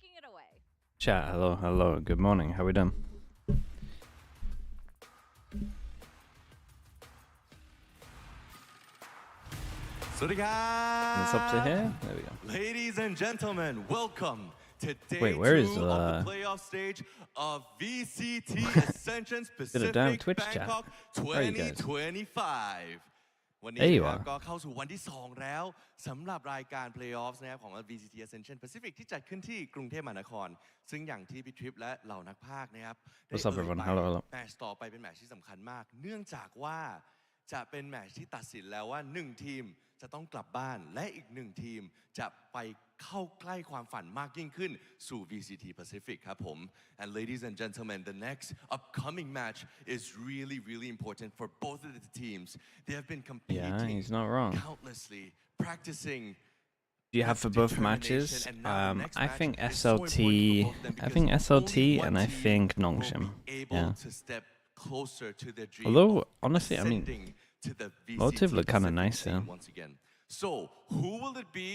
taking it away. Chat, hello, good morning, how we doing? It's up to here? There we go. Ladies and gentlemen, welcome to day Wait, where is 2 of the playoff stage of VCT Ascension Pacific Twitch chat. Bangkok 2025 วันนี้ There you นะครับ are. ก็เข้าสู่วันที่ 2 แล้วสำหรับรายการ Playoffs นะครับของ VCT Ascension Pacific ที่จัดขึ้นที่กรุงเทพมหานครซึ่งอย่างที่พี่ทริปและเหล่านักพากย์นะครับ What's up everyone? Hello. แมตช์ต่อไปเป็นแมตช์ที่สำคัญมากเนื่องจากว่าจะเป็นแมตช์ที่ตัดสินแล้วว่า1ทีมจะต้องกลับบ้านและอีก1ทีมจะไปเข้าใกล้ความฝันมากยิ่งขึ้นสู่ VCT Pacific ครับผม and ladies and gentlemen the next upcoming match is really important for both of the teams they have been competing Yeah, he's not wrong. countlessly practicing. Do you have for both matches? I think SLT and I think Nongshim. Yeah. Closer to their dream. Although honestly, I mean, Motive look kind of nice, yeah. Once again. So who will it be?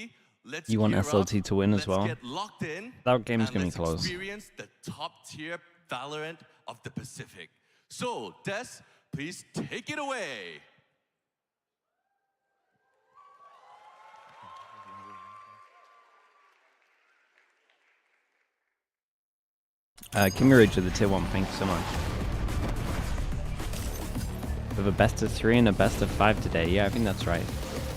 Let's You want SLT to win as well? Let's get locked in. That game's gonna be let's close. Experience the top tier Valorant of the Pacific. So Des, please take it away. Give me Rage of the tier 1, thank you so much. We have a best of 3 and a best of 5 today. Yeah, I think that's right.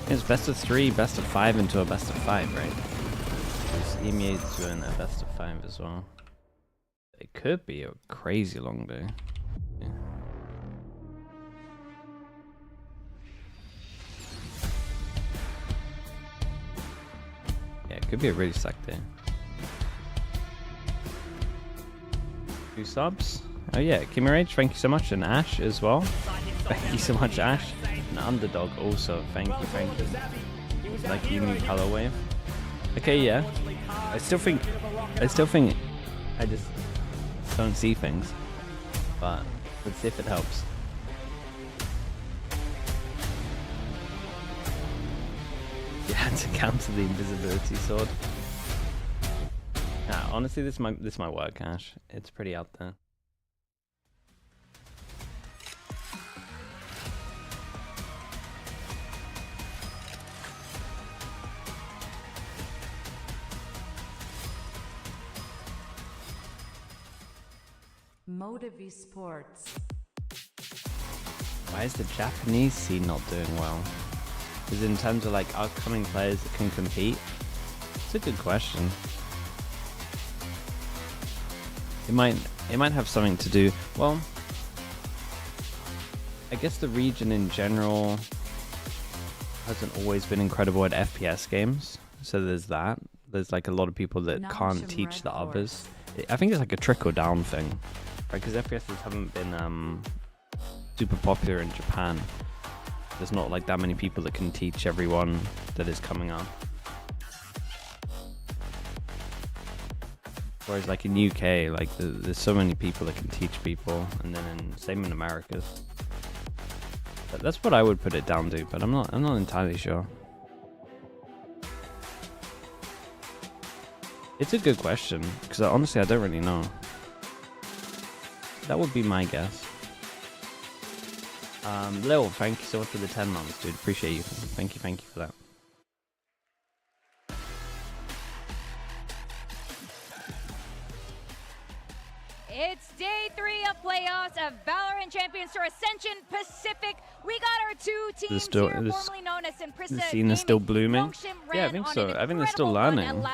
It's best of 3, best of 5 into a best of 5, right? There's EMEA's doing a best of 5 as well. It could be a crazy long day. Yeah. Yeah, it could be a really stacked day. 2 subs. Oh yeah, Kimmy Rage, thank you so much, and Ash as well. Thank you so much, Ash. And Underdog also, thank you. Like you need Color Wave. Okay, yeah. I still think I just don't see things. But let's see if it helps. You had to counter the invisibility sword. Nah, honestly, this might work, Ash. It's pretty out there. Motive Esports. Why is the Japanese scene not doing well? Is in terms of like upcoming players that can compete? It's a good question. It might have something to do. Well, I guess the region in general hasn't always been incredible at FPS games. So there's that. There's like a lot of people that can't teach the others. I think it's like a trickle down thing, right? Because FPSs haven't been super popular in Japan. There's not like that many people that can teach everyone that is coming up. Whereas like in UK, like there's so many people that can teach people, and then same in Americas. But that's what I would put it down to, but I'm not entirely sure. It's a good question, because honestly I don't really know. That would be my guess. Lil, thank you so much for the 10 months, dude. Appreciate you. Thank you for that. It's day 3 of playoffs of Valorant Champions Tour Ascension Pacific. We got our 2 teams here, formerly known as The scene is still blooming. Yeah, I think so. I think they're still learning.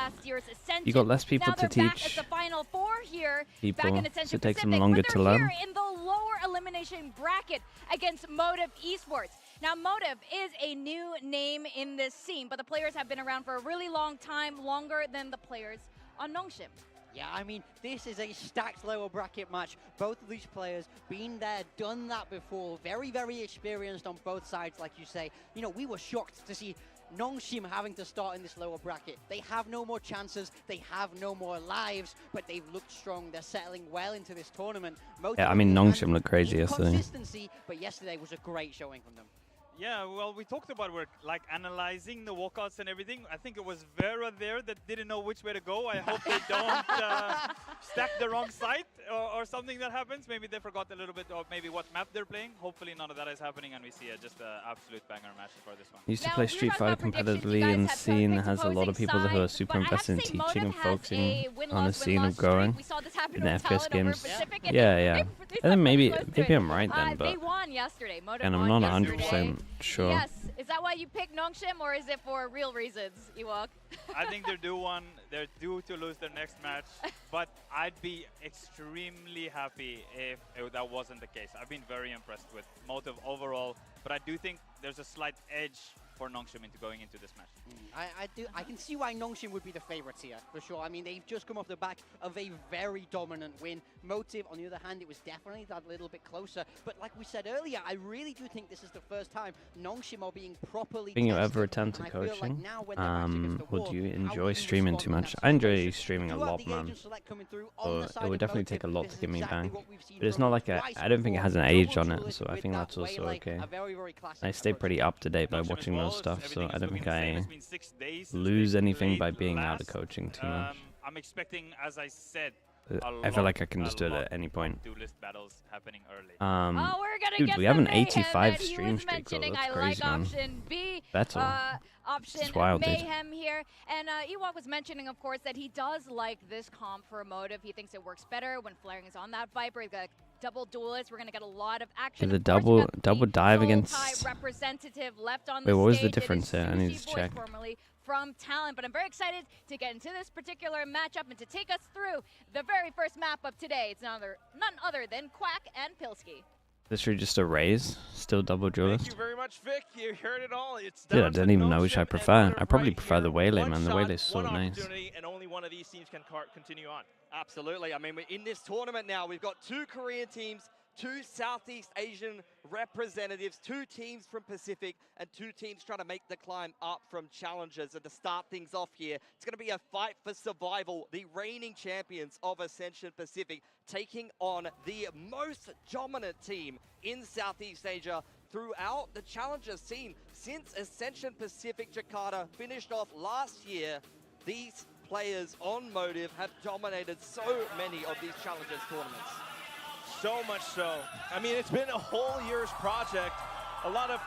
You got less people to teach the final 4 here, people, back in so it takes them longer to learn. Here in the lower elimination bracket against Motive Esports. Now, Motive is a new name in this scene, but the players have been around for a really long time, longer than the players on Nongshim. Yeah, I mean, this is a stacked lower bracket match. Both of these players been there, done that before. Very experienced on both sides, like you say. You know, we were shocked to see Nongshim having to start in this lower bracket. They have no more chances, they have no more lives, but they've looked strong. They're settling well into this tournament. Yeah, I mean, Nongshim looked crazy yesterday. Consistency, but yesterday was a great showing from them. Yeah, well, we talked about we're like analyzing the walkouts and everything. I think it was Vera there that didn't know which way to go. I hope they don't stack the wrong site or something that happens. Maybe they forgot a little bit of maybe what map they're playing. Hopefully none of that is happening and we see just an absolute banger match for this one. Used to play Street Fighter competitively, and the scene has a lot of people who are super invested in teaching and focusing on the scene of growing in the FPS games. Yeah. And then maybe I'm right then, but they won yesterday. Motive and I'm won not yesterday. 100% sure. Yes. Is that why you picked Nongshim, or is it for real reasons, Ewok? I think they're due to lose their next match, but I'd be extremely happy if that wasn't the case. I've been very impressed with Motive overall, but I do think there's a slight edge for Nongshim into going into this match. I can see why Nongshim would be the favorites here, for sure. I mean, they've just come off the back of a very dominant win. Motive, on the other hand, it was definitely that little bit closer. But like we said earlier, I really do think this is the first time Nongshim are being properly Think you tested. ever attempt to And I feel like coaching? now when they're back against the Would wall, you how enjoy will you streaming respond too in much? that I enjoy situation? streaming a Throughout lot, the man. agent select coming through on the But side it would of definitely Motive, take a lot this to is get me exactly back. what we've seen But it's from not like twice I don't think it before. has an age Double on it, duelist so I with think that that's also Waylay, okay. a very, very classic I stay approach. pretty up to date by Nongshim watching as well, those stuff, so everything I is don't looking think the same. I It's been 6 days since lose they anything by played being out of last. coaching too much. I'm expecting, as I said, I feel like I can just do it at any point. duelist battles happening early. Oh, we're gonna Dude, get we have the an mayhem 85 that he stream was streak, though. mentioning. That's I crazy, like man. option B. Battle. Option It's wild, dude. mayhem here. And Ewok was mentioning, of course, that he does like this comp for Motive. He thinks it works better when flaring is on that Viper. He's got double duelist. We're gonna get a lot of action. Yeah, the Of course, you got double the dive Soul against- Tie representative left on Wait, the what was the stage. It is difference there? I need Sushi to Boys, check. formerly from Talent. But I'm very excited to get into this particular matchup and to take us through the very first map of today. It's none other than Quack and Pilsky. This is just a raise, still double Thank duelist. you very much, Vic. You heard it all. It's Dude, I down to don't even know which I Nongshim and prefer. Motive I probably right prefer here. the Waylay, One man. The shot, Waylay's so one nice. opportunity, and only one of these teams can continue on. Absolutely. I mean, we're in this tournament now. We've got 2 Korean teams, 2 Southeast Asian representatives, 2 teams from Pacific, and 2 teams trying to make the climb up from challengers. And to start things off here, it's going to be a fight for survival. The reigning champions of Ascension Pacific taking on the most dominant team in Southeast Asia throughout the challengers scene. Since Ascension Pacific Jakarta finished off last year, these players on Motive have dominated so many of these challengers tournaments. So much so. I mean, it's been a whole year's project. A lot of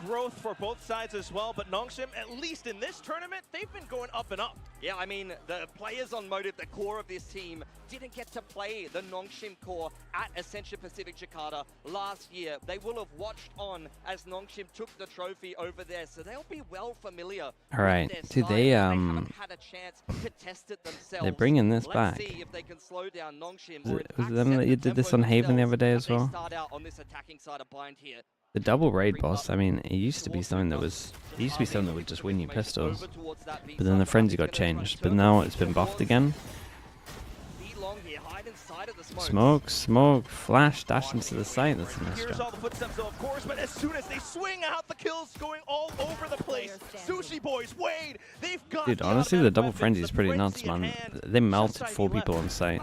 growth for both sides as well, but Nongshim, at least in this tournament, they've been going up and up. Yeah, I mean, the players on Motive, the core of this team, didn't get to play the Nongshim core at Ascension Pacific Jakarta last year. They will have watched on as Nongshim took the trophy over there, so they'll be well familiar. All right, with do their they side, but haven't had a chance to test it themselves. They're bringing this Let's back. see if they can slow down Nongshim. Was or it- in was fact them set that you did this tempo on Haven the themselves other day as they well? start out on this attacking side of Bind here. The double raid boss, I mean, it used to be something that was, would just win you pistols. But then the frenzy got changed, but now it's been buffed again. Smoke, flash, dash into the site. That's a nice Here's all job. the footsteps, though, of course, but as soon as they swing out, the kills going all over the place. Sushi Boys, Wade, they've got Dude, the honestly, the automatic double weapons, frenzy is the pretty frenzy nuts, in man. hand. They melted Just 4 side he people left. on site.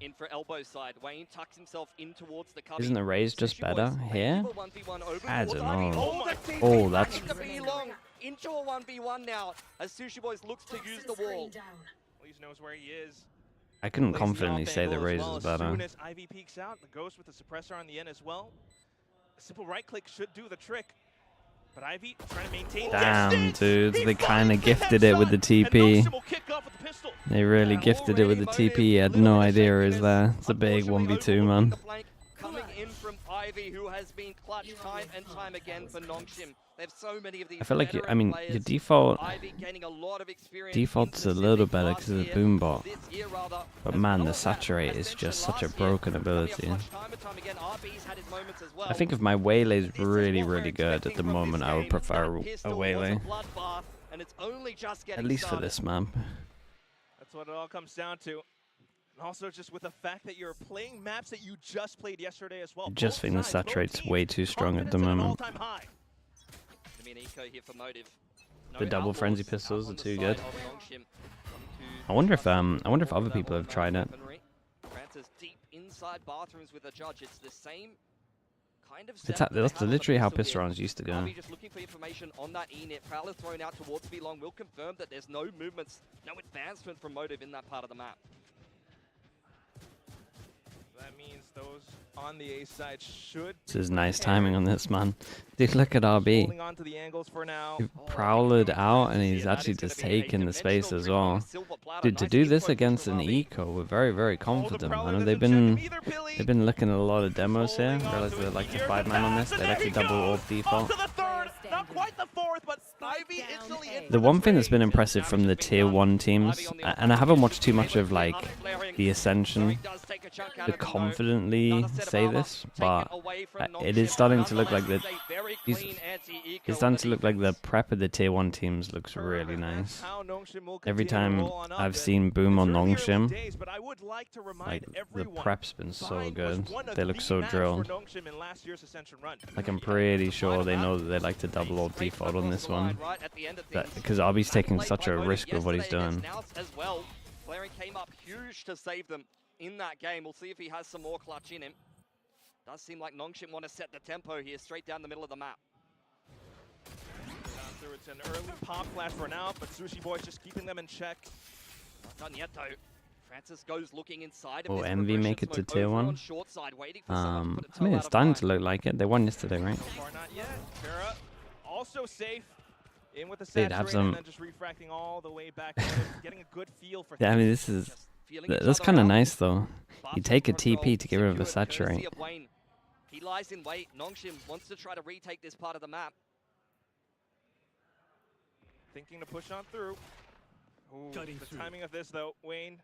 In for elbow side, Wayne tucks himself in towards the cubby. Isn't the raise just better here? I don't know. Oh, Oh, that's- to be long into a 1v1 now as Sushi Boys looks to use the wall. Please knows where he is. I couldn't Plays the confidently off say the angle as raise well. is As better. soon as Ivy peeks out, the Ghost with the suppressor on the end as well. A simple right click should do the trick. But Ivy trying to maintain Damn, distance. dudes, He they kind of finds the gifted it with the headshot, and TP. Nongshim will kick off with the pistol. They really gifted it with the TP. He had no idea it was there. It's a big 1v2, man. Coming in from Ivy, who has been clutch time and time again for Nongshim. They have so many of these. I feel like, veteran I mean, players. your default Ivy gaining a lot of experience default's in a little Pacific better last because of the year, boom bot. this year rather. But As man, well the as that, saturate is Ascension just such a last year, broken plenty of ability. clutch time and time again. RB's had his moments as well. I think if my Waylay's This is really, what we're really good at expecting the from this moment, I would game. prefer That a pistol was Waylay. bloodbath, and it's only just At getting least for started. this map. That's what it all comes down to. And also just with the fact that you're playing maps that you just played yesterday as well. I just Both think the sides, both saturate's teams, way too strong at the confidence at an moment. all-time high. Eco here for Motive. No The double outlaws frenzy out pistols on are the too side good. of Nongshim. I wonder if other people have tried it. Francis deep inside bathrooms with a judge. It's the same kind of That's, set up that they that's have on the literally how pistol pistol here. rounds used to go. RB just looking for information on that E-net. Prowler thrown out towards V-Long will confirm that there's no movements, no advancement from Motive in that part of the map. That means those on the A side should. This is nice timing on this, man. Dude, look at RB. Holding on to the angles for now. He prowled out, and he's actually just taking the space as well. Dude, to do this against an eco, we're very, very confident. I know they've been looking at a lot of demos here. Realize they like to 5-man on this. They like to double orb default. To the third, not quite the fourth, but Ivy instantly in. The one thing that's been impressive from the tier 1 teams, and I haven't watched too much of like the Ascension to confidently say this, but it is starting to look like the it's starting to look like the prep of the tier 1 teams looks really nice. Every time I've seen Boom on Nongshim, like the prep's been so good. They look so drilled. Like I'm pretty sure they know that they like to double orb default on this one. Because RB's taking such a risk with what he's doing. Flaring came up huge to save them in that game. We'll see if he has some more clutch in him. Does seem like Nongshim want to set the tempo here, straight down the middle of the map. It's an early pop flash for now, but Sushi Boy's just keeping them in check. Not done yet though. Francis goes looking inside. Will Envy make it to tier 1? I mean, it's starting to look like it. They won yesterday, right? So far not yet. Farah also safe. In with the They'd have saturate and some. then just refracting all the way back, getting a good feel for. Yeah, I mean, this is that's kind of nice though. You take a TP to get rid of a saturate. He lies in wait. Nongshim wants to try to retake this part of the map. Thinking to push on through. Ooh, the timing of this though, Wayne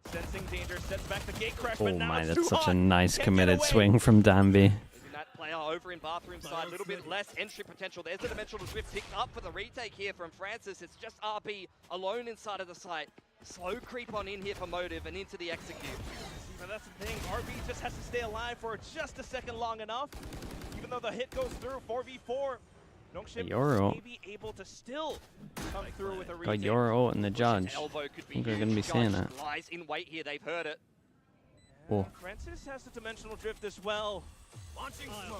sensing danger, sets back the gate crash. Oh my, that's such a nice committed swing from Danby. That player over in bathroom side, a little bit less entry potential. There's the dimensional drift picked up for the retake here from Francis. It's just RB alone inside of the site. Slow creep on in here for Motive and into the execute. But that's the thing, RB just has to stay alive for just a second long enough. Even though the hit goes through 4v4, Nongshim may be able to still come through with a retake. Got your ult and the judge. I think we're going to be seeing it. Lies in wait here, they've heard it. Oh. Francis has the dimensional drift as well.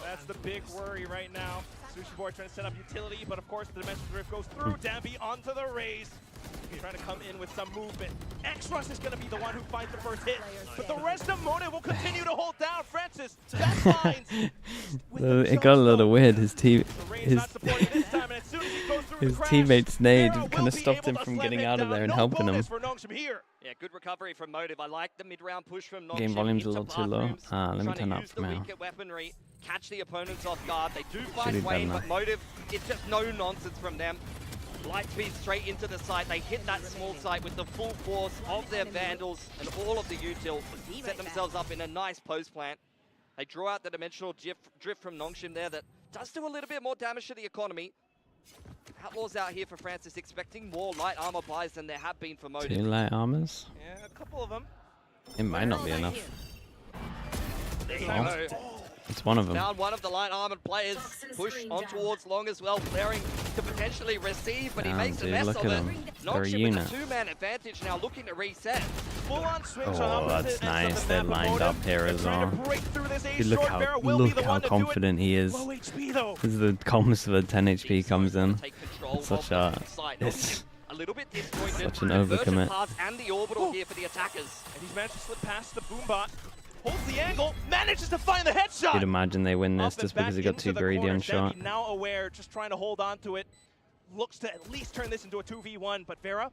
That's the big worry right now. Sushi Boy trying to set up utility, but of course the dimensional drift goes through. Danby onto the raise. Trying to come in with some movement. X-Rush is going to be the one who finds the first hit, but the rest of Motive will continue to hold down Francis. It got a little weird. His teammate's nade kind of stopped him from getting out of there and helping him. Yeah, good recovery from Motive. I like the mid-round push from Nongshim. Game volume's a little too low. Let me turn up for now. Weaponry, catch the opponents off guard. They do find Wayne, but Motive, it's just no nonsense from them. Light speed straight into the site. They hit that small site with the full force of their Vandals and all of the util. Set themselves up in a nice post plant. They draw out the dimensional drift from Nongshim there that does do a little bit more damage to the economy. Outlaws out here for Francis, expecting more light armor buys than there have been for Motive. 2 light armors? Yeah, a couple of them. It might not be enough. There you go. It's one of them. Down one of the light armored players. Push on towards Long as well. Flaring to potentially receive, but he makes a mess of it. Nongshim with a 2-man advantage now, looking to reset. Full-on swing Oh, that's nice. They're lined up here as well. Dude, look how confident he is. As the comms for the 10 HP comes in. It's such a... It's such an overcommit. And the orbital here for the attackers. And he's managed to slip past the boombot. Holds the angle, manages to find the headshot. You'd imagine they win this just because he got too greedy on shot. Now aware, just trying to hold on to it. Looks to at least turn this into a 2v1, but Vera,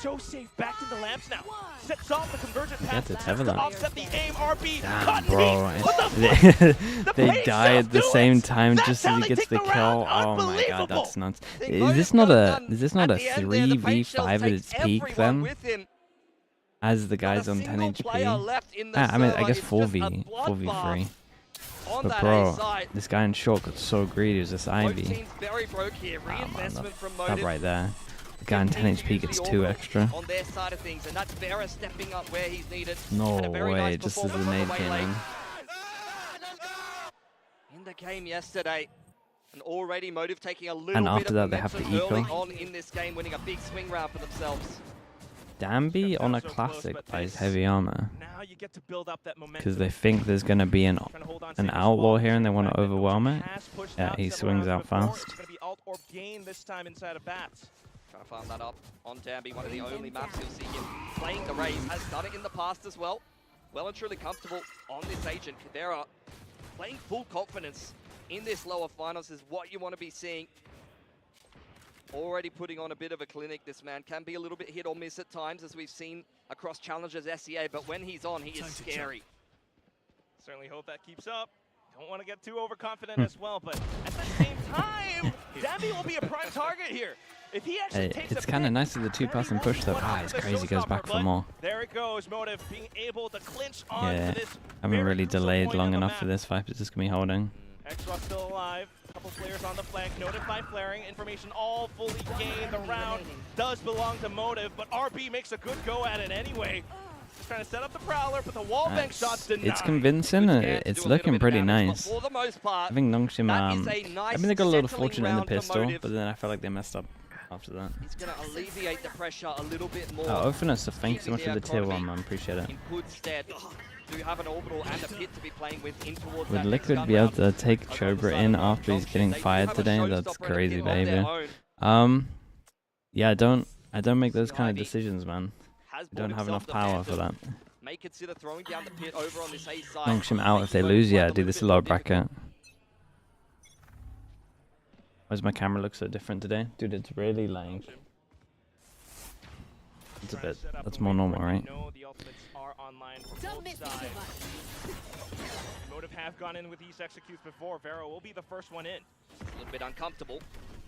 so safe back to the lamps now. Sets off the convergent path to offset the aim. RB, damn, bro. They die at the same time just as he gets the kill. Oh my god, that's nuts. Is this not a 3v5 at its peak then? As the guys on 10 HP. I mean, I guess 4v3. But bro, this guy in short got so greedy. It was this Ivy. Oh man, that right there. The guy in 10 HP gets 2 extra. On their side of things, and that's Vera stepping up where he's needed. No way, just as the nade came in. In the game yesterday, and already Motive taking a little and bit after of that, they have the early eco. on in this game, winning a big swing round for themselves. Danby on a classic buys heavy armor. now you get to build up that momentum. Because they think there's going to be an outlaw here and they want to overwhelm it. Yeah, he swings out fast. It's going to be alt orb gain this time inside of Bats. Trying to farm that up on Danby, one of the only maps you'll see him playing the Raze. Has done it in the past as well. Well and truly comfortable on this agent. Kadera playing full confidence in this lower finals is what you want to be seeing. Already putting on a bit of a clinic. This man can be a little bit hit or miss at times, as we've seen across Challengers SEA, but when he's on, he is scary. Certainly hope that keeps up. Don't want to get too overconfident as well, but at the same time, Danby will be a prime target here. If he actually takes it's kind of nice of the two-person push though. Ah, it's crazy. Goes back for more. There it goes. Motive being able to clinch on Yeah, this. I haven't really delayed long enough for this. Viper's just gonna be holding. X-Raw still alive. A couple players on the flank. Noted by flaring. Information all fully gained. The round does belong to Motive, but RB makes a good go at it anyway. Just trying to set up the Prowler, but the wall bank shots denied. It's convincing. It's looking pretty nice. For the most part, I think Nongshim, I mean, they got a little fortunate in the pistol, Motive. but then I felt like they messed up after that. He's going to alleviate the pressure a little bit more. Oh, Ophinus, so thanks so much for the tier 1, man. Appreciate it. In good stead. Do you have an orbital and a pit to be playing with in towards Would that Liquid next be gun able to take Chobra in after he's getting fired today? That's crazy behavior. Yeah, I don't make those kind of decisions, man. I don't have enough power for that. May consider throwing down the pit over on this A side. Nongshim out if they lose. Yeah, dude, this is a low bracket. Why does my camera look so different today? Dude, it's really like... It's a bit... That's more normal, right? Motive have gone in with these executes before. Vero will be the first one in. A little bit uncomfortable.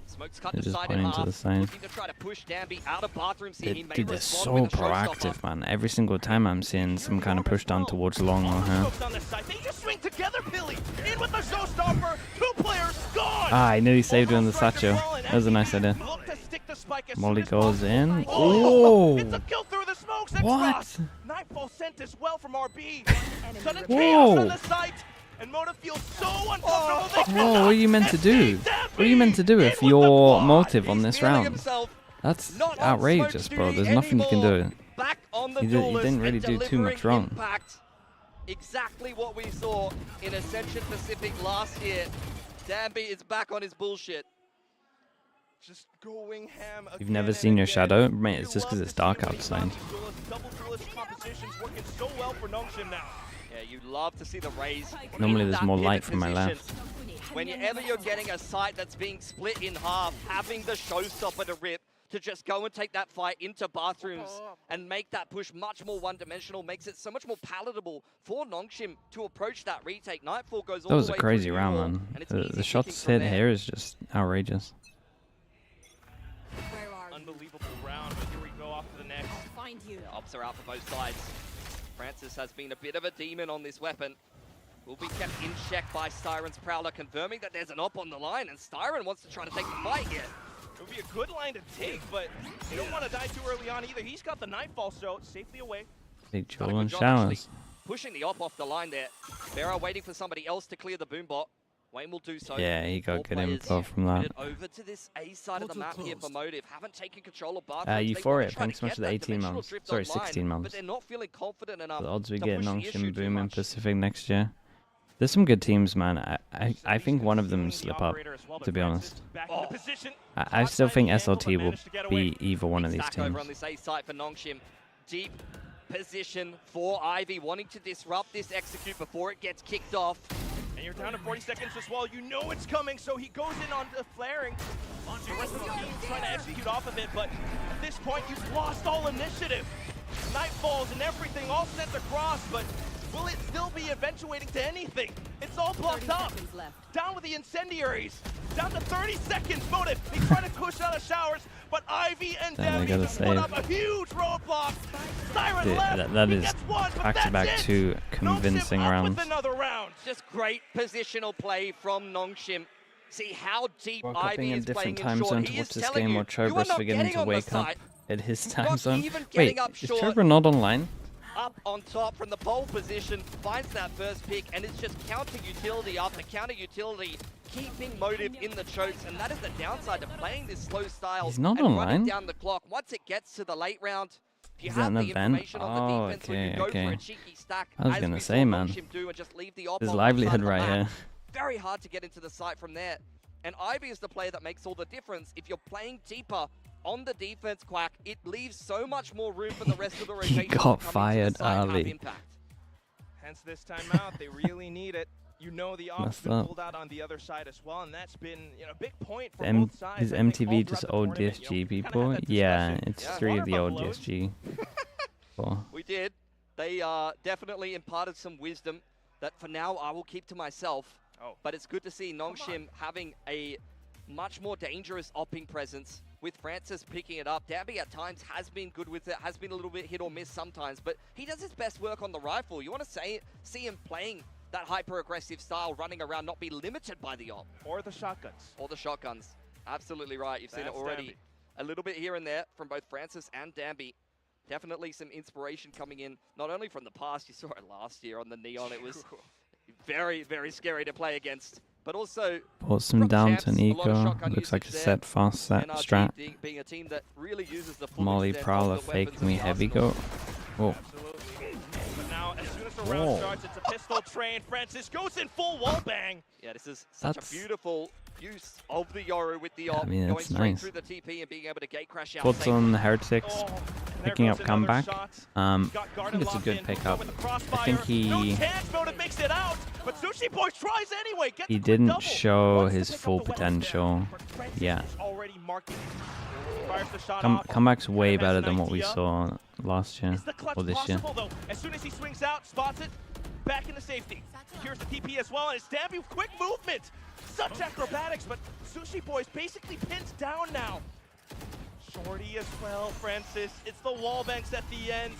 Smoke's cut They're the just side in playing to half. the side. Looking to try to push Danby out of bathrooms here. He may Dude, they're respond so with a showstopper. proactive, man. Every single time I'm seeing some kind of push down towards long or her. They just swing together, Billy. In with the showstopper. 2 players gone. Ah, I nearly saved her in the satchel. That was a nice idea. Molly goes in. Oh! It's a kill through the smokes. What? Nightfall sent as well from RB. Sudden Whoa. chaos on the site. And Motive feels so uncomfortable. Whoa, what are you meant to do? What are you meant to do if you're motive on this round? That's outrageous, bro. There's nothing you can do. Back on the You didn't really do too much wrong. Impact. Exactly what we saw in Ascension Pacific last year. Danby is back on his bullshit. Just going ham. You've never seen your shadow? Mate, it's just because it's dark outside. Double duelist compositions working so well for Nongshim now. Yeah, you love to see the Raze. Normally in there's that more pivot light from my position. left. Whenever you're getting a site that's being split in half, having the showstopper to rip, to just go and take that fight into bathrooms and make that push much more one-dimensional makes it so much more palatable for Nongshim to approach that retake. Nightfall goes all That was the a way crazy through round, Newell, man. and it's The easy shots picking from hit there. here is just outrageous. Unbelievable round, but here we go off to the next. The ops are out for both sides. Francis has been a bit of a demon on this weapon. Will be kept in check by Styron's Prowler, confirming that there's an op on the line, and Styron wants to try to take the fight here. It would be a good line to take, but you don't want to die too early on either. He's got the Nightfall so safely away. Big Done a chill good and job actually showers. pushing the op off the line there. Vera waiting for somebody else to clear the boom bot. Wayne will do so. Yeah, he got All good players info from that. headed over to this A side of the map here for Motive. Haven't taken control of bathrooms. Euphoria, They want to thanks so much try for the to get 18 that dimensional months. drift Sorry, online, 16 months. But they're not feeling confident enough The odds we to get push the issue Nongshim too Boom in much. Pacific next year. There's some good teams, man. I think one of them slip up, to be honest. I still think SLT will be either one of these Stack over teams. on this A site for Nongshim. Deep position for Ivy, wanting to disrupt this execute before it gets kicked off. And you're down to 40 seconds as well. You know it's coming, so he goes in on the flaring. The rest of the team trying to execute off of it, but at this point, you've lost all initiative. Nightfalls and everything all sent across, but will it still be eventuating to anything? It's all blocked up. Down with the incendiaries. Down to 30 seconds. Motive, he's trying to push out of showers, but Ivy and Damn, they put Demi gotta save. up a huge roadblock. Siren Dude, left. that He is gets one, but back-to-back that's it. two convincing Nongshim up rounds. with another round. Just great positional play from Nongshim. See how deep Woke up Ivy being in is a different playing in time short. zone He to is watch this telling game you, while you are Chobra's not forgetting getting to on the wake up side. at his Not time zone. even Wait, getting up is short. Chobra not online? Up on top from the pole position, finds that first pick, and it's just counter utility after counter utility, keeping Motive in the chokes, and that is the downside to playing this slow style He's not and running online. down the clock. Once it gets to the late round, Do you Is that have an the event? information on the Oh, defense when you go for a cheeky stack? I was as gonna we say, saw man. Nongshim do and just leave the op There's on one side livelihood of the right map. here. Very hard to get into the site from there. And Ivy is the player that makes all the difference. If you're playing deeper on the defense, Quack, it leaves so much more room for the rest of the rotation. He got fired early. Impact. Hence this timeout, they really need it. You know the op's Messed been up. pulled out on the other side as well, and that's been a big point for M both sides. is I think, MTV all just throughout the old tournament. DSG We kinda people? had that Yeah, discussion. it's Yeah. 3 of the Water old buffaloes. DSG. Cool. We did. They definitely imparted some wisdom that for now I will keep to myself. Oh. But it's good to see Nongshim having a much more dangerous opping presence with Francis picking it up. Danby at times has been good with it, has been a little bit hit or miss sometimes, but he does his best work on the rifle. You want to see him playing that hyper-aggressive style, running around, not be limited by the op. Or the shotguns. Or the shotguns. Absolutely right. You've seen it That's already. Danby. A little bit here and there from both Francis and Danby. Definitely some inspiration coming in, not only from the past, you saw it last year on the Neon, it was very, very scary to play against, but also Bought some from down champs, to a lot of Nico. shotgun Looks like a usage set fast set NRG strat. being a team that really uses the full Molly extent Prowler of the weapons fake me in the heavy arsenal. go. Oh, Absolutely. But now, as soon as the round starts, it's a pistol train. Francis goes in full wall bang. Yeah, this is such That's- a beautiful use of the Yoru with the op, mean, going that's straight nice. through the TP and being able to gate crash out. thoughts safely. on the Heretics Oh, and there picking goes up another comeback? shot. I Got guarded, think it's a locked good in, pickup. with the I crossfire. think No he chance, Motive makes it out, but Sushi Boy tries anyway. Gets he the quick didn't double. show Wants to his pick up full the weapons potential there, but Francis yet. is already marking. Fires the shot off. Comeback's way Has better an than what we idea. saw last year Is the clutch or this year. possible, though? As soon as he swings out, spots it, back into safety. Here's the TP as well, and it's Danby with quick movement. Such acrobatics, but Sushi Boy's basically pinned down now. Shorty as well, Francis. It's the wall banks at the end.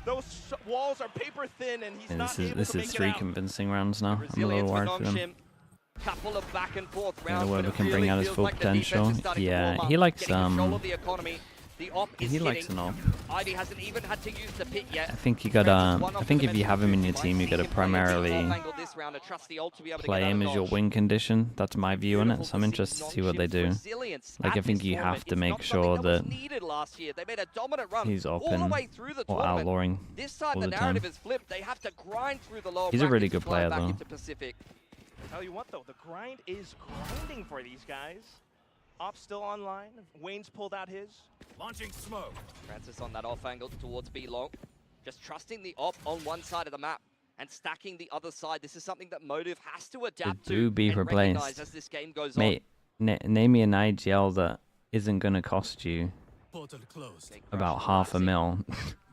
Those walls are paper thin, and he's And not this able is to make it 3 out. convincing rounds now. I'm a Resilience little with worried for them. Nongshim. Couple of back and forth Yeah, rounds, whoever but it can bring really out his feels full like the defense potential. is starting to Yeah, warm up, he likes getting control of the economy. The op is he hitting. likes an op. Ivy hasn't even had to use the pit yet. I think you gotta. I think if you have him in your team, you gotta primarily play him as your win condition. That's my view on it. So I'm interested to see what they do. Like I think you have to make sure that he's open or outlawing This time all the the time. narrative is flipped. They have to grind through the lower He's a really brackets to good climb player, back though. into Pacific. Tell you what, though, the grind is grinding for these guys. Op's still online. Wayne's pulled out his. Launching smoke. Francis on that off angle towards B long. Just trusting the op on one side of the map and stacking the other side. This is something that Motive has to adapt do to be and replaced. recognize as this game goes Mate, name me an IGL that isn't gonna cost you Portal closed. on. about $500,000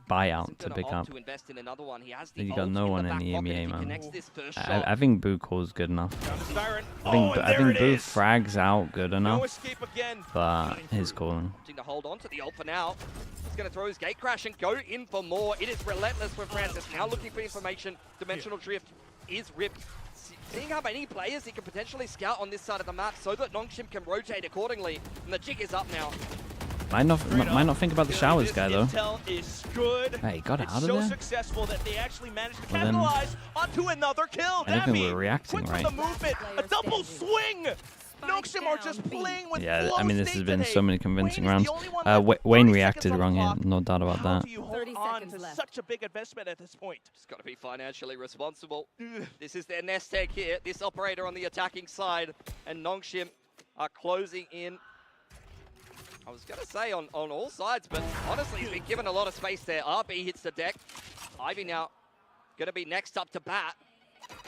buyout Isn't to gonna pick opt up. to invest in another one. He has the You got ult no in one the in back the pocket. EMEA, If he man. connects this first shot, I think Boo calls good enough. Down to Siren. I think, and I there think it Boo is. frags out good No enough, escape again. but his calling. opting to hold on to the ult for now. He's going to throw his gate crash and go in for more. It is relentless for Francis. Now looking for information. Dimensional drift is ripped. Seeing how many players he can potentially scout on this side of the map so that Nongshim can rotate accordingly. And the jig is up now. Might not think about the showers guy though. Intel is good. Hey, he got It's out of so there. successful that they actually managed to Well, then, capitalize onto another kill. I don't think Danby, we're reacting quick right. with the movement, a double swing. Nongshim are just playing with Yeah, flow I mean this has state been today. so many convincing Wayne is rounds. the only one left with Wayne 30 reacted seconds on wrong the here, clock. no doubt about How that. do you hold 30 on seconds to left. such a big investment at this point? Just got to be financially responsible. This is their nest egg here. This operator on the attacking side. And Nongshim are closing in. I was going to say on all sides, but honestly, he's been given a lot of space there. RB hits the deck. Ivy now going to be next up to bat.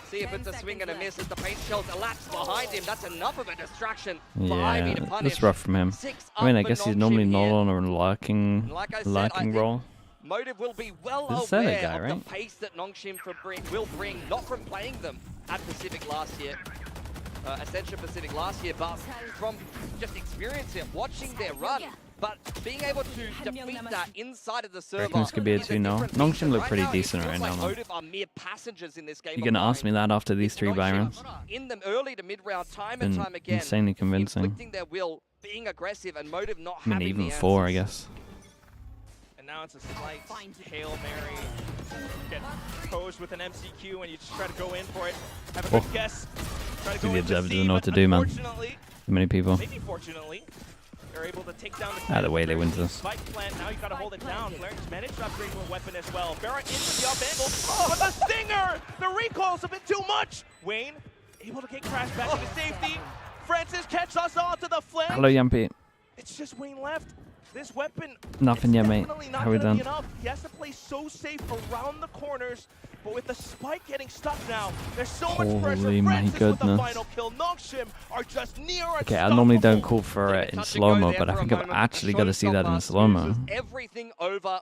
See if it's a swing and a miss as the paint shells elapse behind him. That's enough of a distraction for Ivy to Yeah, punish. that's rough from him. 6 I mean, up I for guess he's Nongshim normally not here. on a lurking Like I said, I think role. Motive will be well This is Senate aware guy, of right? the pace that Nongshim will bring, not from playing them at Pacific last year, Ascension Pacific last year, but from just experiencing it, watching their run. But being able to defeat that inside of the server. reckon this could be a is 2-0? different Nongshim beast. look Right pretty now, it decent feels right like now, man. Motive are mere passengers in this game. You gonna ask me that after these 3 buy Nongshim rounds? in them early to mid-round, time and Been time again. insanely convincing. Inflicting their will, being aggressive, and Motive not I mean, having even the 4, I answers. guess. And now it's a slight Hail Mary. Get posed with an MCQ and you just try to go in for it. Have a good Oh. guess. Try to The go in observer to doesn't see, know what but to do, man. unfortunately, Too many people. maybe fortunately, They're able to take down the Either way, they win this. Spike plant, now you gotta hold it down. Flaring's managed to upgrade to a weapon as well. Barrett into the up angle. Oh, but the stinger! The recoil's a bit too much! Wayne, able to get Crash back into safety. Francis catches us all to the flank. Hello, Yumpy. It's just Wayne left. This weapon, Nothing yet, mate. definitely not How we gonna done? be enough. He has to play so safe around the corners, but with the spike getting stuck now, there's so much pressure. Holy my Francis with the goodness. final kill. Nongshim are just near Okay, I normally don't unstoppable. call for it in Touch and slow go mo, there but I for a think I've moment. actually A got to see that in showstopper slow mo. smoothes everything over.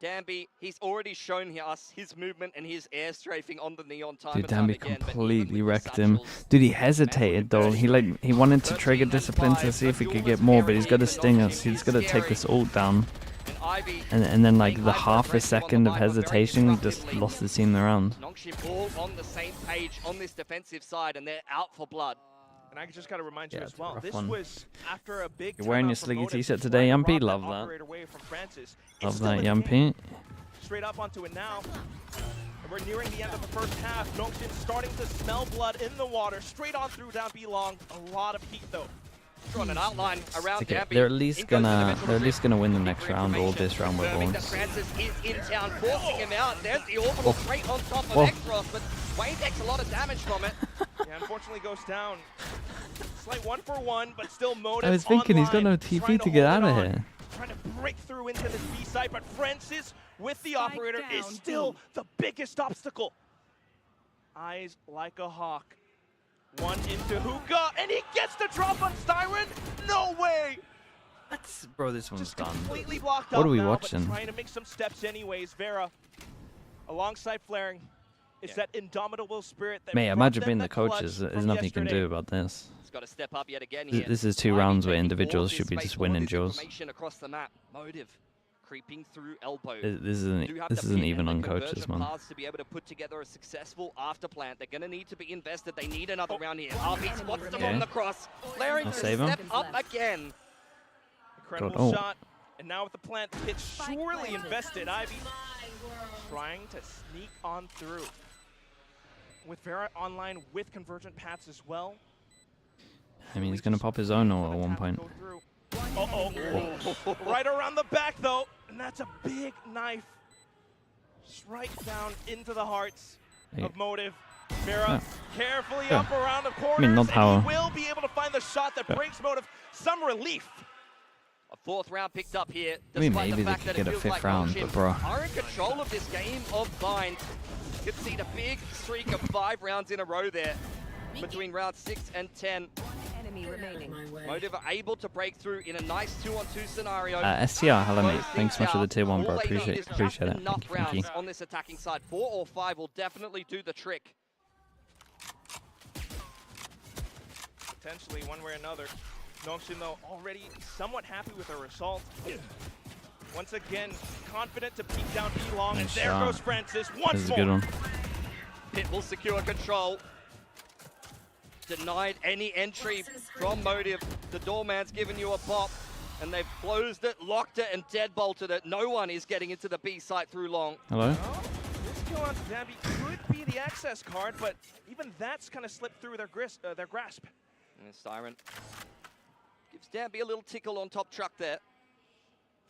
Danby, he's already shown us his movement and his air strafing on the neon time Dude, and time Danby again. but even completely with the wrecked him. satchels, Dude, he hesitated though. He wanted to trigger discipline to see if he could get more, but he's got to sting us. He's got to take this ult down. and Ivy, And then like the half a second of hesitation, he just lost the team the round. Nongshim all on the same page on this defensive side, and they're out for blood. And I just got to remind you Yeah, as it's a well, rough this one. was after a big You're wearing your timeout from Sliggy Motive, t-shirt who today, brought Yumpy? that Love that. operator away from Francis. It's Love still that, in the game. Yumpy. Straight up onto it now. And we're nearing the end of the first half. Nongshim starting to smell blood in the water. Straight on through down B-Long. A lot of heat though. Drawing an outline around Okay, Danby. they're at least In goes the gonna dimensional win the drift. next For round or information, this round with confirming that ults. Francis is in town, forcing him out. There's the orbital Oh. straight on top of Oh. Exros, but Wayne takes a lot of damage from it. Yeah, unfortunately goes down. Slight 1-for-1, but still Motive I was thinking he's got online, no trying TP to get hold out it of on, here. Trying to break through into this B site, but Francis with the operator is still the biggest obstacle. Eyes like a hawk. One into Hookah, and he gets the drop on Styron. No way! Bro, this one's Just done. completely blocked What up are we now, watching? But trying to make some steps anyways. Vera, alongside Flaring, it's that indomitable spirit that Mate, brought imagine them being the that clutch coaches. There's from nothing you can yesterday. do about this. He's got to step up yet again here. This is 2 Ivy rounds where taking individuals all should be this just space, all winning this duels. information across the map. Motive creeping through elbow. This Do isn't have this the isn't pick even and on the coaches, conversion man. paths to be able to put together a successful afterplant. They're going to need to be invested. They need another round here. RB spots them Okay. on the cross. Flaring I'll to save him. step up again. Incredible Oh. shot. And now with the plant hit surely invested, Ivy trying to sneak on through. With Vera online with convergent paths as well. I mean, he's gonna pop his own ult at one point. Uh-oh. Right around the back though, and that's a big knife. Just right down into the hearts Hey. of Motive. Vera carefully Yeah. up around the corners, not how- and he will be able to find the shot that Yeah. brings Motive some relief. A 4th round picked up here. I mean, despite maybe the they fact could that it get a feels 5th like round, Nongshim but bro. are in control of this game of Bind. You can see the big streak of 5 rounds in a row there between rounds 6 and 10. Enemy remaining. Motive are able to break through in a nice 2-on-2 scenario. STR, hello mate. Close Thanks so much for the things tier 1, out. bro. All they need Appreciate is just appreciate it. enough Thank you, thank you. rounds on this attacking side. 4 or 5 will definitely do the trick. Potentially one way or another. Nongshim though already somewhat happy with her result. Once again, confident to peek down B-Long, and Nice there shot. goes Francis This once is a more. good one. Pit will secure control. Denied any entry from Motive. The doorman's given you a pop, and they've closed it, locked it, and deadbolted it. No one is getting into the B site through long. Hello? Well, this kill on Danby could be the access card, but even that's kind of slipped through their grasp. And Styron gives Danby a little tickle on top truck there.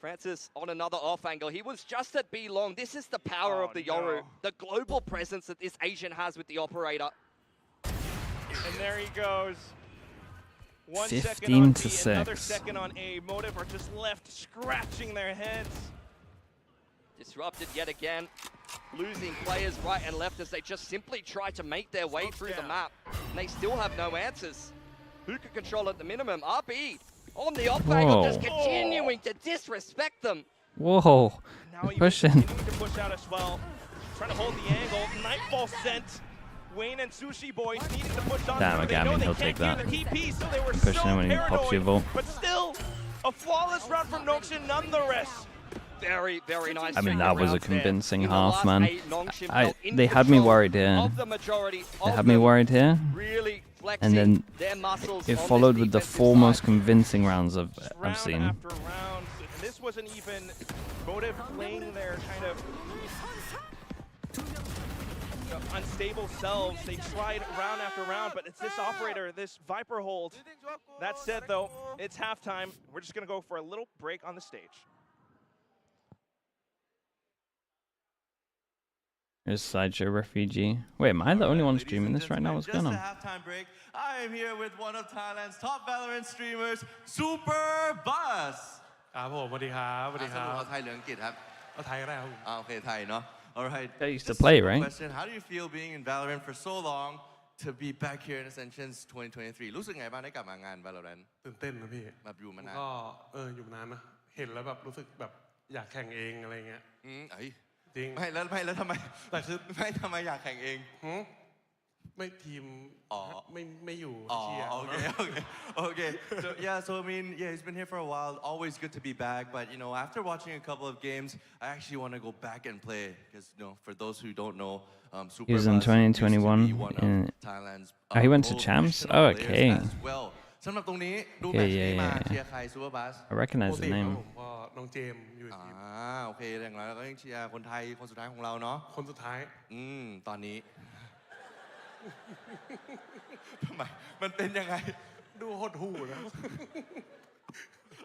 Francis on another off angle. He was just at B long. This is the power of the Yoru, the global presence that this Asian has with the operator. And there he goes. 1 second 15 on to B, another 6. second on A. Motive are just left scratching their heads. Disrupted yet again. Losing players right and left as they just simply try to make their way through the map. And they still have no answers. Who could control at the minimum? RB on the off angle, just Whoa. continuing to disrespect them. Whoa. Now They're he pushing. continuing to push out as well. Trying to hold the angle. Nightfall sent. Wayne and Sushi Boys needed to push on. Damn, through. okay, They I know mean, they he'll can't take clear that. the TP, so they were Pushing so him when he pops your paranoid. vault. But still, a flawless run from Nongshim nonetheless. Very, very nice. I mean, string that of was a rounds there. convincing In the half, last man. 8, Nongshim held in They had me control worried here. of the majority They of had me them, worried here. really flexing And then their muscles it on followed this with the defensive 4 side. most convincing rounds I've Round seen. after round. And this wasn't even Motive playing their kind of unstable selves. They tried round after round, but it's this operator, this Viper hold. That said, though, it's halftime. We're just going to go for a little break on the stage. There's Sideshow Refugee. Wait, am I the only one streaming this right now? What's going on? Just a halftime break. I am here with one of Thailand's top Valorant streamers, Super Bus. ครับผมสวัสดีครับสวัสดีครับ เอาไทยหรืออังกฤษครับ เอาไทยก็ได้ครับผม โอเคไทยเนาะ All right. I used to Just a play, quick right? Question: How do you feel being in Valorant for so long to be back here in Ascension 2023 รู้สึกไงบ้างได้กลับมางาน Valorant ตื่นเต้นนะพี่ แบบอยู่มานาน ก็อยู่มานานนะเห็นแล้วแบบรู้สึกแบบอยากแข่งเองอะไรเงี้ย เอ้ย จริง ไม่แล้วทำไม แต่คือ ไม่ทำไมอยากแข่งเอง ไม่ทีม อ๋อ ไม่อยู่ Oh, เชียร์ okay. So I mean, yeah, he's been here for a while. Always good to be back. But you know, after watching a couple of games, I actually want to go back and play because you know, for those who don't know, Super He was in Bus used to be 2021 one of in- Thailand's Oh, he went to most Champs? professional Oh, players okay. as well. สำหรับตรงนี้ดู Yeah, แมตช์นี้ yeah, มา yeah. เชียร์ใคร Super Bus I recognize ปก the ติครับ name. ผมก็น้องเจมส์อยู่ในทีม โอเคอย่างไรเราก็ยังเชียร์คนไทยคนสุดท้ายของเราเนาะ คนสุดท้าย ตอนนี้ ทำไมมันเป็นยังไง ดูหดหู่นะ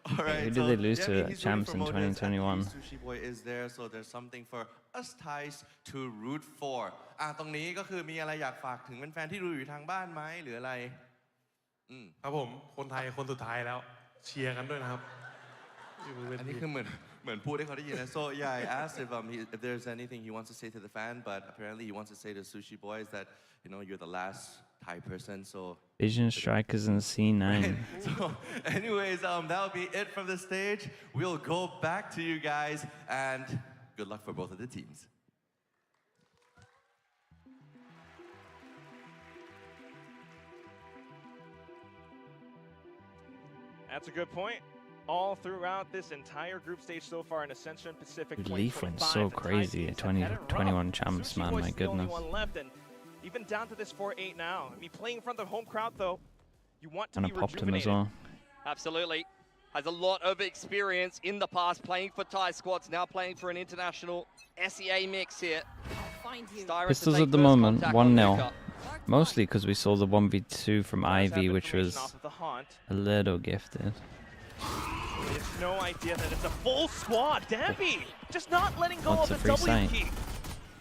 All right, Who did they lose yeah, to he's at rooting Champs for in Modus, and 2021? Sushi Boy is there, so there's something for us Thais to root for. ตรงนี้ก็คือมีอะไรอยากฝากถึงแฟนๆที่ดูอยู่ทางบ้านไหมหรืออะไร ครับผมคนไทยคนสุดท้ายแล้วเชียร์กันด้วยนะครับอยู่บนเว อัน ที นี้คือเหมือนพูดให้เขาได้ยินนะ So yeah, I asked if there's anything he wants to say to the fan, but apparently he wants to say to Sushi Boys that you know you're the last Thai person, so. Vision Strikers in C9. So, anyways, that'll be it from the stage. We'll go back to you guys, and good luck for both of the teams. That's a good point. All throughout this entire group stage so far in Ascension Pacific Dude, Leaf went so 2025, the Thai crazy teams at have had it rough. 2021 champs, Sushi man, Boys my is the only goodness. one left, and even down to this 4-8 now. I mean, playing in front of the home crowd, though, you want to And be I popped him as rejuvenated. well. Absolutely. Has a lot of experience in the past playing for Thai squads, now playing for an international SEA mix here. Find you. Styron to Pistols take at the first moment, contact on 1-0. Luca. Mostly because we saw the 1v2 from Does have Ivy, which information was off of the haunt. a little gifted. He has no idea that it's a full squad. Dampy just not letting go What's of a the free W site? key.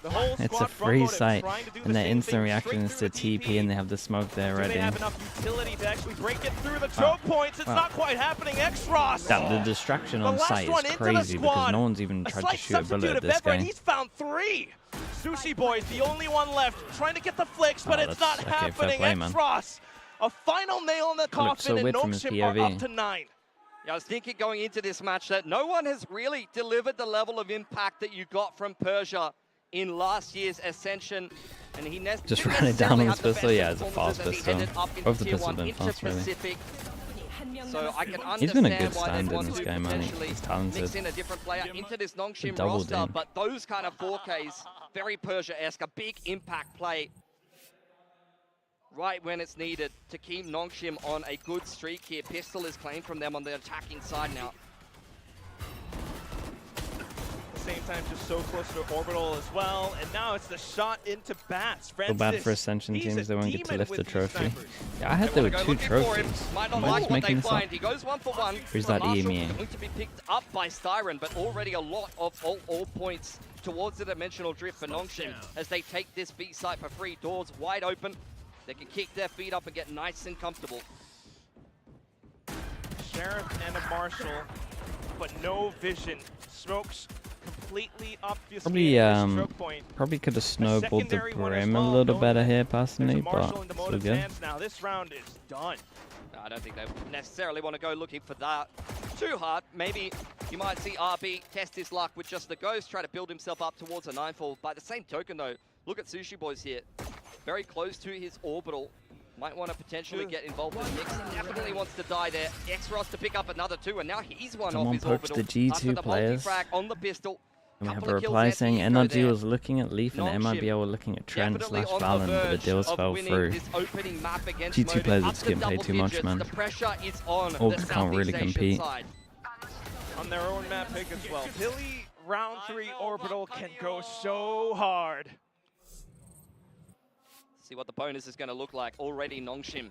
The whole It's squad a front free loaded, site, trying to do the and their same instant thing reaction straight is to through the TP, and they have the smoke there Do they ready. have enough utility to actually break it through the choke points? It's not quite happening. X-Ross. The distraction The on last site one is into the crazy because squad. no one's even A tried to slight shoot a bullet substitute at of this Bever, and guy. he's found 3. Sushi Boys, the only one left, trying to get the flicks, but Oh, it's not that's- okay, fair happening. play, man. X-Ross, a final nail in the That looked so coffin, and weird from his Nongshim are POV. up to 9. Yeah, I was thinking going into this match that no one has really delivered the level of impact that you got from Persia in last year's Ascension. And he Just didn't ran it down necessarily on have his the pistol. best Yeah, it's a performances fast as he pistol. ended up in Both the Tier pistols 1 have been into fast, really. Pacific. So I can understand He's been a good why they'd stand-in, want this to guy, man. potentially He's talented. mix in a different player into this Nongshim Double roster, dink. but those kind of 4Ks, very Persia-esque, a big impact play right when it's needed to keep Nongshim on a good streak here. Pistol is claimed from them on the attacking side now. At the same time, just so close to Orbital as well, and now it's the shot into Bats. So Francis, bad for Ascension he's teams, a they won't get to demon lift the with these trophy. snipers. Yeah, I heard They there were wanna go 2 looking for him. trophies. Might not Am I like just what making they this up? find. He goes 1 for 1. Or is that Marshall EMEA? going to be picked up by Styron, but already a lot of all points towards the dimensional drift for Nongshim as they take this B site for free. Doors wide open. They can kick their feet up and get nice and comfortable. Sheriff and a Marshal, but no vision. Smokes completely obfuscating this choke point. Probably could have snowballed the secondary one as brim a well, little knowing better that here, There's personally, a but Marshal in the still Motive's good. hands now. This round is done. I don't think they necessarily want to go looking for that too hard. Maybe you might see RB test his luck with just the Ghost, try to build himself up towards a 9-fall. By the same token, though, look at Sushi Boys here. Very close to his orbital. Might want to potentially get involved with the mix. Definitely wants to die there. X-Ross to pick up another 2, and now he's one Someone off his poked orbital. the G2 after the players. multi-frag on the pistol. And we have Couple a of kills reply there, saying Nico NRG there. was looking at Leaf and Nongshim MIBL were looking at Trent definitely slash on the Valorant, but the verge deals of fell winning through. this opening map against G2 Motive. players Up just to getting played double too much, digits. man. The pressure is on Orbs the can't Southeast really Asian compete. side. On their own map pick as well. Billy, round 3 Orbital can go so hard. see what the bonus is going to look like. Already Nongshim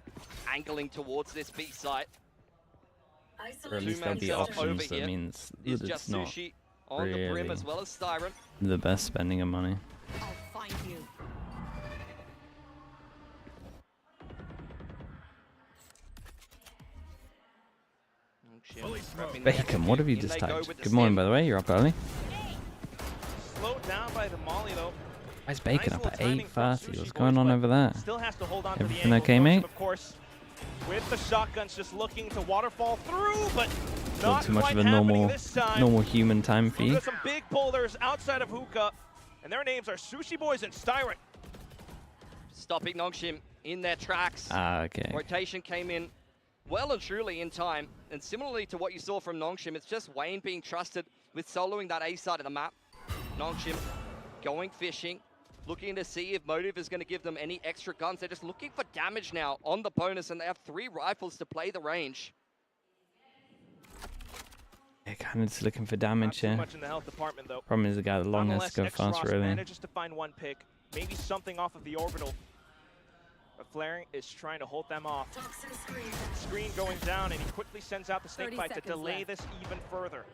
angling towards this B site. Or at least there'll be options. That means Is that just it's not Sushi on the brim really as well as Styron. the best spending of money. I'll find you. Bacon, what have you just typed? Good morning, by the way. You're up early. Slowed down by the Molly though. Why is Bacon up at 8:30? What's Sushi going Boys, on but over there? Still has to hold on to Everything the okay, angle. mate? Of course, with the shotguns just looking to waterfall through, but Still not too much quite of a happening this time. normal human time for you. There's some big boulders outside of Hookah, and their names are Sushi Boys and Styron. Stopping Nongshim in their tracks. Ah, okay. Rotation came in well and truly in time. And similarly to what you saw from Nongshim, it's just Wayne being trusted with soloing that A side of the map. Nongshim going fishing, looking to see if Motive is going to give them any extra guns. They're just looking for damage now on the bonus, and they have 3 rifles to play the range. Yeah, kind of just looking for damage Not here. too much in the health department though. Problem is the guy that long has to go Nonetheless, fast, X-Ross really. manages to find 1 pick, maybe something off of the orbital. But Flaring is trying to hold them off. Screen going down, and he quickly sends out the snake bite to delay this even further.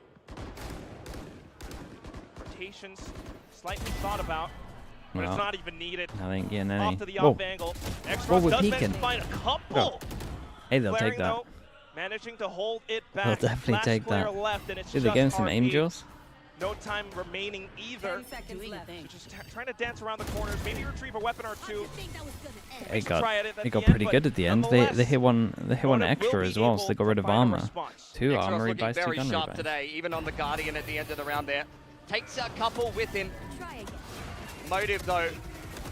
Rotations slightly thought about, but Well, it's not even needed. I ain't getting any. Off to the Whoa. off angle. Whoa, X-Ross we're does manage peeking. to find a couple. Hey, they'll Flaring, take that. though, managing to hold it They'll back. definitely Last take player that. left, and it's Dude, they're just getting some RP. angels. No time remaining either. So just trying to dance around the corners, maybe retrieve a weapon or 2. It got Try at it got the pretty end, good but at the end. They nonetheless, hit one Motive extra will as be well, able so they got to rid of find a armor. response. 2 X-Ross armory looking buys, 2 very gunnery sharp buys. today, even on the Guardian at the end of the round there. Takes a couple with him. Motive, though,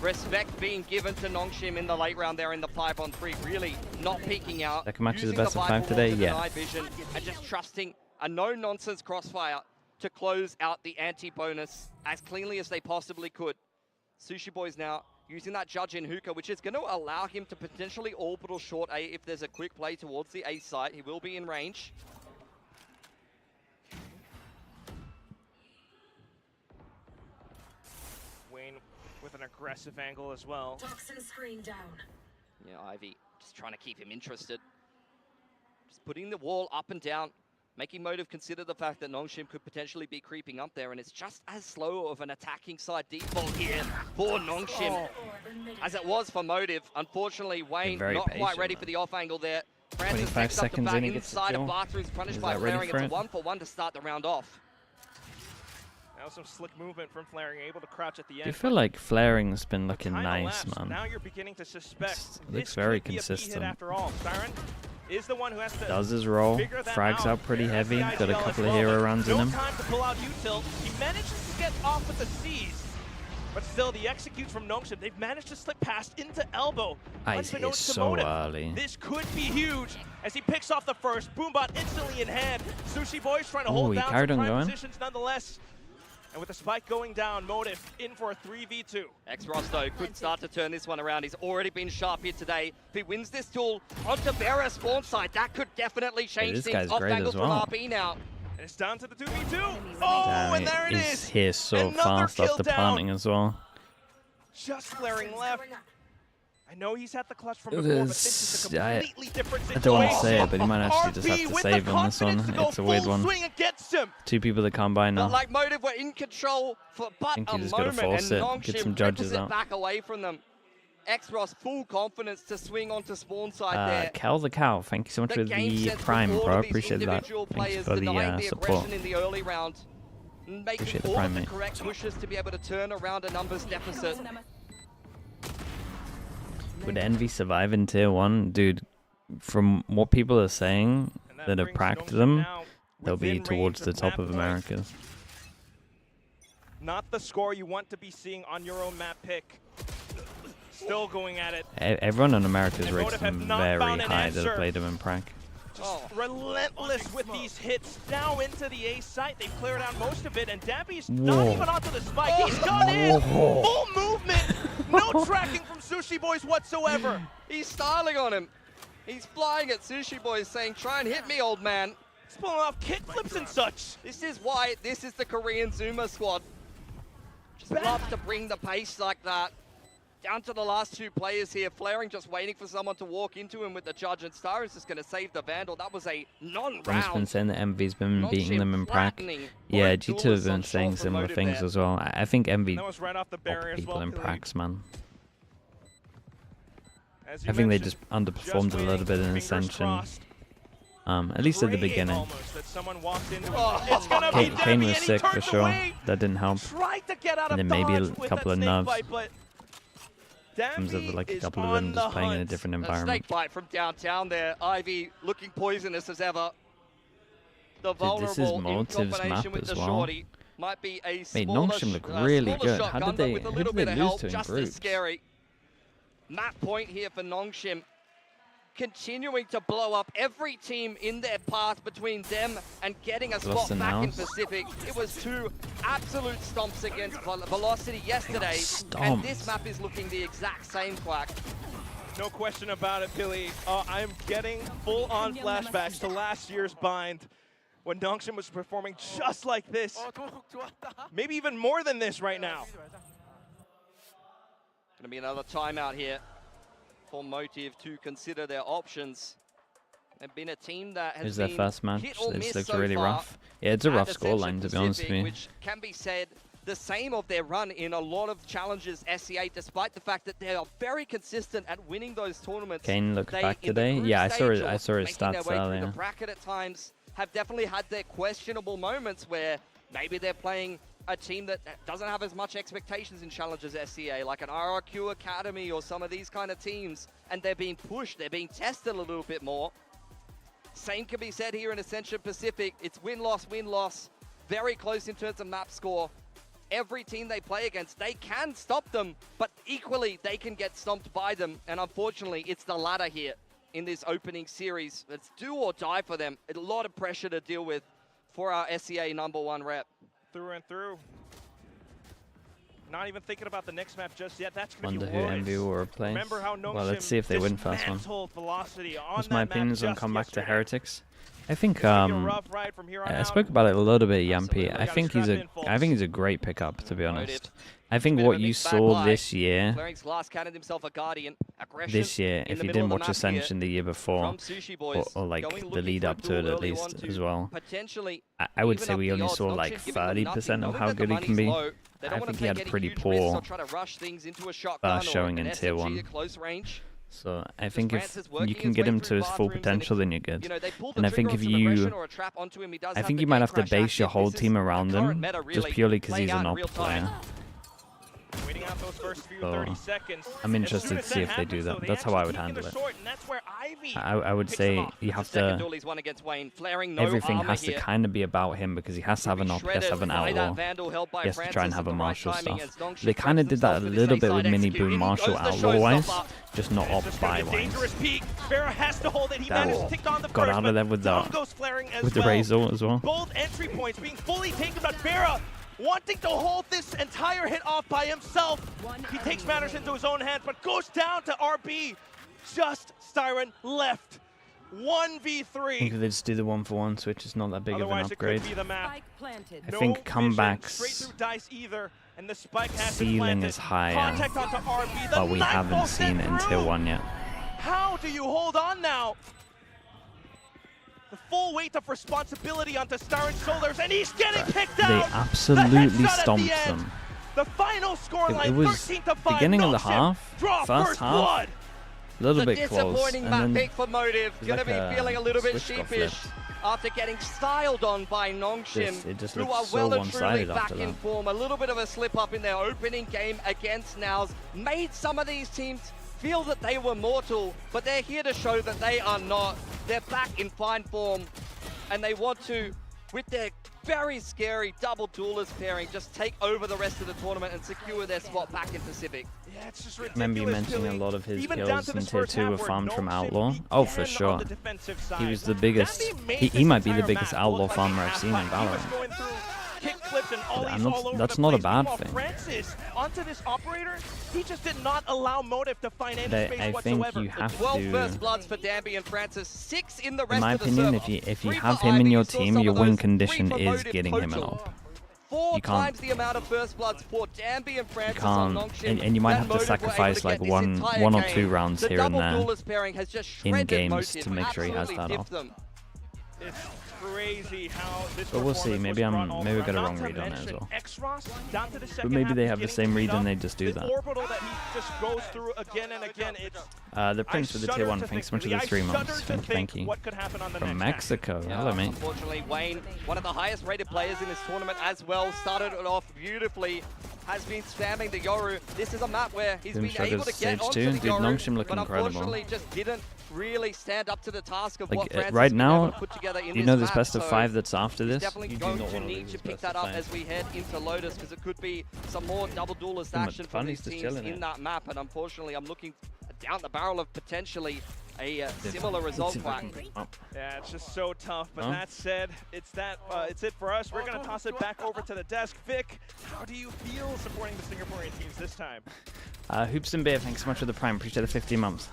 respect being given to Nongshim in the late round there in the 5-on-3, really not peeking out. Second match is the using best of Viper 5 today, Wall to yeah. deny vision, and just trusting a no-nonsense crossfire to close out the anti-bonus as cleanly as they possibly could. Sushi Boys now using that judge in Hookah, which is going to allow him to potentially orbital short A if there's a quick play towards the A site. He will be in range. Wayne with an aggressive angle as well. Toxin screen down. Yeah, Ivy just trying to keep him interested. Just putting the wall up and down, making Motive consider the fact that Nongshim could potentially be creeping up there, and it's just as slow of an attacking side default here for Nongshim as it was for Motive. Unfortunately, Wayne very not quite patient, ready man. for the off angle there. Francis 25 next up the seconds bat in, he gets the inside of kill. Bathrooms, punished Is by that ready Flaring. for It's a it? 1-for-1 to start the round off. Now some slick movement from Flaring, able to crouch at the I end. feel like Flaring's been looking Time nice, elapsed. man. Now you're beginning to suspect Looks this very could be a B hit consistent. after all. Styron is the one who has to Does his roll, figure that frags out. out pretty There's heavy, the got a IGL as couple of well, hero but rounds in no him. time to pull out util. He manages to get off with the C's. But still, the executes from Nongshim, they've managed to slip past into elbow. Ice is Unbeknownst to so Motive. early. This could be huge as he picks off the first. Boombot instantly in hand. Sushi Boys trying to Ooh, hold he down carried some on prime going. positions nonetheless. And with the spike going down, Motive in for a 3v2. X-Ross, though, could start to turn this one around. He's already been sharp here today. If he wins this duel onto Vera spawn side, that could definitely change this things. guy's Off great angle as well. from RP now. And it's down to the 2v2. Oh, Damn, and there it he's is. here so Another fast kill after down. planting as well. Just Flaring left. I know he's had the clutch from It before, but is- this is a completely different I situation. don't want to say it, but he might actually just RP have to with the save on this one. confidence to go It's a weird full one. swing against him. 2 people that can't buy But now. like Motive were in control for but think a you just gotta moment, force and it, get Nongshim some judges rips it out. back away from them. X-Ross full confidence to swing onto spawn side there. Cal the Cow, thank you so much for game the sense Prime, from all bro. of these Appreciate that. individual Thanks players for the denying the support. aggression in the early round, making Appreciate the all Prime, of the mate. correct pushes to be able to turn around a numbers deficit. Would Envy survive in Tier 1? Dude, from what people are saying And that that have brings pracked Nongshim them, now they'll be within towards range the top map of points. America. Not the score you want to be seeing on your own map pick. Still going at it. Everyone in America's And rated Motive have them not very found an high that answer. have played them in prac. Just relentless with these hits. Now into the A site. They've cleared out most of it, and Dabby's not Whoa. even onto the spike. He's gone in. Full movement. No tracking from Sushi Boys whatsoever. He's styling on him. He's flying at Sushi Boys saying, try and hit me, old man. He's pulling off kickflips and such. This is why this is the Korean Zuma squad. Just loves to bring the pace like that. Down to the last 2 players here. Flaring just waiting for someone to walk into him with the charge, and Star is just going to save the Vandal. That was a Someone's non-round. been saying that MV's been beating them in prac. Yeah, G2 have been saying similar things as well. I think MV That was right off the barrier as people well. in pracs, man. As you I think they mentioned, just underperformed a little bit in fingers Ascension. crossed. At least at the Praying beginning. almost that someone walked into it. It's gonna be Kane Debbie, was and he sick for turns sure. away. That didn't help. Tried to get out And of then maybe dodge a with couple that of snake nerves. bite, but Comes of like a Debbie couple of is them on just the playing in a hunt. different A environment. snake bite from downtown there. Ivy looking poisonous as ever. The Dude, this is vulnerable in Motive's combination map with as the well. shorty. Might be a Made smaller, Nongshim look really smaller good. How shotgun, did they- but with a who little did they bit of lose help, to in just groups? as scary. Map point here for Nongshim. Continuing to blow up every team in their path between them and getting a spot Lost back in announced. Pacific. It was 2 absolute stomps against Velocity yesterday, and this stomped. map is looking the exact same, Quack. no question about it, Billy. I'm getting full-on flashbacks to last year's bind when Nongshim was performing just like this. Maybe even more than this right now. Gonna be another timeout here for Motive to consider their options. They've been a team that has Here's their been first match. hit or This miss looks so really far rough. Yeah, it's a at rough Ascension scoreline, to be honest with Pacific, you. which can be said the same of their run in a lot of challenges SCA, despite the fact that they are very consistent at winning those tournaments. Kane looked They, back in the today. group Yeah, I saw stage it. or I saw his making their stats way through earlier. the bracket at times have definitely had their questionable moments where maybe they're playing a team that doesn't have as much expectations in challenges SCA, like an RRQ Academy or some of these kind of teams, and they're being pushed, they're being tested a little bit more. Same can be said here in Ascension Pacific. It's win-loss, win-loss, very close in terms of map score. Every team they play against, they can stop them, but equally they can get stomped by them, and unfortunately it's the latter here in this opening series. It's do or die for them. A lot of pressure to deal with for our SCA #1 rep. Through and through. Not even thinking about the next map just yet. That's going to Wonder be who Royce. MV will replace. Remember how Well, let's see if they win first one. dismantled Velocity on What's that my map opinions on just comeback to yesterday. Heretics? I think It's gonna be a rough ride from here on I out. spoke about it a little bit, Absolutely, Yampy. I gotta think he's strap a in, folks. I think he's a great pickup, to be honest. I think Bit of what a you mixed bag saw lie. this year, Flaring's glass cannoned himself a Guardian. Aggression if in you the middle didn't of the watch map here Ascension the year before, from Sushi Boys, or like going the looking lead for a up to it duel at early least on to as well, potentially I would even say up we the only odds. saw Nongshim like giving them 30% nothing, of knowing how that the good he can money's be. low. They I don't wanna think he had take any pretty huge risks or poor try to rush things into a shotgun first or showing an in Tier SMG 1. at close range. So I think if Francis working you can his get way him through to his full bathrooms, and potential, if, then you're good. you know, they pull the And I trigger think on if some aggression you, or a trap onto him, he does I have think the you might gate have to crash base your active. whole This is team the around current him, meta, just really, purely because playing he's out an in op real time. player. Waiting out those first few So, 30 seconds. I'm As interested soon to as see that if they do happens, that. though, they That's how I actually would keep it handle it. short, and that's where Ivy I would picks them say off. you have It's the second to. duel he's won against Wayne. Flaring no Everything armor has to here. kind of be about him because he has to have an op, he has to have an By that outlaw. Vandal held by He has to try and Francis have at a the right martial timing stuff. as Nongshim They kind of grabs did that a himself with little his bit with A-side mini execute. boom He martial goes the outlaw wise, showstopper. just not op It's just gonna buy be a wise. dangerous peak. Farah has to hold it. He managed to take on the Got first, out but of there with down the goes Flaring as with the well. Razor as well. Both entry points being fully taken, but Farah wanting to hold this entire hit off by himself. He takes matters into his own hands, but goes down to RB. Just Styron left. I 1v3. think if they just do the 1-for-1 switch, it's not that big of an Otherwise, it upgrade. could be the map. Spike planted. I No think vision comebacks straight through dice either, and the spike has been ceiling planted. is higher, Contact onto RB. The but we knife haven't ball seen sent it in Tier through. 1 yet. How do you hold on now? The full weight of responsibility onto Styron's shoulders, and he's getting picked They out. absolutely The headshot at the stomped end. them. The final scoreline, It was 13-5. beginning of the Nongshim half, draw first half, blood. a little The bit close, disappointing and map then pick for Motive. was Gonna like be a feeling a little bit switch got sheepish flipped. after getting styled on by Nongshim, It just who looked are so well and truly one-sided back after in that. form. A little bit of a slip up in their opening game against Nows made some of these teams feel that they were mortal, but they're here to show that they are not. They're back in fine form, and they want to, with their very scary double duelist pairing, just take over the rest of the tournament and secure their spot back in Pacific. Yeah, it's just Remember you ridiculous, mentioning a Billy. lot of his Even down kills to in this Tier first 2 half were where farmed from Nongshim Outlaw. Oh, for began sure. on the defensive He side. was the biggest, Dambi made he this might be the entire biggest map Outlaw look like farmer a I've seen in half fight. He was Valorant. going through kick flips and ollies I'm not- all over that's the not a place. bad Meanwhile, thing. Francis, onto this operator, he just did not allow Motive to find any space I whatsoever. think you have 12 to, first bloods for Danby and Francis, 6 in the rest in my of the opinion, server. if you 3 have for him in Ivy, your you saw team, some your of win those. 3 condition for is Motive getting him an total. op. 4 you can't- times the amount of first bloods for Danby and You Francis on can't, Nongshim. and you might that have to Motive were able sacrifice to like get this one entire or game. two rounds The here and double there duelist pairing has just in shredded games Motive, to make sure he has absolutely that dipped off. them. It's crazy how this But we'll see. performance Maybe was I'm- brought maybe we all got a around. wrong Not read to on it as mention well. X-Ross down to the But second maybe half they is have the getting same read beat and up. they just do This that. orbital that he just goes through again and again. It's The Prince with the tier 1. Thanks so much for the 3 months. Thank you. What could happen on the From next match. Mexico. Hello, mate. Unfortunately, Wayne, one of the highest rated players in this tournament as well, started it off beautifully, has been spamming the Yoru. This is a map where he's Doom been Struggles able to stage get onto 2. the Dude, Yoru, Nongshim looking but incredible. unfortunately just didn't really stand up to the task of Like, what Francis right was able now, to put together in you know this this map, best of so 5 that's after he's this? definitely You do going not to want to need lose to this pick best that of up 5. as we head into Lotus, because it could be some more double duelist Some action from funnies these just teams chilling in it. that map, and unfortunately I'm looking down the barrel of potentially a similar result, Quack. Yeah, it's just so tough. But Huh? that said, it's it for us. We're gonna toss it back over to the desk. Vic, how do you feel supporting the Singaporean teams this time? Hoops and Beer, thanks so much for the Prime. Appreciate the 15 months.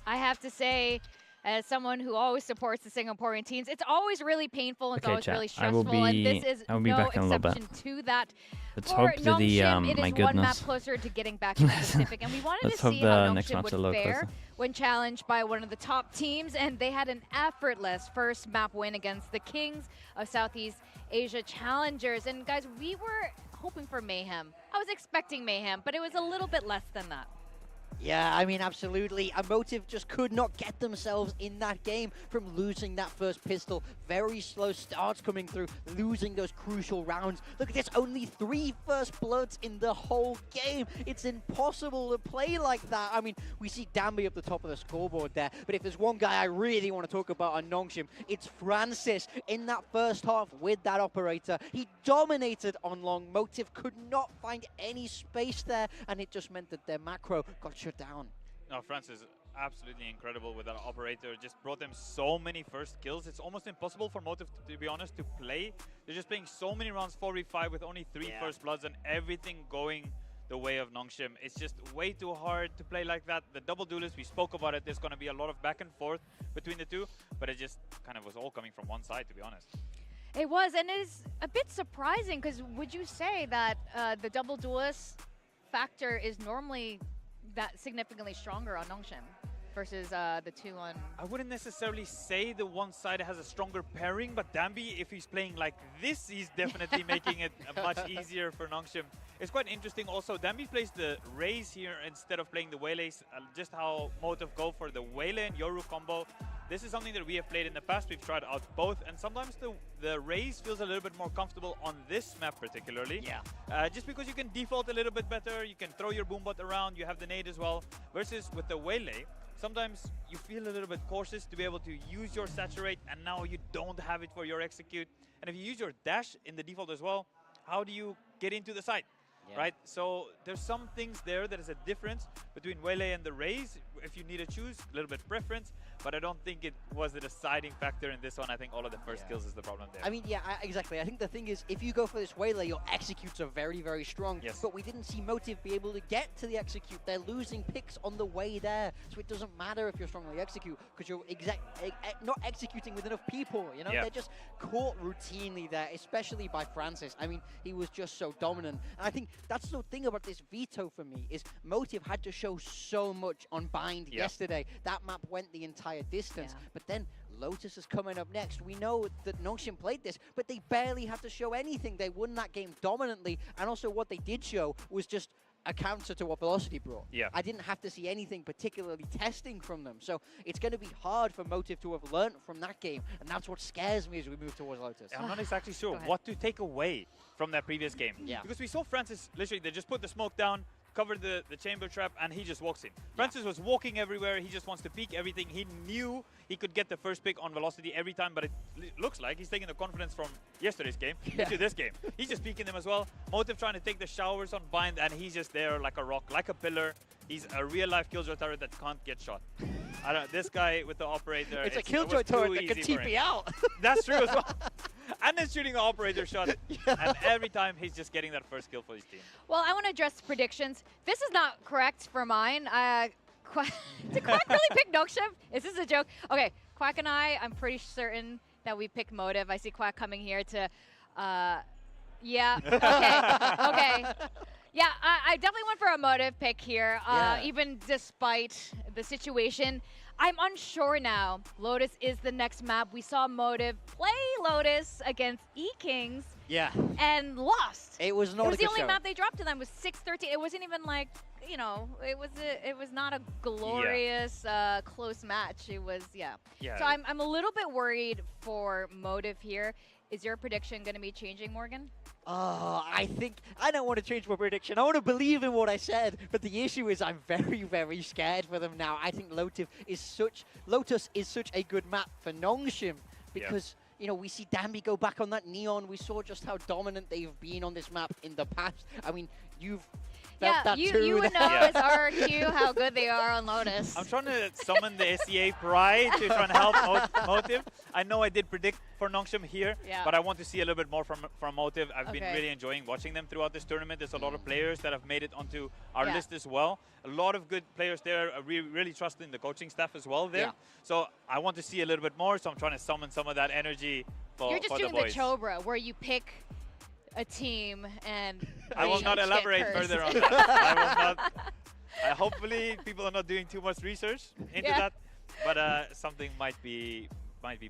I have to say, as someone who always supports the Singaporean teams, it's always really painful. It's Okay, always chat. really I will stressful, and be- this is I will be no back in a little bit. exception to that. Let's For hope that the, Nongshim, it my is one map goodness. closer to getting back to the Pacific, and we wanted Let's to hope see the how next Nongshim map's a would little fare closer. when challenged by one of the top teams, and they had an effortless first map win against the Kings of Southeast Asia Challengers. And guys, we were hoping for mayhem. I was expecting mayhem, but it was a little bit less than that. Yeah, I mean, absolutely. A Motive just could not get themselves in that game from losing that first pistol. Very slow starts coming through, losing those crucial rounds. Look at this, only 3 first bloods in the whole game. It's impossible to play like that. I mean, we see Danby up the top of the scoreboard there, but if there's one guy I really want to talk about on Nongshim, it's Francis in that first half with that operator. He dominated on long. Motive could not find any space there, and it just meant that their macro got shut down. No, Francis is absolutely incredible with that operator. Just brought them so many first kills. It's almost impossible for Motive, to be honest, to play. They're just playing so many rounds 4v5 with only 3 first bloods and everything going the way of Nongshim. It's just way too hard to play like that. The double duelist, we spoke about it. There's going to be a lot of back and forth between the two, but it just kind of was all coming from one side, to be honest. It was, and it is a bit surprising, because would you say that the double duelist factor is normally that significantly stronger on Nongshim versus the 2 on... I wouldn't necessarily say the one side has a stronger pairing, but Danby, if he's playing like this, he's definitely making it much easier for Nongshim. It's quite interesting also, Danby plays the Raze here instead of playing the Waylays, just how Motive go for the Waylay and Yoru combo. This is something that we have played in the past, we've tried out both, and sometimes the Raze feels a little bit more comfortable on this map particularly. Yeah. Just because you can default a little bit better, you can throw your boombot around, you have the nade as well, versus with the Waylay, sometimes you feel a little bit cautious to be able to use your saturate, and now you don't have it for your execute. And if you use your dash in the default as well, how do you get into the site? Yeah. Right? So there's some things there that is a difference between Waylay and the Raze. If you need to choose, a little bit preference, but I don't think it was the deciding factor in this one. I think all of the first kills is the problem there. I mean, yeah, exactly. I think the thing is, if you go for this Waylay, your executes are very, very strong. Yes. But we didn't see Motive be able to get to the execute. They're losing picks on the way there. So it doesn't matter if you're strongly execute, because you're not executing with enough people, you know? Yeah. They're just caught routinely there, especially by Francis. I mean, he was just so dominant. And I think that's the thing about this veto for me, is Motive had to show so much on Bind yesterday. That map went the entire distance. Yeah. But then Lotus is coming up next. We know that Nongshim played this, but they barely had to show anything. They won that game dominantly, and also what they did show was just a counter to what Velocity brought. Yeah. I didn't have to see anything particularly testing from them. So it's going to be hard for Motive to have learned from that game, and that's what scares me as we move towards Lotus. I'm not exactly sure Go ahead. what to take away from that previous game. Yeah. Because we saw Francis, literally, they just put the smoke down, covered the chamber trap, and he just walks in. Francis was walking everywhere. He just wants to peek everything. He knew he could get the first pick on Velocity every time, but it looks like he's taking the confidence from yesterday's game into this game. He's just peeking them as well. Motive trying to take the showers on Bind, and he's just there like a rock, like a pillar. He's a real-life Killjoy turret that can't get shot. I don't. This guy with the operator. It's a it Killjoy was too turret that can easy for TP him. out. That's true as well. And then shooting an operator shot. And every time he's just getting that first kill for his team. Well, I want to address predictions. This is not correct for mine. Did Quack really pick Nongshim? Is this a joke? Okay, Quack and I'm pretty certain that we picked Motive. I see Quack coming here to Yeah. Okay. Okay. Yeah, I definitely went for a Motive pick here, even despite the situation. I'm unsure now. Lotus is the next map. We saw Motive play Lotus against E-Kings Yeah. and lost. It was not It a was good the only show. map they dropped to them was 6-13. It wasn't even like, you know, it was not a glorious close match. It was Yeah. So I'm a little bit worried for Motive here. Is your prediction going to be changing, Morgan? Oh, I think I don't want to change my prediction. I want to believe in what I said, but the issue is I'm very, very scared for them now. I think Lotus is such a good map for Nongshim because you know we see Danby go back on that Neon. We saw just how dominant they've been on this map in the past. I mean, you've felt that too. You would know as RQ how good they are on Lotus. I'm trying to summon the SEA pride to try and help Motive. I know I did predict for Nongshim here, but I want to see a little bit more from Motive. I've been really enjoying watching them throughout this tournament. There's a lot of players that have made it onto our list as well. A lot of good players there. We really trust in the coaching staff as well there. So I want to see a little bit more, so I'm trying to summon some of that energy for the boys. You're just doing the Chobra, where you pick a team and I will not elaborate further on that. I will not. Hopefully, people are not doing too much research into that, but something might be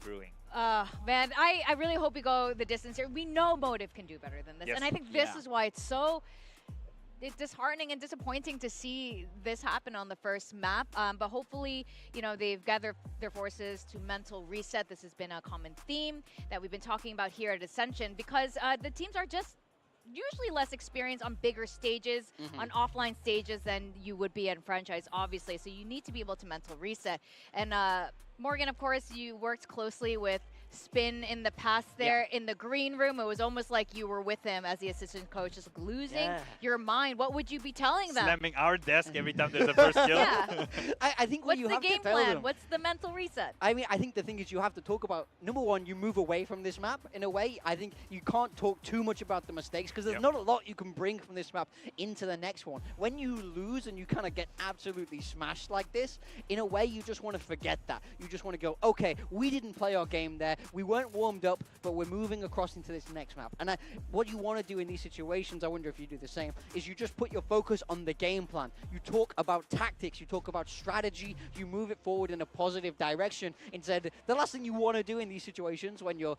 brewing. Man, I really hope we go the distance here. We know Motive can do better than this, and I think this is why it's disheartening and disappointing to see this happen on the first map. But hopefully, you know, they've gathered their forces to mental reset. This has been a common theme that we've been talking about here at Ascension because the teams are just usually less experienced on bigger stages, on offline stages than you would be in franchise, obviously. So you need to be able to mental reset. And Morgan, of course, you worked closely with Spin in the past there in the green room. It was almost like you were with him as the assistant coach, just losing your mind. What would you be telling them? Slamming our desk every time there's a first kill. I think what's you the have game to tell plan? them. What's the mental reset? I mean, I think the thing is you have to talk about, number one, you move away from this map in a way. I think you can't talk too much about the mistakes because there's not a lot you can bring from this map into the next one. When you lose and you kind of get absolutely smashed like this, in a way, you just want to forget that. You just want to go, okay, we didn't play our game there. We weren't warmed up, but we're moving across into this next map. And what you want to do in these situations, I wonder if you do the same, is you just put your focus on the game plan. You talk about tactics, you talk about strategy, you move it forward in a positive direction. Instead, the last thing you want to do in these situations when you're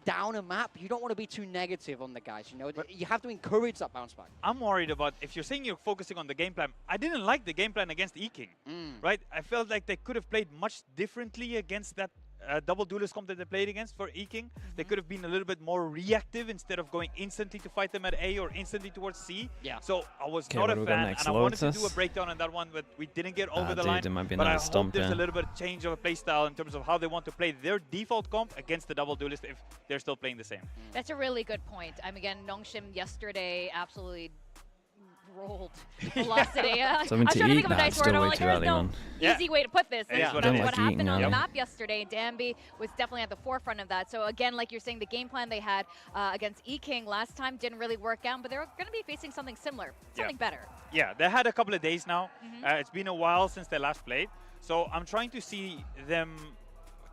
down a map, you don't want to be too negative on the guys, you know? You have to encourage that bounce back. I'm worried about, if you're saying you're focusing on the game plan, I didn't like the game plan against E-King, right? I felt like they could have played much differently against that double duelist comp that they played against for E-King. They could have been a little bit more reactive instead of going instantly to fight them at A or instantly towards C. So I was not a fan, and I wanted to do a breakdown on that one, but we didn't get over the line. But I hope there's a little bit of change of a playstyle in terms of how they want to play their default comp against the double duelist if they're still playing the same. That's a really good point. Again, Nongshim yesterday absolutely rolled Velocity. I was trying to think of a nice word. I'm like, there's no easy way to put this. This is what happened on the map yesterday. Danby was definitely at the forefront of that. So again, like you're saying, the game plan they had against E-King last time didn't really work out, but they're going to be facing something similar, something better. Yeah, they had a couple of days now. It's been a while since they last played. So I'm trying to see them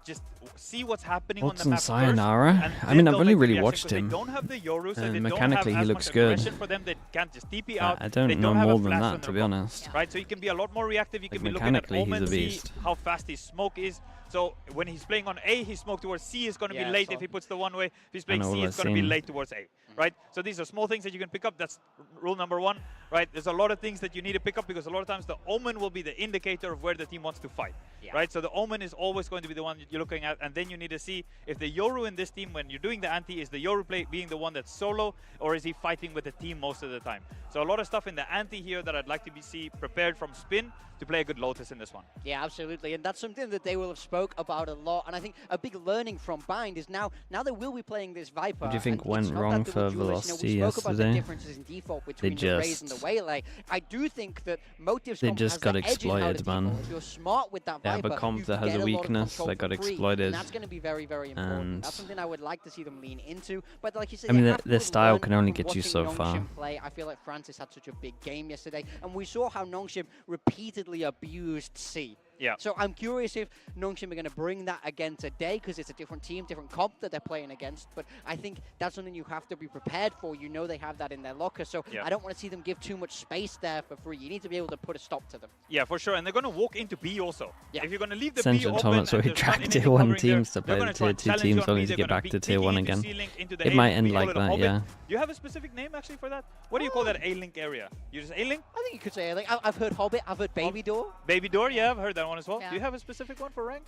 just see what's happening on the map Sayonara. First, I mean, I've only really watched him. They don't have the Yoru, so they mechanically don't have he as looks much good. for them. They can't just TP out. I don't know more than that, to be honest. Right, so you can be a lot more reactive. You Like can be looking at mechanically, he's Omen, a see beast. how fast his smoke is. So when he's playing on A, his smoke towards C is going to be late if he puts the one way. If he's playing C, it's going to be late towards A. Right? So these are small things that you can pick up. That's rule number one. Right? There's a lot of things that you need to pick up because a lot of times the Omen will be the indicator of where the team wants to fight. Right? So the Omen is always going to be the one you're looking at, and then you need to see if the Yoru in this team, when you're doing the anti, is the Yoru play being the one that's solo, or is he fighting with the team most of the time? So a lot of stuff in the anti here that I'd like to see prepared from Spin to play a good Lotus in this one. Yeah, absolutely, and that's something that they will have spoke about a lot, and I think a big learning from Bind is now they will be playing this Viper. What do you think went wrong for Velocity we spoke about the yesterday? differences in default between the Raze and the Waylay. I do think that Motive's They comp just has got the edge in how to exploited, default. man. If you're smart with that Viper, but comp you that can has get a lot of weakness control that got for free, exploited. and that's going to be very, very important. And That's something I would like to see them lean into. But like you said, I mean, you have to their style learn can only from get you watching so Nongshim far. play. I feel like Francis had such a big game yesterday, and we saw how Nongshim repeatedly abused C. Yeah. So I'm curious if Nongshim are going to bring that again today, because it's a different team, different comp that they're playing against. But I think that's something you have to be prepared for. You know they have that in their locker, so I don't want to see them give too much space there for free. You need to be able to put a stop to them. Yeah, for sure. And they're going to walk into B also. Yeah. If you're going to leave the Ascension B open, tournaments where and we there's not track anything tier 1 covering there, teams to they're play gonna the try tier to 2 challenge teams you on only B, to they're get gonna back be to tier peeking 1 into again. C-Link, into the It A might link, end we call like it a that, hobbit. yeah. Do you have a specific name actually for that? What do you call that A-Link area? You just A-Link? I think you could say, like, I've heard Hobbit, I've heard Baby Door. Baby Door, yeah, I've heard that one as well. Yeah. Do you have a specific one for rank?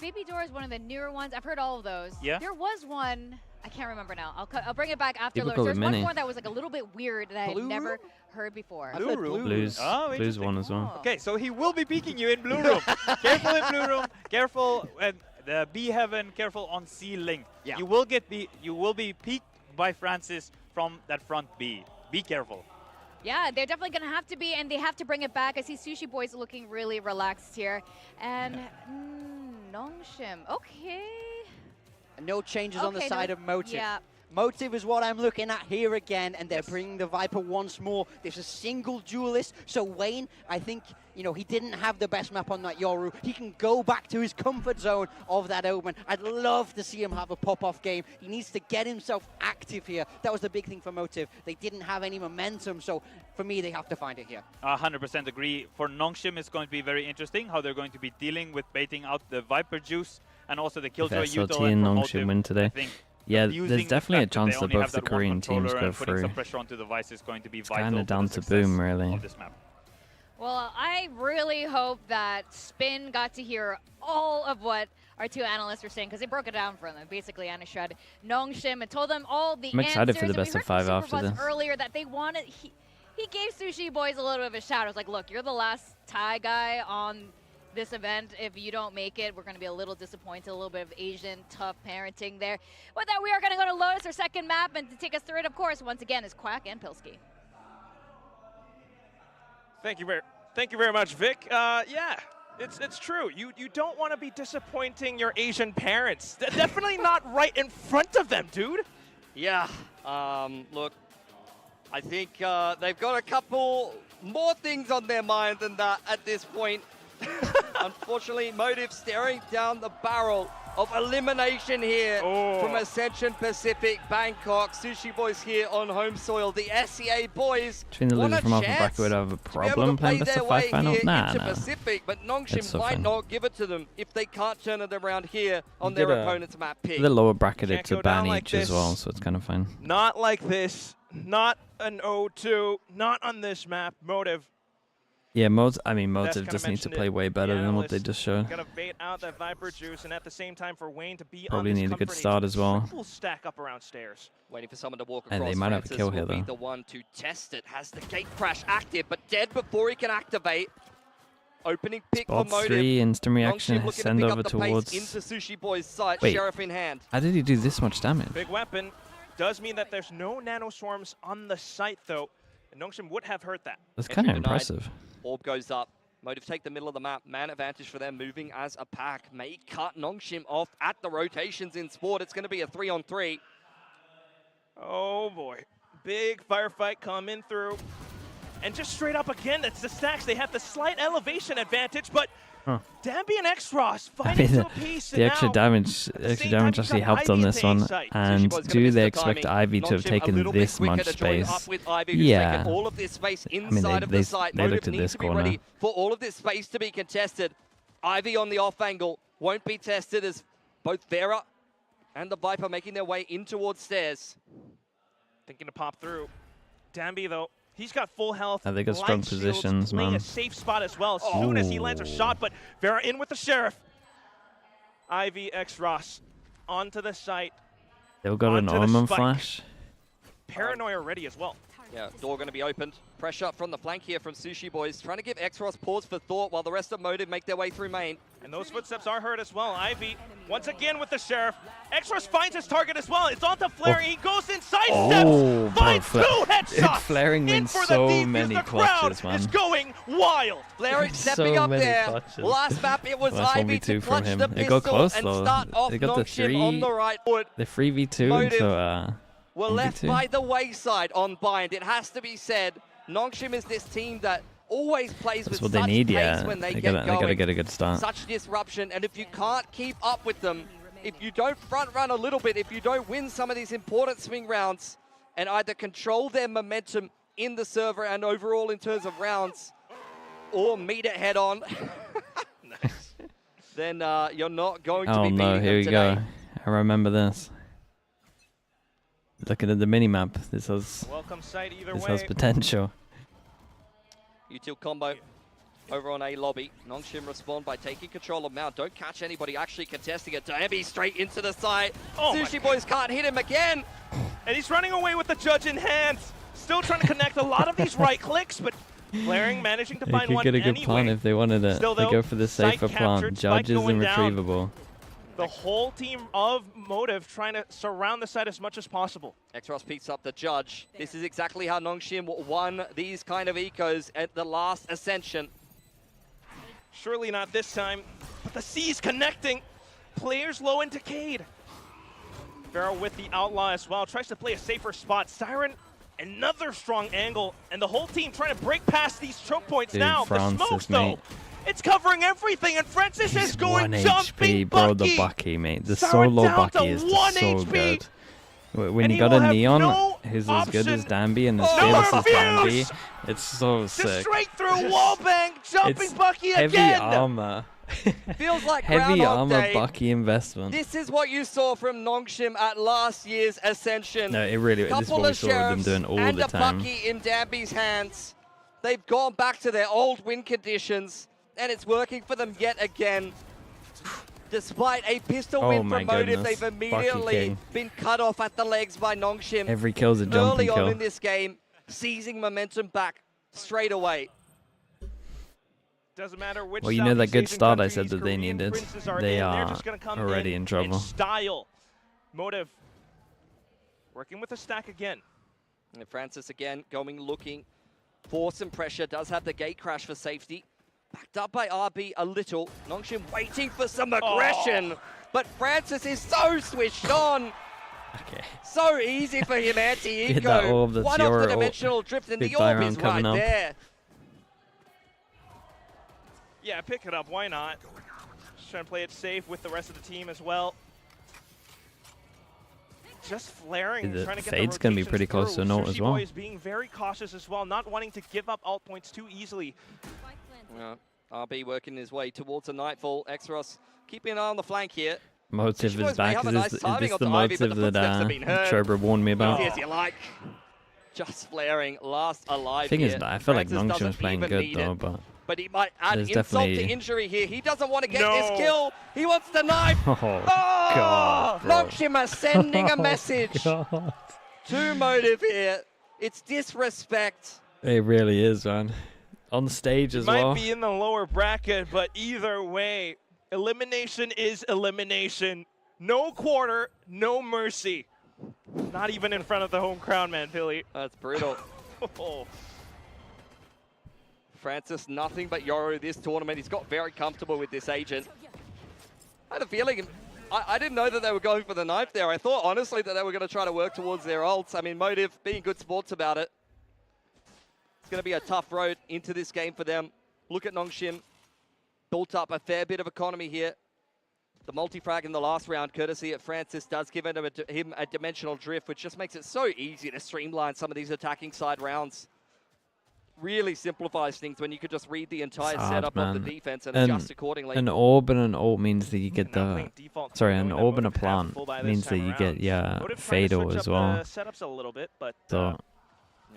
Baby Door is one of the newer ones. I've heard all of those. Yeah? There was one, I can't remember now. I'll bring it back after People Lewis. call it There's one Mini. more that was like a little bit weird that Blue I'd never Room? heard before. I've heard Blue Blues, Oh, Blues interesting. one as well. Oh. Okay, so he will be peeking you in Blue Room. Careful in Blue Room. Careful at the B Heaven. Careful on C Link. Yeah. You will be peeked by Francis from that front B. Be careful. Yeah, they're definitely going to have to be, and they have to bring it back. I see Sushi Boys looking really relaxed here. And Nongshim, okay. No changes on the Okay, side no- of Motive. yeah. Motive is what I'm looking at here again, and they're bringing the Viper once more. There's a single duelist, so Wayne, I think, you know, he didn't have the best map on that Yoru. He can go back to his comfort zone of that Omen. I'd love to see him have a pop-off game. He needs to get himself active here. That was the big thing for Motive. They didn't have any momentum, so for me, they have to find it here. 100% agree. For Nongshim, it's going to be very interesting how they're going to be dealing with baiting out the Viper juice and also the Killjoy If Util. SLT and Nongshim win today. I think Yeah, abusing there's the definitely a fact that they chance that only both have the that one Korean teams controller go and putting through. some pressure onto the Vice is going to be It's vital kind to of down the to success Boom, really. of this map. Well, I really hope that Spin got to hear all of what our two analysts were saying, because they broke it down for them. Basically, Anna showed Nongshim and told them all the I'm excited for answers. the And best we of heard 5 from after Superbuzz this. earlier that they wanted. He gave Sushi Boys a little bit of a shout. I was like, look, you're the last Thai guy on this event. If you don't make it, we're going to be a little disappointed. A little bit of Asian tough parenting there. With that, we are going to go to Lotus, our second map, and to take us through it, of course, once again, is Quack and Pilsky. Thank you very much, Vic. Yeah, it's true. You don't want to be disappointing your Asian parents. Definitely not right in front of them, dude. Yeah, look, I think they've got a couple more things on their mind than that at this point. Unfortunately, Motive staring down the barrel of elimination here from Ascension Pacific Bangkok. Sushi Boys here on home soil. The SEA boys Between the want losers a from Alpha chance Bracket would have a to be able to problem play playing best their of 5 way final? here Nah, into nah. Pacific, but It's Nongshim so might fun. not give it to them if they can't turn it around here on You their did a- opponent's map pick. The lower bracket, Can't it's a go down ban like each as well, this. so it's kind of fine. Not like this. Not an 0-2. Not on this map. Motive. Yeah, Motive kinda just needs to mentioned play it, way better the than what they analyst. just showed. Gotta bait out that Viper juice, and at the same time for Wayne to be Probably on this need a good comfort start age, as well. triple stack up around stairs. Waiting for someone to walk And across. they might have a Francis kill will here, be though. the one to test it. Has the gate crash active, but dead before he can activate. Opening pick for Spots Motive. 3, instant Nongshim reaction, looking to send pick over up the towards... pace into Sushi Boy's site, Wait. Sheriff in hand. How did he do this much damage? Big weapon does mean that there's no nano swarms on the site, though. And Nongshim would have hurt that. That's kind of Entry denied. impressive. Orb goes up. Motive take the middle of the map. Man advantage for them, moving as a pack. May cut Nongshim off at the rotations in Sport. It's going to be a 3-on-3. Oh boy. Big firefight coming through. And just straight up again, that's the stacks. They have the slight elevation advantage, but Dambi and X-Ross fighting to a piece. The extra damage actually helped on this one. And do they expect Ivy to have taken this much space? Yeah. All of this space they inside of the site. looked Motive at needs this to be corner. ready for all of this space to be contested. Ivy on the off angle won't be tested as both Vera and the Viper making their way in towards stairs. Thinking to pop through. Dambi, though, he's got full health. They got strong light shields, positions, playing man. a safe spot as well as soon as he lands a shot, but Vera in with the Sheriff. Ivy X Ross onto the site. They've got an onto the Omen spike. flash. Paranoia ready as well. Yeah, door going to be opened. Pressure from the flank here from Sushi Boys. Trying to give X-Ross pause for thought while the rest of Motive make their way through main. And those footsteps are heard as well. Ivy, once again with the Sheriff. X-Ross finds his target as well. It's onto Flaring. He goes inside Oh, steps. Finds bro, two headshots. Flaring in wins for the so defuse. many The clutches, crowd man. is going wild. Flaring So stepping up many there. clutches. Last map, it was Well, that's Ivy 1v2 to from clutch him. the It pistol got close, and though. start off They got the Nongshim on the right foot. The 3v2, Motive so were left 1v2. by the wayside on Bind. It has to be said, Nongshim is this team that always plays That's with what such they need, pace yeah. when they They get gotta going. get a good start. Such disruption, and if you can't keep up with them, if you don't front run a little bit, if you don't win some of these important swing rounds, and either control their momentum in the server and overall in terms of rounds, or meet it head on, then you're not going to be beating them here we today. go. I remember this. Looking at the minimap, this has Welcome sight either this way. has potential. Util combo over on A lobby. Nongshim respond by taking control of Mount. Don't catch anybody actually contesting it. Dambi straight into the side. Oh Sushi Boys can't hit him again. And he's running away with the judge in hand. Still trying to connect a lot of these right clicks, but Flaring managing to They find could one get a good anyway. plant if they wanted it. Still, They though, go for the site safer captured, plant. spike Judge is going down. irretrievable. The whole team of Motive trying to surround the site as much as possible. Xros picks up the judge. This is exactly how Nongshim won these kind of ecos at the last Ascension. Surely not this time, but the C's connecting. Players low into Cade. Pharaoh with the outlaw as well, tries to play a safer spot. Siren, another strong angle, and the whole team trying to break past these choke points. Dude, now. Francis, The smokes, though, mate. it's covering everything, and Francis He's is going 1 jumping HP, bro. Bucky. The Bucky, mate. The Siren solo down to Bucky is 1 so HP. good. When And you he got will a have Neon no who's as good as option. Dambi and as No fearless as refuse. Dambi, it's so Just sick. straight through wallbang, jumping It's Bucky heavy again. armor. Feels like Heavy Groundhog armor Day. Bucky investment. This is what you saw from Nongshim at last year's Ascension. No, it really. This is Couple what we of saw them sheriffs doing all and the a time. Bucky in Dambi's hands. They've gone back to their old win conditions, and it's working for them yet again. Despite a pistol Oh win my from Motive, goodness. they've Bucky immediately king. been cut off at the legs by Nongshim. Every kill's a Early jumping on kill. in this game, seizing momentum back straight away. Doesn't matter which Well, you know that Southeast good Asian start I country said that they Korean needed. princes are They in. They're are just gonna come already in trouble. style. Motive working with the stack again. And Francis again going looking for some pressure. Does have the gate crash for safety. Backed up by RB a little. Nongshim waiting for some aggression. But Francis is so switched on. Okay. So easy for him, anti-eco. Get that orb, that's One off your the ult. dimensional drift, and Big the orb buy is round coming right up. there. Yeah, pick it up. Why not? Just trying to play it safe with the rest of the team as well. Just flaring, The trying to get Fade's the gonna be rotations pretty close through. to Note Sushi as well. Boy is being very cautious as well, not wanting to give up alt points too easily. RB working his way towards a Nightfall. Xros keeping an eye on the flank here. Motive Sushi Boys is may back. have a Is nice this timing the onto Ivy, motive but the footsteps have that been heard. Chobra warned me about? Easy as you like. Just flaring, last alive Thing is, here. I feel like Francis Nongshim's doesn't playing even good need though, it. but He might add there's insult to definitely- injury here. He doesn't want to get No. this kill. He wants the knife. oh god, bro. Nongshim are sending a Oh, message God. to Motive here. It's disrespect. It really is, man. On stage as Might well. be in the lower bracket, but either way, elimination is elimination. No quarter, no mercy. Not even in front of the home crowd, man, Philly. That's brutal. Oh. Francis, nothing but Yoru this tournament. He's got very comfortable with this agent. I had a feeling, I didn't know that they were going for the knife there. I thought, honestly, that they were going to try to work towards their ults. I mean, Motive being good sports about it. It's going to be a tough road into this game for them. Look at Nongshim. Built up a fair bit of economy here. The multi-frag in the last round, courtesy of Francis, does give him a dimensional drift, which just makes it so easy to streamline some of these attacking side rounds. Really simplifies things when you could just read the entire It's hard, setup of man. the defense and adjust accordingly. An orb and an ult means that you get Not the. playing default, Sorry, knowing an that orb and a Motive have plant full buy this means that time you get around. Motive trying to Fado switch as up well. the setups a little bit, but So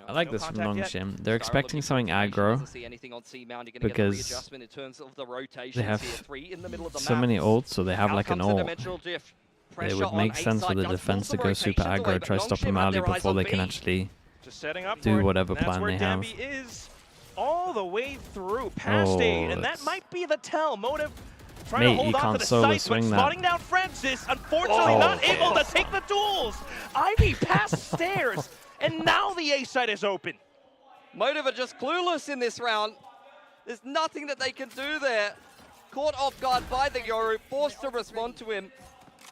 I like no this from contact yet. Nongshim. They're expecting something Doesn't aggro see anything on C-Mount. You're gonna get a because readjustment in terms of the rotations they have here. 3 in the middle of the so map. many ults, so they have Out like an comes the ult. dimensional drift. It Pressure would on make A sense for side the does defense pull to the go super rotations away, aggro, but try to stop Nongshim them have early their eyes before on they can B. actually just setting up do for it, whatever and that's plan where they have. Dambi is all the way through past 8, and that it's- might be the tell. Motive trying Mate, to you hold on can't to the solo site, but swing that. spotting down Francis, unfortunately not able to take the duels. Ivy past stairs, and now the A side is open. Motive are just clueless in this round. There's nothing that they can do there. Caught off guard by the Yoru, forced to respond to him.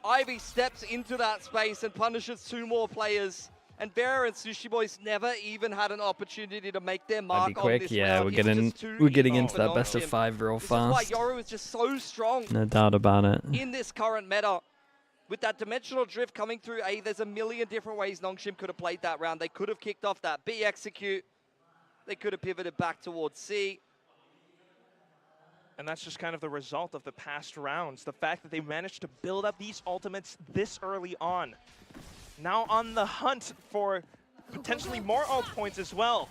Ivy steps into that space and punishes 2 more players. And Vera and Sushi Boys never even had an opportunity to make their mark That'd be on quick. this Yeah, round. we're It's getting just too we're getting easy into for that best of Nongshim. 5 real This is why fast. Yoru is just so strong No doubt about it. in this current meta. With that dimensional drift coming through A, there's a million different ways Nongshim could have played that round. They could have kicked off that B execute. They could have pivoted back towards C. And that's just kind of the result of the past rounds. The fact that they managed to build up these ultimates this early on. Now on the hunt for potentially more ult points as well.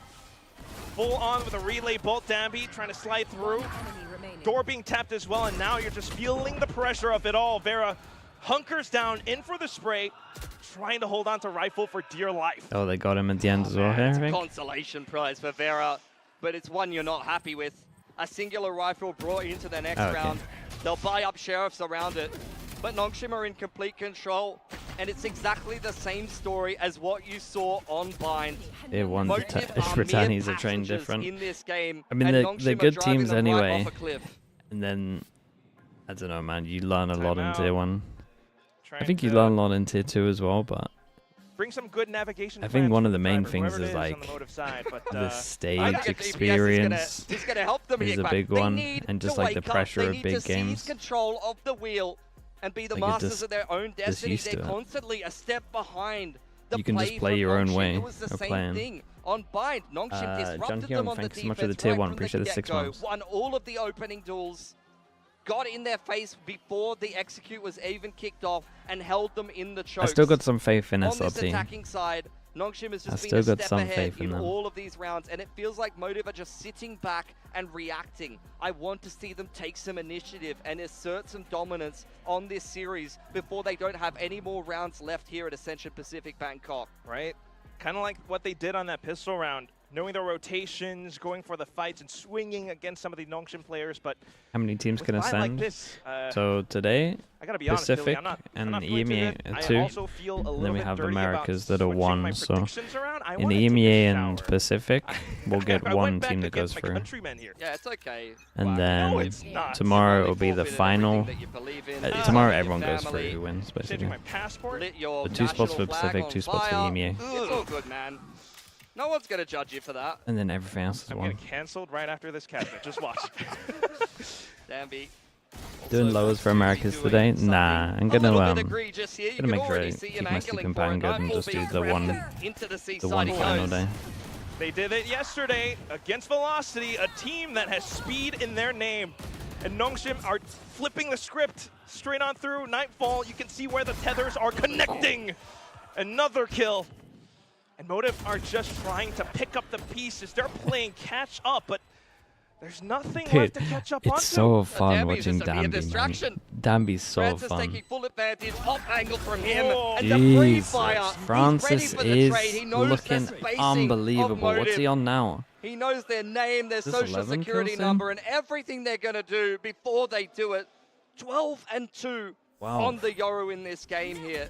Full on with a relay bolt, Danby trying to slide through. Door being tapped as well, and now you're just feeling the pressure of it all. Vera hunkers down, in for the spray, trying to hold on to Rifle for dear life. Oh, they got him at the end as well here, I It's a think. consolation prize for Vera, but it's one you're not happy with. A singular rifle brought into the next round. They'll buy up sheriffs around it, but Nongshim are in complete control, and it's exactly the same story as what you saw on Bind. They won. Motive are Britannias mere are trained passengers different. in this game, I mean, and they're Nongshim are good driving teams them right anyway. off a cliff. And then, I don't know, man, you learn a lot in Timeout. Tier 1. I Trying think you to learn a lot in Tier 2 as well, but bring some good navigation. I think plans one for of the main driver, things whoever it is on like the Motive side, but, the I stage think DPS experience is gonna help them is here, a but big they one, need and just to like the wake up. pressure They of need big to games. seize control of the wheel and be the Like, you're masters just- of their own destiny. used They're to it. constantly a step behind the You can just play from your own Nongshim. way It was the of same playing. thing on Bind. Nongshim John disrupted Hyun, them on the thanks so defense much for the Tier right 1. from Appreciate the 6 get-go. months. Won all of the opening duels, got in their face before the execute was even kicked off, and held them in the chokes. I still got some faith in On this SLT. attacking side, Nongshim has I just been still a got step some ahead faith in in them. all of these rounds, and it feels like Motive are just sitting back and reacting. I want to see them take some initiative and assert some dominance on this series before they don't have any more rounds left here at Ascension Pacific Bangkok. right? Kind of like what they did on that pistol round, knowing their rotations, going for the fights, and swinging against some of the Nongshim players. But How many teams with can a line ascend? like this, So today, I gotta be honest, Billy, Pacific I'm not and feeling too EMEA good. are I 2. also feel a And little then we bit have dirty Americas about that are switching 1. my So predictions around. I in wanna the take a EMEA and shower. Pacific, we'll get I one went back team that goes against my through. countrymen here. Yeah, it's okay. And Wow. then No, it's not. tomorrow You've will be the forfeited final. everything that you believe in. Tomorrow Your everyone goes family, through who wins, Changing basically. my passport. lit your The 2 spots national for flag Pacific, on 2 spots for fire. EMEA. It's all good, man. No one's gonna judge you for that. And then everything else is I'm 1. getting cancelled right after this catch. Just watch. Danby. Doing lowers for Americas today? Nah, I'm gonna gonna make sure I keep my sleeping pattern good and just do the one final day. They did it yesterday against Velocity, a team that has speed in their name. And Nongshim are flipping the script straight on through Nightfall. You can see where the tethers are connecting. Another kill. And Motive are just trying to pick up the pieces. They're playing catch up, but there's nothing Dude, left to catch up onto. it's so fun Danby's watching just a mere Danby, man. distraction. Danby's so Francis fun. taking full advantage, hop angle from him, Oh, and the free Jesus, fire. Francis He's ready for the trade. He is knows looking the spacing unbelievable. of What's he Motive. on now? He knows their name, their Is this social 11 security kills in? number, and everything they're going to do before they do it. 12-2 Wow. on the Yoru in this game here.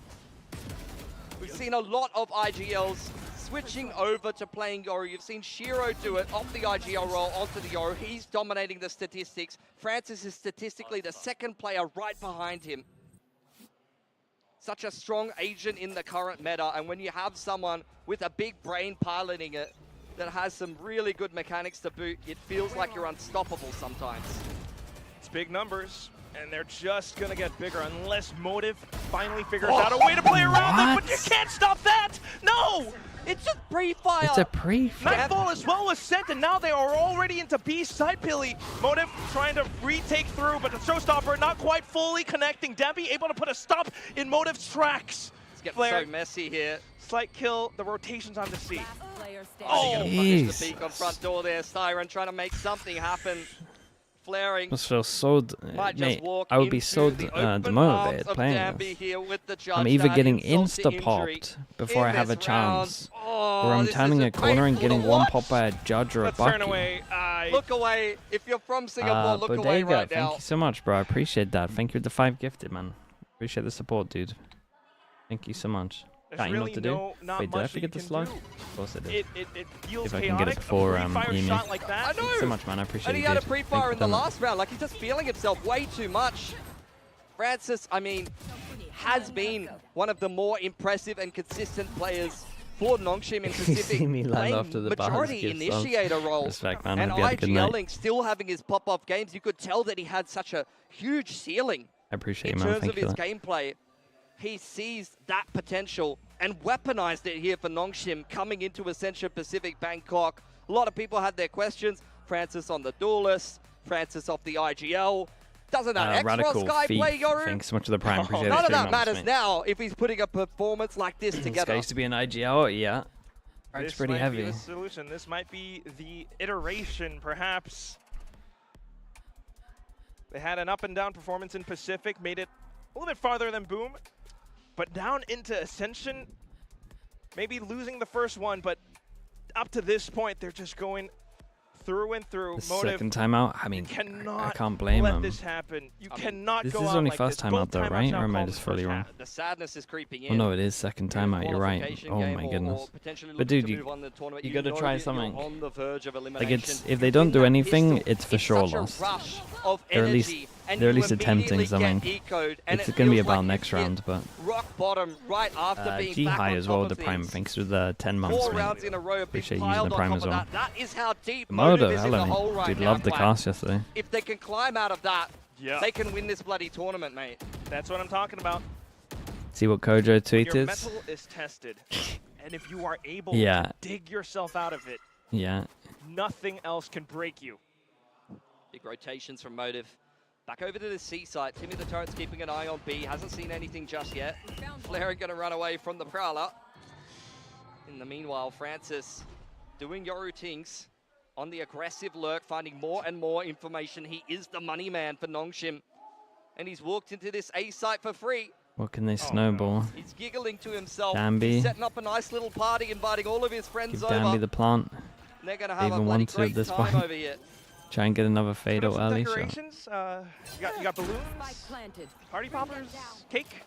We've seen a lot of IGLs switching over to playing Yoru. You've seen Shiro do it off the IGL roll onto the Yoru. He's dominating the statistics. Francis is statistically the second player right behind him. Such a strong agent in the current meta, and when you have someone with a big brain piloting it that has some really good mechanics to boot, it feels like you're unstoppable sometimes. It's big numbers, and they're just gonna get bigger unless Motive finally figures out a way to play around them, but you can't stop that! No! It's just pre-fire! It's a pre-fire. Nightfall as well was sent, and now they are already into B side, Billy. Motive trying to retake through, but the showstopper not quite fully connecting. Danby able to put a stop in Motive's tracks. It's getting Flare, so messy here. slight kill, the rotations on the C. Oh, gonna punish the Jesus. peak on front door there. Siren trying to make something happen. Flaring. Must feel so, Might just mate. walk I would be into so the open demotivated arms of playing Danby this. here with the judge I'm either that getting insult to injury insta-popped before I in have a this round. chance, Oh, or I'm this turning is a corner and painful to getting one watch. pop by a judge or a Let's turn bucky. away. Look away. If you're from Singapore, look away Bodega, right thank now. you so much, bro. I appreciate that. Thank you for the 5 gifted, man. Appreciate the support, dude. Thank you so much. There's Don't you know really what to do? not Wait, did I much that you forget the can slug? do. Of course I did. It feels If I can chaotic. get it before a pre-fire Emi. shot like I that. know. Thank you so much, man. I appreciate And it, he had a dude. pre-fire Thank in you the so much. last round. Like, he's just feeling himself way too much. Francis, I mean, has been one of the more impressive and consistent players for Nongshim in Pacific, See me land playing after the bars, majority give some initiator role. respect, man. And Hope you had a good night. IGLing still having his pop-off games. You could tell that he had such a huge ceiling I appreciate in you, man. terms of Thank you. his for that. gameplay. He sees that potential and weaponized it here for Nongshim coming into Ascension Pacific Bangkok. A lot of people had their questions. Francis on the Duelist, Francis off the IGL. Doesn't that X-Ross Radical guy Thief. play Yoru? Thanks so much for the prime. Appreciate None it. of that 3 months, matters mate. now if he's putting a performance like this This together. guy used to be an IGL, yeah. It's This pretty might heavy. be the solution. This might be the iteration, perhaps. They had an up and down performance in Pacific, made it a little bit farther than Boom, but down into Ascension, maybe losing the first one, but up to this point, they're just going through and through. The Motive, second timeout, I mean, you cannot I can't blame let him. this happen. You I mean, cannot This go is out only like first this. time Both out though, timeouts right? now Or am I called just in fully first wrong? half. The sadness is creeping in. Oh no, it is second time out. You're right. Qualification Oh game my or goodness. potentially But looking dude, to you move on to the tournament. gotta know try you're something. on the verge of Like elimination. if they You don't win do that anything, pistol, it's for sure such a lost. rush of They're at least- energy, and they're at you least attempting immediately something. get ecoed, and It's it gonna be feels about like next you hit round, but rock bottom right after being G back high on as top well of with the prime. things. Thanks to the 10 months. 4 mate. rounds in a row, big Appreciate you piled using the on prime top as of well. that. That is how deep Modo, Motive is in the hello. hole right Dude, now. loved the Clan. cast yesterday. If they can climb out of that, Yeah, they can win this bloody tournament, mate. that's what I'm talking about. See what Kojo Your tweeted? metal is tested, and if you are able Yeah. to dig yourself out of it, Yeah. nothing else can break you. Big rotations from Motive. Back over to the C site. Timmy the Turret's keeping an eye on B. Hasn't seen anything just yet. Flair going to run away from the Prowler. In the meanwhile, Francis doing Yoru things on the aggressive lurk, finding more and more information. He is the money man for Nongshim. And he's walked into this A site for free. What can they snowball? He's giggling to himself. Danby. He's setting up a nice little party, inviting all of his friends Give over. Danby the plant. And they're going to have a even bloody want to at great this time point. over here. Try and get another fade Put up out some early. Sure. decorations. You got balloons, party poppers, cake.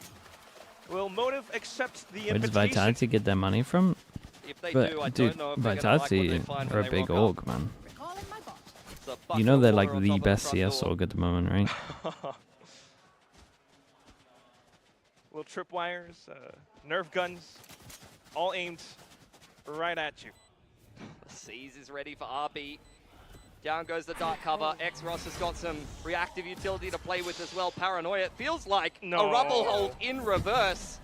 Will Motive accept the Where does invitation? Vitality get their money from? If they But do, I dude, don't know if they're gonna like what Vitality they find are when a they big rock up. org, man. It's a bucket You know of they're water like on the top of best front CS door. org at the moment, right? Little tripwires, Nerf guns, all aimed right at you. Seize is ready for RB. Down goes the dark cover. X-Ross has got some reactive utility to play with as well. Paranoia. It feels like No. a rubble hold in reverse.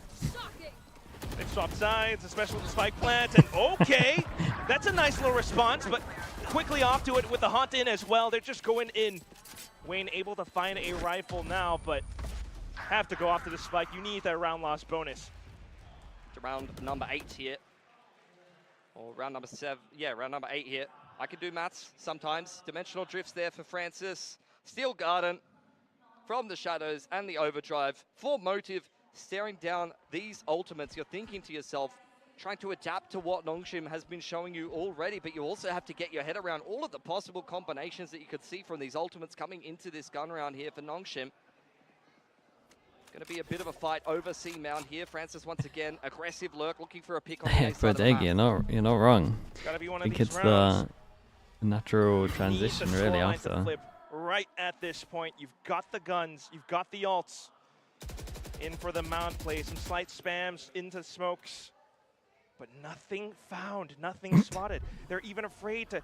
They've swapped sides, especially with the spike plant, and okay, that's a nice little response, but quickly off to it with the haunt in as well. They're just going in. Wayne able to find a rifle now, but have to go off to the spike. You need that round loss bonus. To round number 8 here. Or round number 7. Yeah, round number 8 here. I can do maths sometimes. Dimensional drifts there for Francis. Steel Garden from the shadows and the overdrive for Motive. Staring down these ultimates, you're thinking to yourself, trying to adapt to what Nongshim has been showing you already, but you also have to get your head around all of the possible combinations that you could see from these ultimates coming into this gun round here for Nongshim. Going to be a bit of a fight over C Mound here. Francis once again, aggressive lurk, looking for a pick on the A side of the Brodeg, map. you're not wrong. It's got to be one I of think these it's rounds. the natural Need the transition really scoreline to after. flip right at this point. You've got the guns, you've got the ults. In for the mound play, some slight spams into smokes, but nothing found, nothing spotted. They're even afraid to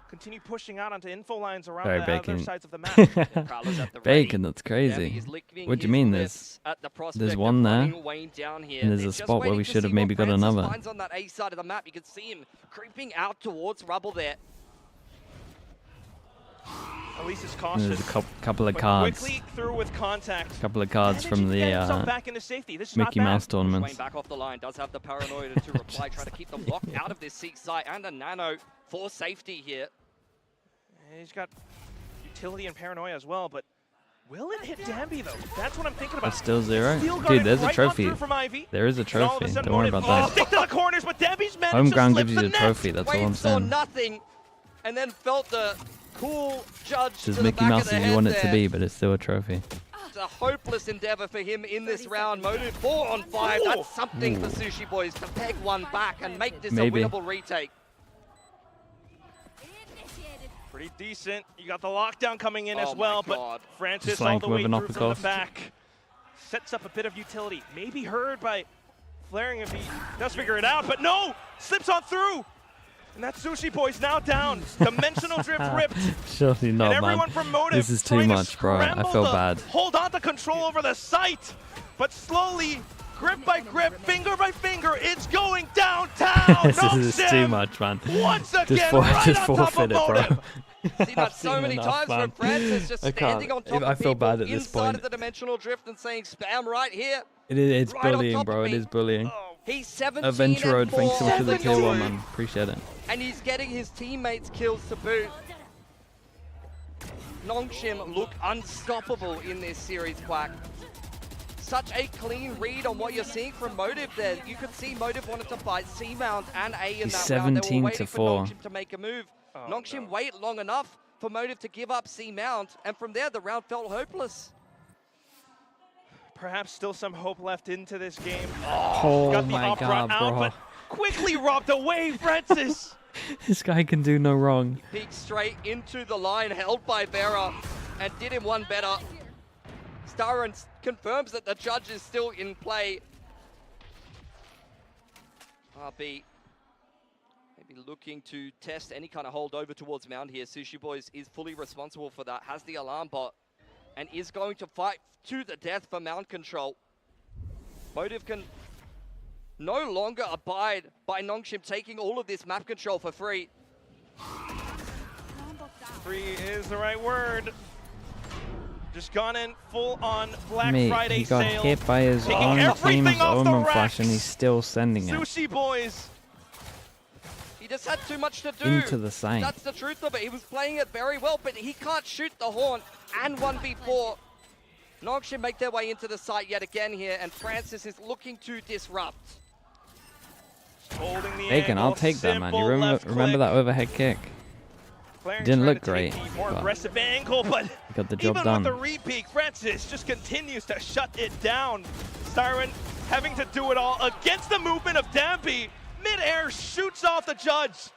continue pushing out onto info lines around Sorry, the Bacon. other sides of the map. Prowler's at the Bacon, ready. that's crazy. He's licking What do you his mean? lips at the prospect There's of one there, running Wayne down here. and there's They're a just spot where waiting we to should have see maybe what got Francis another. finds on that A side of the map. You can see him creeping out towards rubble there. At least it's And cautious. there's a couple of but cards. quickly through with contact. Couple of cards Managing from to the get himself back into safety. This is Mickey not bad. Mouse Wayne tournaments. back off the line, does have the paranoia to reply, trying to keep them locked out of this seat site, and a nano for safety here. And he's got utility and paranoia as well, but will it hit Danby though? That's what I'm thinking about. That's still zero? Steel Dude, guarded there's a right on trophy. through from Ivy. There is a And all of a trophy. sudden Don't worry Motive- about Oh, that. stick to the corners, but Danby's managed Home to ground slip gives you the net. trophy, that's all Wayne I'm saw saying. nothing, and then felt the cool judge It's to as the Mickey back Mouse of the as you head want it to there. be, but it's still a trophy. It's a hopeless endeavor for him in this round. Motive 4 on 5. That's something for Sushi Boys to peg one back and make this Maybe. a winnable retake. Pretty decent. You got the lockdown coming in Oh as my well, God. but Francis Just all flank the with way an through from the uppercut. back. Sets up a bit of utility. Maybe heard by Flaring if he does figure it out, but no! Slips on through! And that Sushi Boy's now down. Dimensional drift ripped. Surely not, And everyone man. from Motive This is too trying to much, bro. I scramble feel to bad. Hold on to control over the site. But slowly, grip by grip, finger by finger, it's going downtown. This is too much, man. Once again, right just on top forfeit of it, bro. Motive. Seen that so many times from Francis just I standing on can't. top I of feel people bad at this inside point. of the dimensional drift and saying spam right here. It's right on bullying, top bro. of It me. is bullying. He's 17 Adventure Road, and 4 thanks so much for on the the tier 1, year, man. Appreciate it. and he's getting his teammates kills to boot. Nongshim look unstoppable in this series, Quack. Such a clean read on what you're seeing from Motive there. You could see Motive wanted to fight C-Mount and A in He's that round. They were 17 waiting to for 4. Nongshim to make a move. Nongshim wait long enough for Motive to give up C-Mount, and from there the round felt hopeless. Perhaps still some hope left into this game. Oh Got the my opera god, out, bro. but quickly robbed away, Francis. This guy can do no wrong. Peeked straight into the line held by Vera and did him one better. Starin confirms that the judge is still in play. RB maybe looking to test any kind of hold over towards Mount here. Sushi Boys is fully responsible for that, has the alarm bot, and is going to fight to the death for Mount control. Motive can no longer abide by Nongshim taking all of this map control for free. Free is the right word. Just gone in full on Black Mate, Friday he got sale. hit by his Taking own everything team's off the Omen Flash and racks. he's still sending it Sushi Boys. He just had too much to do. into the site. That's the truth of it. He was playing it very well, but he can't shoot the Haunt and 1v4. Nongshim make their way into the site yet again here, and Francis is looking to disrupt. Holding the Taken, I'll angle, take that, man. You simple left remember click. that overhead kick? Flaring Didn't trying look to take great, the more but aggressive angle, but he got the job even done. with the re-peak, Francis just continues to shut it down. Siren having to do it all against the movement of Dampy. Mid-air shoots off the judge.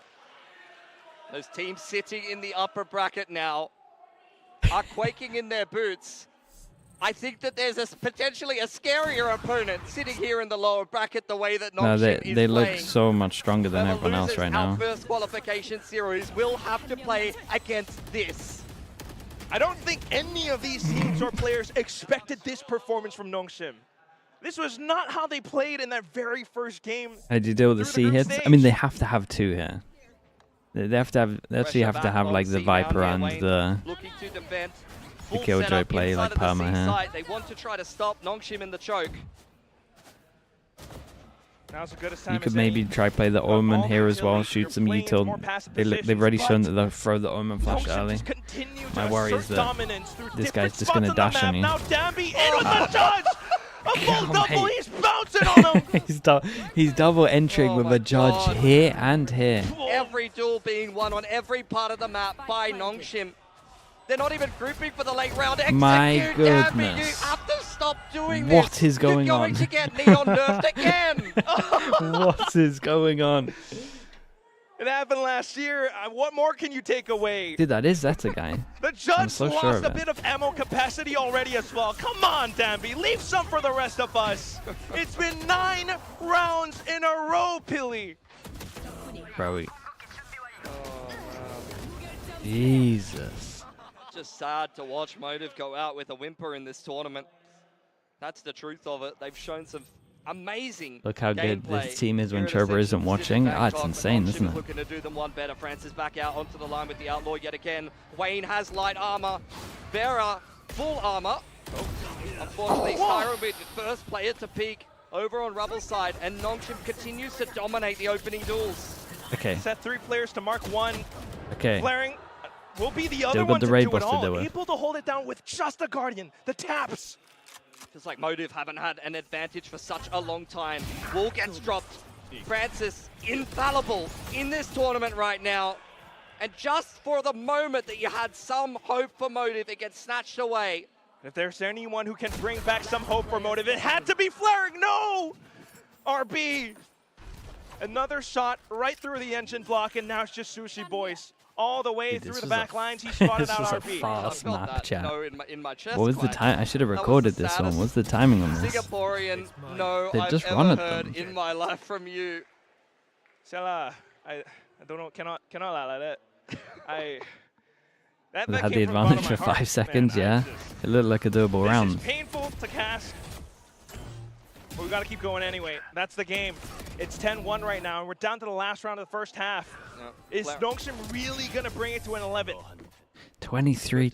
Those teams sitting in the upper bracket now are quaking in their boots. I think that there's potentially a scarier opponent sitting here in the lower bracket the way that No, Nongshim is they look playing. so much stronger than Whoever everyone else loses right our now. first qualification series will have to play against this. I don't think any of these teams or players expected this performance from Nongshim. This was not how they played in that very first game. How do you deal with the through C the group hits? I stage. mean, they have to have 2 here. They have to have. They actually have to Pressure have back like on the C-Mount Viper here, and Wayne the looking to defend. the Full Killjoy setup play inside like of the perma C here. side. They want to try to stop Nongshim in the choke. Now's as good a time You could as maybe any. try play the Got Omen all here as well. utility, Shoot you're some playing util. more passive They've positions, already shown but that they'll throw the Omen Flash Nongshim early. just continue to My worry assert is that dominance through this different guy's just spots gonna on the dash on map. you. Now Damby in with the judge! A full Come double, on, he's bouncing on him! he's double entering Oh with my a judge God. here and here. Every duel being won on every part of the map by Nongshim. They're not even grouping for the late round. Execute, My Damby, you goodness. have to stop doing this. What is going You're going on? to get Neon nerfed again. What is going on? It happened last year. What more can you take away? Dude, that's a guy. The judge so sure lost of a it. bit of ammo capacity already as well. Come on, Damby, leave some for the rest of us. It's been 9 rounds in a row, Pilly. Bro. Jesus. Just sad to watch Motive go out with a whimper in this tournament. That's the truth of it. They've shown some amazing Look how good gameplay this team is when here at Chober isn't Ascension watching. Pacific Ah, it's Bangkok, insane, but isn't Nongshim it? looking to do them one better. Francis back out onto the line with the Outlaw yet again. Wayne has light armor. Vera, full armor. Unfortunately, Siren will be the first player to peek over on Rubble's side, and Nongshim continues to dominate the opening duels. Okay. Set 3 players to mark 1. Okay. Flaring will be the other Still got one the to raid do it boss to all. do it. Able to hold it down with just a Guardian. The taps. Feels like Motive haven't had an advantage for such a long time. Wall gets dropped. Francis, infallible in this tournament right now. And just for the moment that you had some hope for Motive, it gets snatched away. If there's anyone who can bring back some hope for Motive, it had to be Flaring. No! RB. Another shot right through the engine block, and now it's just Sushi Boys all the way Dude, through this the was a back lines. He spotted this was out a RP. fast I felt map that chat. no in my chest. What was the clench. time? I should have That was recorded the this one. saddest What's the timing on this? Singaporean no They I've just ever run at heard them. in my life from you. Sela, I don't know, cannot lie like that. That They had came the from bottom of advantage for my 5 heart, seconds, man. yeah. It looked like a doable This round. is painful to cast, but we got to keep going anyway. That's the game. It's 10-1 right now, and we're down to the last round of the first half. Is Nongshim really going to bring it to an 11? 23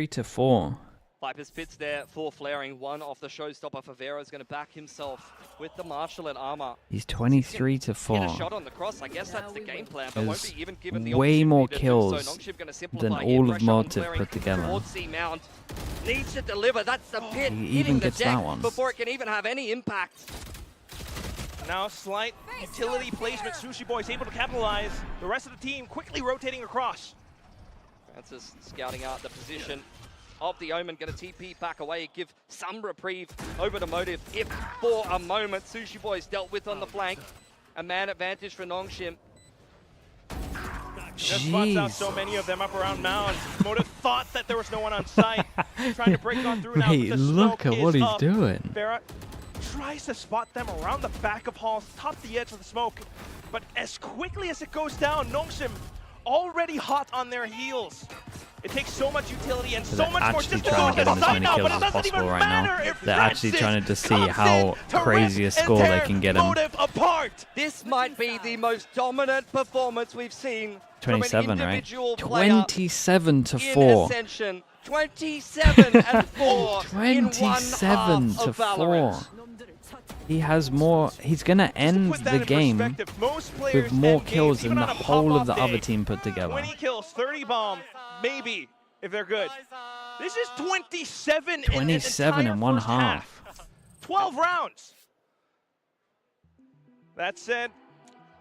to 4. Viper's Pits there, 4 flaring, 1 off the showstopper for Vera is going to back himself with the Marshal and armor. He's 23 to Get 4. a shot on the cross, I guess that's the game plan, but won't There's be even given the way opportunity more to do kills so. Nongshim gonna simplify than here, all of pressure on Motive flaring put together. towards C-Mount. Needs to deliver, that's the pit He hitting even the gets deck that one. before it can even have any impact. Now slight utility placement. Sushi Boy is able to capitalize. The rest of the team quickly rotating across. Francis scouting out the position of the Omen, going to TP back away, give some reprieve over to Motive. If for a moment Sushi Boy's dealt with on the flank, a man advantage for Nongshim. Just spots out Jeez. so many of them up around Mound. Motive thought that there was no one on site. Trying to break on through now. Wait, but the look smoke at what is he's up. doing. Vera tries to spot them around the back of halls, top the edge of the smoke. But as quickly as it goes down, Nongshim already hot on their heels. It takes so much utility and so They're much more actually distance trying to on get the him as side many now, kills but it as doesn't possible even right matter now. if They're actually Francis trying to see comes how in to crazy a rip and score they tear can get him. Motive apart. This might be the most dominant performance we've seen 27, from an right? individual player 27 to in 4. Ascension. 27 and 4 in 27 1 half to of 4. Valorant. He has more. He's gonna end Put that the in game perspective, most players with more end kills games, even than the on a whole of the pop-off other day. team put together. 20 kills, 30 bomb, maybe, if they're good. This is 27 27 in one first half. 12 rounds. That said,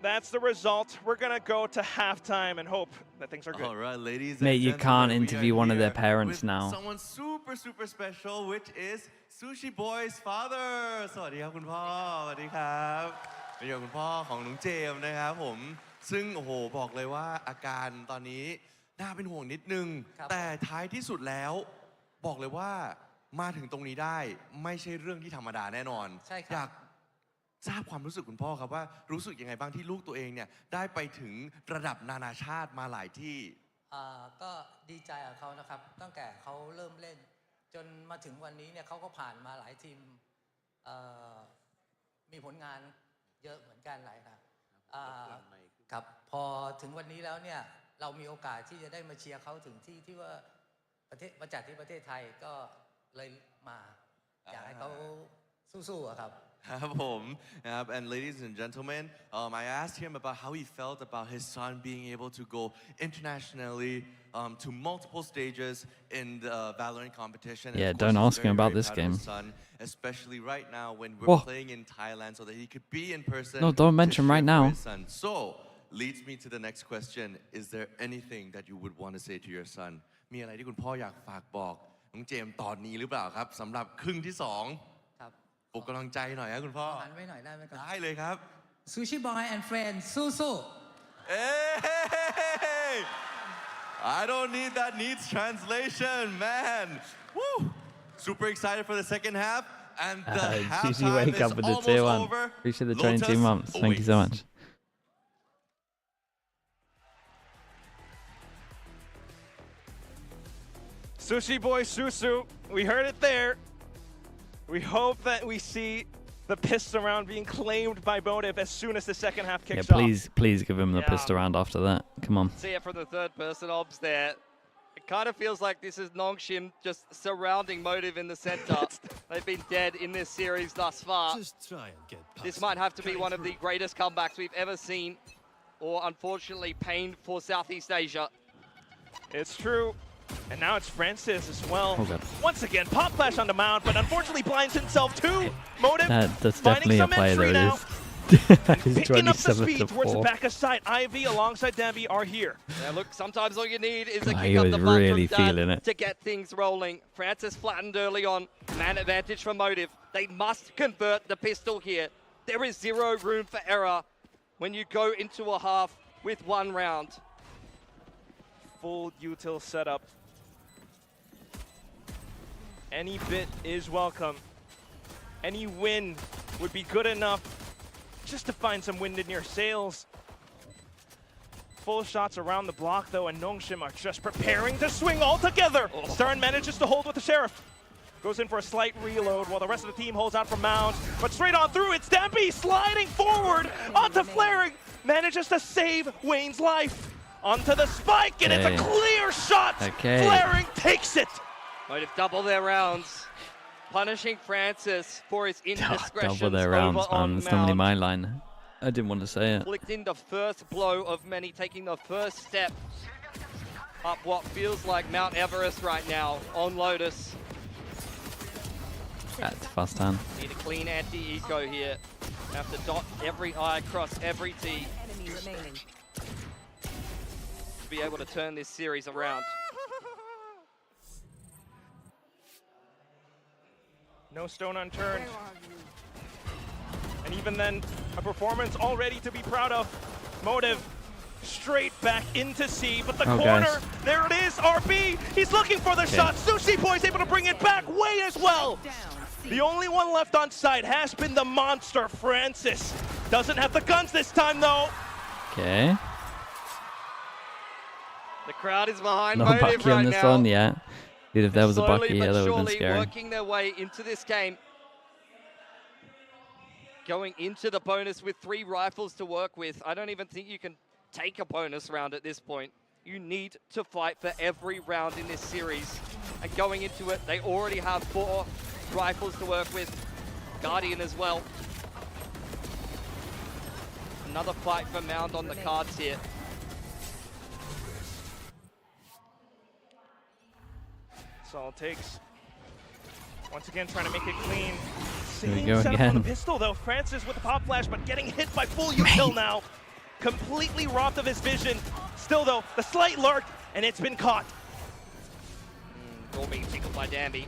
that's the result. We're going to go to halftime and hope that things are good. All right, ladies Mate, and you gentlemen, can't we are interview one of their here parents with now. Someone super, super special, which is Sushi Boy's father. สวัสดีครับคุณพ่อ สวัสดีครับเป็นคุณพ่อของน้องเจมส์นะครับผม ซึ่งโอ้โหบอกเลยว่าอาการตอนนี้น่าเป็นห่วงนิดนึง แต่ท้ายที่สุดแล้วบอกเลยว่ามาถึงตรงนี้ได้ไม่ใช่เรื่องที่ธรรมดาแน่นอน ใช่ครับ อยากทราบความรู้สึกคุณพ่อครับว่ารู้สึกยังไงบ้างที่ลูกตัวเองเนี่ยได้ไปถึงระดับนานาชาติมาหลายที่ ก็ดีใจกับเขานะครับตั้งแต่เขาเริ่มเล่น จนมาถึงวันนี้เนี่ยเขาก็ผ่านมาหลายทีมมีผลงานเยอะเหมือนกันหลายครับพอถึงวันนี้แล้วเนี่ยเรามีโอกาสที่จะได้มาเชียร์เขาถึงที่ว่าประจัดที่ประเทศไทยก็เลยมาอยากให้เขาสู้ๆอะครับ And ladies and gentlemen, I asked him about how he felt about his son being able to go internationally to multiple stages in the Valorant competition. Yeah, of course, don't he's ask very, him about very this proud of his game. son, especially right now when we're Whoa. playing in Thailand, so that he could be in person. No, don't to mention right cheer for now. his son. So, leads me to the next question. Is there anything that you would want to say to your son? มีอะไรที่คุณพ่ออยากฝากบอกน้องเจมส์ตอนนี้หรือเปล่าครับสำหรับครึ่งที่สอง ครับ ปลุกกำลังใจหน่อยครับคุณพ่อ หันไว้หน่อยได้ไหมครับ ได้เลยครับ Sushi Boy and Friends สู้ Hey! I don't need that needs translation, man. Woo! Super excited for the second half. And the GG halftime wake is up with the almost tier 1. over. Appreciate the Lotus 22 months. Thank you so awaits. much. Sushi Boy Susu, we heard it there. We hope that we see the pistol round being claimed by Motive as soon as the second half Yeah, kicks off. please give him the pistol round after that. Come on. See it from the third person obs there. It kind of feels like this is Nongshim just surrounding Motive in the center. They've been dead in this series thus far. Just try and get past This might have to be them. one of the greatest comebacks we've ever seen, or unfortunately pain for Southeast Asia. It's true. And now it's Francis as well. Oh, God. Once again, pop flash on the mount, but unfortunately blinds himself too. Motive That's finding definitely a some player entry that now. is. He's Picking up the 27 speed to towards the 4. back of side. Ivy alongside Danby are here. Yeah, look, sometimes all you need is a God, kick he up was the butt really from Dad feeling it. to get things rolling. Francis flattened early on. Man advantage for Motive. They must convert the pistol here. There is zero room for error when you go into a half with one round. full util setup. Any bit is welcome. Any win would be good enough just to find some wind in your sails. Full shots around the block though, and Nongshim are just preparing to swing all together. Stern manages to hold with the Sheriff. Goes in for a slight reload while the rest of the team holds out for Mound. But straight on through, it's Dampy sliding forward onto Flaring. Manages to save Wayne's life. Onto the spike, and it's a clear shot. Flaring takes it. Motive double their rounds. Punishing Francis for his indiscretions. Double their rounds, man. It's normally my line. I didn't want to say it. Flicked in the first blow of many, taking the first step up what feels like Mount Everest right now on Lotus. That's fast hand. Need a clean anti-eco here. Have to dot every I, cross every T. To be able to turn this series around. No stone unturned. And even then, a performance already to be proud of. Motive straight back into C, but the corner, guys. there it is, RB. He's looking for the shot. Sushi Boy's able to bring it back way as well. The only one left on site has been the monster, Francis. Doesn't have the guns this time, though. Okay. The crowd is behind No Motive Bucky right on this now. one, yeah. Dude, if there was a Slowly Bucky, but yeah, that would have been surely scary. working their way into this game. Going into the bonus with 3 rifles to work with. I don't even think you can take a bonus round at this point. You need to fight for every round in this series. And going into it, they already have 4 rifles to work with. Guardian as well. Another fight for Mound on the cards here. That's all it takes. Once again, trying to make it clean. Here we Same go setup on again. the pistol, though. Francis with the pop flash, but getting hit by full util now. Completely robbed of his vision. Still, though, the slight lurk, and it's been caught. All being tickled by Danby.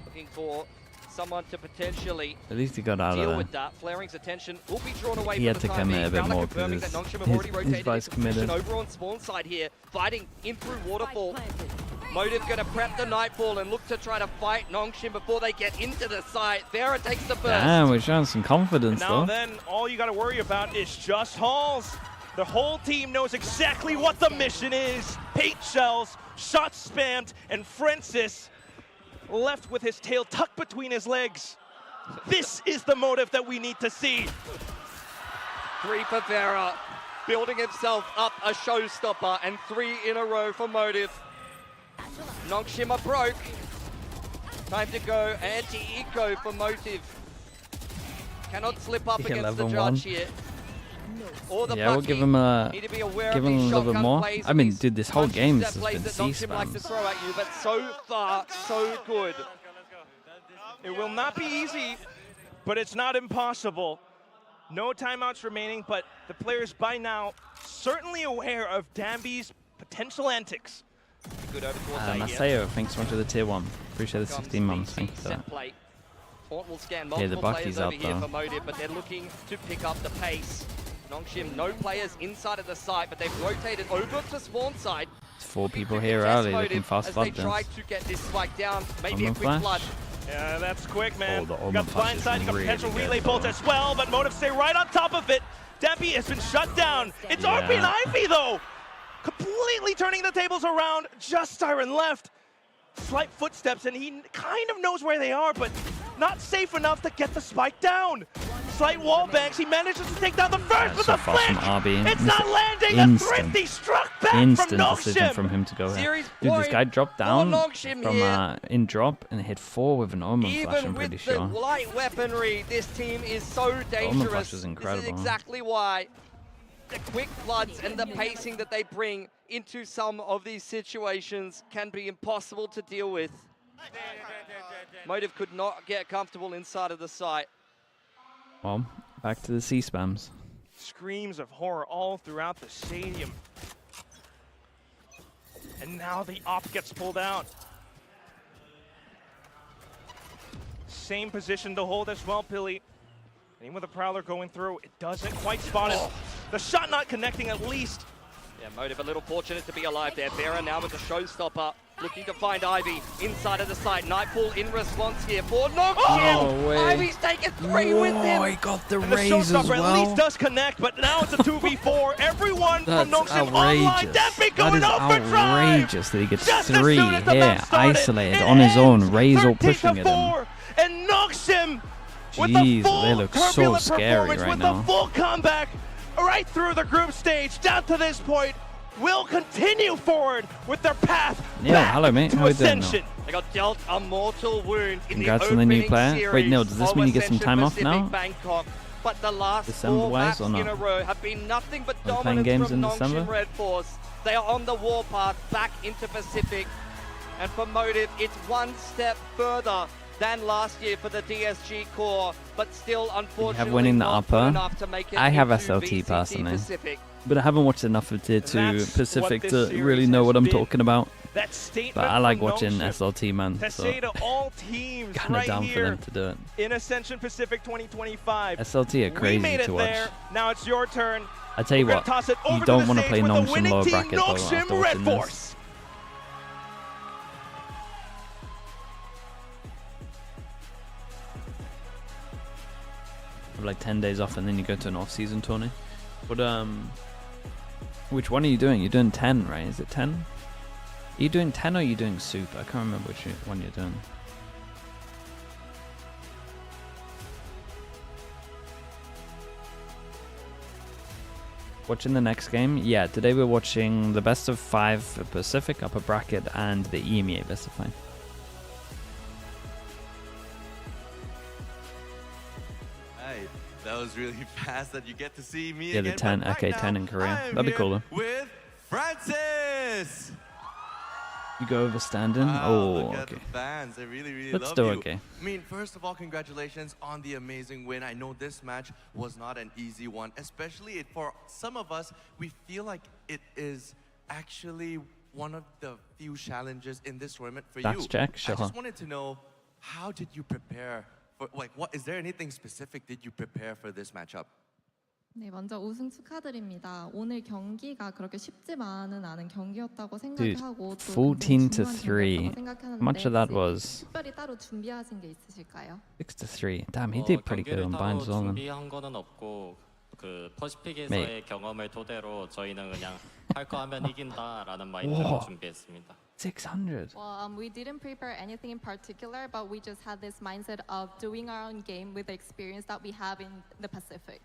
Looking for someone to potentially At least he got out of deal there. with that. Flaring's attention will be drawn away He from had the to time come in being. a bit Growler more confirming because that Nongshim have his already rotated vice into position committed. over on spawn side here, fighting in through Waterfall. Motive gonna prep the Nightfall and look to try to fight Nongshim before they get into the site. Vera takes the burst. Damn, we're showing some confidence, And now though. then, all you got to worry about is just Halls. The whole team knows exactly what the mission is. Paint shells, shots spammed, and Francis left with his tail tucked between his legs. This is the Motive that we need to see. 3 for Vera, building himself up a showstopper, and 3 in a row for Motive. Nongshim are broke. Time to go anti-eco for Motive. Cannot slip up Yeah, against the level 1. judge here. Or the Yeah, we'll Bucky. give him a Need to be aware give of him a these little bit shotgun more. plays I and mean, these dude, this whole punches game set has plays been that C Nongshim likes to spams. throw at you, but so far, so good. It will not be easy, but it's not impossible. No timeouts remaining, but the players by now certainly aware of Danby's potential antics. Good over towards A here. Maseo, thanks so much for the tier 1. Appreciate the 16 months. Thank you for Set that. play. Fort will scan Yeah, the multiple Bucky's players over out here though. for Motive, but they're looking to pick up the pace. Nongshim, no players inside of the site, but they've rotated over to spawn side. 4 people here early looking fast as they flood try dance. to get this spike down. Maybe a Omen quick flash. flood. Yeah, that's quick, man. Oh, the You Omen got the flash blind is side, you got really potential good, relay though. bolt as well, but Motive stay right on top of it. Dampy has been shut down. It's Yeah. RP and Ivy, though. Completely turning the tables around. Just Siren left. Slight footsteps, and he kind of knows where they are, but not safe enough to get the spike down. Slight wall bangs. He manages to take down the first with So the fast from flick. RB. It's Missed not it. landing. Instant. A thrifty struck back from Instant decision Nongshim. from him to go there. Series Dude, this point guy dropped for down Nongshim from here. in drop and hit 4 with an Omen flash, Even I'm with pretty the sure. light weaponry, this team is so dangerous. flash was incredible. This is exactly why the quick floods and the pacing that they bring into some of these situations can be impossible to deal with. Motive could not get comfortable inside of the site. Well, back to the C spams. Screams of horror all throughout the stadium. And now the op gets pulled out. Same position to hold as well, Pilly. And even with the Prowler going through, it doesn't quite spot it. The shot not connecting at least. Yeah, Motive a little fortunate to be alive there. Vera now with the showstopper, looking to find Ivy inside of the site. Nightfall in response here for Noxian. way. Ivy's taken 3 with him. Oh, he got the And the raise as showstopper at least well. does connect, but now it's a 2v4. Everyone from That's Noxian online. outrageous. Dampy That going is overdrive. outrageous that he gets Just as 3 soon as the here, map started, isolated it on his own. ends Razor 13 pushing to at him. 4, and Noxian with Jeez, the full they look so turbulent scary performance, right with now. the full comeback right through the group stage down to this point, will continue forward with their path Neil, back hello, mate. to How you doing, Neil? Ascension. They got dealt a mortal wound in Congrats the on the new opening player. series Wait, Neil, does this of mean you get some Ascension time off Pacific now? Bangkok. But the last 4 December-wise maps or in not? a row have been nothing but Are you playing dominance games from in Nongshin December? Red Force. They are on the warpath back into Pacific. And for Motive, it's one step further than last year for the DSG core, but still unfortunately winning the not good upper. enough to make it I have into SLT VCT personally. Pacific. But I haven't watched enough of Tier 2 that's what Pacific this to series really know what has I'm been. talking about. That statement But I like from watching Nongshin SLT, man. to So say to all teams kind of right down for here them to do it. in Ascension Pacific 2025. SLT are We crazy made it to watch. there. Now it's your turn. I tell you We're what, gonna toss it over you to don't the want to stage play with the Nongshin winning lower team, bracket though Nongshin after Red watching this. Force. You have like 10 days off and then you go to an off-season tourney. But which one are you doing? You're doing 10, right? Is it 10? Are you doing 10 or are you doing soup? I can't remember which one you're doing. Watching the next game? Yeah, today we're watching the best of 5 for Pacific upper bracket and the EMEA best of 5. Hey, that was really fast that you get to see me Yeah, again. the 10. but right Okay, now, 10 in Korea. I am That'd be here cooler. With Francis. You go over standing? Wow, Oh, look at okay. the fans. They really, really Let's love do you. okay. I mean, first of all, congratulations on the amazing win. I know this match was not an easy one, especially for some of us. We feel like it is actually one of the few challenges in this tournament for That's you. check, sure. I just wanted to know, how did you prepare for, like, what is there anything specific did you prepare for this matchup? 네, 먼저 우승 축하드립니다. 오늘 경기가 그렇게 쉽지만은 않은 경기였다고 Dude, 생각하고 또 14 to 굉장히 3. 중요한 경기였다고 How much of that 생각하는데 was 특별히 따로 준비하신 게 있으실까요? 6 to 3? Damn, he did pretty good on Bind as well. Then. 준비한 거는 없고 그 퍼시픽에서의 Mate. 경험을 토대로 저희는 그냥 할 거 하면 이긴다라는 마인드로 우와. 준비했습니다. 600. Well, we didn't prepare anything in particular, but we just had this mindset of doing our own game with the experience that we have in the Pacific.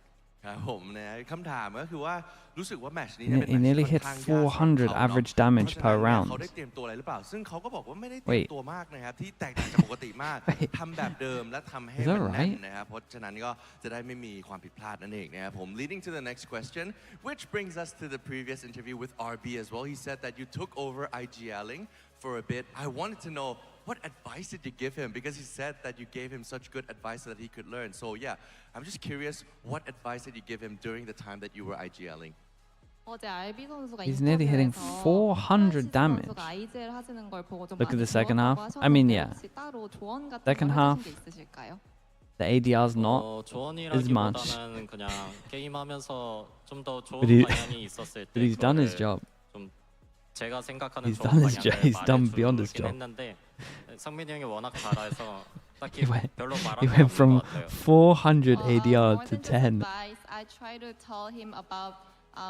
ครับผมนะคำถามก็คือว่ารู้สึกว่าแมตช์นี้ He เป็นแมตช์ nearly ที่ hit ค่อนข้างยากสำหรับเขา 400 เนาะ average เพราะ damage ฉะ per นั้นเนี่ย round. เขาได้เตรียมตัวอะไรหรือเปล่าซึ่งเขาก็บอกว่าไม่ได้เตรียม Wait. ตัวมากนะครับที่แตกต่างจากปกติมากทำแบบเดิมและทำให้ Is มั that นแน่น right? นะครับเพราะฉะนั้นก็จะได้ไม่มีความผิดพลาดนั่นเองนะครับผม leading to the next question which brings us to the previous interview with RB as well he said that you took over IGLing for a bit I wanted to know what advice did you give him? Because he said that you gave him such good advice that he could learn. So yeah, I'm just curious, what advice did you give him during the time that you were IGLing? 어제 RB 선수가 He's nearly hitting 인터뷰에서 400 damage. 선수가 IGL 하시는 걸 보고 좀 Look at 많이 the second 배웠다고 half. I mean, 하셨는데 yeah. 혹시 따로 조언 같은 Second 거 half. 해주신 게 있으실까요? The ADR's not as much. 조언이라기보다는 그냥 게임하면서 좀 더 좋은 But he- 방향이 있었을 때 But he's done his 그거를 job. 좀 제가 생각하는 He's 좋은 done his job. 방향을 He's done beyond his 말해주긴 job. 했는데 상민이 형이 워낙 잘해서 딱히 He went, 별로 말할 he 게 went 없는 from 것 같아요. 400 More ADR to than just 10. advice, I try to tell him about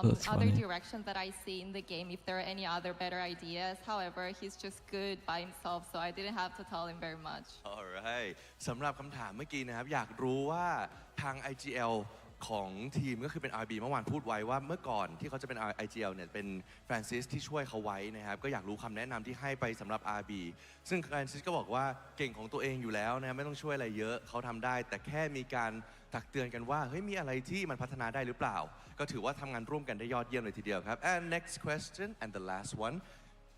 That's other funny. directions that I see in the game, if there are any other better ideas. However, he's just good by himself, so I didn't have to tell him very much. Alright สำหรับคำถามเมื่อกี้นะครับอยากรู้ว่าทาง IGL ของทีมก็คือเป็น RB เมื่อวานพูดไว้ว่าเมื่อก่อนที่เขาจะเป็น IGL เนี่ยเป็นฟรานซิสที่ช่วยเขาไว้นะครับก็อยากรู้คำแนะนำที่ให้ไปสำหรับ RB ซึ่งฟรานซิสก็บอกว่าเก่งของตัวเองอยู่แล้วนะไม่ต้องช่วยอะไรเยอะเขาทำได้แต่แค่มีการตักเตือนกันว่าเฮ้ยมีอะไรที่มันพัฒนาได้หรือเปล่าก็ถือว่าทำงานร่วมกันได้ยอดเยี่ยมเลยทีเดียวครับ and next question and the last one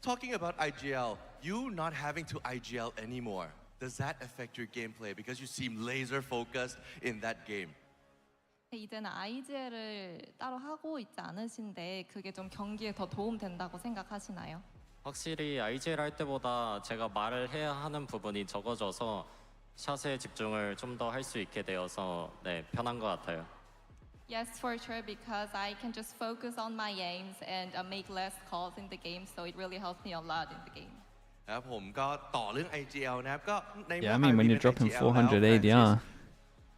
talking about IGL you not having to IGL anymore does that affect your gameplay because you seem laser focused in that game 이제는 IGL을 따로 하고 있지 않으신데 그게 좀 경기에 더 도움된다고 생각하시나요? 확실히 IGL 할 때보다 제가 말을 해야 하는 부분이 적어져서 샷에 집중을 좀 더 할 수 있게 되어서 네, 편한 것 같아요. Yes, for sure, because I can just focus on my aims and make less calls in the game, so it really helps me a lot in the game. ครับผมก็ต่อเรื่อง IGL นะครับก็ใน Yeah, I mean when you're dropping 400 ADR.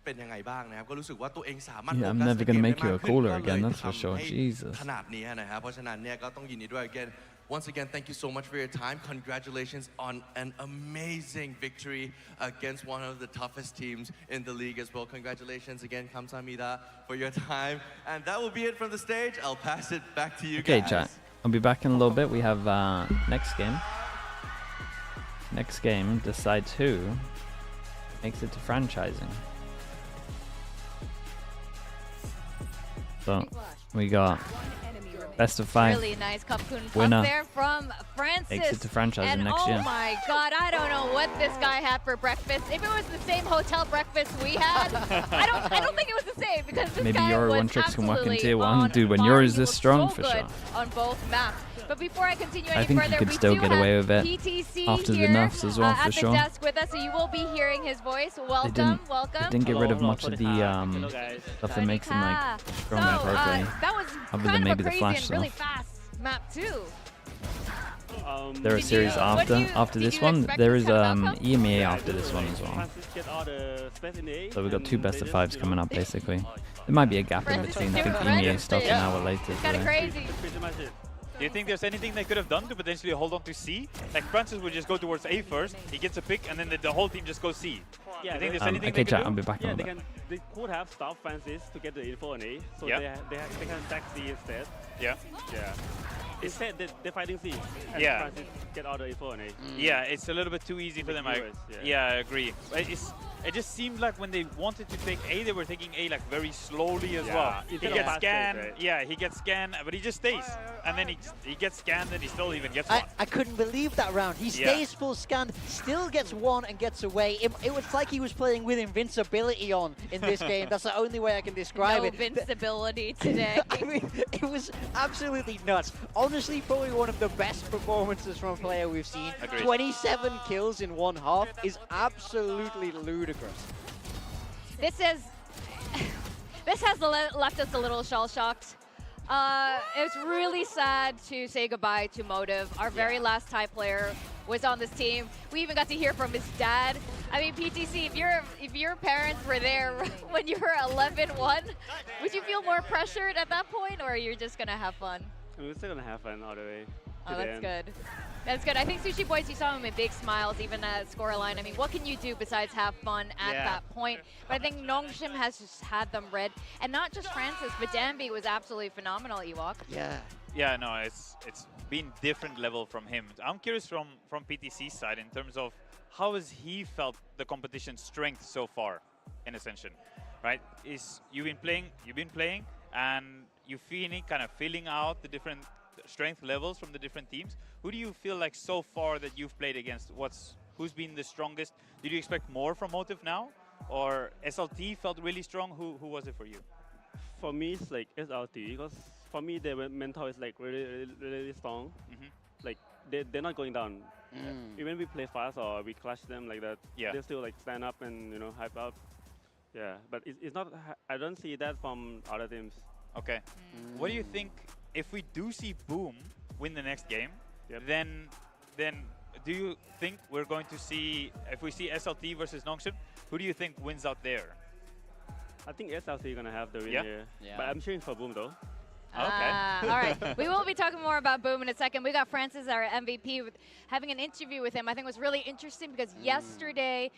เป็นยังไงบ้างนะครับก็รู้สึกว่าตัวเองสามารถ Yeah, I'm never gonna make you a caller again, that's for sure. Jesus. ขนาดนี้นะครับเพราะฉะนั้นเนี่ยก็ต้องยินดีด้วย again once again thank you so much for your time congratulations on an amazing victory against one of the toughest teams in the league as well congratulations again kamsahamnida for your time and that will be it from the stage I'll pass it back to you Okay, guys chat. I'll be back in a little bit. We have next game. Next game decides who makes it to franchising. So we got best of 5 Really nice Kapkun winner there from Francis. makes it to franchising and next oh year. my God, I don't know what this guy had for breakfast. If it was the same hotel breakfast we had, I don't think it was the same because this Maybe guy your was one tricks can work in absolutely tier 1. on Dude, when fire. yours He this looked strong, so for good sure. on both maps. But before I continue any I think further, you could we still do get have away with it PTC after the here nerfs as well, at for the sure. desk with us, so you will be hearing his voice. Welcome, welcome. They didn't get rid of much of the stuff that makes them like strong and appropriately. That was Other kind than of maybe a the crazy flash and really stuff. fast map too. There are Did series you- what do you- after did this you one. expect There this is kind of outcome? EMEA after this one as well. Get all the space in the A, So we got and 2 best they of just, 5s coming up basically. There might be a gap in Francis between. is I think doing EMEA great. starts an hour later. It's kind of so- crazy. Pretty much it. Do you think there's anything they could have done to potentially hold on to C? Like Francis would just go towards A first, he gets a pick, and then the whole team just goes C. Yeah, I think there's anything okay, they chat. could I'll do? be back in Yeah, a they bit. they could have stopped Francis to get the info on A, so Yeah. they can attack C instead. Yeah. Yeah. Instead, they're fighting C. And Yeah. Francis get all the info on A. Yeah, it's a little bit too easy for them. Viewers, Yeah, I agree. But it just seemed like when they wanted to take A, they were taking A like very slowly as Yeah, well. He instead of gets fast scanned, pace, right? yeah, he gets scanned, but he just stays. And then he gets scanned and he still even gets one. I couldn't believe that round. He Yeah. stays full scanned, still gets one and gets away. It was like he was playing with invincibility on in this game. That's the only way I can describe No it. invincibility today. I mean, it was absolutely nuts. Honestly, probably one of the best performances from a player we've seen. Agreed. 27 kills in one half is absolutely ludicrous. This has left us a little shell-shocked. It's really sad to say goodbye to Motive. Our very last Thai player was on this team. We even got to hear from his dad. I mean, PTC, if your parents were there when you were 11-1, would you feel more pressured at that point, or you're just gonna have fun? We're still gonna have fun all the way. Oh, that's good. That's good. I think Sushi Boys, you saw him with big smiles, even at scoreline. I mean, what can you do besides have fun at that point? But I think Nongshim has just had them read. And not just Francis, but Danby was absolutely phenomenal, Ewok. Yeah. Yeah, no, it's been different level from him. I'm curious from PTC's side in terms of how has he felt the competition strength so far in Ascension, right? You've been playing, and you kind of feeling out the different strength levels from the different teams. Who do you feel like so far that you've played against? Who's been the strongest? Did you expect more from Motive now, or SLT felt really strong? Who was it for you? For me, it's like SLT because for me their mental is like really strong. Like they're not going down. Even we play fast or we clash them like that, they still like stand up and hype up. Yeah, but it's not. I don't see that from other teams. Okay. What do you think if we do see Boom win the next game? Then do you think we're going to see, if we see SLT versus Nongshim, who do you think wins out there? I think SLT is gonna have the win here. Yeah. But I'm cheering for Boom though. Okay. All right. We will be talking more about Boom in a second. We got Francis, our MVP, having an interview with him. I think it was really interesting because yesterday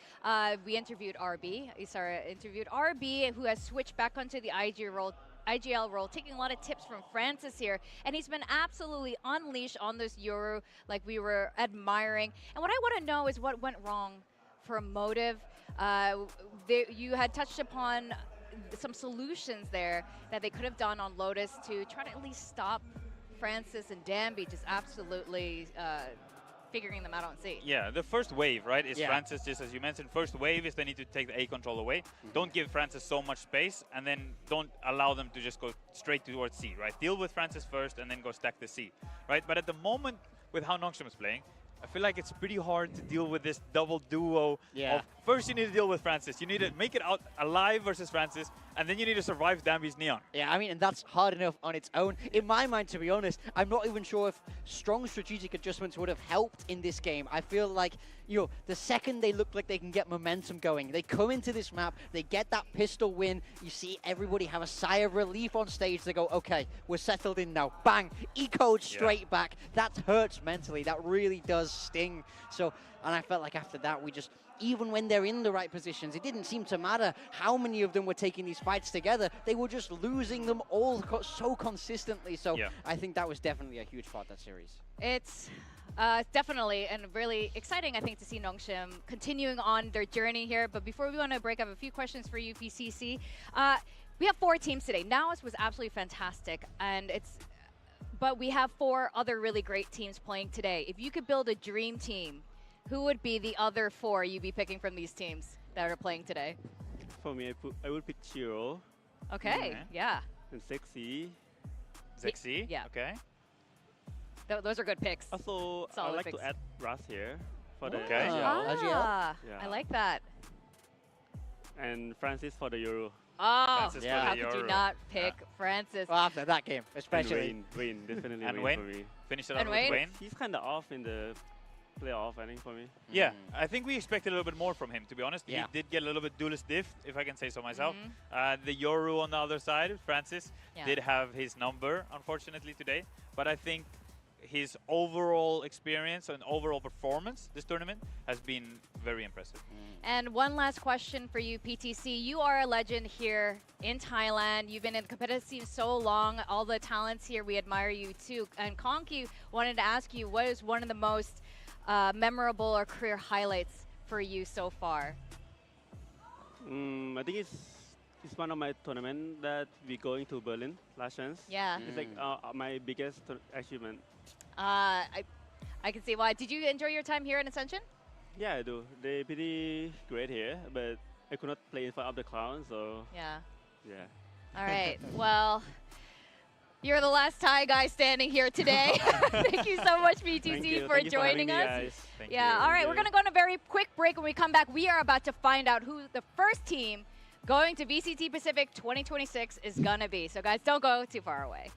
we interviewed RB. Interviewed RB, who has switched back onto the IGL role, taking a lot of tips from Francis here, and he's been absolutely unleashed on this Euro like we were admiring. And what I want to know is what went wrong for Motive. You had touched upon some solutions there that they could have done on Lotus to try to at least stop Francis and Danby just absolutely figuring them out on C. Yeah, the first wave, right, is Yeah. Francis, just as you mentioned. First wave is they need to take the A control away. Don't give Francis so much space, and then don't allow them to just go straight towards C, right? Deal with Francis first, and then go stack the C, right? But at the moment, with how Nongshim is playing, I feel like it's pretty hard to deal with this double duo. Yeah. Of first, you need to deal with Francis. You need to make it out alive versus Francis, and then you need to survive Danby's Neon. Yeah, I mean, and that's hard enough on its own. In my mind, to be honest, I'm not even sure if strong strategic adjustments would have helped in this game. I feel like, you know, the second they look like they can get momentum going, they come into this map, they get that pistol win, you see everybody have a sigh of relief on stage. They go, okay, we're settled in now. Bang, echoed straight back. That hurts mentally. That really does sting. So, and I felt like after that, we just, even when they're in the right positions, it didn't seem to matter how many of them were taking these fights together. They were just losing them all so consistently. So I think that was definitely a huge part of that series. It's definitely and really exciting, I think, to see Nongshim continuing on their journey here. But before we want to break up, a few questions for you, PCC. We have 4 teams today. Naos was absolutely fantastic, and but we have 4 other really great teams playing today. If you could build a dream team, who would be the other 4 you'd be picking from these teams that are playing today? For me, I would pick Chiro. Okay, yeah. And Sexy. Sexy? Yeah. Okay. Those are good picks. Also, Solid I'd like picks. to add Ras here for the Okay. Ah, I like that. And Francis for the Euro. Oh, Francis how for the could you Euro. not pick Francis? Well, after that game, especially. And Wayne, definitely And Wayne Wayne? for me. Finish it And out with Wayne? Wayne. He's kind of off in the playoff, I think, for me. Yeah, I think we expected a little bit more from him, to be honest. Yeah. He did get a little bit duelist diff, if I can say so myself. The Yoru on the other side, Francis, did have his number, unfortunately, today. But I think his overall experience and overall performance this tournament has been very impressive. And one last question for you, PTC. You are a legend here in Thailand. You've been in the competitive scene so long. All the talents here, we admire you too. And Conky wanted to ask you, what is one of the most memorable or career highlights for you so far? I think it's one of my tournament that we going to Berlin last chance. Yeah. It's like my biggest achievement. I can see why. Did you enjoy your time here in Ascension? Yeah, I do. They're pretty great here, but I could not play in front of the crowd, so Yeah. yeah. All right. Well, you're the last Thai guy standing here today. Thank you so much, PTC, for joining us. Thank Yeah. you. All right. We're going to go on a very quick break. When we come back, we are about to find out who the first team going to VCT Pacific 2026 is going to be. So, guys, don't go too far away.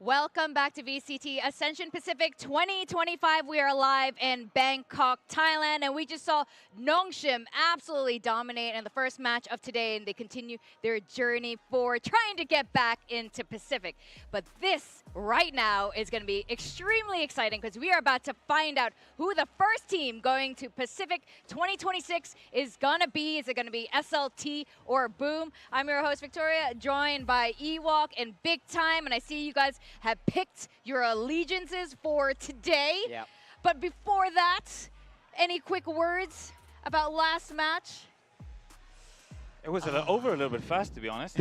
Welcome back to VCT Ascension Pacific 2025. We are live in Bangkok, Thailand, and we just saw Nongshim absolutely dominate in the first match of today, and they continue their journey forward, trying to get back into Pacific. But this right now is going to be extremely exciting because we are about to find out who the first team going to Pacific 2026 is going to be. Is it going to be SLT or Boom? I'm your host, Victoria, joined by Ewok and Big Time, and I see you guys have picked your allegiances for today. Yep. But before that, any quick words about last match? It was over a little bit fast, to be honest.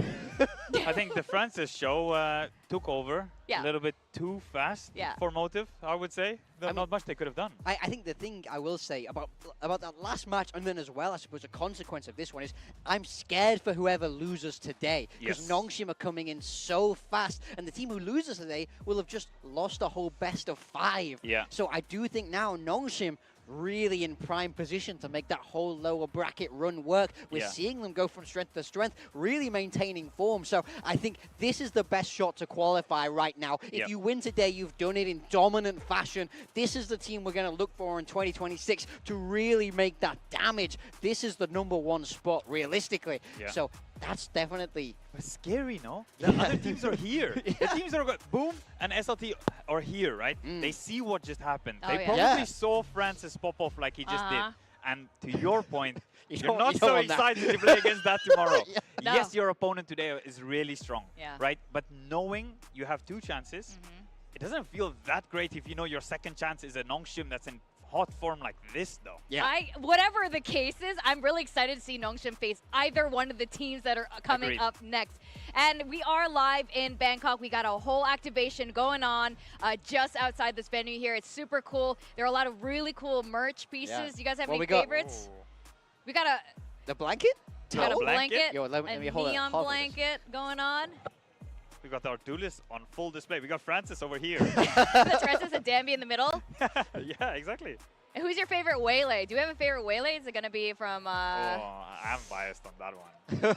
I think the Francis show took over a little bit too fast for Motive, I would say. There's not much they could have done. I think the thing I will say about that last match, and then as well, I suppose a consequence of this one is I'm scared for whoever loses today. Because Nongshim are coming in so fast, and the team who loses today will have just lost a whole best of 5. Yeah. So I do think now Nongshim really in prime position to make that whole lower bracket run work. We're seeing them go from strength to strength, really maintaining form. So I think this is the best shot to qualify right now. If you win today, you've done it in dominant fashion. This is the team we're going to look for in 2026 to really make that damage. This is the #1 spot, realistically. So that's definitely... But scary, no? The other teams are here. The teams are Boom and SLT are here, right? They see what just happened. They probably saw Francis pop off like he just did. And to your point, you're not so excited to play against that tomorrow. No. Yes, your opponent today is really strong, right? But knowing you have 2 chances, it doesn't feel that great if you know your second chance is a Nongshim that's in hot form like this, though. Whatever the case is, I'm really excited to see Nongshim face either one of the teams that are coming up next. And we are live in Bangkok. We got a whole activation going on just outside this venue here. It's super cool. There are a lot of really cool merch pieces. You guys have any favorites? We got the blanket? We got a blanket, Yo, let me hold neon blanket going on. We got our duelists on full display. We got Francis over here. That's Francis and Danby in the middle. Yeah, exactly. And who's your favorite Waylay? Do you have a favorite Waylay? Is it going to be from... Oh, I'm biased on that one.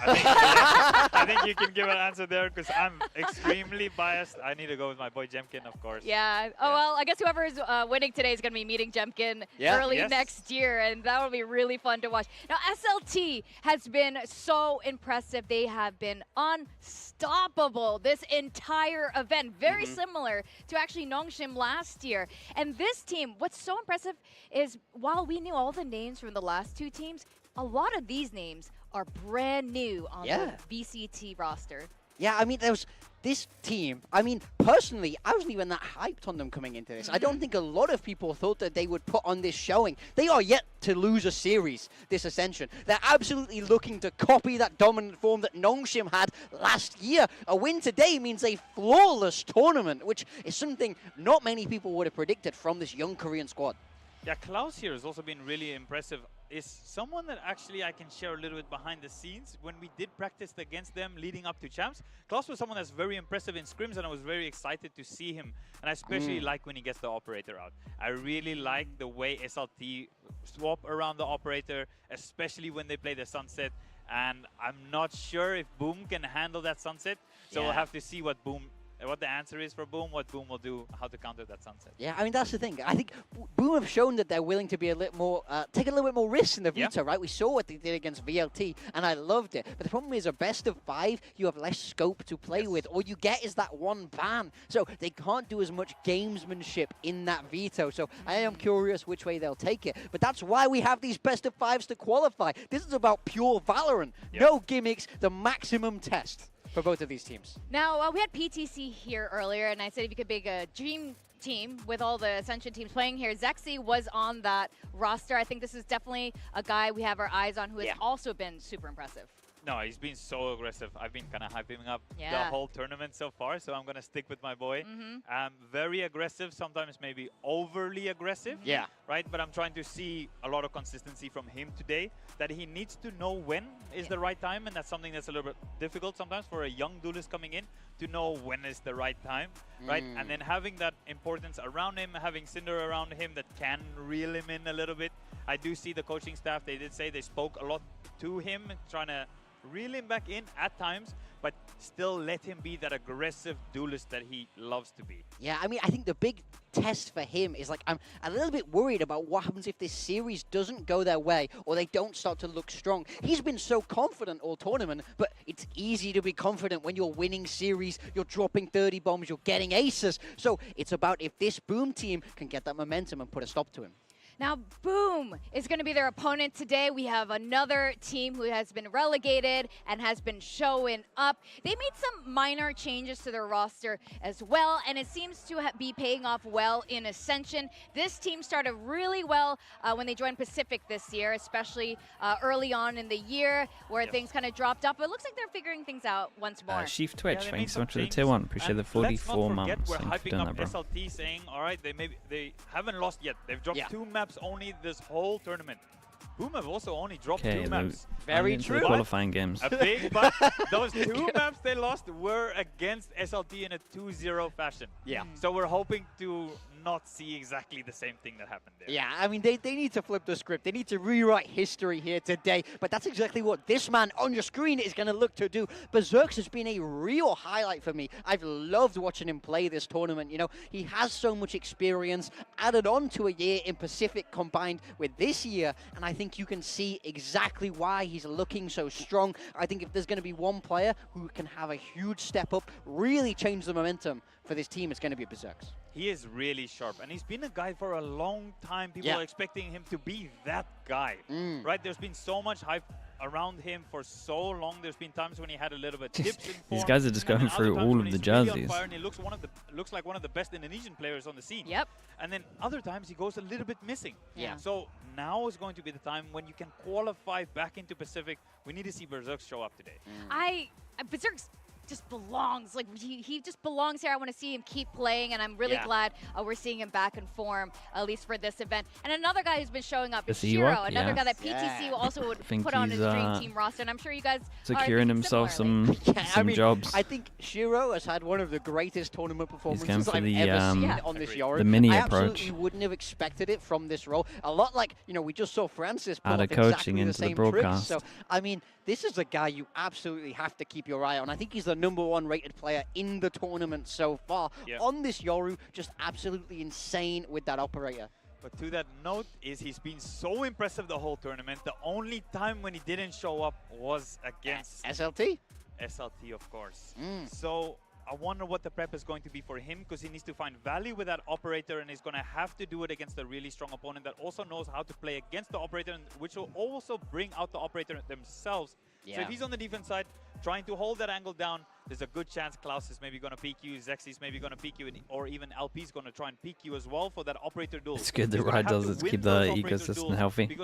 I think you can give an answer there because I'm extremely biased. I need to go with my boy Jemkin, of course. Yeah. Oh, well, I guess whoever is winning today is going to be meeting Jemkin early next year, and that will be really fun to watch. Now, SLT has been so impressive. They have been unstoppable this entire event. Very similar to actually Nongshim last year. And this team, what's so impressive is while we knew all the names from the last 2 teams, a lot of these names are brand new on the VCT roster. Yeah, I mean, there was this team. I mean, personally, I wasn't even that hyped on them coming into this. I don't think a lot of people thought that they would put on this showing. They are yet to lose a series, this Ascension. They're absolutely looking to copy that dominant form that Nongshim had last year. A win today means a flawless tournament, which is something not many people would have predicted from this young Korean squad. Yeah, Klaus here has also been really impressive. Is someone that actually I can share a little bit behind the scenes. When we did practice against them leading up to champs, Klaus was someone that's very impressive in scrims, and I was very excited to see him. And I especially like when he gets the operator out. I really like the way SLT swap around the operator, especially when they play the sunset. And I'm not sure if Boom can handle that sunset. So we'll have to see what the answer is for Boom, what Boom will do, how to counter that sunset. Yeah, I mean, that's the thing. I think Boom have shown that they're willing to be a little more, take a little bit more risks in the Vita, right? We saw what they did against VLT, and I loved it. But the problem is, a best of 5, you have less scope to play with. All you get is that 1 ban. So they can't do as much gamesmanship in that veto. So I am curious which way they'll take it. But that's why we have these best of 5s to qualify. This is about pure Valorant. No gimmicks, the maximum test for both of these teams. Now, we had PTC here earlier, and I said if you could make a dream team with all the Ascension teams playing here, Zexy was on that roster. I think this is definitely a guy we have our eyes on who has also been super impressive. No, he's been so aggressive. I've been kind of hyping him up the whole tournament so far, so I'm going to stick with my boy. Very aggressive, sometimes maybe overly aggressive. Right? But I'm trying to see a lot of consistency from him today, that he needs to know when is the right time, and that's something that's a little bit difficult sometimes for a young duelist coming in to know when is the right time, right? And then having that importance around him, having Cinder around him that can reel him in a little bit. I do see the coaching staff, they did say they spoke a lot to him, trying to reel him back in at times, but still let him be that aggressive duelist that he loves to be. Yeah, I mean, I think the big test for him is like, I'm a little bit worried about what happens if this series doesn't go their way or they don't start to look strong. He's been so confident all tournament, but it's easy to be confident when you're winning series, you're dropping 30 bombs, you're getting aces. So it's about if this Boom team can get that momentum and put a stop to him. Now, Boom is going to be their opponent today. We have another team who has been relegated and has been showing up. They made some minor changes to their roster as well, and it seems to be paying off well in Ascension. This team started really well when they joined Pacific this year, especially early on in the year where things kind of dropped off. But it looks like they're figuring things out once more. Chief Twitch, thanks so much for the tier 1. Appreciate the 44 months. We're Thanks for hyping doing up that, bro. SLT, saying, all right, they haven't lost yet. They've dropped 2 maps only this whole tournament. Boom have also only dropped 2 maps. Very true. Qualifying games. A big, but those 2 maps they lost were against SLT in a 2-0 fashion. Yeah. So we're hoping to not see exactly the same thing that happened there. Yeah, I mean, they need to flip the script. They need to rewrite history here today. But that's exactly what this man on your screen is going to look to do. Berserks has been a real highlight for me. I've loved watching him play this tournament. You know, he has so much experience added on to a year in Pacific combined with this year. And I think you can see exactly why he's looking so strong. I think if there's going to be one player who can have a huge step up, really change the momentum for this team, it's going to be Berserks. He is really sharp, and he's been a guy for a long time. People are expecting him to be that guy, right? There's been so much hype around him for so long. There's been times when he had a little bit tips in form. These guys are just going through all of the jerseys. Really on fire, and he looks like one of the best Indonesian players on the scene. Yep. And then other times he goes a little bit missing. Yeah. So now is going to be the time when you can qualify back into Pacific. We need to see Berserk show up today. Berserk's just belongs. Like he just belongs here. I want to see him keep playing, and I'm really glad we're seeing him back in form, at least for this event. And another guy who's been showing up is Shiro, another guy that PTC also would put on his dream team roster. And I'm sure you guys securing himself some jobs. I think Shiro has had one of the greatest tournament performances I've the, ever seen on this Yoru. The mini I approach. absolutely wouldn't have expected it from this role. A lot like, you know, we just saw Francis pull Add off a coaching exactly the into the same tricks. broadcast. So, I mean, this is a guy you absolutely have to keep your eye on. I think he's the #1 rated player in the tournament so far. On this Yoru, just absolutely insane with that operator. But to that note, he's been so impressive the whole tournament. The only time when he didn't show up was against SLT? SLT, of course. So I wonder what the prep is going to be for him, because he needs to find value with that operator, and he's going to have to do it against a really strong opponent that also knows how to play against the operator, which will also bring out the operator themselves. So if he's on the defense side, trying to hold that angle down, there's a good chance Klaus is maybe going to peek you, Zexy's maybe going to peek you, or even LP's going to try and peek you as well for that operator duel. It's good that Riot does it to keep the ecosystem healthy.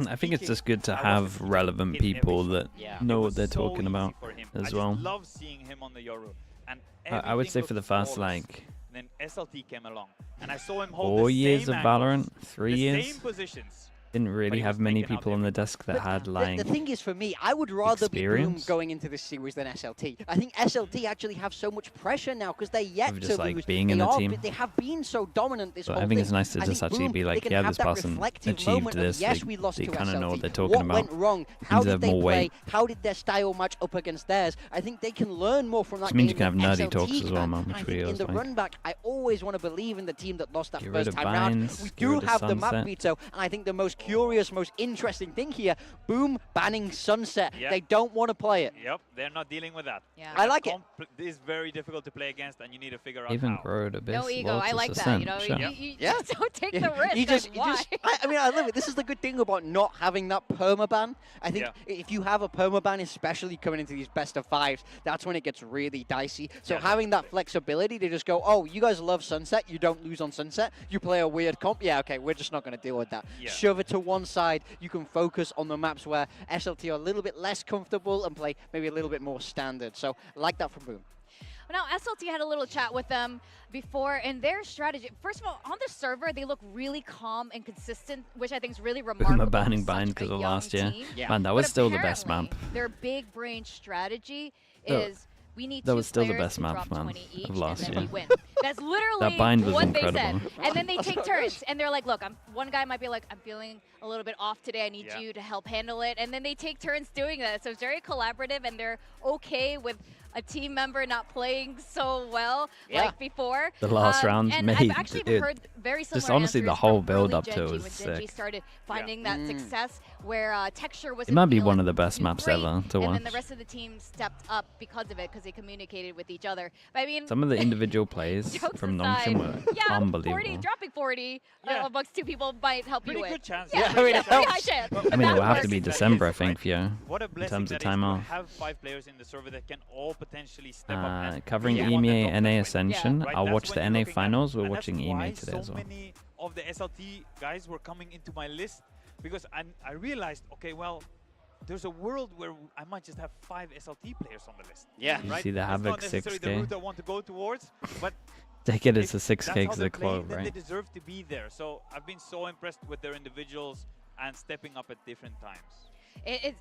I think it's just good to have relevant people that know what they're talking about as well. I love seeing him on the Yoru. And I would say for the first, like, then SLT came along, and I saw him hold 4 the years same of Valorant, angles, 3 the years. same positions. Didn't really have many people on the desk that had like The thing is, for me, I would rather be Boom going into this series than SLT. I think SLT actually have so much pressure now because they're yet Of to just, like, lose. being in the team. They have been so dominant this But whole I think thing. it's nice to just actually be like, yeah, this person achieved this. Yes, we lost they to kind of know SLT. what they're talking about. What went wrong? How Means they did have they more play? weight. How did their style match up against theirs? I think they can learn more from that Which means game you can have than nerdy talks SLT as well, can. man, And which I think we in always the like. run back, I always want to believe in the team that lost that Get rid first of time round. binds, We get do rid of have the map sunset. veto, and I think the most curious, most interesting thing here, Boom banning Sunset. Yep. They don't want to play it. Yep, they're not dealing with that. Yeah. I like it. It is very difficult to play against, and you need to figure out Even how. grow it a bit. No ego. I like that. Ascent, You know, sure. you just don't take the risk. You just, Why? I mean, I love it. This is the good thing about not having that permaban. I think Yeah. if you have a permaban, especially coming into these best of fives, that's when it gets really dicey. So having that flexibility to just go, oh, you guys love Sunset, you don't lose on Sunset, you play a weird comp, yeah, okay, we're just not going to deal with that. Yeah. Shove it to one side. You can focus on the maps where SLT are a little bit less comfortable and play maybe a little bit more standard. So I like that from Boom. Now, SLT had a little chat with them before, and their strategy, first of all, on the server, they look really calm and consistent, which I think is really remarkable. Boomer banning for such bind a because of young last year. team. Man, that was But still the best map. apparently, their big brain strategy Oh. is we need That two was still the players best to map, drop man, 20 each, of last and then year. we win. That's literally That bind was what they incredible. said. And then they take turns, and they're like, look, one guy might be like, I'm feeling a little bit off today. I need you to help handle it. And then they take turns doing that. So it's very collaborative, and they're okay with a team member not playing so well like before. The last round and made I've actually heard very similar just honestly the answers whole from build early up to it Gen G was when Gen G sick. started finding that success where texture was It might be one of the best maps ever to and watch. then the rest of the team stepped up because of it, because they communicated with each other. But I mean, Some of the individual plays jokes from aside, Nongshim were yeah, unbelievable. 40, dropping 40 amongst two people might help Pretty you win. good chance. Yeah, Yeah, pretty high chance. I mean, it That will have to works. be December, I think, Fio, What a in blessing terms of that is to timeout. have 5 players in the server that can all potentially step up. And Covering be the one that EMEA drops that NA win. Ascension. Right, I'll that's watch when the you're NA looking at- finals. We're and watching that's why EMEA today as so well. many of the SLT guys were coming into my list, because I realized, okay, well, there's a world where I might just have 5 SLT players on the list. Yeah. You right? see the That's Havoc not necessarily 6K. the route I want to go towards, but Take it as if a 6K that's how because they're they're playing, close, then right? they deserve to be there. So I've been so impressed with their individuals and stepping up at different times.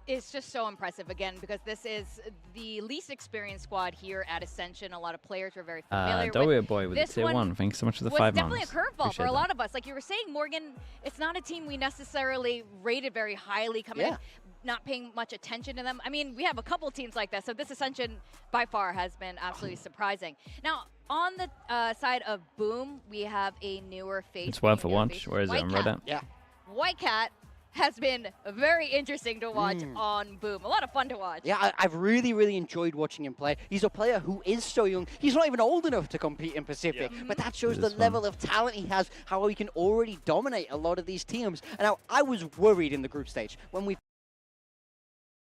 It's just so impressive, again, because this is the least experienced squad here at Ascension. A lot of players were very familiar Dowie with. boy with This the tier 1. one Thanks so much for the was 5 definitely months. a curveball for Appreciate a lot that. of us. Like you were saying, Morgan, it's not a team we necessarily rated very highly coming in, not paying much attention to them. I mean, we have a couple teams like that, so this Ascension by far has been absolutely surprising. Now, on the side of Boom, we have a newer face. It's worth a newer watch. face. Where is it on Reddit? Yeah. White Cat has been very interesting to watch on Boom. A lot of fun to watch. Yeah, I've really enjoyed watching him play. He's a player who is so young. He's not even old enough to compete in Pacific, but that shows the level of talent he has, how he can already dominate a lot of these teams. And now, I was worried in the group stage when we...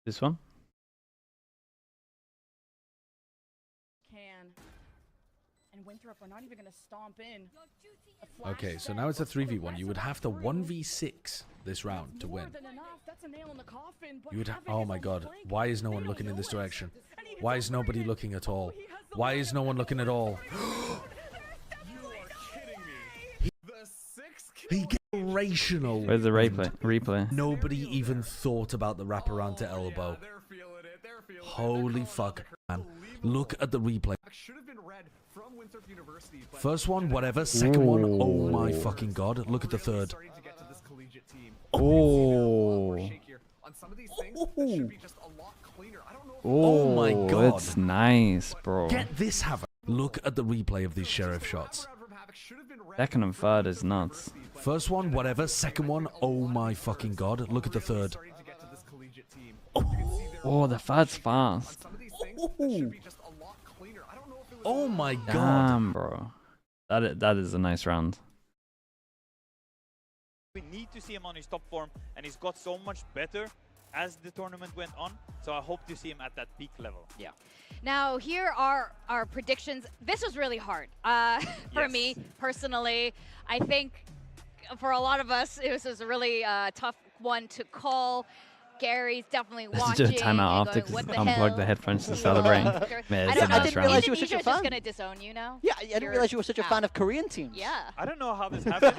This one? And Winthrop are not even going to stomp in. Okay, so now it's a 3v1. You would have to 1v6 this round to win. That's a nail in the coffin. You would. Oh my god. Why is no one looking in this direction? Why is nobody looking at all? Why is no one looking at all? He rational. Where's the replay? Nobody even thought about the wraparound to elbow. Holy fuck, man. Look at the replay. First one, whatever. Second one, oh my fucking god. Look at the third. Oh. Oh my god. That's nice, bro. Get this, Havoc. Look at the replay of these sheriff shots. Second and third is nuts. First one, whatever. Second one, oh my fucking god. Look at the third. Oh, the third's fast. Oh my god. Damn, bro. That is a nice round. We need to see him on his top form, and he's got so much better as the tournament went on. So I hope to see him at that peak level. Yeah. Now, here are our predictions. This was really hard for me, personally. I think for a lot of us, it was a really tough one to call. Gary's definitely watching. Let's do a timeout after because unplug the headphones to celebrate. Man, it's a nice didn't realize round. you were such a Indonesia's fan. just going to disown you now. Yeah, I didn't realize you were such a fan of Korean teams. Yeah. I don't know how this happened.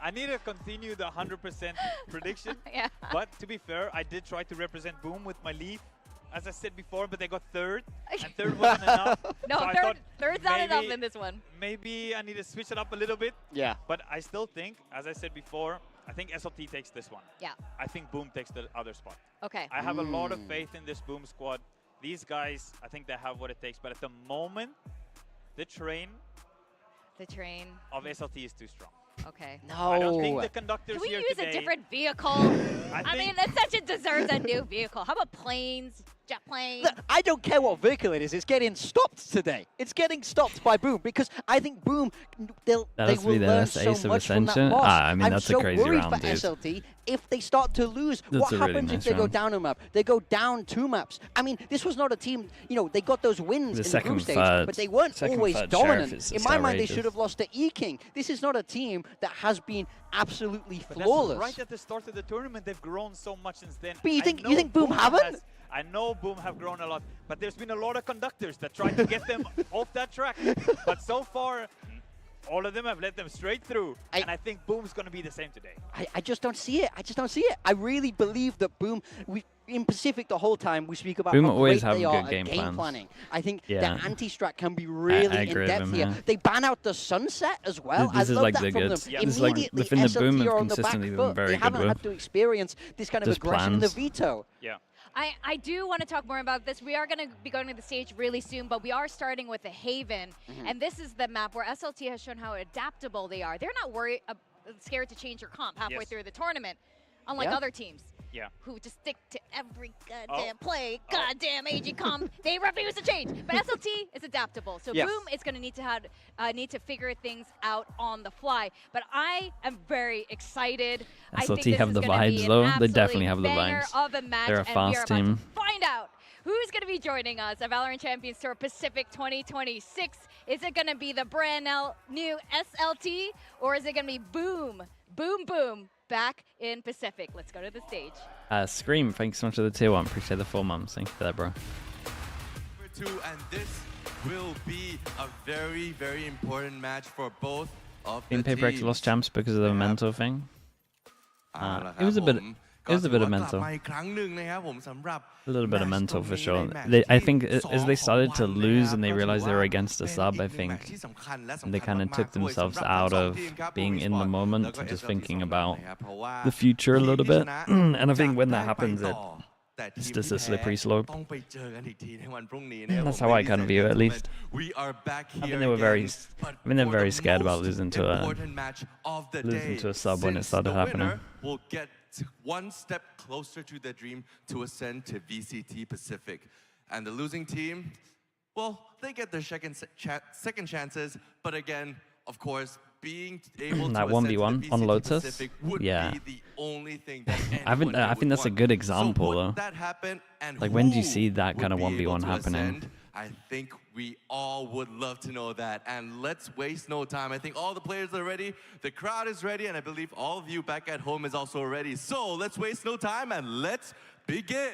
I need to continue the 100% prediction. Yeah. But to be fair, I did try to represent Boom with my leaf, as I said before, but they got third, and third wasn't enough. No, so I thought third's not enough maybe- in this one. Maybe I need to switch it up a little bit. Yeah. But I still think, as I said before, I think SLT takes this one. Yeah. I think Boom takes the other spot. Okay. I have a lot of faith in this Boom squad. These guys, I think they have what it takes. But at the moment, the train of SLT is too strong. Okay. No. I don't think the conductors Can we here use today. a different vehicle? I mean, Ascension deserves a new vehicle. How about planes? Jet planes? Look, I don't care what vehicle it is. It's getting stopped today. It's getting stopped by Boom because I think Boom, they will learn so ace of much from that Ascension? loss. I mean, I'm that's so a crazy worried round, for dude. SLT if they start to lose. That's What a really happens if nice they go round. down a map? They go down 2 maps. I mean, this was not a team, they got those wins The in the second, group stage, third- but they weren't second, always third dominant. Sheriff is In just my mind, they outrageous. should have lost to E-King. This is not a team that has been absolutely But flawless. that's right at the start of the tournament. They've grown so much since then. But you I think- know you think Boom haven't? I know Boom have grown a lot, but there's been a lot of conductors that tried to get them off that track. But so far, all of them have let them straight through. And I think Boom's going to be the same today. I just don't see it. I just don't see it. I really believe that Boom, in Pacific the whole time we speak about Boom how always great have they good are game at game plans. planning. I think Yeah. the anti-strat can be really agree with in-depth him, here. yeah. They ban out the sunset as well. This I is love like that the from good. them. This is like Immediately, the thing that Boom SLT have are on the back consistently been foot. very They good haven't with. had to experience this kind of Just aggression in the plans. veto. Yeah. I do want to talk more about this. We are going to be going to the stage really soon, but we are starting with the Haven. And this is the map where SLT has shown how adaptable they are. They're not scared to change your comp halfway through the tournament, unlike other teams. Yeah. Who just stick to every goddamn play, goddamn AG comp. They refuse to change. But SLT is adaptable, so Yes. Boom is going to need to figure things out on the fly. But I am very excited. I think SLT this have is the gonna be vibes an though. They absolute definitely have the banger vibes. of a match, They're a and we are fast about team. to find out who's going to be joining us at Valorant Champions Tour Pacific 2026. Is it going to be the brand new SLT, or is it going to be Boom, Boom, Boom back in Pacific? Let's go to the stage. Scream, thanks so much for the tier 1. Appreciate the 4 months. Thank you for that, bro. And this will be a very, very important match for both of Team the Paper X teams. lost champs because of the mental thing. It was a bit. It was a bit of mental. A little bit of mental for sure. I think as they started to lose and they realized they were against a sub, I think they kind of took themselves out of being in the moment and just thinking about the future a little bit. And I think when that happens, it's just a slippery slope. That's how I kind of view it, at least. I think they were very scared about losing to a sub when it started happening. Will get one step closer to their dream to ascend to VCT Pacific. And the losing team, well, they get their second chances, but again, of course, being able that to 1v1 on Lotus, Pacific would be the only thing that I think that's a good example though. Like when do you see that kind of 1v1 happening? I think we all would love to know that. And let's waste no time. I think all the players are ready. The crowd is ready. And I believe all of you back at home is also ready. So let's waste no time and let's begin.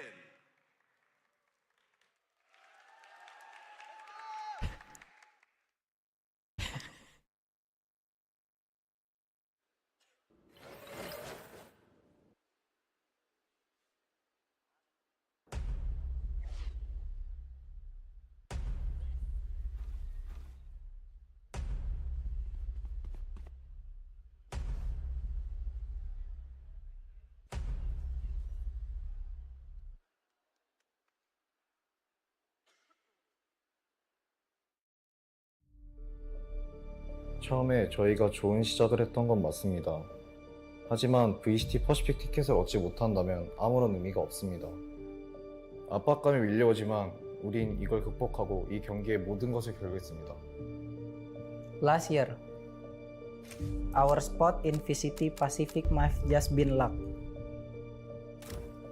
처음에 저희가 좋은 시작을 했던 건 맞습니다. 하지만 VCT 퍼시픽 티켓을 얻지 못한다면 아무런 의미가 없습니다. 압박감이 밀려오지만 우린 이걸 극복하고 이 경기의 모든 것을 걸겠습니다. Last year, our spot in VCT Pacific might just been luck.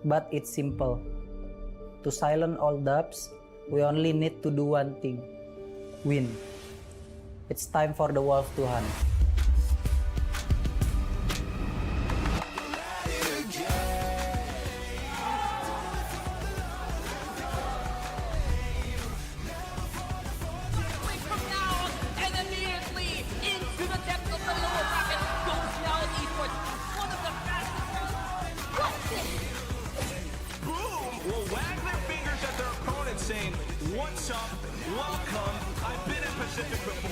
But it's simple. To silence all doubts, we only need to do one thing: win. It's time for the wolf to hunt. What's up? Welcome. I've been in Pacific before.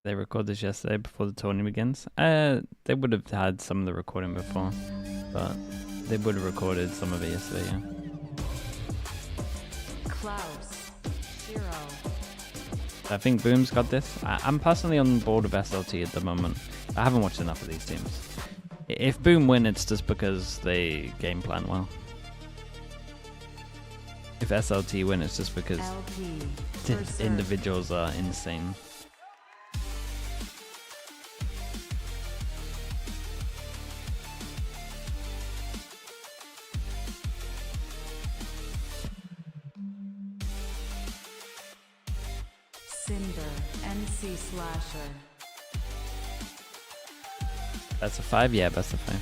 They recorded this yesterday before the tournament begins. They would have had some of the recording before, but they would have recorded some of it yesterday, yeah. Klaus, 0. I think Boom's got this. I'm personally on board with SLT at the moment. I haven't watched enough of these teams. If Boom win, it's just because they game plan well. If SLT win, it's just because the individuals are insane. Thunder, NC Slasher. Best of 5? Yeah, best of 5.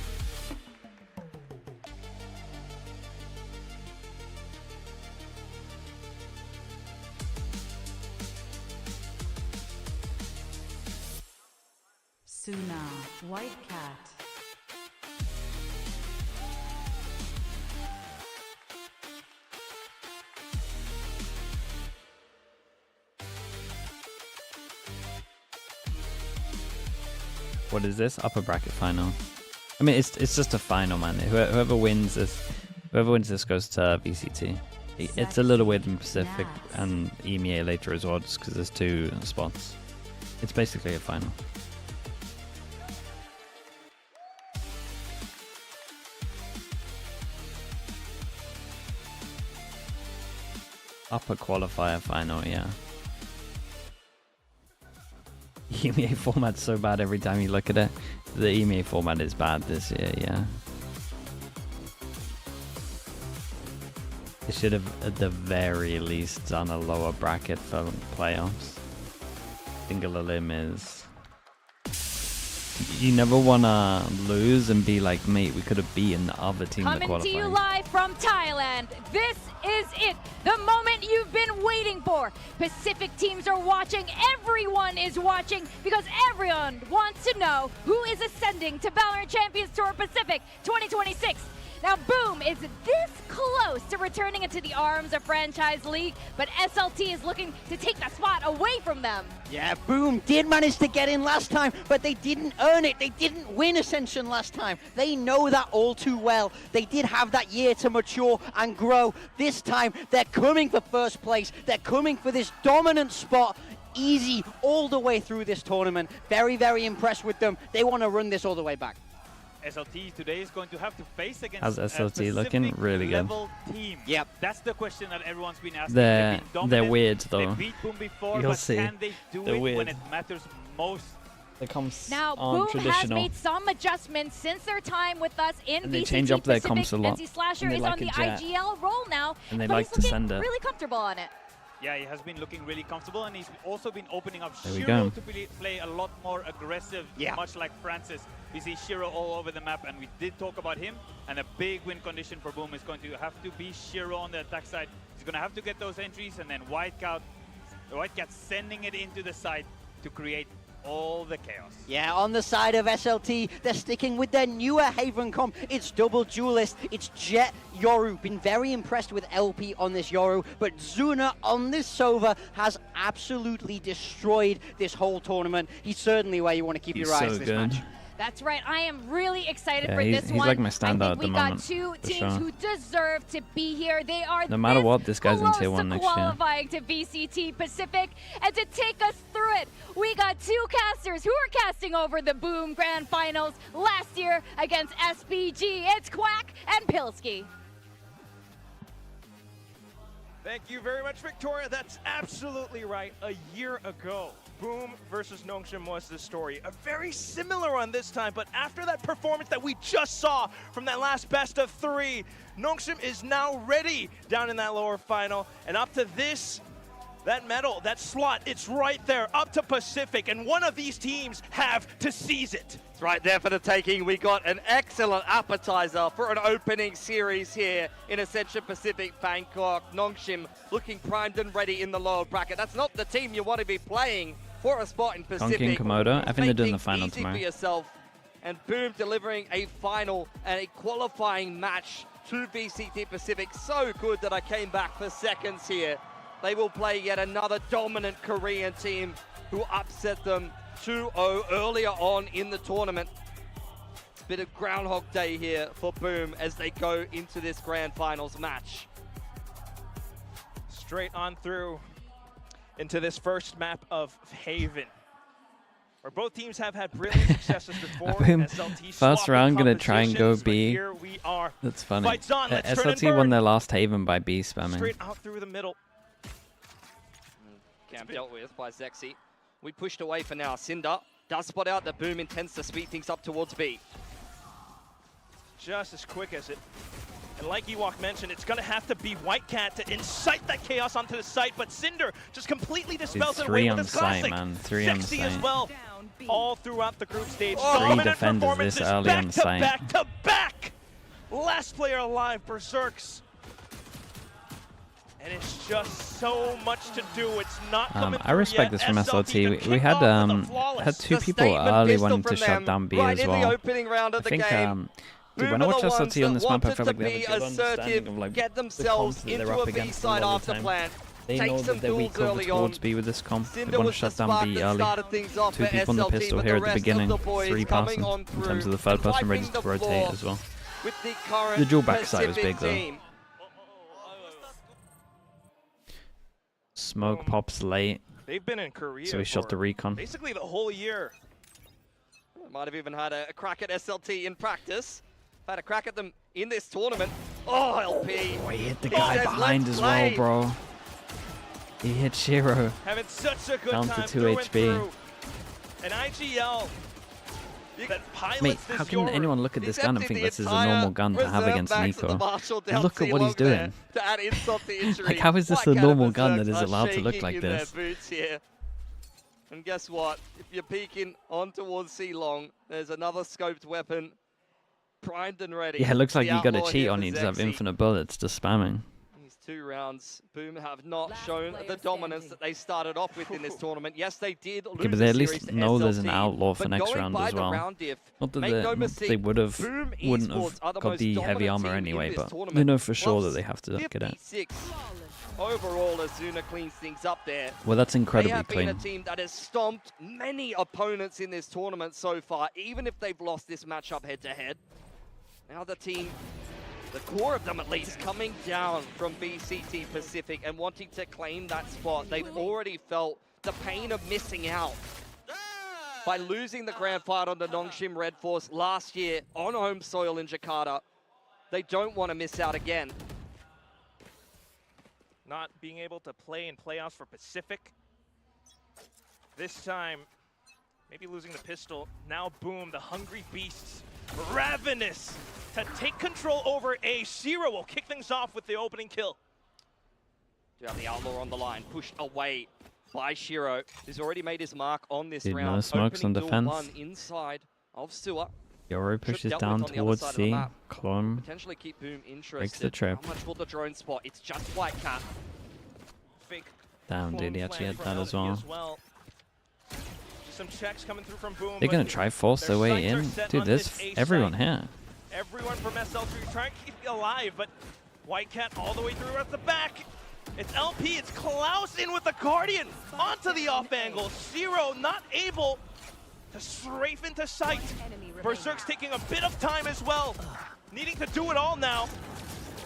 Suna, White Cat. What is this? Upper bracket final. I mean, it's just a final, man. Whoever wins this goes to VCT. It's a little weird in Pacific and EMEA later as well, just because there's 2 spots. It's basically a final. Upper qualifier final, yeah. EMEA format's so bad every time you look at it. The EMEA format is bad this year, yeah. They should have, at the very least, done a lower bracket for playoffs. Single limb is... You never want to lose and be like, mate, we could have beaten the other team that Coming qualified. to you live from Thailand. This is it. The moment you've been waiting for. Pacific teams are watching. Everyone is watching because everyone wants to know who is ascending to Valorant Champions Tour Pacific 2026. Now, Boom is this close to returning into the arms of Franchise League, but SLT is looking to take that spot away from them. Yeah, Boom did manage to get in last time, but they didn't earn it. They didn't win Ascension last time. They know that all too well. They did have that year to mature and grow. This time, they're coming for first place. They're coming for this dominant spot. Easy all the way through this tournament. Very, very impressed with them. They want to run this all the way back. SLT today is going to have to face against How's SLT looking? Really good. Team. Yep. That's the question that everyone's been asking. They're weird though. They beat Boom before, You'll but see. can they do They're it weird. when it matters most? They come Now, on Boom traditional. has made some adjustments since their time with us in And they VCT change up their Pacific. comps a lot. NC Slasher And they is like on the a jet. IGL role now, And they but like he's to looking send it. really comfortable on it. Yeah, he has been looking really comfortable, and he's also been opening up There we Shiro go. to play a lot more aggressive, much like Francis. We see Shiro all over the map, and we did talk about him, and a big win condition for Boom is going to have to be Shiro on the attack side. He's going to have to get those entries, and then White Cat sending it into the side to create all the chaos. Yeah, on the side of SLT, they're sticking with their newer Haven comp. It's double duelist, it's Jet Yoru. Been very impressed with LP on this Yoru, but Zuna on this Sova has absolutely destroyed this whole tournament. He's certainly where you want to keep your eyes so this good. match. That's right. I am really excited Yeah, for he's this one. like my standout I at think the we got moment, 2 for teams sure. who deserve to be here. They are No matter this what, this guy's in close tier 1 to next year. qualifying to VCT Pacific. And to take us through it, we got 2 casters who are casting over the Boom Grand Finals last year against SPG. It's Quack and Pilsky. Thank you very much, Victoria. That's absolutely right. A year ago, Boom versus Nongshim was the story. A very similar one this time, but after that performance that we just saw from that last best of 3, Nongshim is now ready down in that lower final. And up to this, that medal, that slot, it's right there, up to Pacific, and one of these teams have to seize it. It's right there for the taking. We got an excellent appetizer for an opening series here in Ascension Pacific Bangkok. Nongshim looking primed and ready in the lower bracket. That's not the team you want to be playing for a spot in Pacific. Donkey and Komodo. I think they're doing the Make final things easy tomorrow. for yourself. And Boom delivering a final and a qualifying match to VCT Pacific. So good that I came back for seconds here. They will play yet another dominant Korean team who upset them 2-0 earlier on in the tournament. Bit of Groundhog Day here for Boom as they go into this grand finals match. Straight on through into this first map of Haven, where both teams have had brilliant successes before. Boom. SLT First swapping round, gonna try and go compositions, but B. Here we are. That's funny. Fights on. Let's turn and SLT won burn. their last Haven by B spamming. Straight out through the middle. Camp dealt with by Zexy. We pushed away for now. Cinder does spot out that Boom intends to speed things up towards B. Just as quick as it And like Ewok mentioned, it's going to have to be Whitecat to incite that chaos onto the site, but Cinder just completely dispels it away with his classic. Man. 3 on Sexy site. as well, all throughout the group stage. Three Dominant defenders performances this early on site. back to back. Last player alive, Berserks. And it's just so much to do. It's not coming I respect this from SLT. We had two people early wanting to shut down B as well. I think dude, when I watch SLT on this map, I feel like they have a good understanding of like get the themselves comps that they're into up a against a B-side lot of the after time. plan. They Take know some that they're weak duels over early on. towards B with this comp. They Cinder want to was the shut down spark B that early. started things off 2 for people on the SLT, pistol but here the at the rest of beginning. the boys 3 coming passing on in terms of the through, third person ready wiping to the rotate floor as well. with the current The dual backside was Pacific big though. team. Smoke pops late. They've been in Korea So he shot the recon. basically the whole year. Might have even had a crack at SLT in practice. Had a crack at them in this tournament. Oh, LP. Oh, he hit the guy behind as well, bro. He hit Shiro. Having such a good Down time to 2 through and HP. through. And IGL that pilots Mate, this how can Yoru. anyone look at this gun and think this is a normal gun to have against Nico? And look at what he's doing. To add insult to injury. Like, how is this a normal gun that is allowed to look like this? And guess what? If you're peeking on towards C-Long, there's another scoped weapon primed and ready. Yeah, it looks like The you got to outlaw cheat here on for it to have Zexy. infinite bullets, just spamming. These 2 rounds, Boom have not shown the dominance that they started off with in this tournament. Yes, they did lose Okay, but they at the least series to know there's an SLT, outlaw for but next going round by as the well. round diff, Not that make no they mistake, wouldn't Boom have Esports are the got most the heavy dominant armor team in anyway, this but tournament. they know for sure Plus that they have to get it. 56 overall, Azuna cleans things up there. Well, that's incredibly They have been a clean. team that has stomped many opponents in this tournament so far, even if they've lost this matchup head-to-head. Now the team, the core of them at least, coming down from VCT Pacific and wanting to claim that spot. They've already felt the pain of missing out by losing the grand fight on the Nongshim Red Force last year on home soil in Jakarta. They don't want to miss out again. Not being able to play in playoffs for Pacific. This time, maybe losing the pistol. Now Boom, the hungry beasts, ravenous to take control over A. Shiro will kick things off with the opening kill. You have the Outlaw on the line, pushed away by Shiro, who's already made his mark on this Dude, round. no smokes on Opening door defense. 1 inside of Sewer. Yoru Should pushes dealt down with on the other towards side of the C. map. Clone. Potentially keep Boom interested. Breaks the trip. How much will the drone spot? It's just Whitecat. Fake Damn, dude, he actually had that as well. Just some checks coming through from Boom. They're but going to try force their way sights are in. set Dude, on there's this A everyone site. here. Everyone from SL3 trying to keep you alive, but Whitecat all the way through at the back. It's LP, it's Klaus in with the Guardian onto the off angle. Zero not able to strafe into sight. Berserk's taking a bit of time as well, needing to do it all now.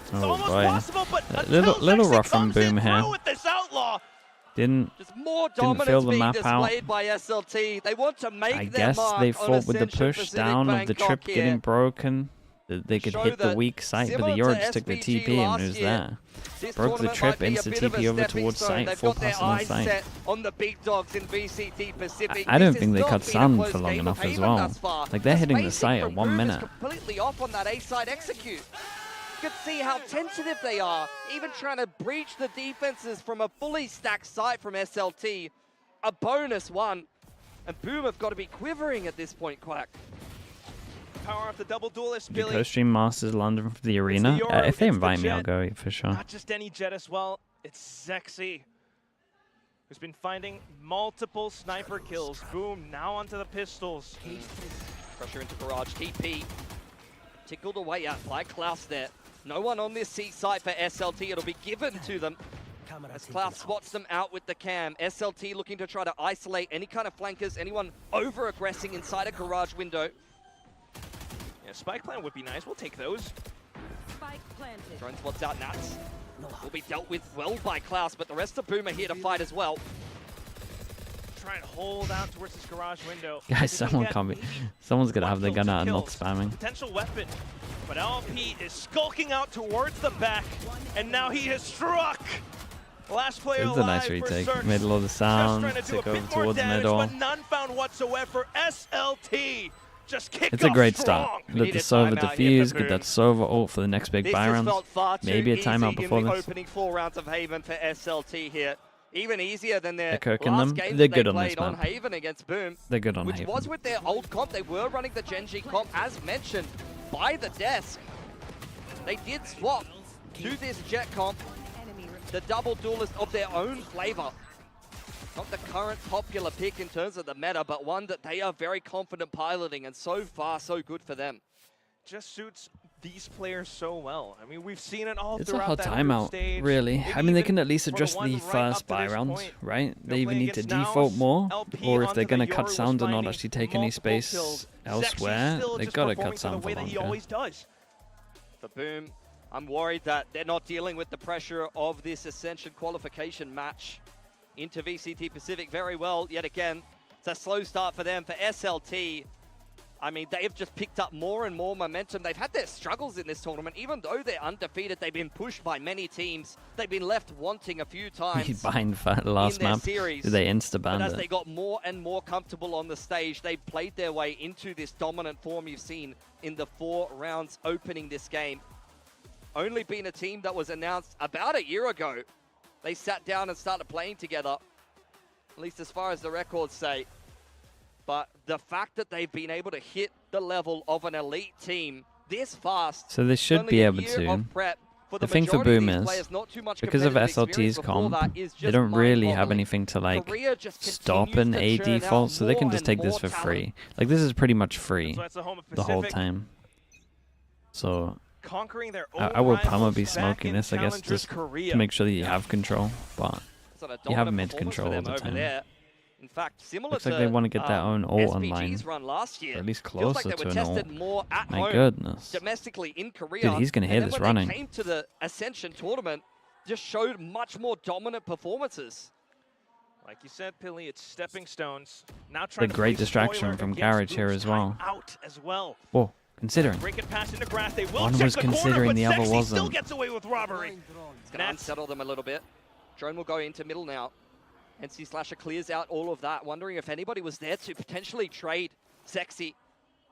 It's Oh almost boy. possible, but Little Zexy rough from comes in Boom here. through with this outlaw. Didn't More fill dominance the being map out. displayed by SLT. They want to make I their guess mark they on thought with the Ascension push Pacific down of the Bangkok trip here. getting broken, that they could Show hit the that weak site, but the similar Yoru to just took the SVG TP and last was year, there. this Broke the tournament trip, might be a insta bit of a TP over stepping towards stone. site, They've full got their passing on eyes site. set on the big dogs in VCT Pacific. I don't This think has they not cut been a sun close for long game enough of as Haven well. thus far. Like, they're hitting the spacing site from at 1 Boom is minute. completely off on that A-side execute. You can see how tentative they are, even trying to breach the defenses from a fully stacked site from SLT. A bonus one. And Boom have got to be quivering at this point, Quack. Power off the double duelist, The Billy. co-stream Masters London for the arena. Yoru, If they it's the invite me, I'll Jet. go for sure. Not just any Jet as well, it's Zexy, who's been finding multiple sniper kills. Boom, now onto the pistols. Pressure into Garage. TP. Tickled away at by Klaus there. No one on this C site for SLT. It'll be given to them. As Klaus spots them out with the cam. SLT looking to try to isolate any kind of flankers, anyone over-aggressing inside a garage window. Yeah, spike plan would be nice. We'll take those. Drone spots out Nats. Will be dealt with well by Klaus, but the rest of Boom are here to fight as well. Try and hold out towards this garage window. Guys, someone can't be. Someone's gonna have their gun out and not kills. spamming. Potential weapon. But LP is skulking out towards the back, and now he has struck. Last player It was a nice alive, retake. Berserk. Middle of the Just sound, trying to do a took over bit more towards damage, middle. but none found whatsoever. SLT just kicked It's a off great strong. start. We Let need the a server timeout here defuse, for get that Boom. server ult for the next big This buy has round. felt far too Maybe a easy timeout in before the this. opening 4 rounds of Haven for SLT here. Even easier than their They're cooking last them. game They're that good they on this played on map. Haven against Boom. They're good on which Haven. was with their old comp. They were running the Genji comp, as mentioned, by the desk. They did swap to this Jet comp, the double duelist of their own flavor. Not the current popular pick in terms of the meta, but one that they are very confident piloting, and so far, so good for them. Just suits these players so well. I mean, we've seen it all It's a throughout hard that group timeout, stage. really. Maybe I mean, they even can at least for the address ones the right up first to buy this round, point. right? They They're either playing need to against default Naos, more, LP or if onto they're the going to Yoru cut was sound and not finding actually take any multiple space kills. elsewhere, Sexy still they've just got to performing cut for sound the for way that he longer. always does. For Boom, I'm worried that they're not dealing with the pressure of this Ascension qualification match into VCT Pacific very well. Yet again, it's a slow start for them. For SLT, I mean, they've just picked up more and more momentum. They've had their struggles in this tournament. Even though they're undefeated, they've been pushed by many teams. They've been left wanting a few times Behind that last in their map, series. they insta-banned But as it. they got more and more comfortable on the stage, they played their way into this dominant form you've seen in the 4 rounds opening this game. Only been a team that was announced about a year ago. They sat down and started playing together, at least as far as the records say. But the fact that they've been able to hit the level of an elite team this fast, So they should only be a able year to. of prep for The the thing for majority of Boom these is, players, not too much because of competitive experience SLT's before that comp, is they just don't really have mind-boggling. anything to like Korea just stop continues an to A churn out default, so they can more just and take this more for talent. free. Like, this is pretty much free So it's the home of the whole Pacific. time. So Conquering their I own would probably rivals be back smoking in this, I guess, Challengers just Korea. to make sure that you have control, but Sort of you haven't dominant made performance for control all them the over time. there. In fact, similar Looks to like they want to get their own ult online, SPG's run last year. or at least Feels like closer they to were an tested ult. more at My home goodness. domestically in Korea. Dude, he's gonna hear and then this when running. they came to the Ascension tournament, just showed much more dominant performances. Like you said, Pilly, it's stepping stones. Now It's a trying to great play distraction spoiler from against Garage here Boom's as well. out as well. Whoa, considering. Break it past into grass. They will One check was the corner, considering, but the other Sexy still wasn't. gets away with robbery. It's going to unsettle them a little bit. Drone will go into middle now. NC Slasher clears out all of that, wondering if anybody was there to potentially trade Sexy.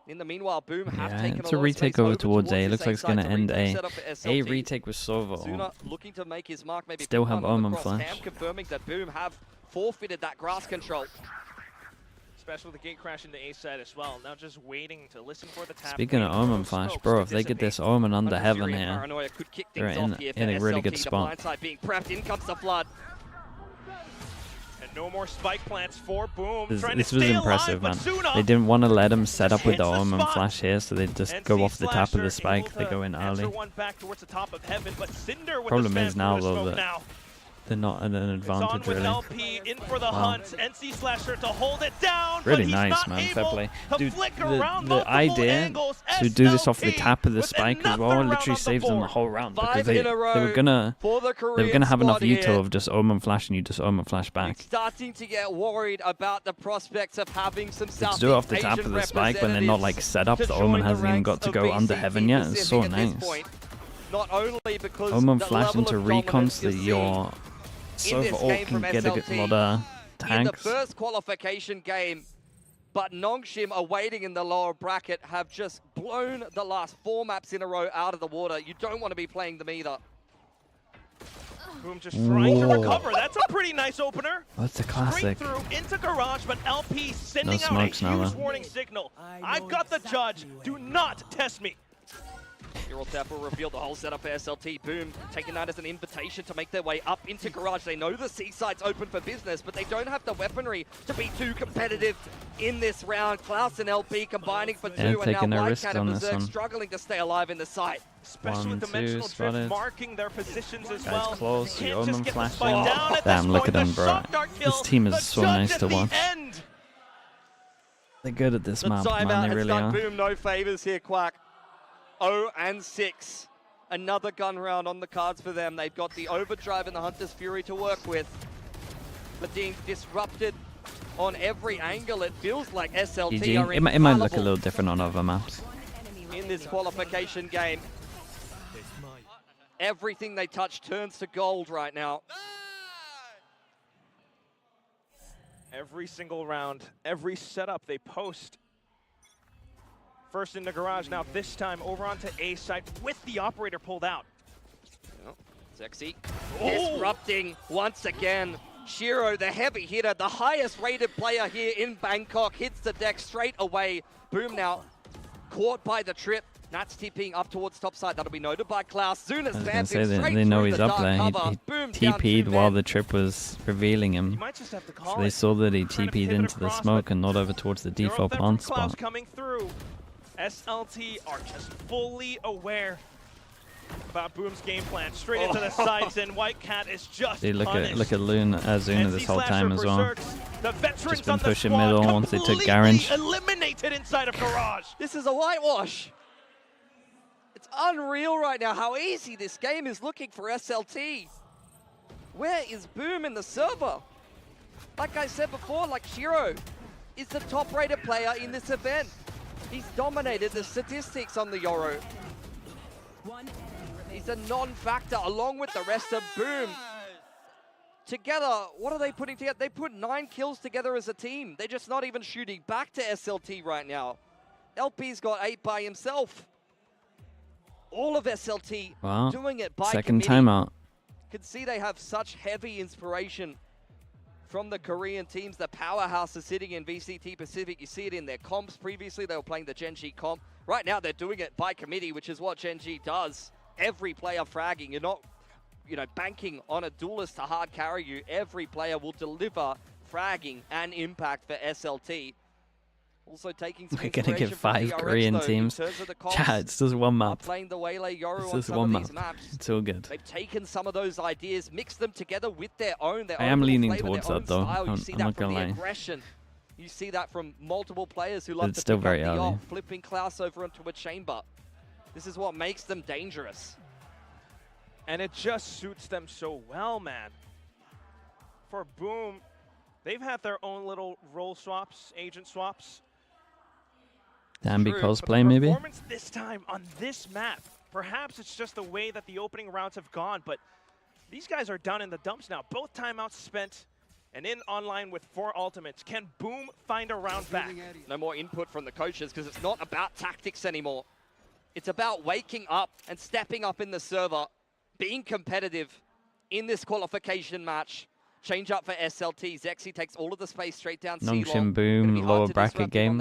In the meanwhile, Boom have Yeah, taken it's a a lot of space retake over over towards A. this Looks like it's side going to to end refresh A. setup for A SLT. retake with Sova. Zuna looking to make his mark, maybe Still pick have one on the Omen cross. flash. Cam confirming that Boom have forfeited that grass control. Especially with the gate crash into A side as well. Now just waiting to listen for the tap. Speaking of waiting for Omen those flash, smokes bro, to if they get dissipate. this Omen under heaven Syrian here, Paranoia could kick they're things in, off here in for a really SLT. good The spot. blindside being prepped. In comes the flood. And no more spike plants for Boom. This Trying was to stay impressive, man. alive, but Zuna They didn't want to let him set up with the hits the Omen spot. flash here, so they just NC go off the top of Slasher the spike. able They to go in answer early. one back towards the top of heaven, but Cinder with Problem the is now, smoke though, that now. they're not at an It's on advantage, with really. LP in for the Wow. hunt. NC Slasher to hold it down. Really but he's nice, not man. Fair able play. to Dude, flick the around multiple idea angles. to do this off the SLT top of the with spike as another well round literally on the saves them the board. whole round, because 5 they in a row were gonna for the they were Korean gonna have enough squad veto here. of just Omen flash and you just Omen flash back. Starting to get worried about the prospects of having some Let's Southeast do it off the top Asian of the spike when they're not like set up. The Omen hasn't even got to go under heaven yet. It's so nice. Not only because Omen the flash level into of dominance recon so you're that seeing your in Sova this ult game can from get a SLT lot of in the tanks. first qualification game, but Nongshim awaiting in the lower bracket have just blown the last 4 maps in a row out of the water. You don't want to be playing them either. Boom just trying to Whoa. recover. That's a pretty nice opener. That's a Straight classic. through into garage, but LP sending out a smokes now, huge though. warning signal. I've got the judge. Do not test me. Hero Tap will reveal the whole setup for SLT. Boom, taking that as an invitation to make their way up into Garage. They know the C-side's open for business, but they don't have the weaponry to be too competitive in this round. Klaus and LP combining for 2, Yeah, and taking now a risk Wildcat on and this Berserk one. struggling to stay alive in the site. Especially One, with two, dimensional drift spotted. marking their positions as Guys well. close, They the can't just Omen get the flash spike in. down at Damn, this look at point. them, The bro. shock dart kill, This team is the so judge nice at to the watch. end. They're good at this The map, man. timeout They has really done are. Boom no favors here, Quack. 0-6. Another gun round on the cards for them. They've got the Overdrive and the Hunter's Fury to work with. But being disrupted on every angle, it feels like SLT GG. are It might look a infallible little different on other maps. in this qualification game. Everything they touch turns to gold right now. Every single round, every setup they post First in the garage, now this time over onto A side with the operator pulled out. Sexy. Disrupting once again. Shiro, the heavy hitter, the highest rated player here in Bangkok, hits the deck straight away. Boom now caught by the trip. Nats tipping up towards top side. That'll be noted by Klaus. Zuna's vamping straight they know through he's the up dark there. cover. He Boom, TP'd down while the trip was revealing him. So they saw that he TP'd into the smoke and not over towards the default plant spot. Coming through. SLT are just fully aware about Boom's game plan. Straight into the sides, and White Cat is just They look punished. at Zuna this whole time as well. The veterans Just been on the pushing squad middle once they took Garage. eliminated inside of Garage. This is a whitewash. It's unreal right now how easy this game is looking for SLT. Where is Boom in the server? Like I said before, like Shiro is the top-rated player in this event. He's dominated the statistics on the Yoro. He's a non-factor along with the rest of Boom. Together, what are they putting together? They put 9 kills together as a team. They're just not even shooting back to SLT right now. LP's got 8 by himself. All of SLT doing it by Second committee. timeout. You can see they have such heavy inspiration from the Korean teams. The powerhouse is sitting in VCT Pacific. You see it in their comps. Previously, they were playing the Genji comp. Right now, they're doing it by committee, which is what Genji does. Every player fragging. You're not, banking on a duelist to hard carry you. Every player will deliver fragging and impact for SLT. Also taking some We're gonna get 5 DRX, Korean though, teams. in terms of the comps. Yeah, it's just one map. Playing the Waylay Yoru It's on just some one of these map. maps. It's all good. They've taken some of those ideas, mixed them together with their own. I am little leaning flavor, towards their that, own though. style. You I'm see not that from gonna the lie. aggression. You see that from multiple players who love It's to still pick very up the early. off, flipping Klaus over into a chamber. This is what makes them dangerous. And it just suits them so well, man. For Boom, they've had their own little role swaps, agent swaps. Danby True, cosplay, but the maybe? performance this time on this map, perhaps it's just the way that the opening rounds have gone, but these guys are down in the dumps now. Both timeouts spent and in online with 4 ultimates. Can Boom find a round back? No more input from the coaches because it's not about tactics anymore. It's about waking up and stepping up in the server, being competitive in this qualification match. Change up for SLT. Zexy takes all of the space straight down C-long. Nongshim Boom, lower bracket game.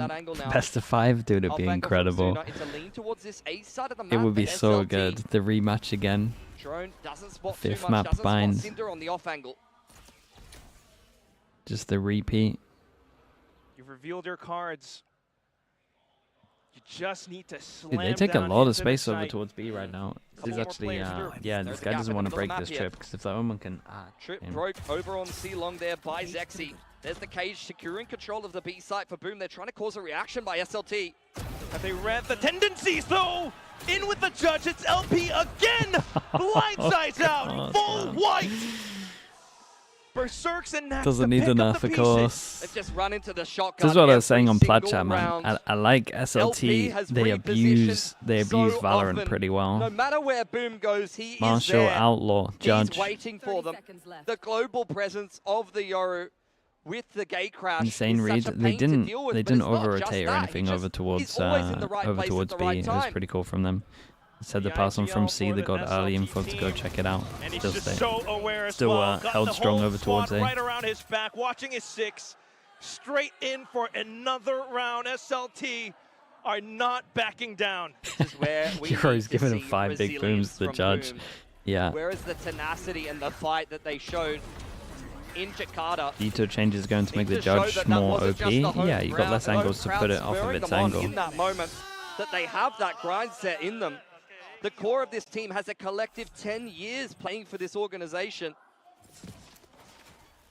Best of 5, dude, it'd be incredible. It would be so good. The rematch again. Drone doesn't spot 5th too much, map doesn't bind. spot Cinder on the off angle. Just the repeat. You've revealed your cards. You just need to slam Dude, they take a down lot of into the space over site. towards B right now. This is more actually, players through. yeah, There's this a guy gap doesn't in want the to middle of break the map this here. trip, because if that woman can, Trip damn. broke over on C-long there by Zexy. There's the cage securing control of the B site for Boom. They're trying to cause a reaction by SLT. But they read the tendencies, though. In with the judge, it's LP again. Blindsides out, full white. Berserks and Nats Doesn't to need pick up enough, the of pieces. course. They've just run into the shotgun. This is what I was every saying on Plat single Chat, man. round. I like LP SLT. has They abuse Valorant often. pretty well. No matter where Boom goes, he Marshall, is there. Outlaw, Judge. He's waiting for them. The global presence of the Yoru with the gate crash. Insane is read. such a They pain to didn't. deal with, They but didn't it's not over just rotate or that. anything He over just- towards he's always in the right over place at towards the B. right It was time. pretty cool from them. Said they passed on from C. They got early info to go check it out. And he's Still just stay. so aware as Still well. Got held the strong whole over towards squad A. right around his back, watching his 6. Straight in for another round. SLT are not backing down. This is where we Hero's need to giving him see 5 big resilience booms. The from judge. Boom. Yeah. Where is the tenacity and the fight that they showed in Jakarta? Veto change is going to make the To show judge that more wasn't OP. just the home Yeah, you got crowd, less the home angles to crowd put it off of spurring its them on angle. in that moment, that they have that grind set in them. The core of this team has a collective 10 years playing for this organization.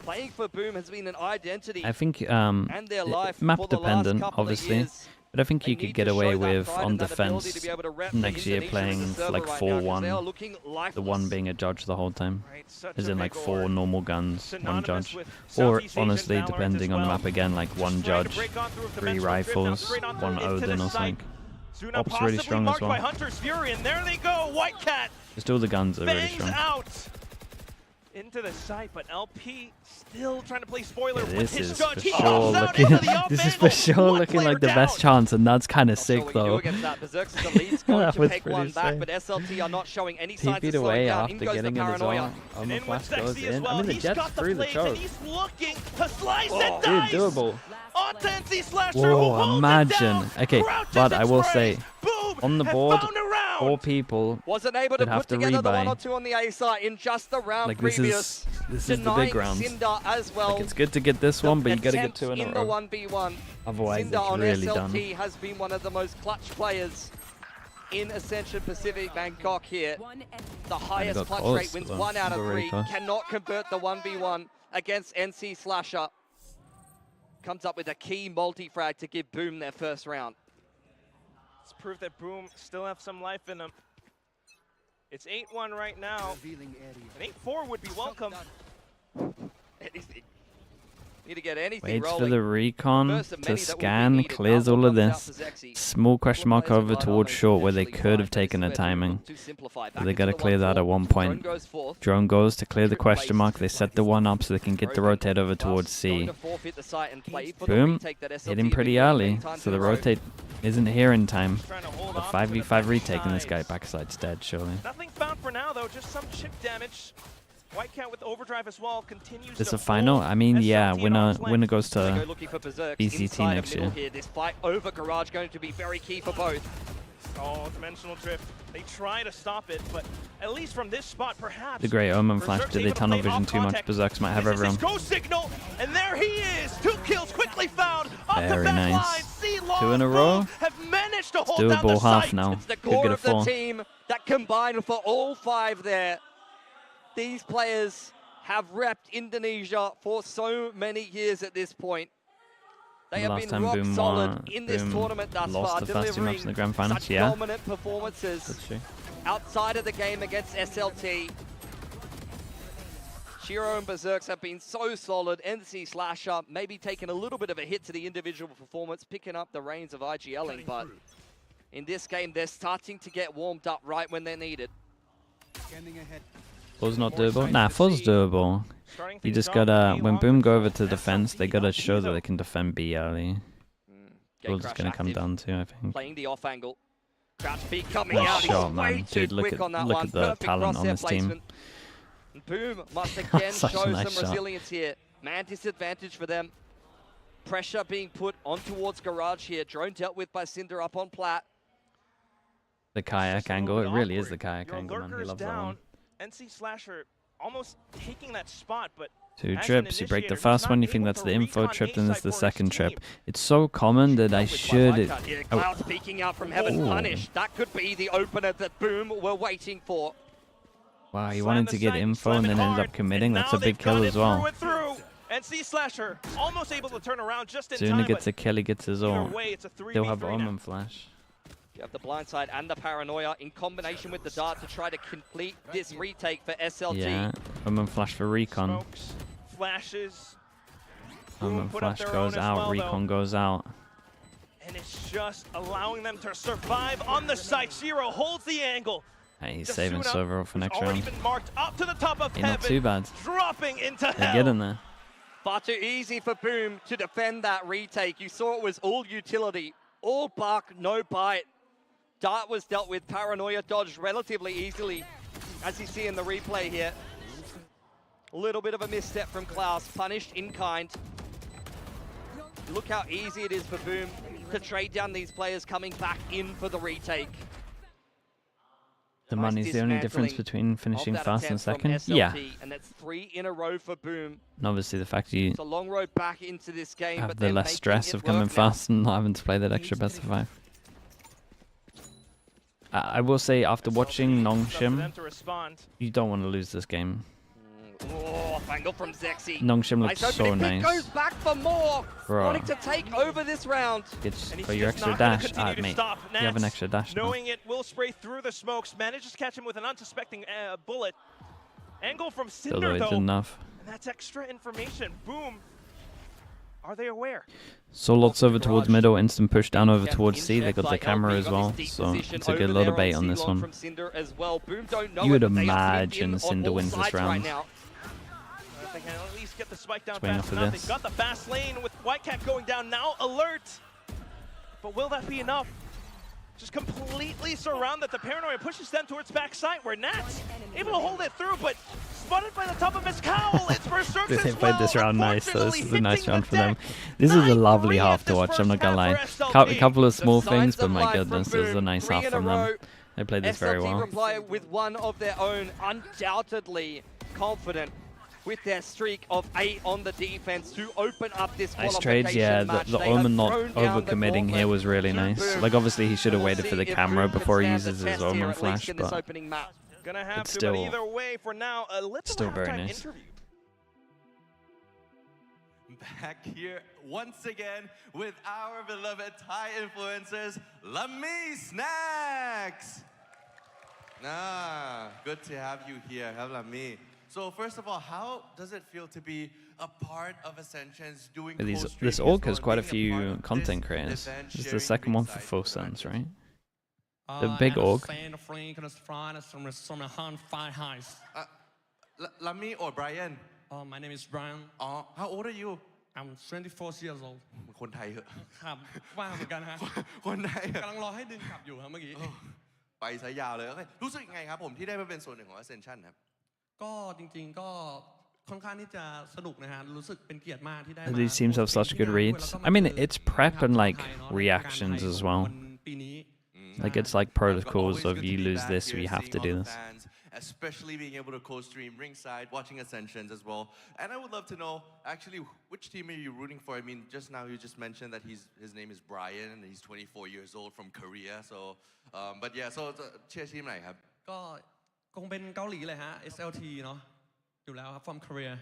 Playing for Boom has been an identity. I think and their life map for the last dependent, couple of obviously. years. But I think you They could need get to away show that with pride on and that ability defense to be able to rep next the year Indonesians as playing a server like right now, 'cause they are 4-1. looking The lifeless. one being a judge the whole time. Such As a in like big 4 org. normal guns, 1 Synonymous judge. with Or Southeast Asian honestly, Valorant depending as on the well. map again, like 1 Trying to judge, break on through with 3 dimensional drift, now rifles, straight on 1 through into Odin the or something. site. Zuna Ops really possibly strong as marked by well. Hunter's Fury, and there they go. White Cat Just all the guns are really bangs strong. out. into the site, but LP still trying to play spoiler Yeah, with this his is judge. for He sure pops out looking. into the up This is angle. for sure One looking player like the down. best chance, and that's kind of sick What though. we do against that. Berserk's the lead's going That to was take pretty one back, sick. but SLT are not showing any He signs beat of slowing away down. after In goes the getting in the paranoia. zone. And in Flash with goes Sexy as in. well. I mean, the He's Jet's got the through the plays, and choke. he's looking to slice Oh. and Dude, dice. doable. Onto NC Slasher, who Whoa, holds it imagine. down. Okay, Crouches but I and will sprays. say, Boom, on the have board, found a round. 4 people Wasn't able to would have put to together the 1 or rebuy. 2 on the A side in just the round Like previous. this is the Denying big rounds. Cinder as well. Like it's good to get this one, but you got to get Attempt 2 in a in the row. 1v1. Otherwise, Cinder it's on really SLT done. has been one of the most clutch players in Ascension Pacific Bangkok here. The highest got clutch close, rate wins though. 1 out of Very 3. close. Cannot convert the 1v1 against NC Slasher. Comes up with a key multi-frag to give Boom their first round. It's proof that Boom still have some life in them. It's 8-1 right now. An 8-4 would be welcome. Need to get anything Waits rolling. for the recon First of to many that will be scan, needed. clears Alpha all of comes out this. to Zexy. Small question mark over towards short where they could have taken a timing. But they got to clear that at one point. Drone goes to clear the question mark. They set the 1 up so they can get the rotate over towards C. Boom. Hit him pretty early, so the rotate isn't here in time. The 5v5 retake and this guy backside's dead, surely. Nothing found for now, though. Just some chip damage. Whitecat with overdrive as well continues It's to a final? hold I mean, yeah, SLT at arm's length. winner goes They go to looking for Berserks VCT inside next and middle year. here. This fight over Garage going to be very key for both. Oh, dimensional drift. They try to stop it, but at least from this spot, perhaps. The Grey Omen flash. Berserk's Did they able to tunnel play vision off too much? contact. Berserks might have This is his everyone. go signal, and there he is. 2 kills quickly found off the Very back nice. line. C-Long 2 in a row. have managed to It's hold down the doable half site. now. It's the Could core get a of the 4. team that combined for all 5 there. These players have repped Indonesia for so many years at this point. They have Last been time rock Boom solid in this Boom tournament thus lost far, the first 2 maps in the grand finals. such Yeah, dominant performances that's true. outside of the game against SLT. Shiro and Berserks have been so solid. NC Slasher maybe taking a little bit of a hit to the individual performance, picking up the reins of IGLing, but in this game, they're starting to get warmed up right when they're needed. Fuzz not doable? Nah, Fuzz doable. You just gotta, when Boom go over to defense, they gotta show that they can defend B early. Fuzz is gonna come down to, I think. Playing the off angle. Crouch B coming What out. shot, He's man. way too Dude, look quick at- on that look one. at the Perfect talent on crosshair this team. placement. And Boom must again Such a show nice some shot. resilience here. Man disadvantage for them. Pressure being put on towards Garage here. Drone dealt with by Cinder up on plat. The kayak angle, it really is the kayak Your angle, man. He lurker's loves that down. one. NC Slasher almost taking that spot, but 2 as an trips, you break the initiator, he's first not one, you think able that's to the info recon trip, A then it's side the for his second team. trip. It's so common that I should... Yeah, Cloud peeking out from heaven. Ooh. Punish. That could be the opener that Boom were waiting for. Wow, he Slam wanted the to get site, info slam and it then ended hard, up committing. and That's now a big they've got kill it as well. Through and through. NC Slasher almost able to turn around just in Sooner time, gets but a kill, he gets his either ult. way, it's a They'll have 3v3 now. Omen flash. You have the blindside and the paranoia in combination with the dart to try to complete this retake for SLT. Yeah, Omen flash for recon. Smokes, flashes. Boom Omen put up flash their own goes as out, well, recon though. goes out. And it's just allowing them to survive on the site. Zero holds the angle. Hey, he's Just saving Suna, Silver for who's next already round. been marked up to the top of Hey, heaven. not too bad. Dropping into They're hell. getting there. Far too easy for Boom to defend that retake. You saw it was all utility, all bark, no bite. Dart was dealt with, paranoia dodged relatively easily, as you see in the replay here. A little bit of a misstep from Klaus, punished in kind. Look how easy it is for Boom to trade down these players coming back in for the retake. The Nice money's the only difference dismantling between finishing of that fast and attempt from second. Yeah, SLT, and that's 3 in a row for Boom. and obviously the fact you It's a long road back into this game, have but the they're less making stress it of coming work now. fast and not having to play that extra best of 5. I will say, after watching Nongshim, them to respond. you don't want to lose this game. Oh, off angle from Zexy. Nongshim looks Nice so opening. He nice. goes back for more. Bro. Wanting to take over this round. It's And he's for your just extra not gonna dash. continue to Mate, stop. you have an Nats, extra dash now. knowing it will spray through the smokes, manages to catch him with an unsuspecting bullet. Angle from Still Cinder, though, though. it's enough. And that's extra information. Boom. Are they aware? So lots over towards middle, instant push down over towards C. They got the camera as well, so it's a good little bait on this one. Cinder as well. Boom don't know You would it, but they are pinned in imagine on Cinder all wins this sides right round. now. if they can at least get the spike down waiting fast for enough. this. They've got the fast lane with Whitecat going down now. Alert! But will that be enough? Just completely surrounded. The Paranoia pushes them towards backside where Nat's able to hold it through, but spotted by the top of his cowl. It's Berserk's They as played well. this round nice, so this is a nice Hitting round the for them. deck. This is a lovely half to watch, I'm not gonna lie. SLT. A couple of small The things, signs but of my life goodness, from this is a Boom. nice 3 half in a from row. them. They played this very SLT well. reply with one of their own, undoubtedly confident with their streak of 8 on the defense to open up this Nice qualification trades, yeah. match. The They have Omen not thrown down the overcommitting here gauntlet was really to nice. Boom. Like, obviously, he should have We'll waited see for the if camera Boom can before he stand uses the his test here, Omen at least flash, in this but opening map. Gonna have it's to, but still either way, for now, a little still very halftime nice. interview. Back here once again with our beloved Thai influencers, Lami Snacks. Good to have you here, Lami. So first of all, how does it feel to be a part of Ascension's doing this org has quite a few content creators. This is the second one for Full Suns, right? The big org. Lami or Brian? My name is Brian. How old are you? I'm 24 years old คนไทยเหอะ ครับว่างเหมือนกันฮะ คนไทยเหอะ กำลังรอให้ดึงกลับอยู่ครับเมื่อกี้ ไปซะยาวเลยโอเครู้สึกยังไงครับผมที่ได้มาเป็นส่วนหนึ่งของ Ascension ครับ ก็จริงๆก็ค่อนข้างที่จะสนุกนะฮะรู้สึกเป็นเกียรติมากที่ได้มา These teams have such good reads. I mean, it's prep and like reactions as well. ปีนี้ Like, it's like protocols of you lose this, we have to do this. Especially being able to co-stream ringside, watching Ascensions as well. And I would love to know, actually, which team are you rooting for? I mean, just now you just mentioned that his name is Brian and he's 24 years old from Korea. So, but yeah, so เชียร์ทีมไหนครับ ก็คงเป็นเกาหลีเลยฮะ SLT เนาะอยู่แล้วครับ from Korea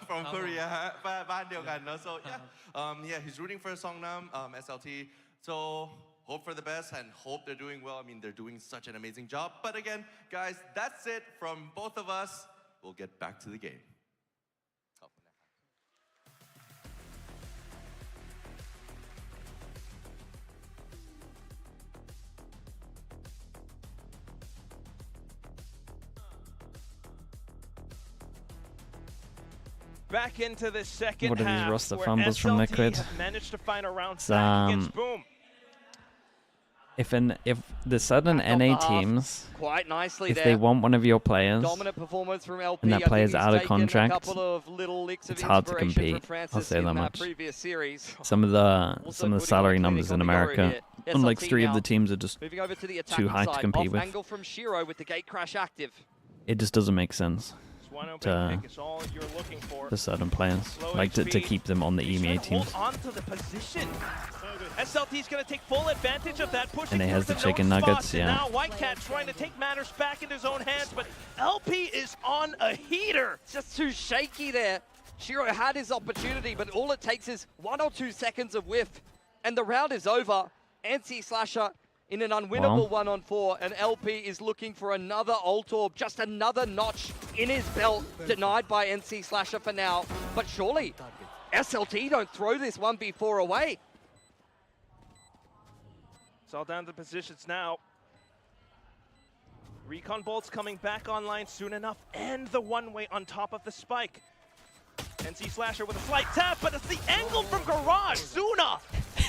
from Korea ฮะบ้านเดียวกันเนาะ so yeah he's rooting for Songnam SLT so hope for the best and hope they're doing well. I mean, they're doing such an amazing job. But again, guys, that's it from both of us. We'll get back to the game. Back into the second What are these half, roster where fumbles from SLT Liquid? have managed to find a round So, back against Boom. If the sudden NA teams, Quite nicely if there. they want one of your players, Dominant performance from LP. and that I think player's he's out of taken a contract, couple of little licks of it's hard to inspiration compete. from Francis I'll say in that that much. previous series. Some of the putting salary on numbers in clinic on the go America, here. unlike SLT 3 of now the teams, are just moving over to the too attacking high to side. compete Off with. angle from Shiro with the gate crash active. It just doesn't make sense One open to pick is all you're looking for. certain players, Low like to HP. keep them on the EMEA teams. Hold on to the position. SLT's going to take full advantage of that, pushing And he has towards the chicken known nuggets, spots, and yeah. now Whitecat trying to take matters back into his own hands, but LP is on a heater. Just too shaky there. Shiro had his opportunity, but all it takes is 1 or 2 seconds of whiff, and the round is over. NC Slasher in an unwinnable 1-on-4, and LP is looking for another ult orb, just another notch in his belt, denied by NC Slasher for now. But surely, SLT don't throw this 1v4 away. It's all down to positions now. Recon bolts coming back online soon enough, and the one-way on top of the spike. NC Slasher with a slight tap, but it's the angle from Garage. Zuna,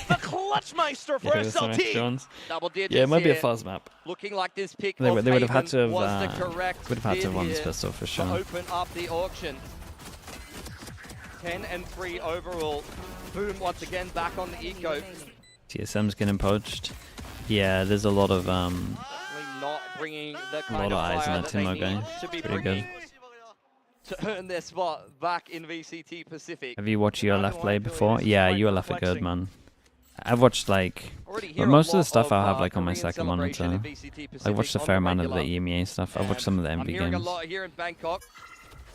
the Clutchmeister for Yeah, with some extra SLT. ones. Double digits Yeah, it might be a here. fuzz map. Looking like this pick They of would have had Haven to was the have correct would have had to bid have won this here pistol for to sure. open up the auction. 10-3 overall. Boom once again back on the eco. TSM's getting poached. Yeah, there's a lot of Not bringing the a kind lot of of eyes fire on that that they team, need okay? to be Pretty bringing good. to earn their spot back in VCT Pacific. Have you watched ULF play before? Yeah, ULF are good, man. I've watched like, but most of the stuff I'll have like on my second monitor. I watched a fair amount of the EMEA stuff. I've watched some of the I'm MV hearing a games. lot here in Bangkok,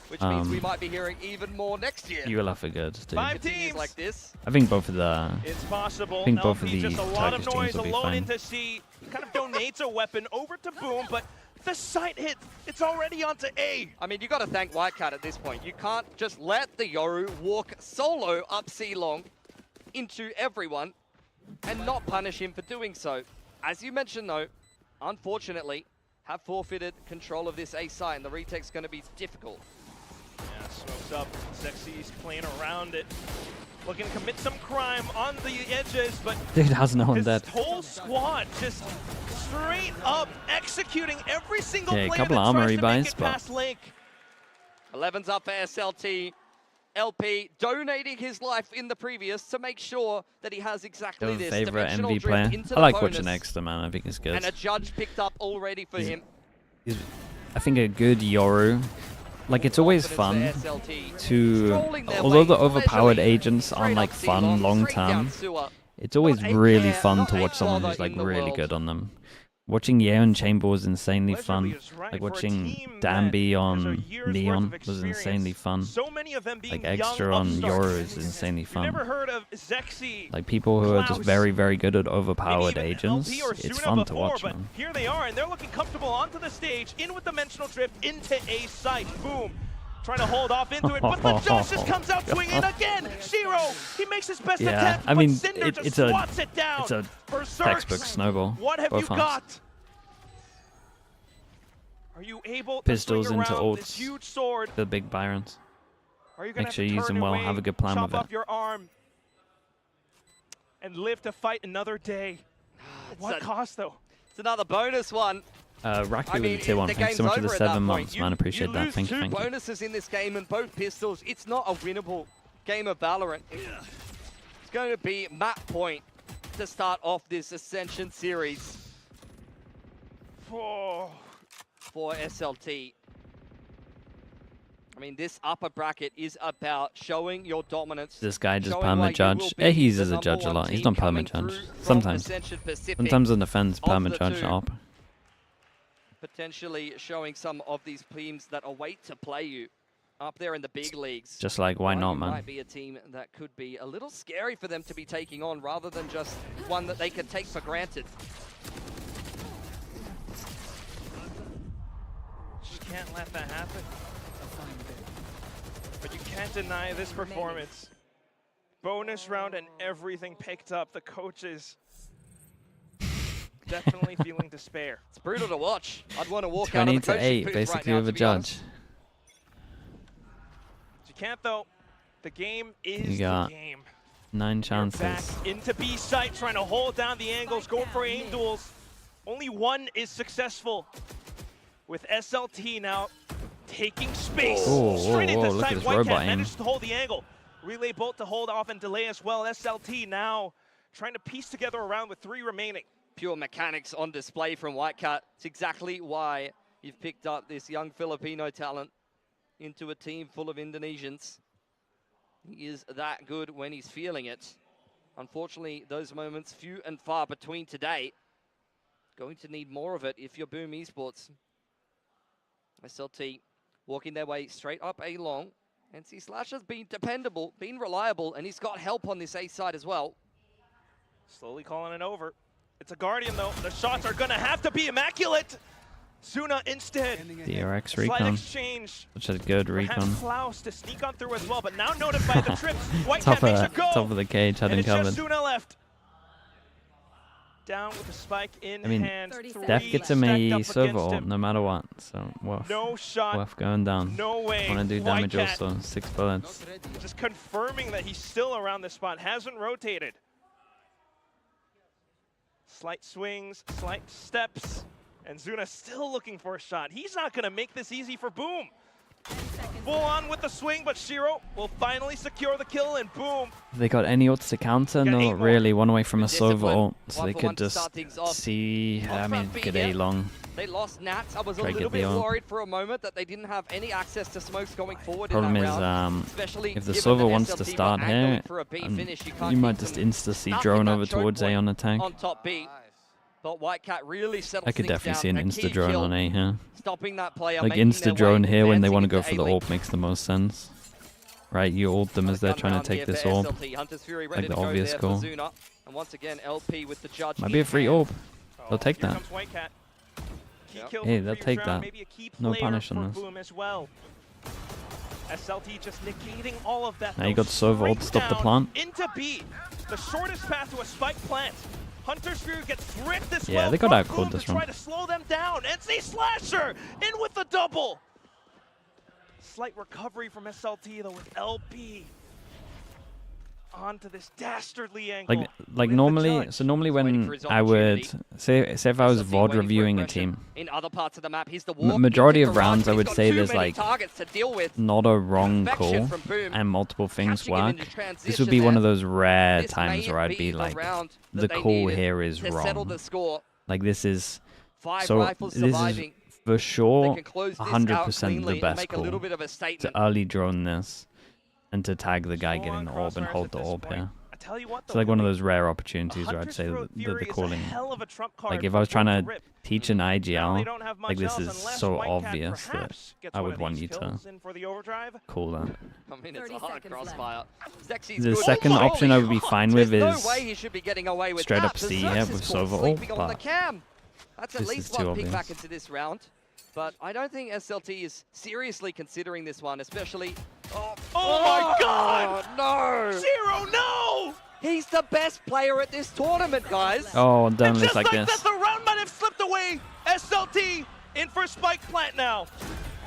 which means we might be hearing even more next year. ULF are good, dude. 5 teams like this. I think both of the It's possible. I think both of LP the just a lot Turkish of teams noise will be alone fine. into C. Kind of donates a weapon over to Boom, but the sight hit. It's already onto A. I mean, you got to thank Whitecat at this point. You can't just let the Yoru walk solo up C long into everyone and not punish him for doing so. As you mentioned, though, unfortunately, have forfeited control of this A site, and the retake's going to be difficult. Yes. Smokes up. Sexy's playing around it. Looking to commit some crime on the edges, but Dude has no one his dead. whole squad just straight up executing every single Okay, a player couple that of tries armory to make buys, it but past Link. 11's up for SLT. LP donating his life in the previous to make sure that he has exactly Your this favorite dimensional MV drift player? into I the like bonus. watching Exeter, man. I think it's good. And a judge picked up already for him. He's, I think a good Yoru. Like, it's always fun to, although the overpowered agents aren't like fun long term, it's always really fun to watch someone who's like really good on them. Watching Yeon Chamber was insanely fun. Like watching Danby on Neon was insanely fun. So many of them being like Extra on Yoru is insanely You've fun. never heard of Zexy, Like people who are just Klaus, very, very good at overpowered maybe even agents, LP or it's Suna fun to before, watch, but man. here they are, and they're looking comfortable onto the stage, in with Dimensional Drift, into a site. Boom. Trying to hold off into it, but the judge just comes out swinging again. Zero, he makes his best Yeah, attempt, I mean, but Cinder just it's swats it down. a For Zerx, textbook snowball. what have both you halves. got? Are you able to Pistols swing into around this ults. huge sword? The big Byrons. Are you gonna Make sure you have use to them turn well. away, Have a good plan chop with off it. your arm, and live to fight another day? What cost, though? It's another bonus one. Raku with a tier 1. the Thanks so game's much for the over at that 7 point. months, man. Appreciate that. lose Thank you, two thank you. bonuses in this game and both pistols. It's not a winnable game of Valorant. It's going to be map point to start off this Ascension series Oh. for SLT. I mean, this upper bracket is about showing your dominance. This guy just showing why perma you will judge. be He uses the a judge a #1 lot. He's team not coming perma judge. through from Sometimes. Ascension Pacific. Sometimes on the fence, Of perma the judge two, op. potentially showing some of these teams that await to play you up there in the big leagues. Just like, why not, You man? might be a team that could be a little scary for them to be taking on rather than just one that they can take for granted. Just can't let that happen. But you can't deny this performance. Bonus round and everything picked up. The coaches definitely feeling despair. It's brutal to watch. I'd want to walk out of 20 the to coaching 8, booth basically right now, with a to be judge. honest. You can't, though. The game is You got the game. 9 Back chances. into B site, trying to hold down the angles, going for aim duels. Only one is successful. With SLT now taking space. Oh, Straight whoa, into look at sight. this Whitecat robot aim. managed to hold the angle. Relay bolt to hold off and delay as well. SLT now trying to piece together a round with 3 remaining. Pure mechanics on display from Whitecat. It's exactly why you've picked up this young Filipino talent into a team full of Indonesians. He is that good when he's feeling it. Unfortunately, those moments few and far between today. Going to need more of it if you're Boom Esports. SLT walking their way straight up A long. NC Slasher's been dependable, been reliable, and he's got help on this A side as well. Slowly calling it over. It's a Guardian, though. The shots are going to have to be immaculate. Suna instead. DRX Slight recon. exchange. Such a good Perhaps recon. Klaus to sneak on through as well, but now noted by the trips. Whitecat makes a go. Top of the cage, had and him it's covered. just Suna left. Down with the spike in I mean, hand. Def gets him a Stacked up server against ult him. no matter what, so worth, No shot. worth going down. No way. Want to do damage Whitecat also, 6 bullets. just confirming that he's still around this spot. Hasn't rotated. Slight swings, slight steps, and Zuna still looking for a shot. He's not going to make this easy for Boom. Full on with the swing, but Shiro will finally secure the kill, and boom. They got any ults to counter? Not really. One away from a Sova ult, so they could just see, I mean, get A long. They lost Nat. I was a Try little get the bit ult. worried for a moment that they didn't have any access to smokes going forward Problem in is, that round. Especially if the given Sova that wants SLT to were start angling here, for a B finish, you you can't might keep just them insta-see stuck in drone that over choke towards A point on attack. on top B. But Whitecat really settled I could things definitely see down. an A key insta-drone kill, on A here. stopping that player, Like making their insta-drone way, here when they advancing want to go into for the A-Link. orb makes the most sense. Right, you ult them as they're trying to take this orb. Hunter's Fury Like ready the to go obvious there call. for Zuna. And once again, LP with the judge. Might be a free orb. They'll take Here that. comes Whitecat. Key kill Hey, from they'll previous take round, that. maybe a key No player punish for on this. Boom as well. SLT just negating all of that. Now you though, got Sova ult to straight stop the down plant. Into B. The shortest path to a spike plant. Hunter's Fury gets ripped as Yeah, well. they got from out-called Boom this to try one. to slow them down. NC Slasher in with the double. Slight recovery from SLT though with LP. Onto this dastardly angle. Like normally, so normally when I would say if I was VOD reviewing a team, in other parts of the map, he's the majority of rounds I would say there's like not a wrong call and multiple things work. This would be one of those rare times where I'd be like, the call here is wrong. Like this is so this is for sure 100% the best call to early drone this. And to tag the guy getting the orb and hold the orb here. It's like one of those rare opportunities where I'd say that the calling, like if I was trying to teach an IGL, like this is so obvious that I would want you to call that. I mean, it's a hard crossfire. The second option I would be fine with is straight up C here with Sova ult, but that's at least one pick back into this round. But I don't think SLT is seriously considering this one, especially... Oh my god! No! Zero, no! He's the best player at this tournament, guys! Oh, don't look like that, this. the round might have slipped away! SLT in for spike plant now.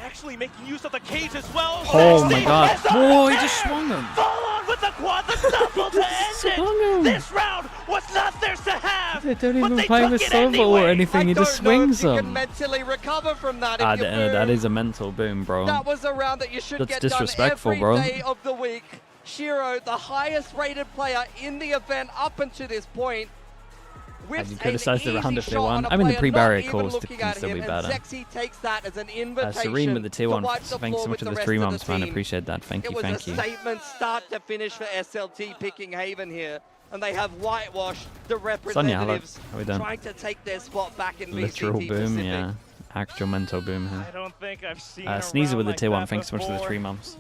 Actually making use of the cage as well. Oh my god. Whoa, he just swung him. Fall on with the quadruple to end it! This round was not theirs to have! They don't even play with Sova or anything, he just swings them. You can mentally recover from that if that is a mental boom, bro. That was a round that you should That's get disrespectful, done every day of the week. Shiro, the highest rated player in the event up until this point. You criticized the round if they won. I mean, the pre-barrier calls can still be better. Zexy takes that as an invitation Serene with the tier 1. Thanks so much for the 3 months, man. Appreciate that. Thank you. It was a statement start to finish for SLT picking Haven here. And they have whitewashed the representatives trying to take their spot back in Literal VCT boom, Pacific. yeah. Actual mental boom here. I don't think I've seen Sneezer with the tier 1. that Thanks so much for the before. 3 months.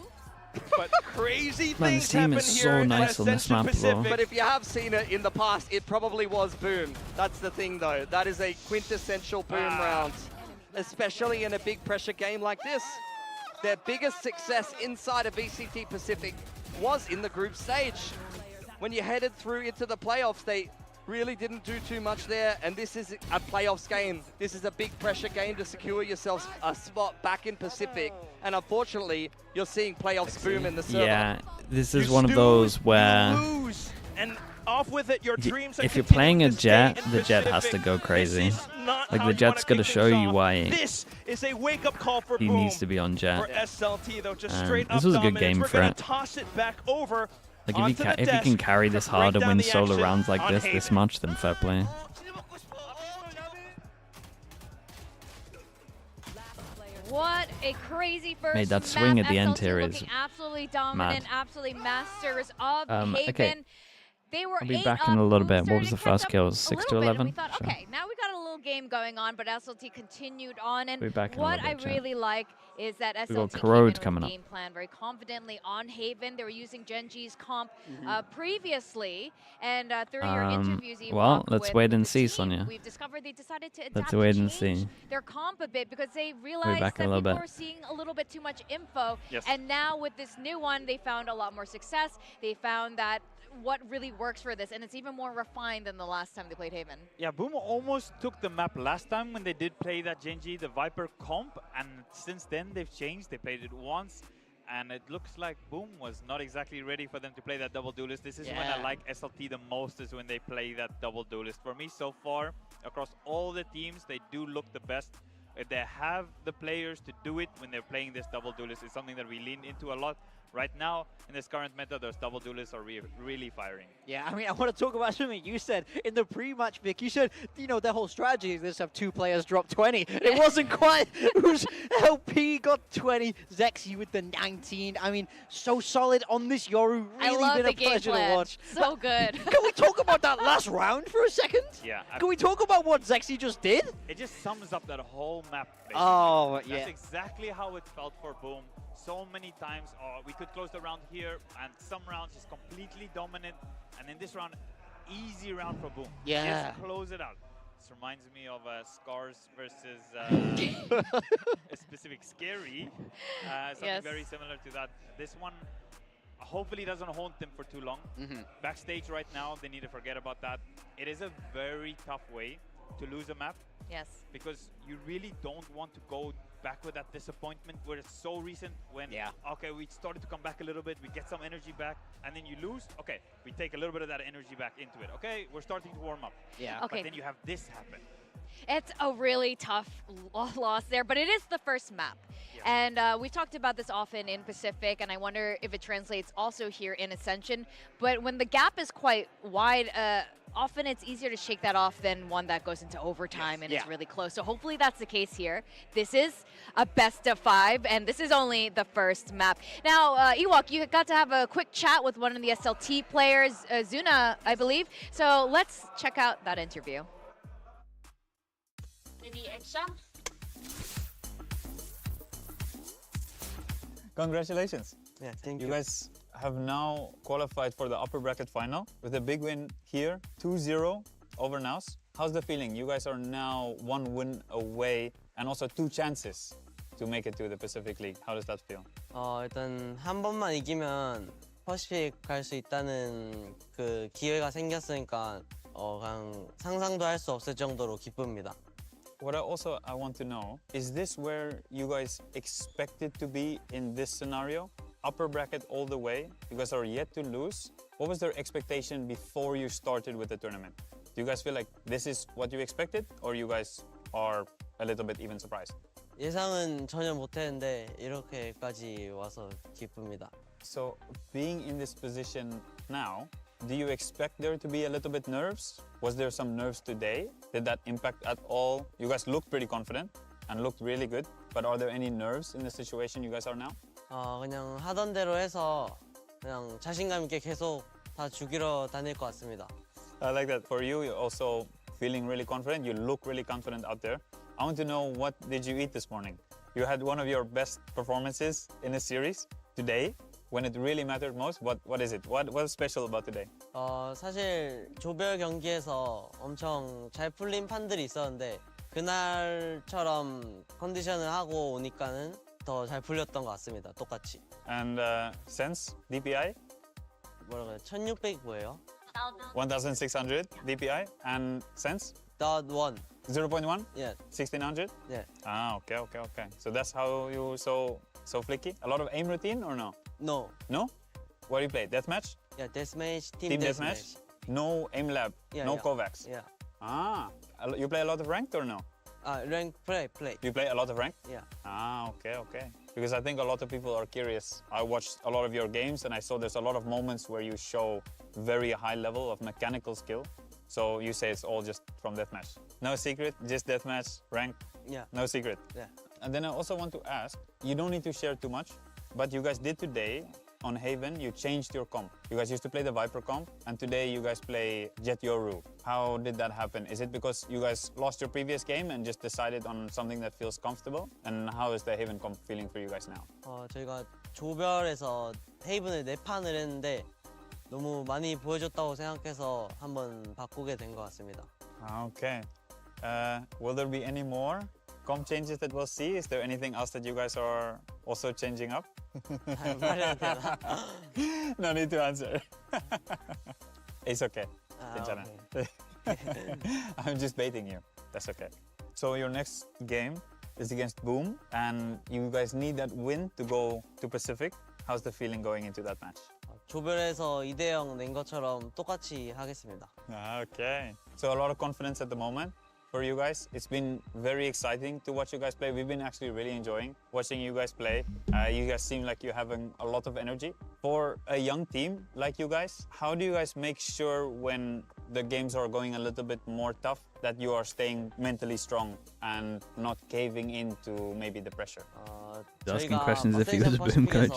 But crazy Man, things this team happen is here so at nice on this Ascension map, bro. But if you have seen it in the past, it probably was boom. That's the thing, though. That is a quintessential boom round, especially in a big pressure game like this. Their biggest success inside of VCT Pacific was in the group stage. When you headed through into the playoffs, they really didn't do too much there, and this is a playoffs game. This is a big pressure game to secure yourselves a spot back in Pacific, and unfortunately, you're seeing playoffs boom in the server. Yeah, this is one of those where and off with it, your dreams if you're playing a Jet, the Jet has to go crazy. Like the Jet's got to show you why this is a wake-up call for he boom. needs to be on Jet. For SLT, though, just straight this up was a good dominance. game We're for gonna it. toss it back over. Like if you can carry this hard and win solo rounds like this much, then fair play. What a crazy first Mate, that swing map. at the end SLT here looking is absolutely dominant, absolutely masters of Haven. Okay. They were I'll be back in a little bit. What was the first kill? 6 to 11? We thought, okay, now we got a little game going on, but SLT continued on. And We'll be back in a what little I bit, chat. really like is that We got SLT came Corrode in with coming a up. game plan very confidently on Haven. They were using Genji's comp previously, and through your interviews, well, let's wait and see, Sonia. we've discovered they decided to adapt Let's wait and change see. their comp a bit because they realized back that in a people little bit. were seeing a little bit too much info. Yes. And now with this new one, they found a lot more success. They found that what really works for this, and it's even more refined than the last time they played Haven. Yeah, Boom almost took the map last time when they did play that Genji, the Viper comp, and since then they've changed. They played it once, and it looks like Boom was not exactly ready for them to play that double duelist. This is when I like SLT the most, is when they play that double duelist. For me, so far, across all the teams, they do look the best. If they have the players to do it when they're playing this double duelist, it's something that we lean into a lot. Right now, in this current meta, those double duelists are really firing. Yeah, I mean, I want to talk about something you said in the pre-match, Vic. You said, you know, their whole strategy is just have 2 players drop 20. It wasn't quite. It was LP got 20, Zexy with the 19. I mean, so solid on this Yoru. I Really love been the a game pleasure plan. to watch. So good. Can we talk about that last round for a second? Yeah. Can we talk about what Zexy just did? It just sums up that whole map. Basically. Oh, yeah. That's exactly how it felt for Boom. So many times, we could close the round here, and some rounds just completely dominant. And in this round, easy round for Boom. Yeah. Just close it out. This reminds me of Scars versus a specific Scary. Something very similar to that. This one hopefully doesn't haunt them for too long. Backstage right now, they need to forget about that. It is a very tough way to lose a map. Yes. Because you really don't want to go back with that disappointment where it's so recent when, okay, we started to come back a little bit, we get some energy back, and then you lose. Okay, we take a little bit of that energy back into it. Okay, we're starting to warm up. Yeah. But Okay. then you have this happen. It's a really tough loss there, but it is the first map. And we've talked about this often in Pacific, and I wonder if it translates also here in Ascension. But when the gap is quite wide, often it's easier to shake that off than one that goes into overtime and is really close. So hopefully that's the case here. This is a best of 5, and this is only the first map. Now, Ewok, you got to have a quick chat with one of the SLT players, Zuna, I believe. So let's check out that interview. Ready, action. Congratulations. Yeah, thank you. you. You guys have now qualified for the upper bracket final with a big win here, 2-0 over Naus. How's the feeling? You guys are now 1 win away and also 2 chances to make it to the Pacific League. How does that feel? 일단 한 번만 이기면 퍼시픽 갈 수 있다는 그 기회가 생겼으니까 그냥 상상도 할 수 없을 정도로 기쁩니다. What I want to know, is this where you guys expected to be in this scenario? Upper bracket all the way? You guys are yet to lose. What was their expectation before you started with the tournament? Do you guys feel like this is what you expected, or you guys are a little bit even surprised? 예상은 전혀 못했는데 이렇게까지 와서 기쁩니다. So being in this position now, do you expect there to be a little bit nerves? Was there some nerves today? Did that impact at all? You guys looked pretty confident and looked really good, but are there any nerves in the situation you guys are now? 그냥 하던 대로 해서 그냥 자신감 있게 계속 다 죽이러 다닐 것 같습니다. I like that. For you, you're also feeling really confident. You look really confident out there. I want to know, what did you eat this morning? You had one of your best performances in a series today. When it really mattered most, what is it? What's special about today? 사실 조별 경기에서 엄청 잘 풀린 판들이 있었는데 그날처럼 컨디션을 하고 오니까는 더 잘 풀렸던 것 같습니다. 똑같이. And sense DPI? 뭐라고요? 1600 뭐예요? 1600 DPI and sense? .1. 0.1? Yeah. 1600? Yeah. Okay. So that's how you so flicky? A lot of aim routine or no? No. No? What do you play? Deathmatch? Yeah, deathmatch, team deathmatch? No aim lab, no Kovacs? Yeah. You play a lot of ranked or no? Rank play. You play a lot of ranked? Yeah. Okay. Because I think a lot of people are curious. I watched a lot of your games and I saw there's a lot of moments where you show very high level of mechanical skill. So you say it's all just from deathmatch. No secret, just deathmatch, rank? Yeah. No secret? Yeah. And then I also want to ask, you don't need to share too much, but you guys did today on Haven, you changed your comp. You guys used to play the Viper comp, and today you guys play Jet Yoru. How did that happen? Is it because you guys lost your previous game and just decided on something that feels comfortable? And how is the Haven comp feeling for you guys now? 저희가 조별에서 헤이븐을 4판을 했는데 너무 많이 보여줬다고 생각해서 한번 바꾸게 된 것 같습니다. Okay. Will there be any more comp changes that we'll see? Is there anything else that you guys are also changing up? No need to answer. It's okay. 괜찮아. I'm just baiting you. That's okay. So your next game is against Boom, and you guys need that win to go to Pacific. How's the feeling going into that match? 조별에서 2대0 낸 것처럼 똑같이 하겠습니다. Okay. So a lot of confidence at the moment for you guys. It's been very exciting to watch you guys play. We've been actually really enjoying watching you guys play. You guys seem like you're having a lot of energy. For a young team like you guys, how do you guys make sure when the games are going a little bit more tough that you are staying mentally strong and not caving into maybe the pressure? Asking questions if he was a Boom coach,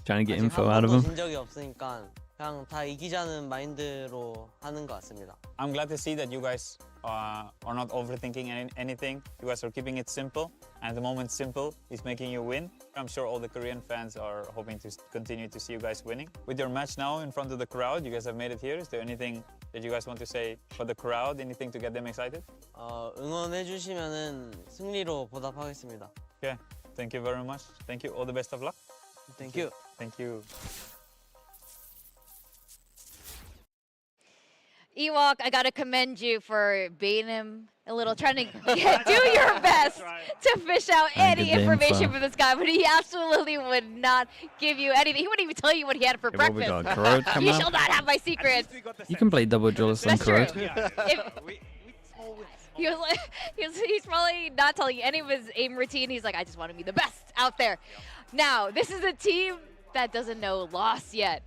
trying to get info out of him. 진 적이 없으니까 그냥 다 이기자는 마인드로 하는 것 같습니다. I'm glad to see that you guys are not overthinking anything. You guys are keeping it simple, and at the moment simple is making you win. I'm sure all the Korean fans are hoping to continue to see you guys winning. With your match now in front of the crowd, you guys have made it here. Is there anything that you guys want to say for the crowd? Anything to get them excited? 응원해 주시면은 승리로 보답하겠습니다. Okay, thank you very much. Thank you. All the best of luck. Thank you. Thank you. Ewok, I gotta commend you for being him a little, trying to do your best to fish out any information from this guy, but he absolutely would not give you anything. He wouldn't even tell you what he had for Okay, what we breakfast. got? Corrode come You out? shall not have my secrets. You can play double duelist on That's true. Corode. He was like, he's probably not telling you any of his aim routine. He's like, I just want to be the best out there. Now, this is a team that doesn't know loss yet.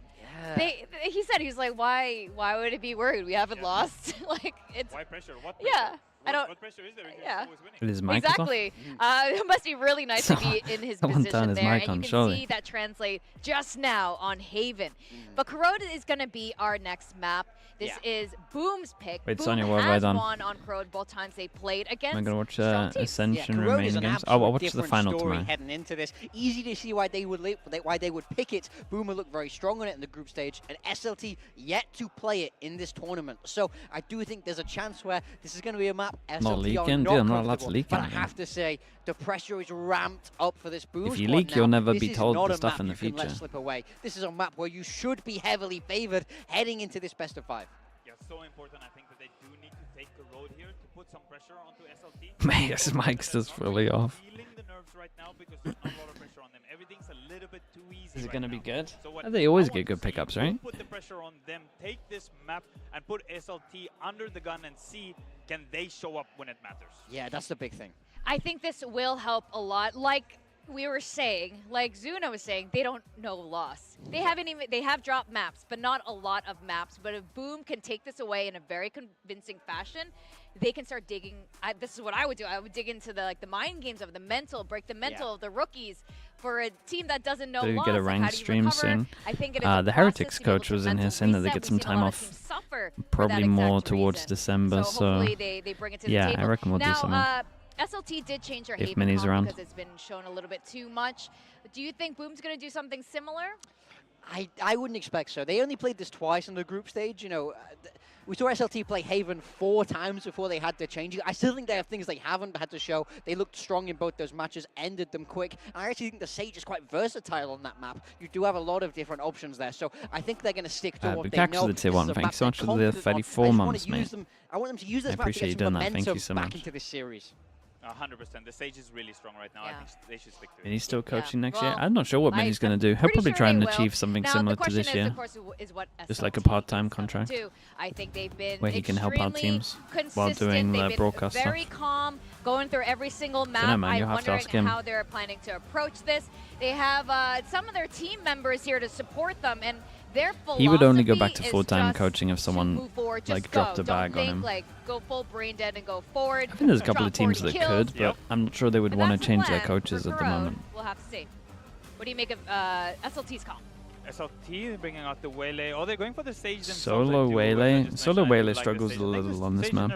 He said, he's like, why would it be worried? We haven't lost. Like, it's Why pressure? What pressure? Yeah. I don't. What pressure is there? Yeah. It is mic off? Exactly. It must be really nice to be in his I want position his there, mic and on, you can surely. see that translate just now on Haven. But Corode is going to be our next map. This is Boom's pick. Wait, Boom Sonya, what have I has done? won on Corode both times they played against. I'm going to watch strong teams. Ascension Corode is remaining an games. absolute I'll watch the different final story tomorrow. heading into this. Easy to see why they would pick it. Boomer looked very strong on it in the group stage, and SLT yet to play it in this tournament. So I do think there's a chance where this is going to be a map SLT Not are leaking? not Dude, I'm not allowed to comfortable. leak But I anything. have to say, the pressure is ramped up for this Boom If you squad leak, now. you'll never This be is told not the a stuff map in the you can let future. slip away. This is a map where you should be heavily favored heading into this best of 5. Yeah, so important. I think that they do need to take the road here to put some pressure onto SLT. Mate, his mic's just fully off. Feeling the nerves right now because there's not a lot of pressure on them. Everything's a little bit too easy. Is it right going to be now. good? So what They always I get want good to see pickups, is right? Put the pressure on them, take this map and put SLT under the gun and see can they show up when it matters. Yeah, that's the big thing. I think this will help a lot. Like we were saying, like Zuna was saying, they don't know loss. They have dropped maps, but not a lot of maps. But if Boom can take this away in a very convincing fashion, they can start digging. This is what I would do. I would dig into the mind games of the mental, break the mental of the rookies. For a team that doesn't know Better loss, get a like, ranked how do you stream recover? soon. I think it is a The process Heretics to be able coach to was in here mental saying that they reset. get We've some seen a time lot of off, teams suffer for probably that more exact towards reason. December. So So hopefully they bring it to the yeah, table. I reckon we'll now, do something. SLT did change their If Haven Minnie's comp around. because it's been shown a little bit too much. Do you think Boom's going to do something similar? I wouldn't expect so. They only played this twice in the group stage. You know, we saw SLT play Haven 4 times before they had to change it. I still think they have things they haven't had to show. They looked strong in both those matches, ended them quick. I actually think the Sage is quite versatile on that map. You do have a lot of different options there. So I think they're going to stick to what they Bukax know. to the tier This is 1. a Thank you map so much they're for the confident on. 34 I just months, wanna mate. use them. I want them to use this I map to appreciate get you some doing that. Thank momentum you so back much. into this series. 100%. The Sage is really strong right now. I think they should stick to it. Minnie's still coaching next well, year. I'm not sure what Minnie's going to do. He'll pretty probably sure try they and will. achieve something Now, similar the to question this is, year. of course, is what Just like a SLT part-time is gonna contract. do. I think they've been Where he can help out extremely teams while consistent. doing They've the been broadcast stuff. very calm, going through every single map. Dunno, man, I'm you'll have to wondering ask him. how they're planning to approach this. They have some of their team members here to support them, and their philosophy He would only go back to is full-time just coaching if to someone move forward, just like dropped go. a bag Don't on think, him. like, go full brain dead and go forward. I think there's a couple of Drop teams 40 that kills. could, but I'm not sure they would And want to that's the change their plan coaches for at the Corode. moment. We'll have to see. What do you make of SLT's call? SLT bringing out the Waylay. Oh, they're going for the Sage themselves. Solo I do, Waylay. just Solo mentioned I Waylay like the struggles Sage. a I think little on this Sage map.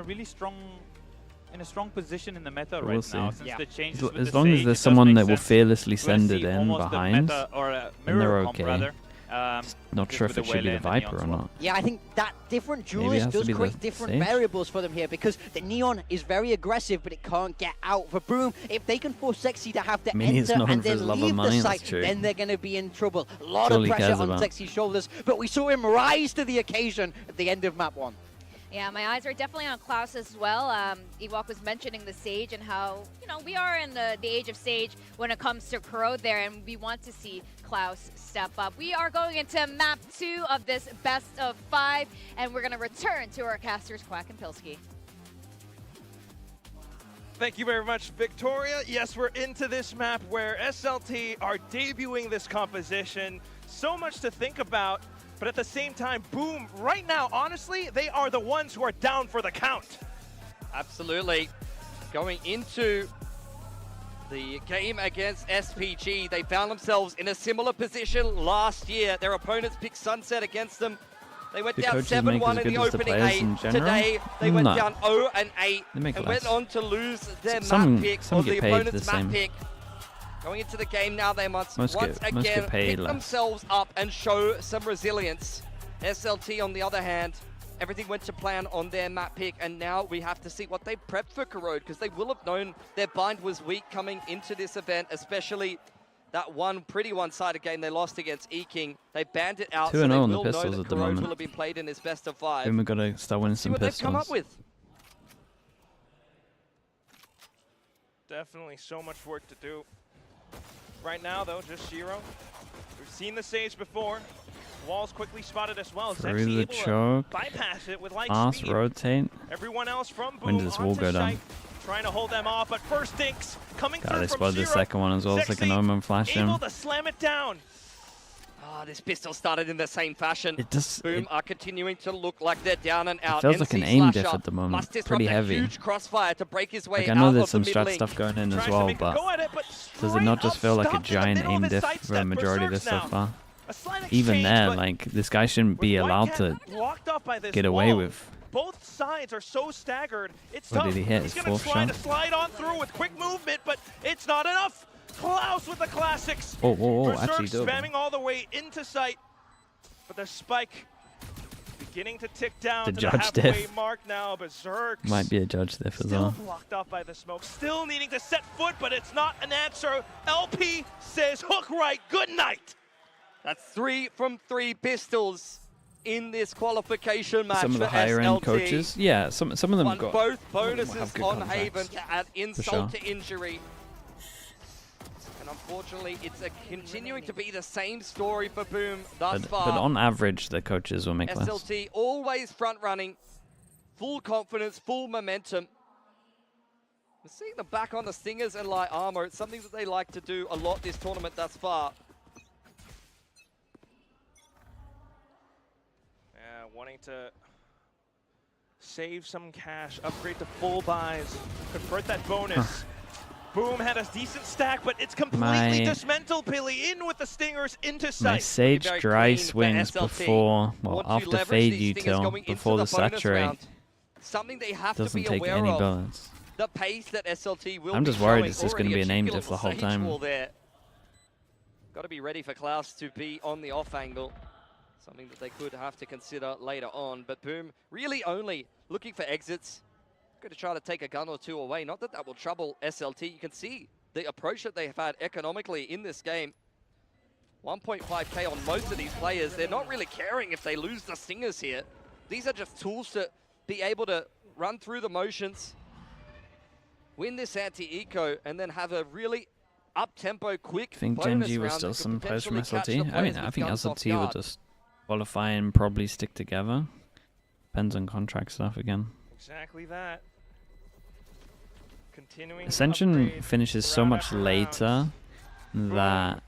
in a strong position in the meta But right we'll see. now since the changes with As the long as Sage, there's it does someone make that will sense. fearlessly We're send gonna it see in almost the behind, meta or a then they're mirror comp, okay. rather. Not sure if it should be the Viper or not. Yeah, I think that different Maybe it duelist has to does be the create different Sage. variables for them here because the Neon is very aggressive, but it can't get out. For Boom, if they can force Sexy to have to I mean, he's enter known and for his then love of leave money, the that's site, true. then they're going to be in trouble. A lot all of he pressure cares on about. Sexy's shoulders, but we saw him rise to the occasion at the end of map 1. Yeah, my eyes are definitely on Klaus as well. Ewok was mentioning the Sage and how, you know, we are in the age of Sage when it comes to Corode there, and we want to see Klaus step up. We are going into map 2 of this best of 5, and we're going to return to our casters, Quack and Pilsky. Thank you very much, Victoria. Yes, we're into this map where SLT are debuting this composition. So much to think about, but at the same time, Boom, right now, honestly, they are the ones who are down for the count. Absolutely. Going into the game against SPG, they found themselves in a similar position last year. Their opponents picked Sunset against them. They went Do down coaches make 7-1 as in good the as the opening players 8. in general? Today, they went No. down 0-8 They make and less. went on to lose their Some map pick, get or the paid opponent's the map same. pick. Going into the game now, they must Most once get again paid pick less. themselves up and show some resilience. SLT, on the other hand, everything went to plan on their map pick, and now we have to see what they prepped for Corode, because they will have known their bind was weak coming into this event, especially that one pretty one-sided game they lost against E-King. They banned it out, 2-0 so they on the will know pistols that at the Corrosion moment. will have been played in his best of 5. Then we've got to start winning See some what they've come up pistols. with. Definitely so much work to do. Right now, though, just Shiro. We've seen the Sage before. Walls quickly spotted as well. Through Zexy the able to choke. bypass it with light Fast speed. rotate. Everyone else from When Boom does this wall onto go down? Shite, trying to hold them off, but first Dinks coming God, through they from spotted the Shiro. second one as well. It's like an Zexy omen flash him. able to slam it down. This pistol started in the same fashion. It does. Boom are continuing to look like they're down and out. feels like an NC aim diff Slasher at the moment. must disrupt Pretty a heavy. huge crossfire to break his way Like I out know of there's the some mid strat lane. stuff going in as Tries to well, make a but go at it, but does it not just feel like a stops in the giant middle of aim his diff sidestep for a majority of this berserks so now. far? A slight Even exchange, there, but like this guy shouldn't be allowed to blocked off by this get away wall. with. Both sides are so staggered. It's What tough. did he hit? He's His gonna fourth try shot? to slide on through with quick movement, but it's not enough. Klaus with the classics. Oh, whoa, whoa, Berserk actually doable. spamming all the way into sight. But the spike beginning to tick down The to judge the halfway diff. mark now. Berserk Might be a judge diff as still well. blocked off by the smoke. Still needing to set foot, but it's not an answer. LP says hook right. Good night. That's 3 from 3 pistols in this qualification match Some of the for higher end SLT. coaches, yeah, some of them Won got both some of them bonuses have good on contracts, Haven to add insult sure. to injury. And unfortunately, it's continuing to be the same story for Boom thus far. But on average, the coaches will make less. SLT always front running, full confidence, full momentum. We're seeing them back on the Stingers and light armor. It's something that they like to do a lot this tournament thus far. Yeah, wanting to save some cash, upgrade to full buys, convert that bonus. Boom had a decent stack, but it's completely dismantled. Pilly in with the Stingers into sight. My Sage dry swings before, well, after fade util, before the saturate, Something they have to doesn't be take aware any of. bullets. The pace that SLT will I'm be just worried showing. it's just going to Already be an a aim cheeky diff the little whole sage time. wall there. Got to be ready for Klaus to be on the off angle. Something that they could have to consider later on. But Boom really only looking for exits. Going to try to take a gun or two away. Not that that will trouble SLT. You can see the approach that they have had economically in this game. 1.5k on most of these players. They're not really caring if they lose the Stingers here. These are just tools to be able to run through the motions, win this anti-eco, and then have a really up-tempo, quick I think bonus Genji was round still that could some players from potentially catch the SLT. I mean, players I with think guns off SLT will guard. just qualify and probably stick together. Depends on contract stuff again. Exactly that. Continuing Ascension finishes so much later that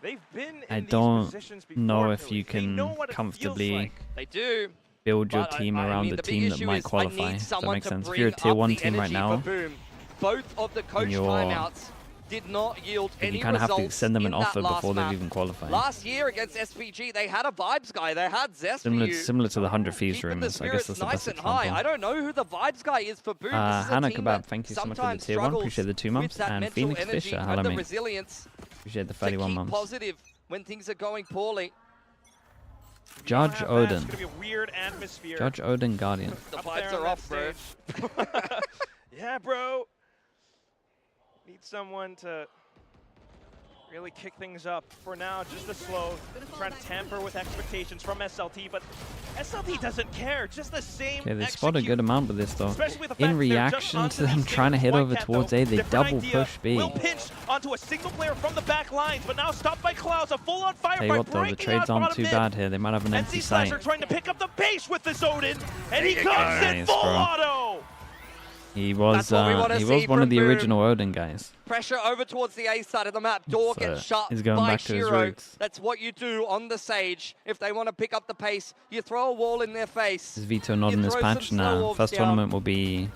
They've been I in these don't positions before, know if Pilly. you They know can what it feels comfortably like. They do. build your But team I around mean, a the big team that issue might is I qualify. need Does that someone make to sense? If bring you're a tier up 1 the team right energy now, for Boom. Both of the coach you're- timeouts did not yield you any kind of have to results send them an in that offer last before map. they've even qualified. Last year against SPG, they had a vibes guy. They had Zest for you. Similar to the 100 Thieves Keeping the rumors. I guess spirits that's the nice best and high. example. I don't know who the vibes guy is for Boom. This is a Hannah team Kebab, that thank you so much for the sometimes tier 1. struggles Appreciate the 2 with months. that And mental Phoenix energy Fisher, and hello the mate. resilience Appreciate the to 31 keep months. positive when things are going poorly. Judge It's Odin. gonna be a weird atmosphere. Judge Odin Guardian. The Up vibes there are on off, that bro. stage. Yeah, bro. Need someone to really kick things up. For now, just a slow, trying to tamper with expectations from SLT, but SLT doesn't care. Just the same. Okay, they spot a good amount with this though. Especially with the In fact they're just reaction onto to them these trying to things. hit over Whitecat, towards though, A, they different double idea. push B. Will pinch onto a single player from the back lines, but now stopped by Klaus. A full-on firefight. Tell you what though, the trades aren't too bad here. They might have an empty NC site. Slasher trying to pick up the base with this Odin, and he There you comes go. in Nice, full bro. auto. He was what we wanna see one of from the Boom. original Odin guys. Pressure over towards the A side of the map. Door So, gets shut he's going by back to his Shiro. roots. That's what you do on the Sage. If they want to pick up the pace, you throw a wall in their face. Is Vito not in this throw patch? some slow Nah. orbs First down, tournament will be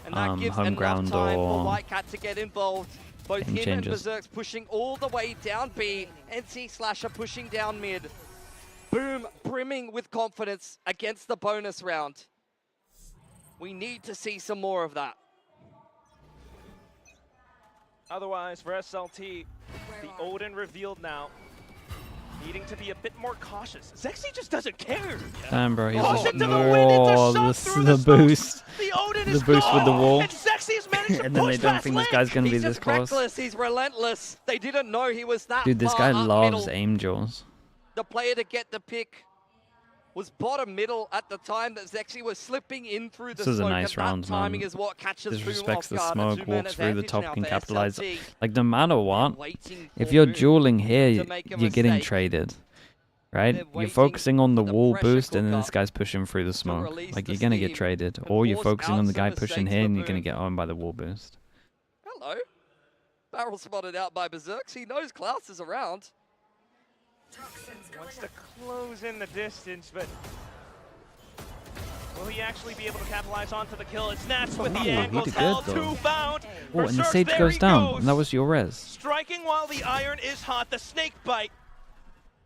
and that gives home enough ground time for or Whitecat to get involved. Both game him and changers. Berserk's pushing all the way down B. NC Slasher pushing down mid. Boom brimming with confidence against the bonus round. We need to see some more of that. Otherwise, for SLT, the Odin revealed now, needing to be a bit more cautious. Zexy just doesn't care. Damn, bro. He's Push just it to the wind, it's a shot through the the smokes. boost. The Odin The is boost with the gone, wall. and Zexy is managing And then they don't think this guy's gonna be this close. Reckless. He's relentless. They didn't know he was that Dude, this far guy up loves middle. angels. The player to get the pick was bottom middle at the time that Zexy was slipping in through the This is a smoke. nice and round, that timing man. is what catches Boom Disrespects off the guard. A smoke, two-man walks through the advantage top, now can for capitalize. SLT. Like, no matter what, Waiting if for you're Boom dueling here, to make a you're getting mistake. traded. Right? They're You're waiting focusing on the for the wall pressure boost, and then cooker this guy's pushing through the smoke. release Like, the you're gonna get steam traded. and Or you're force focusing out on the some guy pushing mistakes here, for and you're gonna Boom. get owned by the wall boost. Hello. Barrel spotted out by Berserks. He knows Klaus is around. Wants to close in the distance, but will he actually be able to capitalize onto the kill? It's Nats with the Ooh, he angles did held good, though. to found. Oh, and the Berserk, sage there goes he down, goes. and that was your res. Striking while the iron is hot. The snake bite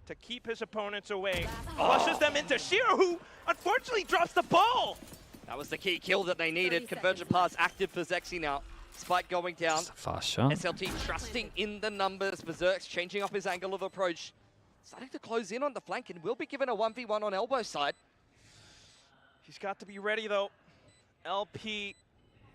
to keep his opponents away. Flushes them into Shiro, who unfortunately drops the ball. That was the key kill that they needed. Convergent pass active for Zexy now. Spike going down. Fast shot. SLT trusting in the numbers. Berserk's changing up his angle of approach. Starting to close in on the flank and will be given a 1v1 on elbow side. He's got to be ready, though. LP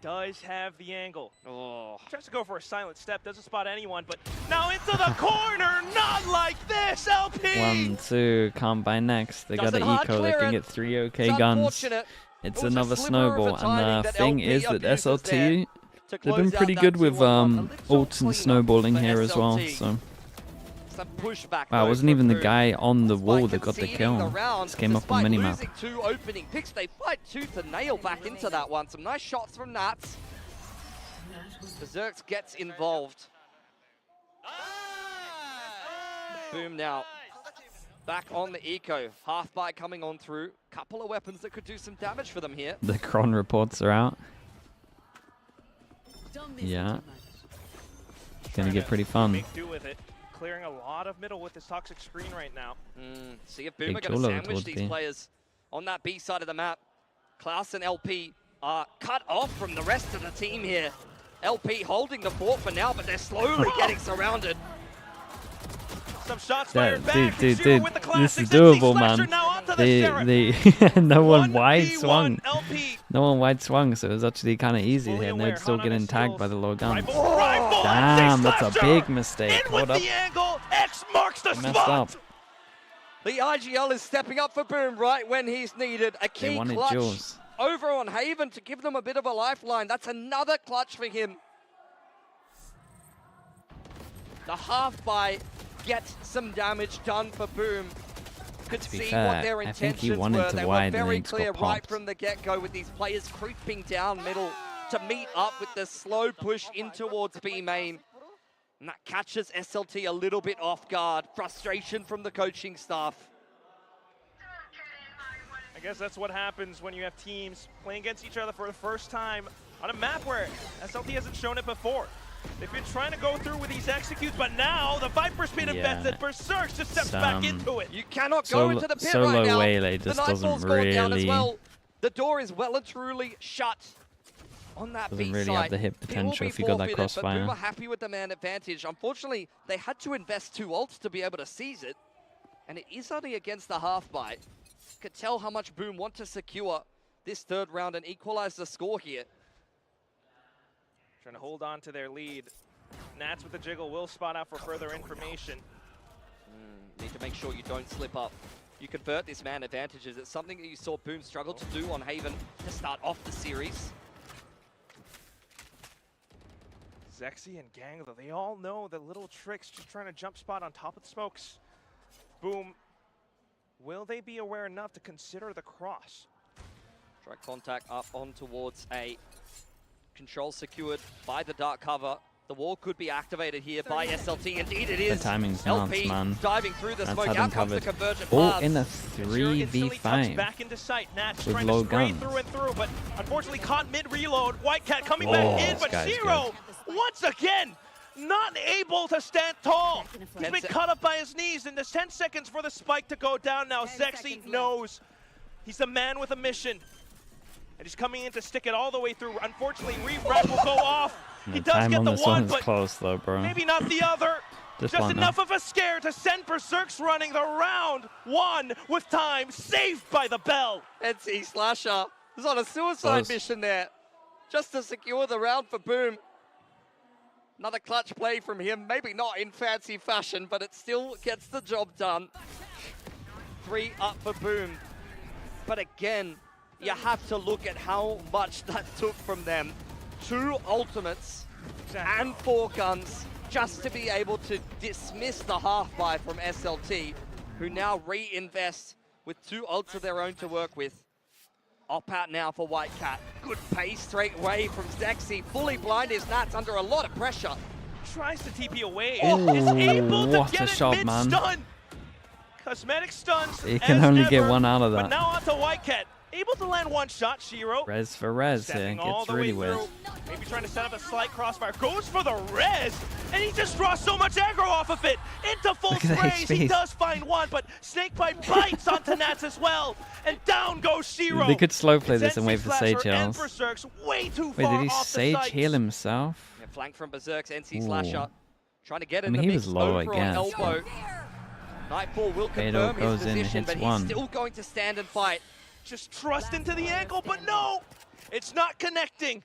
does have the angle. Oh. Tries to go for a silent step, doesn't spot anyone, but now into the corner, not like this, LP! 1, 2, can't buy next. They got an Doesn't hard eco, they clear can it. get 3 OK It's guns. unfortunate. It's It was a another sliver of a snowball. timing And the that thing LP is that abuses there SLT, to they've close been out pretty that good with 2-1. ults and snowballing for here as well. SLT. So Some pushback. wow, it though, wasn't even the from guy on the Boom. wall By that got the conceding kill. the round, This came up on despite minimap. losing 2 opening picks, they fight tooth and nail back into that one. Some nice shots from Nats. Berserks gets involved. Boom now. Back on the eco. Half bite coming on through. Couple of weapons that could do some damage for them here. The Cron reports are out. Yeah. Gonna get pretty fun. Make do with it. Clearing a lot of middle with this toxic screen right now. See if Boom are Big going to Cholo sandwich towards these B. players on that B side of the map. Klaus and LP are cut off from the rest of the team here. LP holding the fort for now, but they're slowly getting surrounded. Some shots That, fired back. dude, Shiro with the this is classic doable, slasher man. now onto the Sheriff. They no one wide 1v1 swung. LP. No one wide swung, so it was actually kind of easy Fully here, and aware, they're still hot on his getting tagged heels. by the low guns. Rifle, Damn, that's a slasher. big mistake. In Hold with up. the angle. X marks the They messed spot. up. The IGL is stepping up for Boom right when he's needed. A They key wanted clutch Jules. over on Haven to give them a bit of a lifeline. That's another clutch for him. The half buy gets some damage done for Boom. Could To be see fair, what their I think he intentions wanted were. to They wide were and then very he just got clear right popped. from the get-go with these players creeping down middle to meet up with the slow push in towards B main. And that catches SLT a little bit off guard. Frustration from the coaching staff. I guess that's what happens when you have teams playing against each other for the first time on a map where SLT hasn't shown it before. They've been trying to go through with these executes, but now the Viper's been invested. Berserk just steps back into it. You cannot go into the pit right now. Waylay The just Nightfall's doesn't gone down as really well. The door is well and truly shut on that doesn't B really side. have the hit It will potential be if you got that forfeited, but Boom crossfire. are happy with the man advantage. Unfortunately, they had to invest 2 ults to be able to seize it, and it is only against the half bite. Could tell how much Boom want to secure this 3rd round and equalize the score here. Trying to hold on to their lead. Nats with the jiggle will spot out for further information. Need to make sure you don't slip up. You convert this man advantages. It's something that you saw Boom struggle to do on Haven to start off the series. Zexy and Gang, though, they all know the little tricks, just trying to jump spot on top of the smokes. Boom. Will they be aware enough to consider the cross? Try contact up on towards A. Control secured by the dark cover. The wall could be activated here by SLT. Indeed it is. The timing's LP nuts, man. diving through the That's smoke. had them Out comes the covered. convergent Oh, pass. in a Shiro instantly comes 3v5 back into sight. Nats with trying low to spray guns. through and through, but unfortunately caught mid-reload. Whitecat coming Oh, back in, this but guy's Shiro, once again, not able to stand tall. He's been cut up by his knees, and there's 10 seconds for the spike to go down now. Zexy knows he's the man with a mission. And he's coming in to stick it all the way through. Unfortunately, Refrag will go off. He does time get on the this one, one's but close though, bro. maybe not the other. Just Just one now. enough of a scare to send Berserks running the round 1 with time saved by the bell. NC Slasher was on a suicide Close. mission there. just to secure the round for Boom. Another clutch play from him, maybe not in fancy fashion, but it still gets the job done. 3 up for Boom. But again, you have to look at how much that took from them. 2 ultimates and 4 guns just to be able to dismiss the half-buy from SLT, who now reinvest with 2 ults of their own to work with. Up out now for White Cat. Good pace straight away from Zexy. Fully blind is Nats under a lot of pressure. Tries to TP away. Oh, Is able to what get a it shot, man. mid-stun. Cosmetic stuns. You can as only ever, get one out of But that. now onto White Cat. Able to land 1 shot, Shiro. Res for res here. Stepping all Gets the really way weird. through. Maybe trying to set up a slight crossfire. Goes for the res, and he just draws so much aggro off of it. Into full Look at the sprays. He HP. does find one, but Snakebite bites onto Nats as well. And down goes Shiro. They could slow play It's this and NC wait for Slasher Sage and heals. Berserk's way too Wait, far did he off the Sage sights. heal himself? Yeah, flank from Berserk's NC Ooh. Slasher. Trying to get in I mean, the he mix was low, I over guess, on elbow. Nightfall will Beto confirm his goes in, position, hits but one. he's still going to stand and fight. Just trust into the ankle, but no! It's not connecting.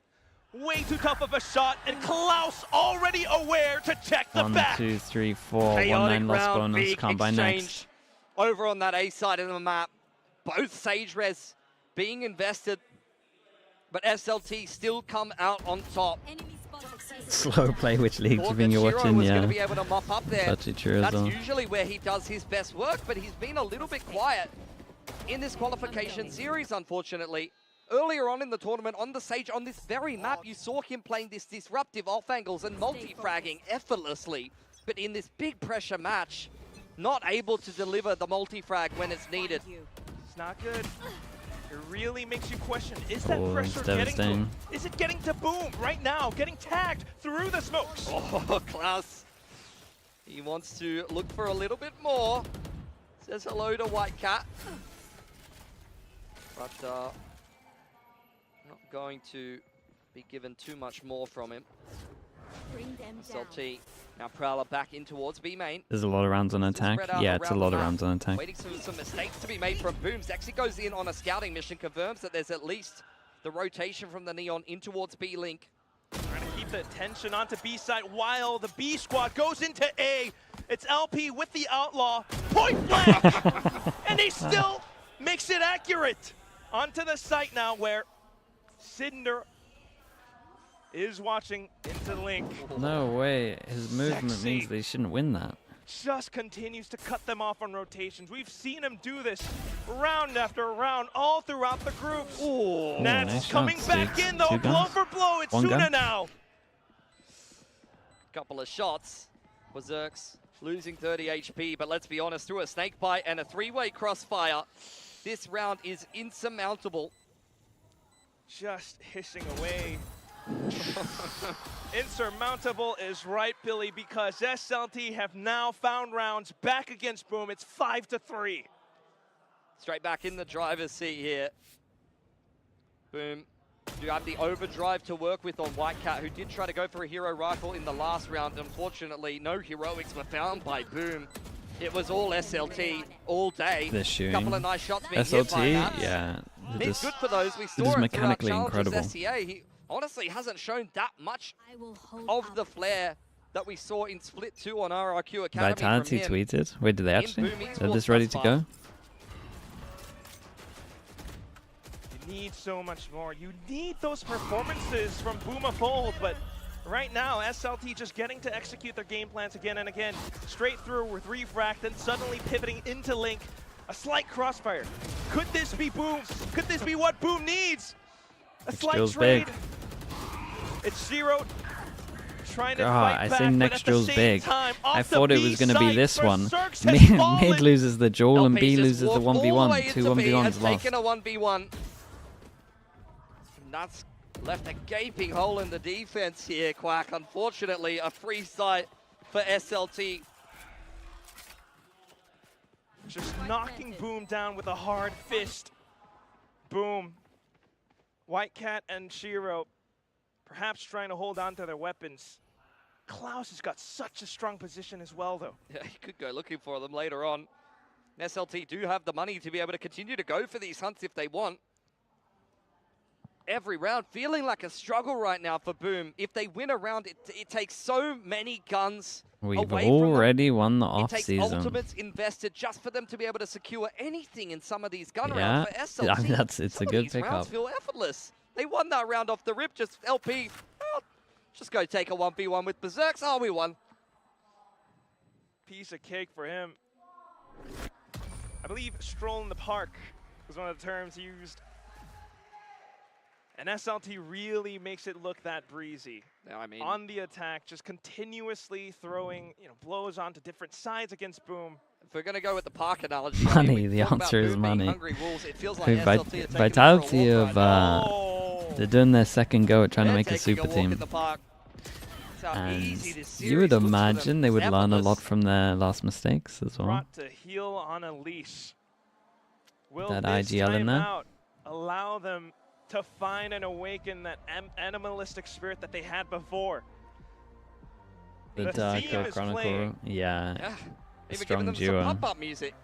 Way too tough of a shot, and Klaus already aware to check the 1, back. 2, 3, 4. Chaotic 1-9 lost round, bonus. big Can't buy exchange next. over on that A side of the map. Both Sage Res being invested, but SLT still come out on top. Slow play, which league do you Thought think that you're Shiro watching? was going Yeah. to be able to mop up there. Touchy true as That's well. usually where he does his best work, but he's been a little bit quiet in this qualification series, unfortunately. Earlier on in the tournament, on the Sage, on this very map, you saw him playing this disruptive off angles and multi-fragging effortlessly. But in this big pressure match, not able to deliver the multi-frag when it's needed. It's not good. It really makes you question, is that Oh, pressure it's getting to him? devastating. Is it getting to Boom right now? Getting tagged through the smokes. Oh, Klaus. He wants to look for a little bit more. Says hello to White Cat. But not going to be given too much more from him. SLT now Prowler back in towards B main. There's a lot of rounds on attack. Spread out Yeah, it's a around lot the of map. rounds on attack. Waiting for some mistakes to be made from Boom. Zexy goes in on a scouting mission, confirms that there's at least the rotation from the Neon in towards B Link. Trying to keep the attention onto B side while the B squad goes into A. It's LP with the Outlaw. Point blank! And he still makes it accurate. Onto the site now where Cinder is watching into Link. No way. His movement Sexy. means they shouldn't win that. Just continues to cut them off on rotations. We've seen him do this round after round all throughout the groups. Ooh. Nats nice coming shots, back dude. in though, 2 blow guns. for blow. It's 1 Suna gun. now. Couple of shots. Berserk's losing 30 HP, but let's be honest, through a snake bite and a 3-way crossfire, this round is insurmountable. Just hissing away. Insurmountable is right, Billy, because SLT have now found rounds back against Boom. It's 5-3. Straight back in the driver's seat here. Boom. You have the overdrive to work with on White Cat, who did try to go for a hero rifle in the last round. Unfortunately, no heroics were found by Boom. It was all SLT all day. They're shooting. Couple of nice shots being hit by SLT, Nats. yeah. It's good for those. We it saw is it mechanically throughout Challenges incredible. SCA. He honestly hasn't shown that much of the flair that we saw in Split 2 on RRQ Academy Vitality from him. tweeted. Wait, did they actually? Boom Is Esports this ready thus to far. go? You need so much more. You need those performances from Boom of old, but right now, SLT just getting to execute their game plans again and again. Straight through with refract, then suddenly pivoting into Link. A slight crossfire. Could this be Boom? Could this be what Boom needs? A slight Drill's trade. big. It's Zero trying to God, fight I back, say but next at the drill's same big. time, I off the thought it B was going to be side, this one. Berserk's has fallen. Mid loses the duel and B LP just loses the walked all the 1v1. way 2 into B, 1v1s has lost. taken a 1v1. That's left a gaping hole in the defense here, Quack. Unfortunately, a free sight for SLT. Just knocking Boom down with a hard fist. Boom. White Cat and Shiro perhaps trying to hold on to their weapons. Klaus has got such a strong position as well, though. Yeah, he could go looking for them later on. SLT do have the money to be able to continue to go for these hunts if they want. every round. Feeling like a struggle right now for Boom. If they win a round, it takes so many guns We've away from them. already won the It takes off-season. ultimates invested just for them to be able to secure anything in some of these gun Yeah, rounds for SLT. I mean, it's Some a of good these rounds pickup. feel effortless. They won that round off the rip. Just LP, well, just go take a 1v1 with Berserks. Oh, we won. Piece of cake for him. I believe stroll in the park was one of the terms used. And SLT really makes it look that breezy. Yeah, I mean, on the attack, just continuously throwing blows onto different sides against Boom. If we're going to go with the park analogy, Money, the answer is money. It feels like Okay, SLT are taking Vitality it for a of walk they're doing their second go at trying to They're make a taking super walk team. in the park. That's how And easy this you would series looks for them. imagine they would It's learn a lot effortless. from their last mistakes as well. Brought to heal on a leash. Will That this IGL in there? timeout allow them to find and awaken that animalistic spirit that they had before? The The Dark theme is Chronicle, playing. yeah, Yeah, even strong giving them duo. some pop-up music.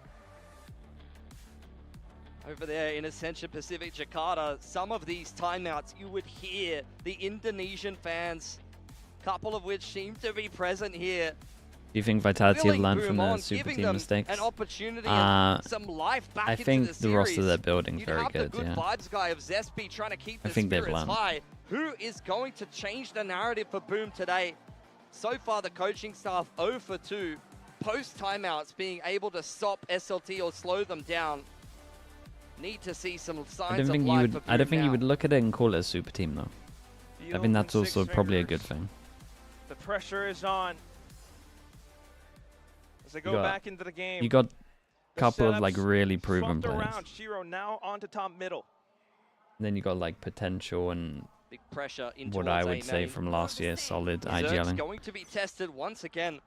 Over there in Ascension Pacific Jakarta, some of these timeouts you would hear the Indonesian fans, couple of which seem to be present here. Do you think Vitality have willing learned Boom from their on, super giving team them mistakes? an opportunity and some life back I into think the the roster series. they're building You'd very have good, the good yeah. vibes guy of Zespi trying to keep I the think they've spirits learned. high. Who is going to change the narrative for Boom today? So far, the coaching staff 0 for 2. Post timeouts, being able to stop SLT or slow them down. Need to see some I don't signs of think you life would. for Boom I don't think now. you would look at it and call it a super team though. I Feel think that's from six also probably a fingers. good thing. The pressure is on. As they go You got- back into the game. You got a The couple of like setups really proven swapped players. around. Shiro now onto top middle. Then you got like potential and Big pressure in what I towards would A say main. from last year, solid Berserk's IGLing. going to be tested once again.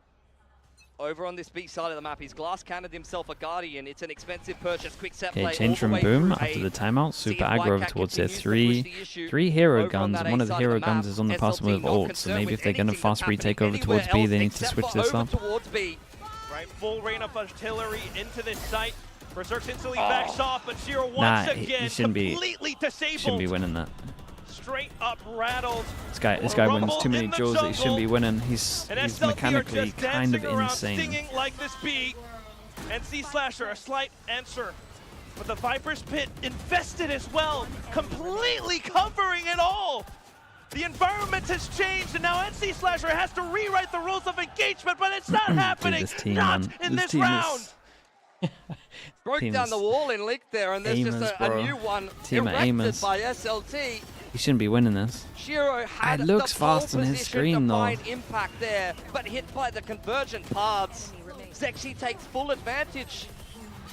Over on this B side of the map, he's glass cannoned himself a Guardian. It's an expensive purchase. Quick set play Okay, change all from the way Boom through after A. the timeout. See Super if aggro over Whitecat towards their continues to push the issue three hero over on guns. that And one A of the side hero map. guns is on the pass SLT with not ult. So concerned maybe with if they're going to anything that's fast retake over happening towards B, anywhere they need else to except switch for this over up. towards B. Right, full rain of artillery into this site. Berserk's instantly backs off, but Shiro once Nah, again he shouldn't be. completely Shouldn't be disabled. winning that. Straight up rattled. This guy wins Rumble too many in the duels that he shouldn't be jungle. winning. He's And SLT are mechanically just kind of dancing around, insane. singing like this beat. And C Slasher, a slight answer. But the Viper's Pit infested as well, completely covering it all. The environment has changed, and now NC Slasher has to rewrite the rules of engagement, but it's not happening. this team, not man. in This this team round. Broke Team down is the wall in Lick there, and there's just aimers, a bro. new one Team of erected aimers. by SLT. He shouldn't be winning this. Shiro had It looks the pole fast on his position screen, to though. find impact there, but hit by the convergent paths. Zexy takes full advantage.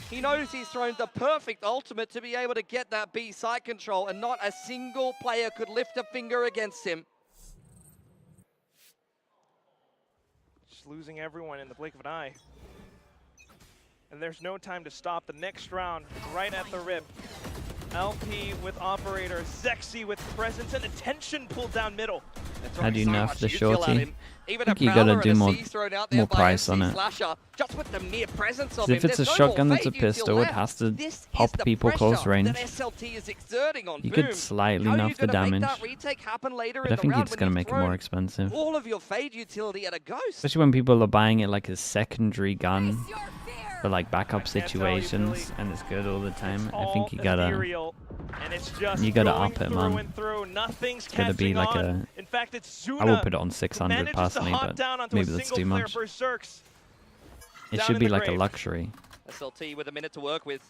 He knows he's thrown the perfect ultimate to be able to get that B side control, and not a single player could lift a finger against him. Just losing everyone in the blink of an eye. And there's no time to stop. The next round, right at the rip. LP with Operator, Zexy with Presence, and attention pulled down middle. How do you nerf the You feel at shorty? him. Even I think a you gotta Prowler do and a more C's thrown out there by price on MC it. Slasher, just with the mere presence of 'Cause him. if it's a There's no shotgun more that's a fade util pistol, it left. has to This pop is the people close pressure range. that SLT is exerting on You Boom. could slightly How are nerf you the gonna make damage, that retake happen later but in I the think round it's when going to you've make it more thrown expensive. all of your fade utility at a ghost? Especially when people are buying it like a secondary gun for like backup situations, and it's good all the time. I think you gotta Ethereal, and it's just you gotta going up it, through man. and through. Nothing's It's gotta be catching like on. a. In fact, it's Zuna I would put it on 600 manages personally, to hop but down onto maybe a that's single too player much. Berserks. It down should in be the like a grave. luxury. SLT with a minute to work with.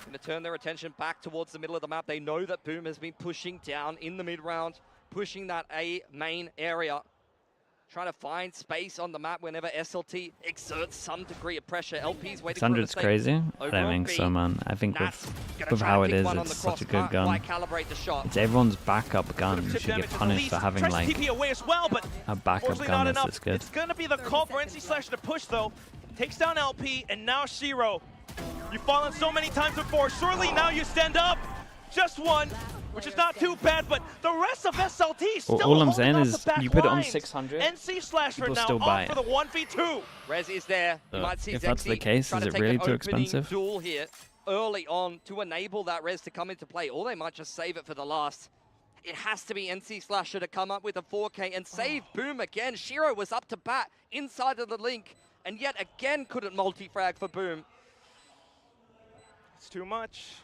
Going to turn their attention back towards the middle of the map. They know that Boom has been pushing down in the mid-round, pushing that A main area. Trying to find space on the map whenever SLT exerts some degree of pressure. LP's waiting for a 600's mistake. crazy. I Over don't on think B. so, man. I think Nats gonna with try how and it pick is, one on it's the such cross. a good Can't gun. quite calibrate the shot. It's everyone's backup gun. You Chip should get damage to punished Elise. for having Tries like TP away as well, but a backup unfortunately gun not that's enough. this good. It's going to be the call for NC Slasher to push, though. Takes down LP, and now Shiro. You've fallen so many times before. Surely now you stand up. Just one, which is not too bad, but the rest of SLT still All I'm holding saying off is the back you put it on lines. 600, NC Slasher people now still buy on for it. the 1v2. Rez is there. You might see if that's the Zexy case, try is to it take really an too opening expensive? duel here early on to enable that Rez to come into play, or they might just save it for the last. it has to be NC Slasher to come up with a 4K and save Boom again. Shiro was up to bat inside of the link, and yet again couldn't multi-frag for Boom. It's too much.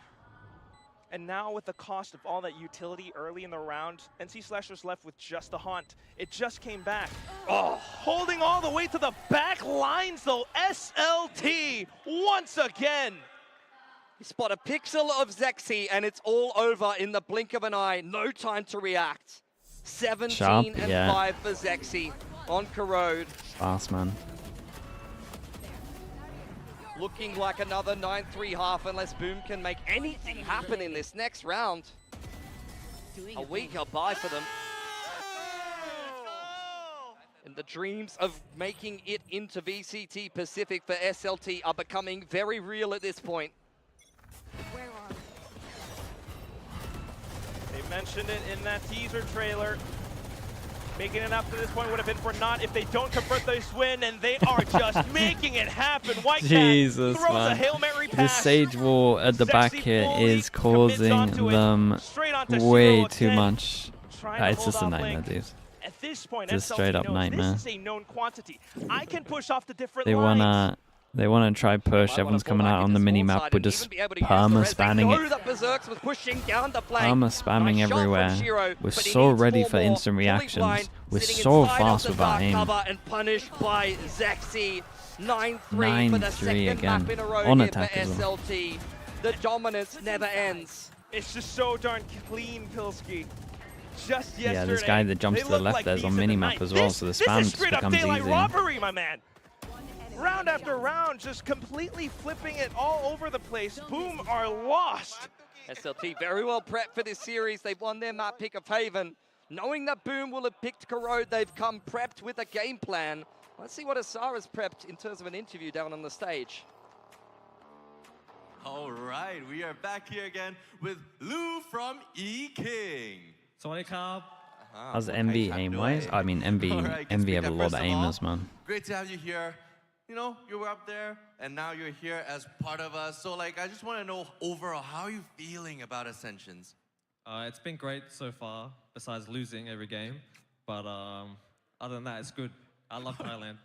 And now with the cost of all that utility early in the round, NC Slasher's left with just the Haunt. It just came back. Oh, holding all the way to the back lines though, SLT once again. You spot a pixel of Zexy and it's all over in the blink of an eye. No time to react. 17 and 5 for Zexy on Corrode. Fast, man. Looking like another 9-3 half unless Boom can make anything happen in this next round. A week goodbye for them. And the dreams of making it into VCT Pacific for SLT are becoming very real at this point. They mentioned it in that teaser trailer. Making it up to this point would have been for naught if they don't convert this win, and they are just making it happen. White Jesus, Cat throws man. a Hail Mary This pass. Sage Wall at the back here is causing them way too much. It's just a nightmare, dude. At this point, It's a SLT straight up knows nightmare. This is a known quantity. I can push off the different They lines. wanna try push. Everyone's coming out on the mini map. We're just perma spamming it. Perma spamming everywhere. We're so ready for instant reactions. We're so fast without aim. And punished by Zexy. 9-3 for the 9-3 second again. map in a row On here attack for as well. SLT. The dominance never ends. It's just so darn clean, Pilski. Just yesterday, Yeah, this guy that jumps they to the looked left like there's on thieves in the minimap night. as well, so the spam This is just straight up becomes daylight easy. robbery, my man. Round after round, just completely flipping it all over the place. Boom are lost. SLT very well prepped for this series. They've won their map pick of Haven. Knowing that Boom will have picked Corrode, they've come prepped with a game plan. Let's see what Asara's prepped in terms of an interview down on the stage. All right, we are back here again with Lou from E-King. How's MV aim-wise? I mean, MV have a lot of aimers, man. Great to have you here. You know, you were up there, and now you're here as part of us. So, like, I just want to know overall, how are you feeling about Ascensions? It's been great so far, besides losing every game. But other than that, it's good. I love Thailand.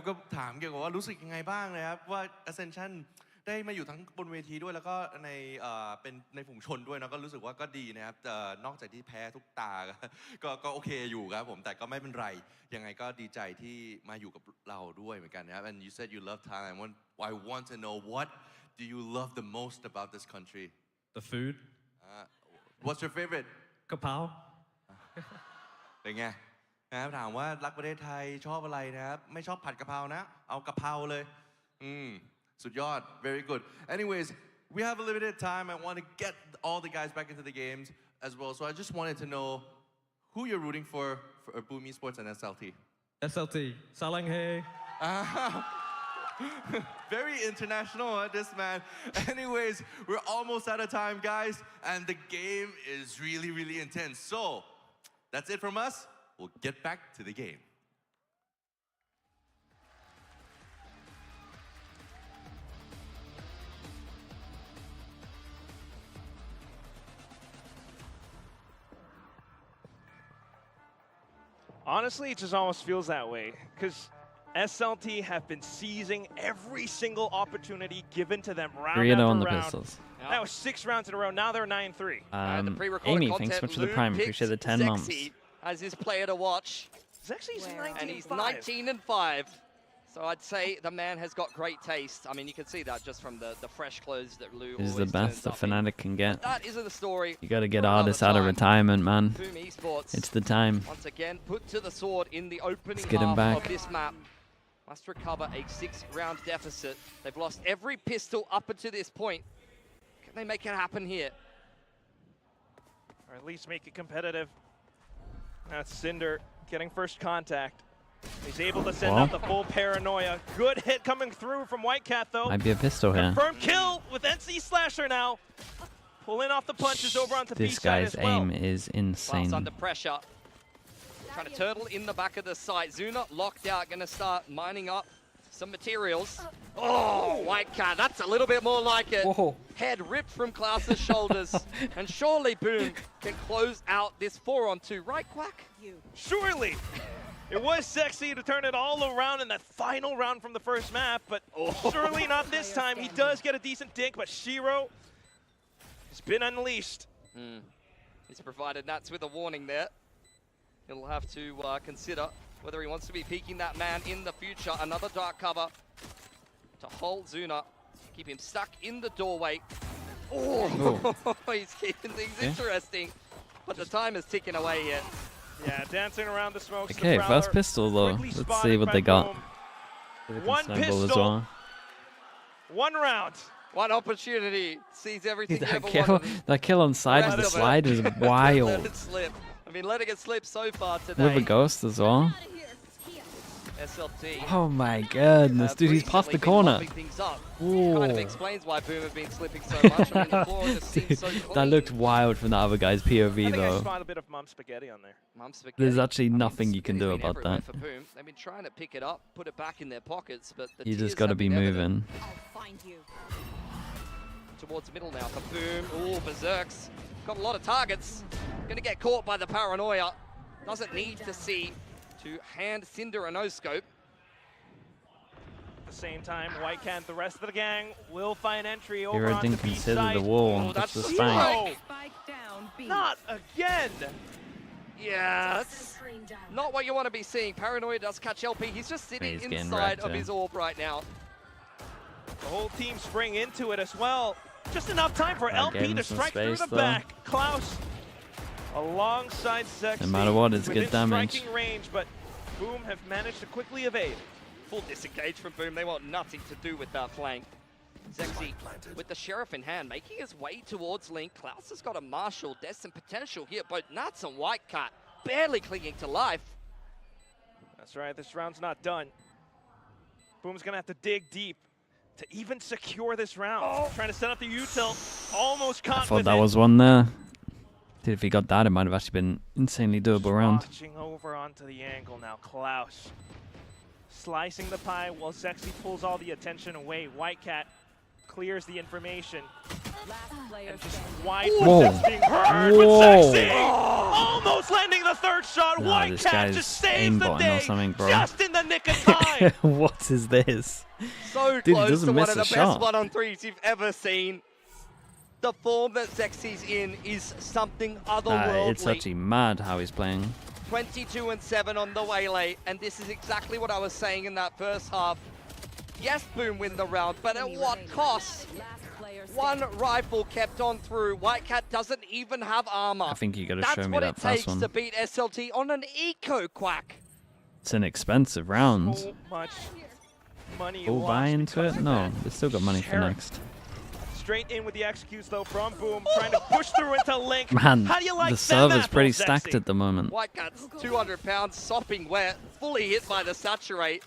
ก็ถามเกี่ยวกับว่ารู้สึกยังไงบ้างนะครับว่า Ascension ได้มาอยู่ทั้งบนเวทีด้วยแล้วก็เป็นในฝูงชนด้วยนะก็รู้สึกว่าก็ดีนะครับนอกจากที่แพ้ทุกตาก็โอเคอยู่ครับผมแต่ก็ไม่เป็นไรยังไงก็ดีใจที่มาอยู่กับเราด้วยเหมือนกันนะครับ and you said you love Thailand. I want to know, what do you love the most about this country? The food. What's your favorite? กะเพรา เป็นไงนะครับถามว่ารักประเทศไทยชอบอะไรนะครับไม่ชอบผัดกะเพรานะเอากะเพราเลยสุดยอด very good. Anyways, we have a limited time. I want to get all the guys back into the games as well. So I just wanted to know who you're rooting for Boom Esports and SLT. SLT. Salang hey. Very international, this man. Anyways, we're almost out of time, guys, and the game is really, really intense. So that's it from us. We'll get back to the game. Honestly, it just almost feels that way, because SLT have been seizing every single opportunity given to them round 3-0 after on the round. Pistols. That was 6 rounds in a row. Now they're 9-3. Amy, thanks so much for the prime. Appreciate the 10 months. As his player to watch. Zexy's 19 and he's 19 and 5. So I'd say the man has got great taste. I mean, you can see that just from the fresh clothes that Lou This is the best the Fnatic can get. That isn't the story. You gotta get artists out of retirement, man. Boom Esports. It's the time. Once again, put to the sword in the opening Let's get him half back. of this map. Must recover a 6-round deficit. They've lost every pistol up until this point. Can they make it happen here? Or at least make it competitive. That's Cinder getting first contact. He's able to send out the full paranoia. Good hit coming through from White Cat, though. Might be a pistol here. Confirmed kill with NC Slasher now. Pulling off the punches over onto This B-side guy's as well. aim is insane. Whilst under pressure. Trying to turtle in the back of the site. Zuna locked out, going to start mining up some materials. Oh, Whitecat, that's a little bit more like it. Whoa. Head ripped from Klaus's shoulders. And surely Boom can close out this 4-on-2. Right, Quack? Surely. It was sexy to turn it all around in that final round from the first map, but surely not this time. He does get a decent dink, but Shiro has been unleashed. He's provided Nats with a warning there. He'll have to consider whether he wants to be peeking that man in the future. Another dark cover to hold Zuna. Keep him stuck in the doorway. Oh, he's keeping things interesting. But the time is ticking away here. Yeah, dancing around the smokes. Okay, first pistol though. Let's see what they got. One pistol. One round. One opportunity. Sees everything you ever kill, wanted. that kill on side of the slide is Let wild. it slip. I mean, letting it slip so far today. With a ghost as well. SLT. Oh my goodness, dude, he's past the corner. Kind of explains why Boom have been slipping so much. I mean, the floor just seems so clean. That looked wild from the other guy's POV I though. spot a bit of mum spaghetti on there. Mum spaghetti. There's actually nothing you can do Been about everywhere that. For Boom. They've been trying to pick it up, put it back in their pockets, but the You tears just got to have be been evident. moving. I'll find you. Towards middle now for Boom. Ooh, Berserk's got a lot of targets. Gonna get caught by the paranoia. Doesn't need to see to hand Cinder a no-scope. At the same time, Whitecat and the rest of the gang will find entry over Hero onto didn't B consider side. the wall, Oh, that's that's the Zero. spank. Not again. Yeah, that's not what you want to be seeing. Paranoia does catch LP. He's just sitting He's getting inside wrecked, of yeah. his orb right now. The whole team spring into it as well. Just enough time for That LP gave to him some strike through space, the though. back. Klaus alongside Sexy. No matter what, it's within good damage. striking range, but Boom have managed to quickly evade. Full disengage from Boom. They want nothing to do with that flank. Sexy with the Sheriff in hand, making his way towards Link. Klaus has got a Marshal. There's some potential here. Both Nats and Whitecat barely clinging to life. That's right, this round's not done. Boom's gonna have to dig deep to even secure this round. Trying to set up the util, almost caught I thought with that it. was one there. Dude, if he got that, it might have actually been insanely doable round. Watching over onto the angle now, Klaus. Slicing the pie while Sexy pulls all the attention away. Whitecat clears the information. And just wide Whoa. that's being heard Whoa. with Sexy. Almost landing the third shot. Nah, this Whitecat guy's just saves the aimbotting or day. something, bro. Just in the nick of time. What is this? So Dude, he close doesn't to one miss of the a best shot. one-on-threes you've ever seen. The form that Sexy's in is something otherworldly. It's actually mad how he's playing. 22-7 on the Waylay, and this is exactly what I was saying in that first half. Yes, Boom win the round, but at what cost? One rifle kept on through. Whitecat doesn't even have armor. I think you got to That's show me what that it first takes one. to beat SLT on an eco, Quack. It's an expensive round. So much money Full lost buy into because it? of No, that. they still got money for Sheriff next. Straight in with the executes though from Boom, trying to push through into Link. Man, How do you like the that server's map, pretty Sexy? stacked at the moment. Whitecat's 200 pounds, sopping wet, fully hit by the saturate,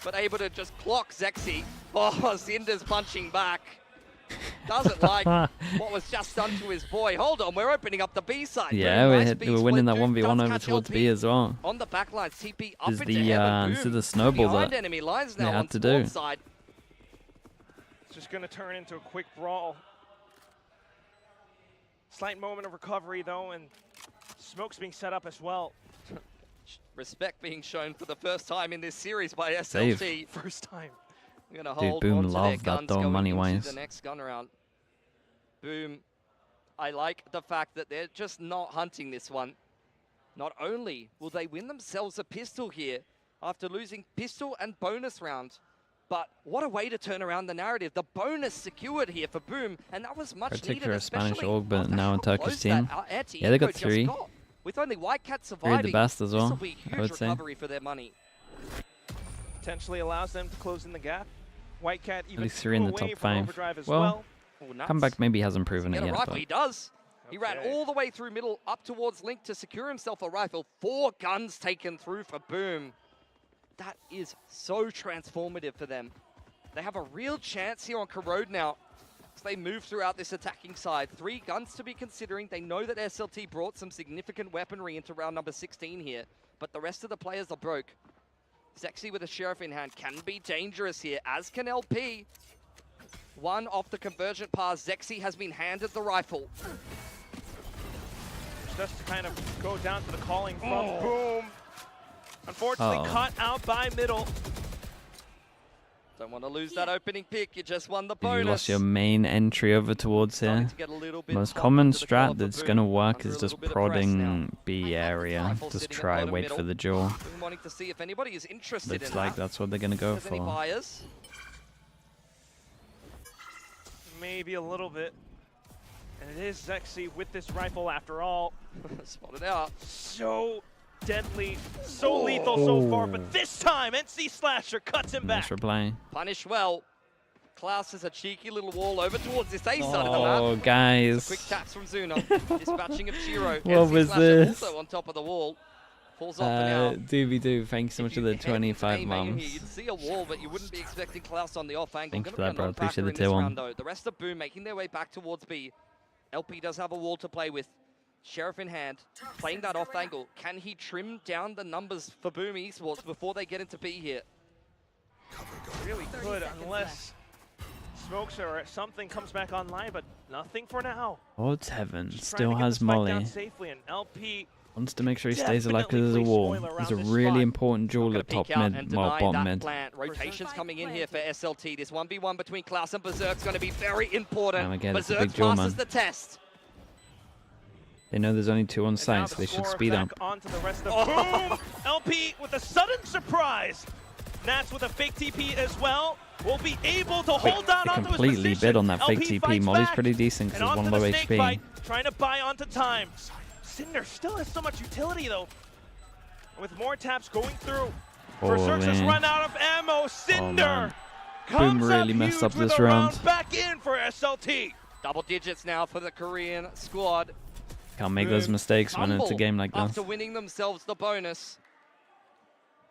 but able to just clock Zexy. Oh, Cinder's punching back. Doesn't like what was just done to his boy. Hold on, we're opening up the B side. Yeah, Very nice B we're winning that split. Duke 1v1 does over catch towards LP B as well. on the back lines, TP up This is into the, heaven. this is Boom the snowball behind that enemy lines they now had on to do. Spawn side. It's just going to turn into a quick brawl. Slight moment of recovery though, and smoke's being set up as well. Respect being shown for the first time in this series by SLT. Save. First time. We're gonna Dude, hold Boom on to their love that guns though, going money-wise. into the next gun round. Boom. I like the fact that they're just not hunting this one. Not only will they win themselves a pistol here after losing pistol and bonus round, but what a way to turn around the narrative. The bonus secured here for Boom, and that was much needed, Particular Spanish especially org, but after now how a Turkish close team. that anti Yeah, they got Eco just 3. got. With only Whitecat 3 surviving, of the best as well, this will be a I huge would say. recovery for their money. Potentially allows them to close in the gap. Whitecat even least 3 in the away top from 5. overdrive as Well, well. Oh, nuts. comeback maybe hasn't proven Get it a yet. rifle, But he does. He ran all the way through middle up towards Link to secure himself a rifle. 4 guns taken through for Boom. That is so transformative for them. They have a real chance here on Corrode now as they move throughout this attacking side. 3 guns to be considering. They know that SLT brought some significant weaponry into round number 16 here, but the rest of the players are broke. Sexy with a Sheriff in hand can be dangerous here, as can LP. One off the convergent pass, Zexy has been handed the rifle. Just to kind of go down to the calling from Boom. Unfortunately, caught out by middle. Don't want to lose that opening pick, you just won the bonus. You lost your main entry over towards here. Most common strat that's going to work is just prodding B area. Just try wait for the jaw. Wanting to see if anybody is interested Looks in like that. that's what they're going to go Any for. buyers? Maybe a little bit. And it is Zexy with this rifle after all. Spotted out. So deadly, so lethal so far, but this time NC Slasher cuts him back. Nice reply. Punish well. Klaus has a cheeky little wall over towards this A side of the map. Oh, guys. Quick taps from Zuna. Dispatching of Shiro. What NC was Slasher this? Also on top of the wall. Falls off for now. Doobie-doo, thank you so much for the 25 mums. You'd see a wall, but you wouldn't be expecting Klaus on the off angle. Thank you Gonna for be a that, bro. non-factor Appreciate the in this tier round, 1. though. The rest of Boom making their way back towards B. LP does have a wall to play with. Sheriff in hand, playing that off angle. Can he trim down the numbers for Boom Esports before they get into B here? Really could, unless smokes or something comes back online, but nothing for now. Odds Heaven Just still trying to get has the spike Molly. down safely, and LP Wants to make sure he stays alive because there's a wall. There's a really important jewel at top mid, well, bottom mid. Rotations coming in here for SLT. This 1v1 between Klaus and Berserk's going to be very important. And again, it's a Berserk big jewel, passes man. the test. They know there's only 2 on site, so they should speed up. Onto the rest of Boom! LP with a sudden surprise. Nats with a fake TP as well. Will be able to hold down They onto his completely position. bid on that fake LP TP. fights Molly's back. pretty decent And because he's onto 1 low the snake HP. bite, trying to buy onto time. Cinder still has so much utility though. With more taps going through. Berserk's just run out of ammo. Cinder Boom comes really up messed huge up with this a round. back in for SLT. Double digits now for the Korean squad. Can't make those mistakes when it's a Humble game like this. After winning themselves the bonus.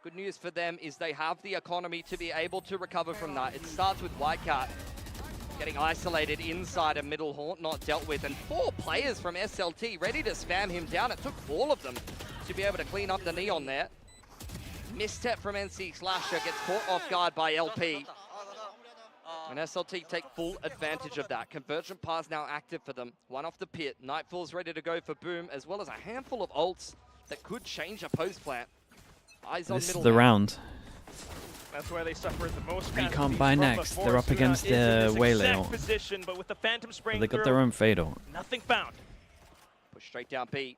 Good news for them is they have the economy to be able to recover from that. It starts with Whitecat getting isolated inside a middle haunt, not dealt with, and 4 players from SLT ready to spam him down. It took all of them to be able to clean up the Neon there. Misstep from NC Slasher gets caught off guard by LP. And SLT take full advantage of that. Convergent pass now active for them. One off the pit. Nightfall's ready to go for Boom, as well as a handful of ults that could change a post plant. Eyes on This is middle the now. round. That's where they suffered the most. We can't buy next. They're up against the Waylay. Position, but with the Phantom spraying They got through, their own Fatal. nothing found. Push straight down B.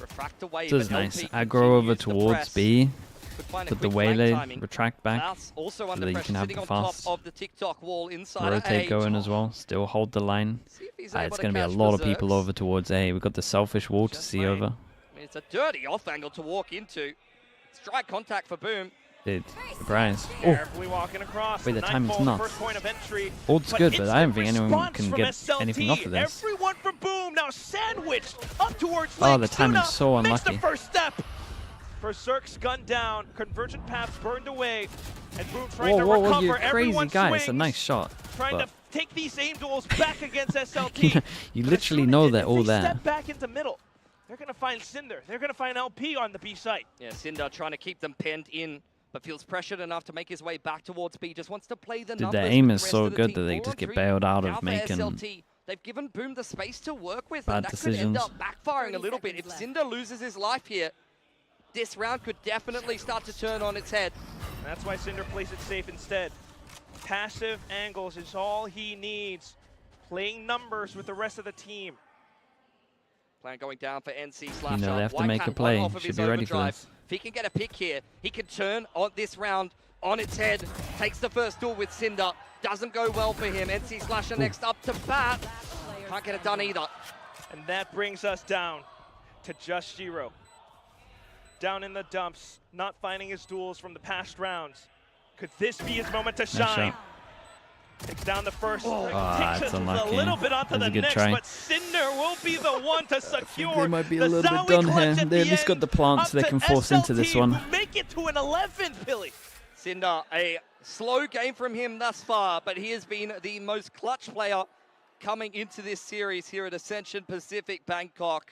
Refract away. This is but nice. LP Aggro over continues to towards press. B. Could find a Put the quick flank Waylay, timing. retract back. Klaus also So under that you pressure, can have sitting the on top fast of the TikTok wall inside rotate A. going as well. Still hold the line. he's It's able to going to be a catch lot of people Berserks. over towards A. We've got the selfish wall to see over. I mean, it's a dirty off angle to walk into. Strike contact for Boom. Dude, surprise. Oh, Carefully walking across. wait, the timing's Nightfall, nuts. First point of entry. Old's good, but I don't think instant anyone response can from get SLT. anything off of this. Everyone from Boom now sandwiched up towards Oh, Lake. the timing's Suna so makes unlucky. the first step. Berserk's gunned down. Convergent paths burned away. And Boom trying to Whoa, recover. you crazy Everyone guy. It's a swings, nice shot. Trying but to take these aim duels back against SLT. you literally know they're all If they there. step back into middle, they're going to find Cinder. They're going to find LP on the B site. Yeah, Cinder trying to keep them penned in, but feels pressured enough to make his way back towards B. Just wants to play the Dude, numbers. their aim with is the rest so of the good team. that they 4 just on get 3 bailed out now of for making SLT. They've given Boom the space to work with, bad and that could end decisions. up backfiring a little bit. If Cinder loses his life here, this round could definitely start to turn on its head. And that's why Cinder plays it safe instead. Passive angles is all he needs. Playing numbers with the rest of the team. Plan going down for NC Slasher. You know they have to White make a Cat play. one off of Should his be ready for overdrive. this. If he can get a pick here, he can turn on this round on its head. Takes the first duel with Cinder. Doesn't go well for him. NC Slasher next up to bat. Can't get it done either. And that brings us down to just Shiro. Down in the dumps, not finding his duels from the past rounds. Could this be his moment to shine? shot. Takes down the first, it's takes it a unlucky. little bit onto That was the a good next, try. but Cinder will be the one to secure They might be a the little Zowie bit done clutch here. at They at the least got end, the plants up they to can force into this SLT, one. who make it to an 11th, Billy. Cinder, a slow game from him thus far, but he has been the most clutch player coming into this series here at Ascension Pacific Bangkok.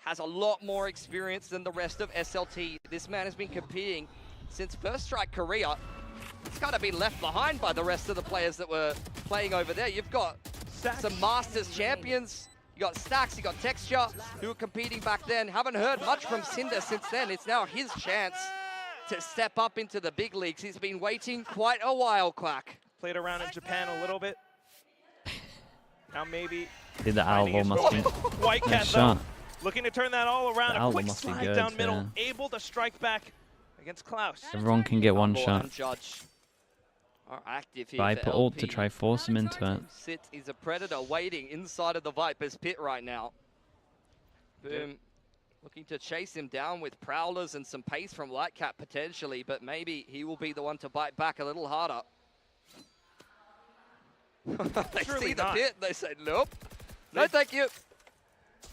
Has a lot more experience than the rest of SLT. This man has been competing since First Strike Korea. It's kind of been left behind by the rest of the players that were playing over there. You've got some Masters champions. You got Stacks, you got Texture, who were competing back then. Haven't heard much from Cinder since then. It's now his chance to step up into the big leagues. He's been waiting quite a while, Quack. Played around in Japan a little bit. Now maybe. Dude, the Alvo must be White Cat, nice though, shot. looking to turn that all around. The A Alvo quick must be slide good, down middle, yeah. able to strike back against Klaus. Everyone can get one shot. And Judge are active here Viper for ult LP. to try force him into it. Sit is a predator waiting inside of the Viper's pit right now. Boom. Looking to chase him down with prowlers and some pace from Lightcat potentially, but maybe he will be the one to bite back a little harder. They Surely see the not. pit, they say, nope. No, thank you.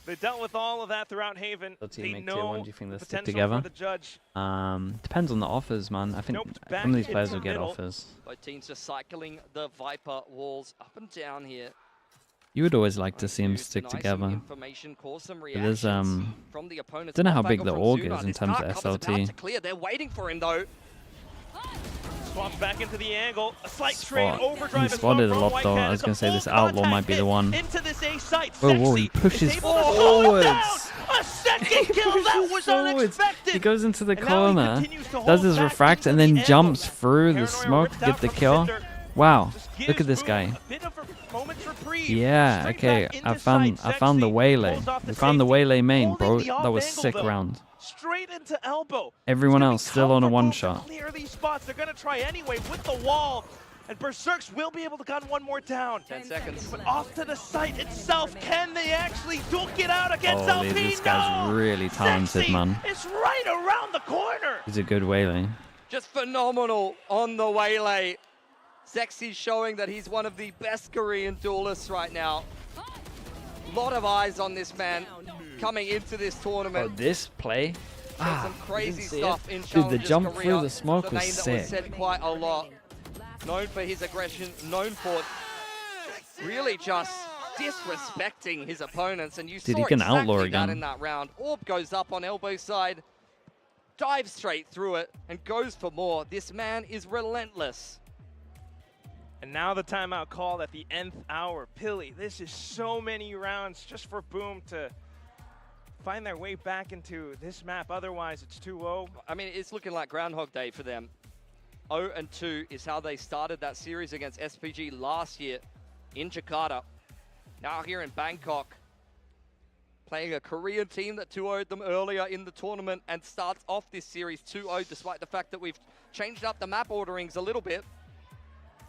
They dealt with all of that throughout Haven. So They team make tier know one, do you think they'll the stick potential together? for the judge. Depends on the offers, man. I think back some of these players into will get middle. offers. Both teams just cycling the Viper walls up and down here. You would always like to see them stick Deny some together. information, cause some But there's reactions from the opponent's don't know how off big angle the from org Zuna. is in This terms dark of cover's about SLT. to clear. They're waiting for him though. Swaps back into the angle. A slight Spot. trade overdrive He as well spotted a from lot White though. Cat I was as gonna a say this full outlaw contact might be the hit one. into this A site. Oh, whoa, he Sexy pushes is able to slow him down. forwards. A second kill that was unexpected. He goes into the And now he corner, continues to does hold his back refract, into and the then angle. jumps through the Paranoia smoke ripped to out get the from kill. Cinder. Wow, Gives look at this Boom guy. a bit of a moment's reprieve. Yeah, Straight okay, back I into found sight. I found the Sexy waylay. pulls off We the found the safety. waylay main, bro. Holding the That was off sick angle, though. round. Straight into elbow. Everyone else still on a one shot. Clear these spots. They're going to try anyway with the wall. And Berserks will be able to gun one more down. 10 seconds. But off to the site itself. Can they actually duke it out against Holy, LP? this guy's No! really talented, Sexy man. It's right around the corner. He's a good waylay. Just phenomenal on the waylay. Sexy showing that he's one of the best Korean duelists right now. Lot of eyes on this man coming into this tournament. Oh, this play? There's some crazy see stuff it? in Dude, the Challenger's jump Korea. through the smoke It's a was name that sick. was said quite a lot. Known for his aggression, known for really just disrespecting his opponents, and you Dude, saw he can exactly outlaw that again. in that round. Orb goes up on elbow side, dives straight through it, and goes for more. This man is relentless. And now the timeout called at the nth hour. Pilly, this is so many rounds just for Boom to find their way back into this map. Otherwise, it's 2-0. I mean, it's looking like Groundhog Day for them. 0-2 is how they started that series against SPG last year in Jakarta. Now here in Bangkok, playing a Korean team that 2-0'd them earlier in the tournament and starts off this series 2-0 despite the fact that we've changed up the map orderings a little bit.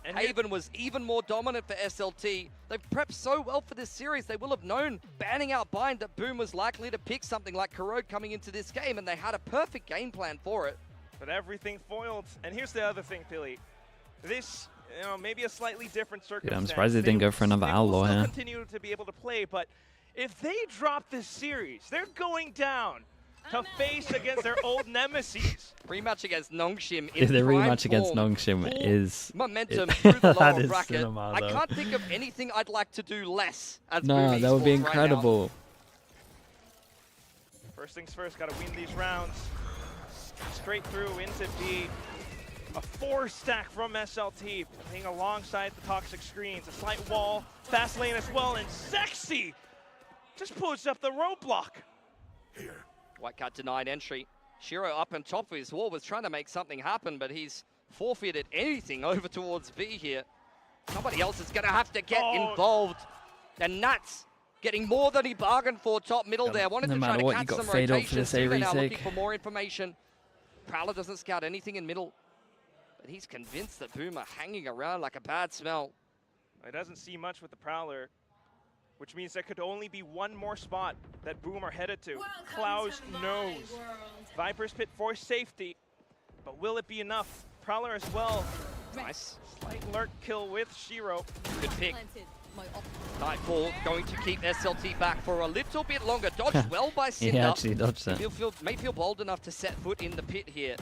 And Haven was even more dominant for SLT. They've prepped so well for this series. They will have known, banning out Bind, that Boom was likely to pick something like Corrode coming into this game, and they had a perfect game plan for it. But everything foiled. And here's the other thing, Pilly. This, maybe a slightly different circumstance. Yeah, I'm surprised they didn't go for another they outlaw will still here. continue to be able to play, but if they drop this series, they're going down to face against their old nemesis. Rematch against Nongshim Yeah, in the prime rematch against form. Nongshim Full is momentum through the that lower is bracket. cinema, I though. can't think of anything I'd like to do less as No, Boom that would be Esports right now. incredible. First things first, got to win these rounds. Straight through into B. A 4-stack from SLT, playing alongside the toxic screens. A slight wall, fast lane as well, and Sexy just puts up the roadblock. White Cat denied entry. Shiro up on top of his wall was trying to make something happen, but he's forfeited anything over towards B here. Somebody else is going to have to get involved. And Nats getting more than he bargained for top middle there. Wanted no to try matter to what, you catch got some fade up for rotations. this Zuna now A-retake. looking for more information. Prowler doesn't scout anything in middle. But he's convinced that Boom are hanging around like a bad smell. It doesn't see much with the Prowler, which means there could only be one more spot that Boom are headed to. Klaus knows. Viper's pit for safety, but will it be enough? Prowler as well. Nice. Slight lurk kill with Shiro. Good pick. Nightfall going to keep SLT back for a little bit longer. Dodged well by Cinder. He actually dodged it. May feel bold enough to set foot in the pit here.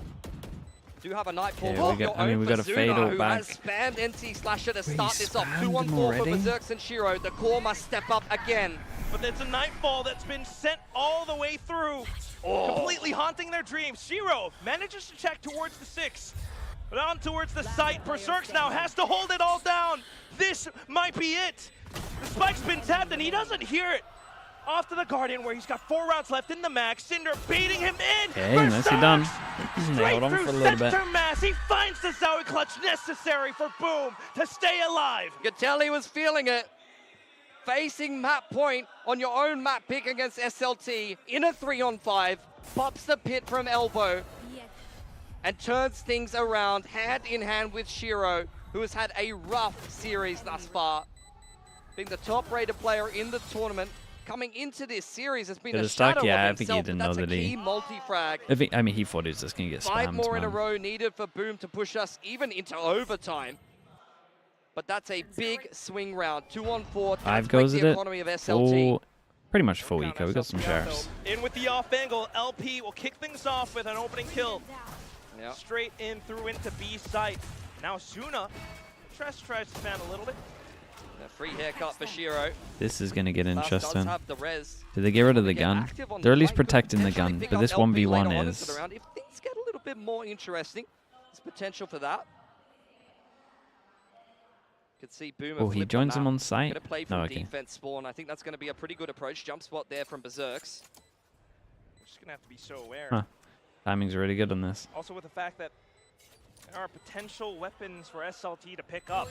Do have a Nightfall Yeah, of we your got- I mean, own we for got a fade Zuna, ult who back. has spammed NT Slasher to Wait, start he this off. spammed 2-1-4 him for already? Berserks and Shiro. The core must step up again. but it's a Nightfall that's been sent all the way through, completely haunting their dreams. Shiro manages to check towards the 6, but on towards the site. Berserks now has to hold it all down. This might be it. The spike's been tapped and he doesn't hear it. Off to the Guardian where he's got 4 rounds left in the mag. Cinder baiting him in. Okay, nicely done. Nailed him for a little bit. Mass. He finds the Zowie clutch necessary for Boom to stay alive. You could tell he was feeling it. Facing map point on your own map pick against SLT in a 3-on-5. Pops the pit from elbow. And turns things around hand in hand with Shiro, who has had a rough series thus far. Being the top-rated player in the tournament. Coming into this series has been a shadow yeah, of I think himself. he didn't know that he multi-frag. I mean, he thought he was just going to get spammed. 5 more in a man. row needed for Boom to push us even into overtime. But that's a big swing round. 2-on-4. 5 goes at the it. economy of SLT. Pretty much full eco. We got some sheriffs. In with the off angle, LP will kick things off with an opening kill. Yep. Straight in through into B site. Now Zuna tries to fan a little bit. A free haircut for Shiro. This is going to get Does interesting. have the res. Did they get rid of the gun? They're at least protecting the gun, but this 1v1 is... If things get a little bit more interesting, there's potential for that. Could see Boomer. Oh, he joins him on site? Gonna play from No, okay. defense spawn. I think that's going to be a pretty good approach. Jump spot there from Berserks. Just going to have to be so aware. Huh. Timing's really good on this. Also with the fact that there are potential weapons for SLT to pick up.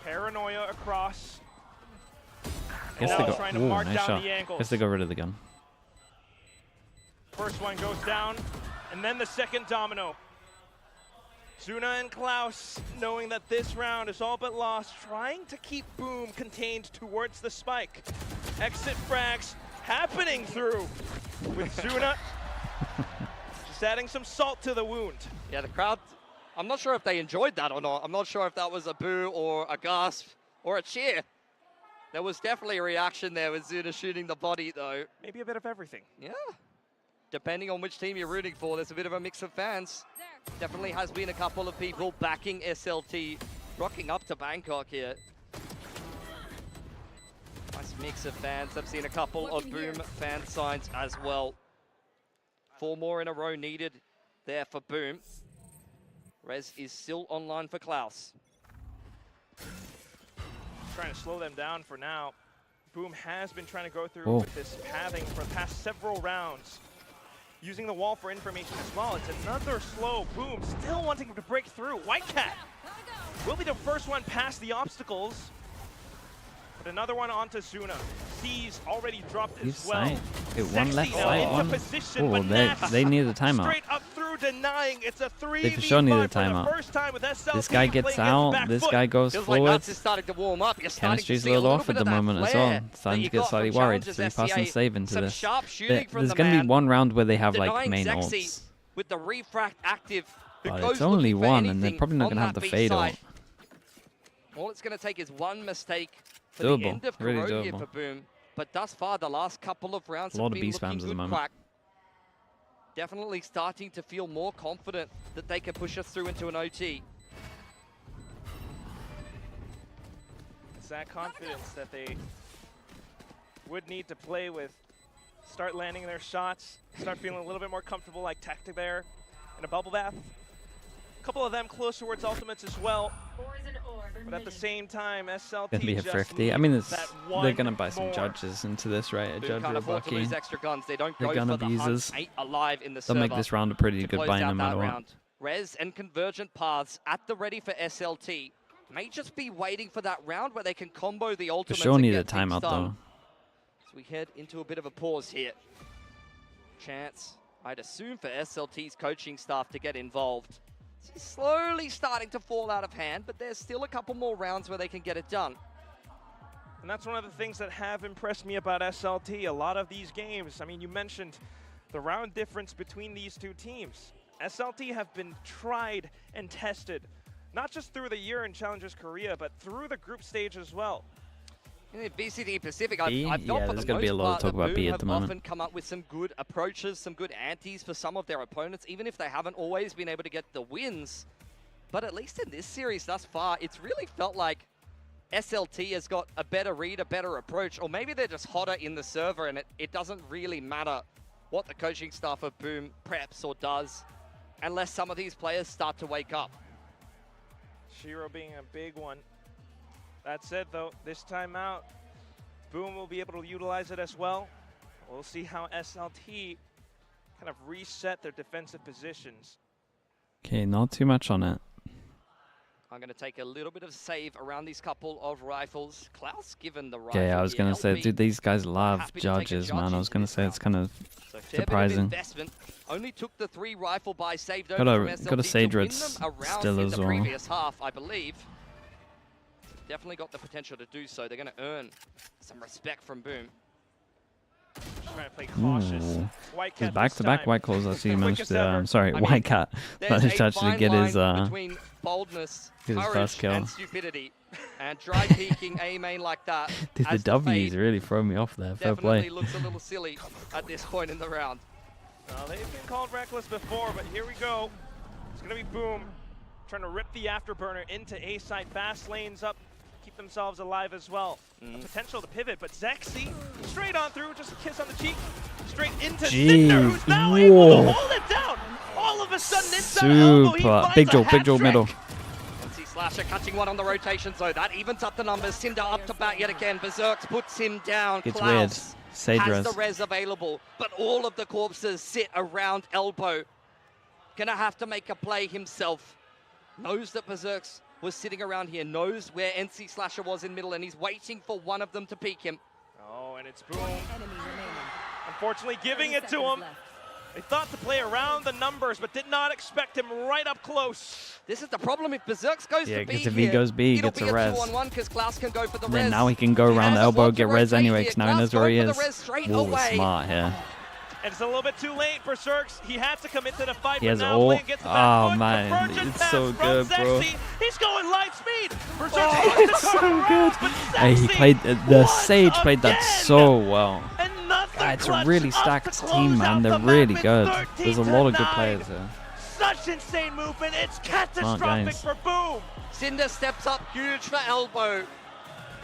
Paranoia across. Guess Now they go. trying to Ooh, mark nice down shot. the angles. Guess they got rid of the gun. First one goes down, and then the second domino. Zuna and Klaus, knowing that this round is all but lost, trying to keep Boom contained towards the spike. Exit frags happening through with Zuna just adding some salt to the wound. Yeah, the crowd, I'm not sure if they enjoyed that or not. I'm not sure if that was a boo or a gasp or a cheer. There was definitely a reaction there with Zuna shooting the body, though. Maybe a bit of everything. Yeah. Depending on which team you're rooting for, there's a bit of a mix of fans. Definitely has been a couple of people backing SLT, rocking up to Bangkok here. Nice mix of fans. I've seen a couple of Boom fan signs as well. 4 more in a row needed there for Boom. Rez is still online for Klaus. Trying to slow them down for now. Boom has been trying to go through Oh. with this pathing for the past several rounds. Using the wall for information as well. It's another slow Boom, still wanting to break through. Whitecat will be the first one past the obstacles. But another one onto Zuna. C's already dropped He's as well. sight. Okay, one left Sexy now side, into one. position, Oh, but they Nass need a timeout. straight up through denying. It's a 3v5 They for sure need a for the timeout. first time with SLT This guy gets playing out. back This foot. guy goes Feels like forward. Nuts is starting to warm up. You're starting to Chemistry's a see little off bit at of the that moment as flair well. that Starting you to get got slightly from worried. Challenger's 3 pass and SCA. save into Some this. sharp shooting from There's the going to be man. one round where they have like Denying main Zexy ults. with the refract active. Who But goes it's only looking for one, and they're anything probably not on going to have that the B fade side. ult. All it's going to take is one mistake for Doable. the end of Really Kurogi here doable. for Boom. But thus far, the last couple of rounds A lot have of been B looking spams at the good, moment. Quack. Definitely starting to feel more confident that they can push us through into an OT. It's that confidence that they would need to play with. Start landing their shots, start feeling a little bit more comfortable like Tactic there in a bubble bath. A couple of them close towards ultimates as well. But at the same time, SLT Gonna be a just 50. I mean, needs it's, that they're gonna one buy some more. judges into this, right? A Boom judge can't or a afford to Bucky. lose extra guns. They don't They're go gun for the hunt. abusers. 8 alive in the They'll server make this round a pretty to good close buy no out matter that what. round. Rez and Convergent Paths at the ready for SLT. May just be waiting for that round where they can combo the For ultimates sure and need a get things timeout done. though. So we head into a bit of a pause here. Chance, I'd assume, for SLT's coaching staff to get involved. It's slowly starting to fall out of hand, but there's still a couple more rounds where they can get it done. And that's one of the things that have impressed me about SLT. A lot of these games, I mean, you mentioned the round difference between these two teams. SLT have been tried and tested, not just through the year in Challengers Korea, but through the group stage as well. In VCT Pacific, B? I've felt Yeah, for there's the gonna be a most lot of part talk that about Boom B at have the moment. often come up with some good approaches, some good antis for some of their opponents, even if they haven't always been able to get the wins. But at least in this series thus far, it's really felt like SLT has got a better read, a better approach, or maybe they're just hotter in the server and it doesn't really matter what the coaching staff of Boom preps or does unless some of these players start to wake up. Shiro being a big one. That said, though, this time out, Boom will be able to utilize it as well. We'll see how SLT kind of reset their defensive positions. Okay, not too much on it. I'm going to take a little bit of save around these couple of rifles. Klaus given the rifle. Okay, I was going to say, LP, dude, these guys love happy to take a judges, man. I was going to say it's kind of so fair surprising. bit of investment. Only took the 3 rifle buys saved over Got from a SLT Sage to win Red them around still in as the well. previous half, I believe. Definitely got the potential to do so. They're going to earn some respect from Boom. Just trying to play cautious. Ooh. White His Cat back-to-back this time. White Claws. I see he managed Quickest to. ever. Sorry, I mean, White Cat there's managed a to actually fine get his line between boldness, his courage, first kill. and stupidity. And dry peeking A main like that. Dude, the as W's fade really throw me off there. Fair definitely play. looks a little silly at this point in the round. They've been called reckless before, but here we go. It's going to be Boom trying to rip the afterburner into A side. Fast lanes up, keep themselves alive as well. Potential to pivot, but Zexy straight on through, just a kiss on the cheek, straight into Cinder, who's now able to hold it down. All of a sudden, inside elbow, he Super. finds Big a Joe, hat Big Joe trick. middle. MC Slasher catching one on the rotation, so that evens up the numbers. Cinder up to bat yet again. Berserks puts him down. It's Klaus weird. Sage has res. the res available, but all of the corpses sit around elbow. Gonna have to make a play himself. Knows that Berserks was sitting around here, knows where NC Slasher was in middle, and he's waiting for one of them to peek him. Oh, and it's Boom. Unfortunately, giving it to him. They thought to play around the numbers, but did not expect him right up close. This is the problem. If Berserks goes Yeah, to B because if here, he goes B, he it'll gets be a res. 2-on-1 because Klaus can go for the Then res. now he can go around the elbow, get res anyway, because now he knows where he is. Whoa, away. smart here. And it's a little bit too late for Berserks. He had to commit to the fight, He but has now all. Blaine gets the back Oh foot. man, Convergent it's pass so from good, bro. Zexy. He's going light speed. Berserks Oh, tries to it's turn so around, good. but Hey, he Zexy played the Sage once played that again. so well. Another God, it's a clutch really up stacked to team, close man. out They're the map really in good. 13 There's a to lot of good 9. players here. Such insane movement. It's catastrophic games. for Boom. Cinder steps up huge for elbow.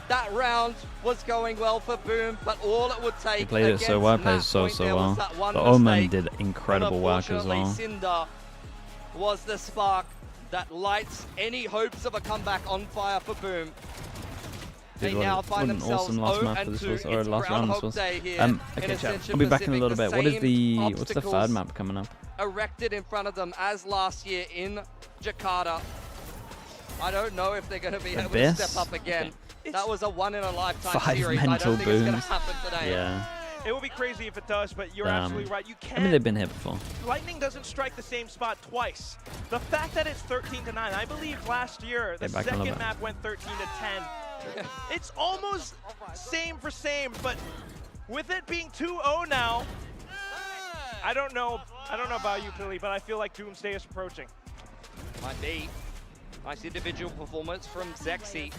That round was going well for Boom, but all it would take He played it so well, played it so well. The Omen did incredible work as well. Cinder was the spark that lights any hopes of a comeback on fire for Boom. They Dude, now what find an themselves awesome last 0 map for and this 2. was, or It's last round this Groundhog was. Day here in Okay, chat. Ascension I'll be back in a Pacific. little The bit. What is same the what's the third obstacles map coming up? erected in front of them as last year in Jakarta. I don't know if they're going to be able to Abyss? step up again. That was a one-in-a-lifetime 5 series. I mental don't think it's going to booms. happen today. Yeah. It would be crazy if it does, but you're absolutely right. You I can't. mean, they've been here before. Lightning doesn't strike the same spot twice. The fact that it's 13 to 9, I believe last year the Get back a little second bit. map went 13 to 10. It's almost same for same, but with it being 2-0 now, I don't know about you, Billy, but I feel like Doomsday is approaching. Might be. Nice individual performance from Zexy.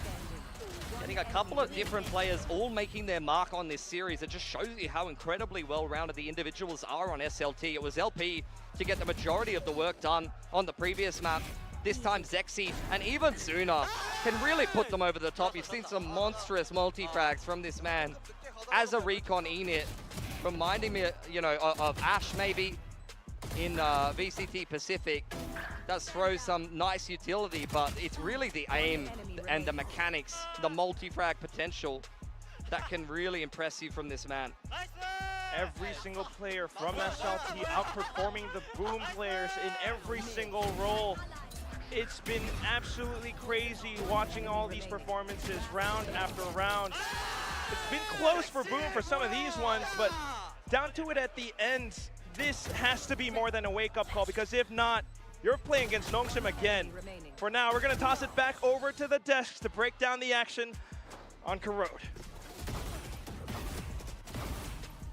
Getting a couple of different players all making their mark on this series. It just shows you how incredibly well-rounded the individuals are on SLT. It was LP to get the majority of the work done on the previous map. This time Zexy and even Zuna can really put them over the top. You've seen some monstrous multi-frags from this man as a recon Enid, reminding me, you know, of Ash maybe in VCT Pacific. Does throw some nice utility, but it's really the aim and the mechanics, the multi-frag potential that can really impress you from this man. Every single player from SLT outperforming the Boom players in every single role. It's been absolutely crazy watching all these performances round after round. It's been close for Boom for some of these ones, but down to it at the end, this has to be more than a wake-up call, because if not, you're playing against Nongsim again. For now, we're going to toss it back over to the desks to break down the action on Corrode.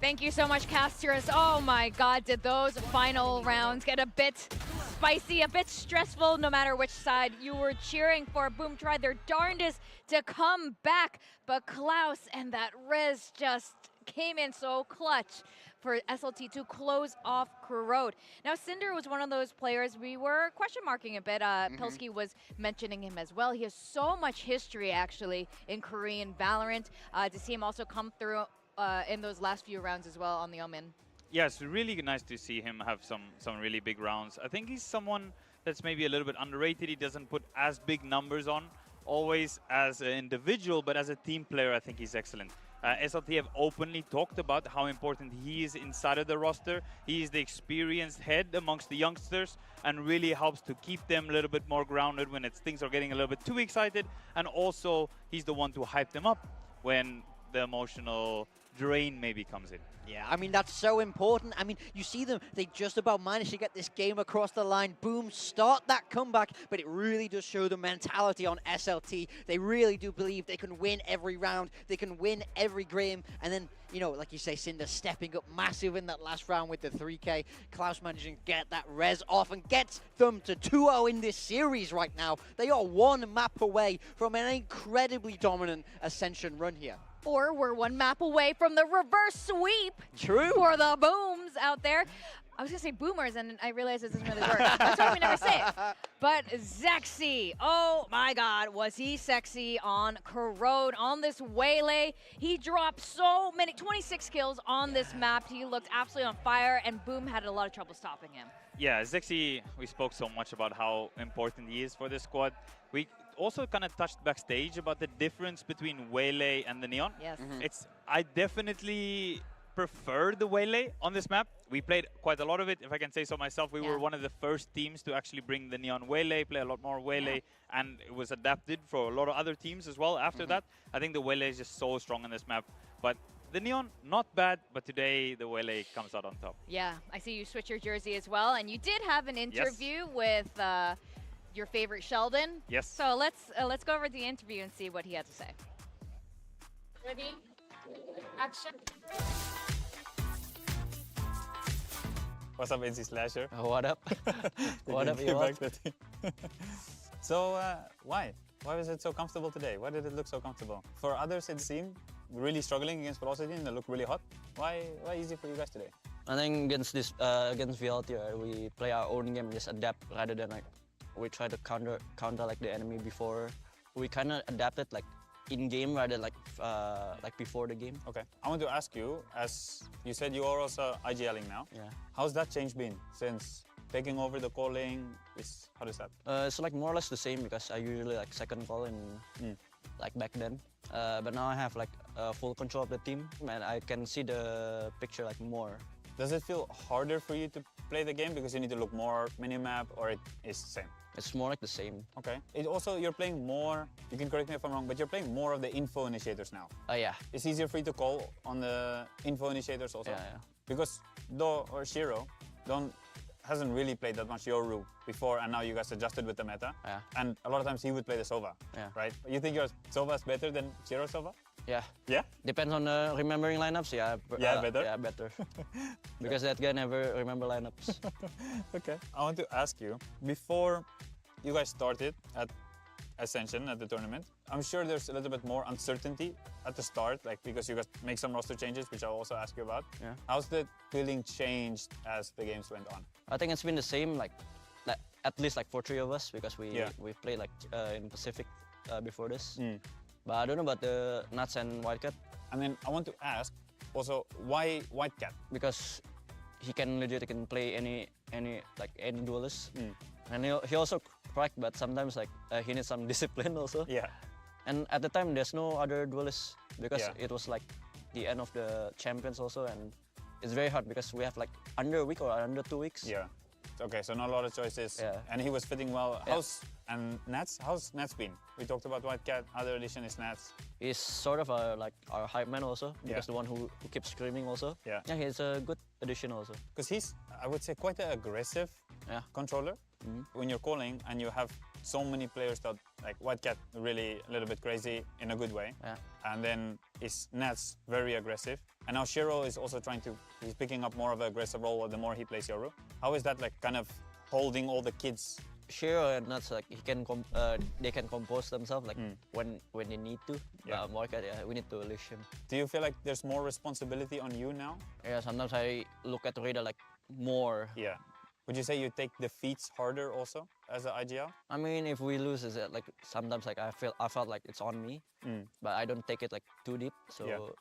Thank you so much, casters. Oh my God, did those final rounds get a bit spicy, a bit stressful, no matter which side you were cheering for. Boom tried their darndest to come back, but Klaus and that res just came in so clutch for SLT to close off Corrode. Now, Cinder was one of those players we were question marking a bit. Pilsky was mentioning him as well. He has so much history, actually, in Korean Valorant. To see him also come through in those last few rounds as well on the Omen. Yeah, it's really nice to see him have some really big rounds. I think he's someone that's maybe a little bit underrated. He doesn't put as big numbers on always as an individual, but as a team player, I think he's excellent. SLT have openly talked about how important he is inside of the roster. He is the experienced head amongst the youngsters and really helps to keep them a little bit more grounded when things are getting a little bit too excited. And also, he's the one to hype them up when the emotional drain maybe comes in. Yeah, I mean, that's so important. I mean, you see them, they just about managed to get this game across the line. Boom, start that comeback, but it really does show the mentality on SLT. They really do believe they can win every round, they can win every game, and then, you know, like you say, Cinder stepping up massive in that last round with the 3K. Klaus managing to get that res off and gets them to 2-0 in this series right now. They are one map away from an incredibly dominant Ascension run here. Or we're one map away from the reverse sweep. True. For the booms out there. I was going to say boomers, and I realized it doesn't really work. That's why we never say it. But Zexy, oh my God, was he sexy on Corrode, on this Waylay. He dropped so many, 26 kills on this map. He looked absolutely on fire, and Boom had a lot of trouble stopping him. Yeah, Zexy, we spoke so much about how important he is for the squad. We also kind of touched backstage about the difference between Waylay and the Neon. Yes. I definitely prefer the Waylay on this map. We played quite a lot of it, if I can say so myself. We were one of the first teams to actually bring the Neon Waylay, play a lot more Waylay, and it was adapted for a lot of other teams as well after that. I think the Waylay is just so strong on this map. But the Neon, not bad, but today the Waylay comes out on top. Yeah, I see you switch your jersey as well, and you did have an interview with your favorite Sheldon. Yes. So let's go over the interview and see what he had to say. Ready? Action. What's up, NC Slasher? What up? What up, you back the team. So, why? Why was it so comfortable today? Why did it look so comfortable? For others, it seemed really struggling against Velocity and they look really hot. Why easy for you guys today? I think against VLT, right, we play our own game and just adapt rather than like we try to counter like the enemy before. We kind of adapted like in game rather like before the game. Okay. I want to ask you, as you said, you are also IGLing now. Yeah. How's that change been since taking over the calling? How does that? It's like more or less the same because I usually like second call in like back then. But now I have like full control of the team and I can see the picture like more. Does it feel harder for you to play the game because you need to look more minimap, or it is the same? It's more like the same. Okay. It also, you're playing more, you can correct me if I'm wrong, but you're playing more of the info initiators now. Yeah. It's easier for you to call on the info initiators also? Yeah. Because Do or Shiro hasn't really played that much Yoru before, and now you guys adjusted with the meta. Yeah. And a lot of times he would play the Sova, right? You think your Sova is better than Shiro Sova? Yeah. Yeah? Depends on remembering lineups, yeah. Better? Yeah, better. Because that guy never remember lineups. Okay. I want to ask you, before you guys started at Ascension, at the tournament, I'm sure there's a little bit more uncertainty at the start, like because you guys make some roster changes, which I'll also ask you about. Yeah. How's the feeling changed as the games went on? I think it's been the same, like at least like for 3 of us, because we played like in Pacific before this. But I don't know about the Nuts and Whitecat. And then I want to ask also, why Whitecat? Because he can play any duelist. And he also crack, but sometimes like he needs some discipline also. Yeah. And at the time there's no other duelists because it was like the end of the champions also, and it's very hard because we have like under a week or under 2 weeks. Yeah. Okay, so not a lot of choices. Yeah. And he was fitting well. Yeah. How's Nats been? We talked about Whitecat, other addition is Nats. He's sort of like our hype man also, because the one who keeps screaming also. Yeah. Yeah, he's a good addition also. Because he's, I would say, quite an aggressive controller. When you're calling and you have so many players that, like Whitecat, really a little bit crazy in a good way. Yeah. And then is Nats very aggressive. And now Shiro is also he's picking up more of an aggressive role the more he plays Yoru. How is that like kind of holding all the kids sure or not, like he can they can compose themselves like when they need to. Yeah. Wildcat, yeah, we need to unleash him. Do you feel like there's more responsibility on you now? Yeah, sometimes I look at Rida like more. Yeah. Would you say you take defeats harder also as an IGL? I mean, if we lose, is it like sometimes like I felt like it's on me, but I don't take it like too deep. So